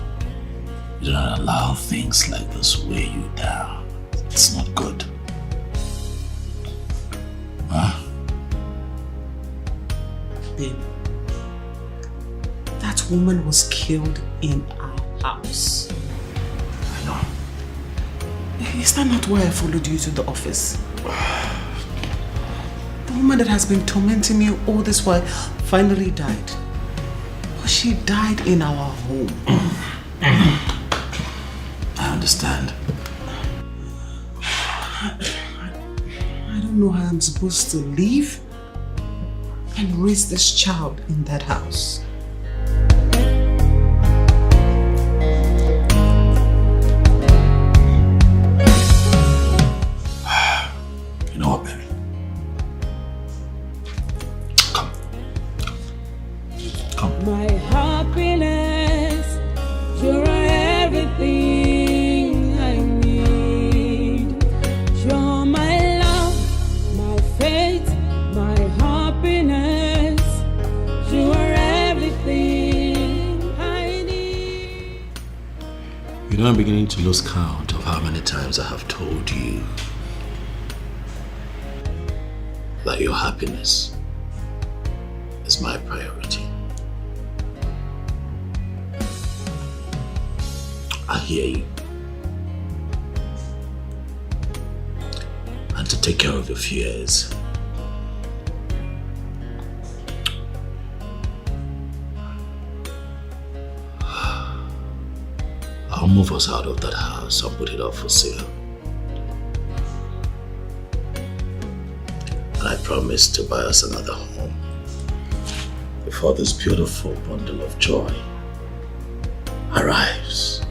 you don't allow things like this weigh you down. It's not good. Huh? Babe, that woman was killed in our house. I know. Is that not why I followed you to the office? The woman that has been tormenting me all this while finally died. But she died in our home. I understand. I don't know how I'm supposed to live and raise this child in that house. You know what, baby? My happiness, you're everything I need. You're my love, my faith, my happiness. You are everything I need. You know, I'm beginning to lose count of how many times I have told you that your happiness is my priority. I hear you. And to take care of your fears, I'll move us out of that house and put it up for sale. And I promise to buy us another home before this beautiful bundle of joy arrives.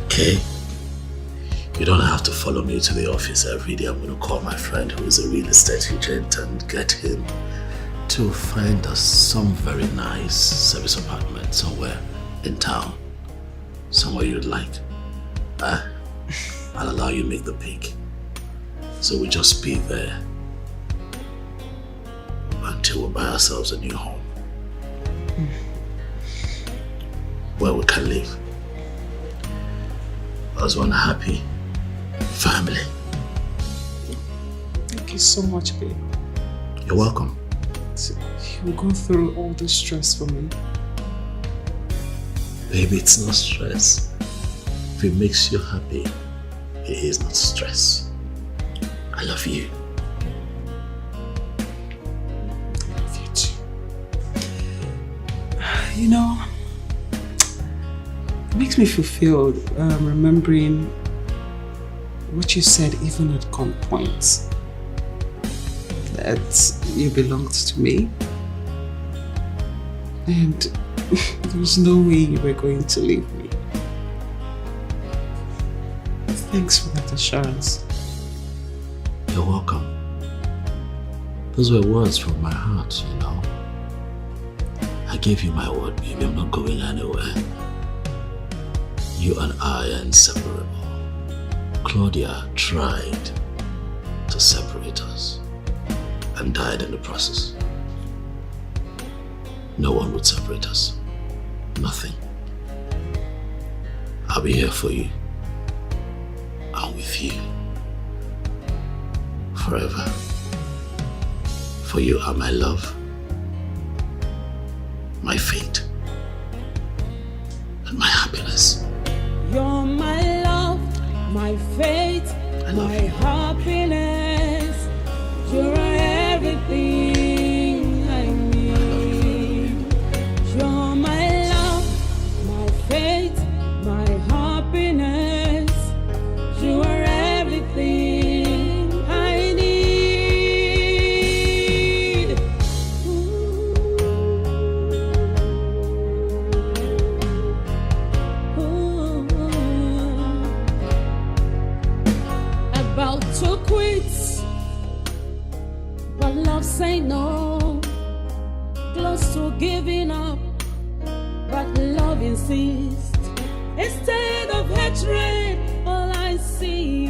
Okay? You don't have to follow me to the office every day. I'm going to call my friend who is a real estate agent and get him to find us some very nice service apartment somewhere in town. Somewhere you'd like. I'll allow you make the pick. So we just be there until we buy ourselves a new home. Where we can live as one happy family. Thank you so much, babe. You're welcome. You go through all this stress for me. Baby, it's not stress. If it makes you happy, it is not stress. I love you. I love you too. You know, it makes me fulfilled remembering what you said even at gunpoint. That you belonged to me. And there was no way you were going to leave me. Thanks for that assurance. You're welcome. Those were words from my heart, you know. I gave you my word, baby. I'm not going anywhere. You and I are inseparable. Claudia tried to separate us and died in the process. No one would separate us. Nothing. I'll be here for you. I'm with you. Forever. For you are my love, my fate, and my happiness. You're my love, my fate, my happiness. You're everything I need. You're my love, my fate, my happiness. You are everything I need. About to quit, but love say no. Close to giving up, but love insists. Instead of hatred, all I see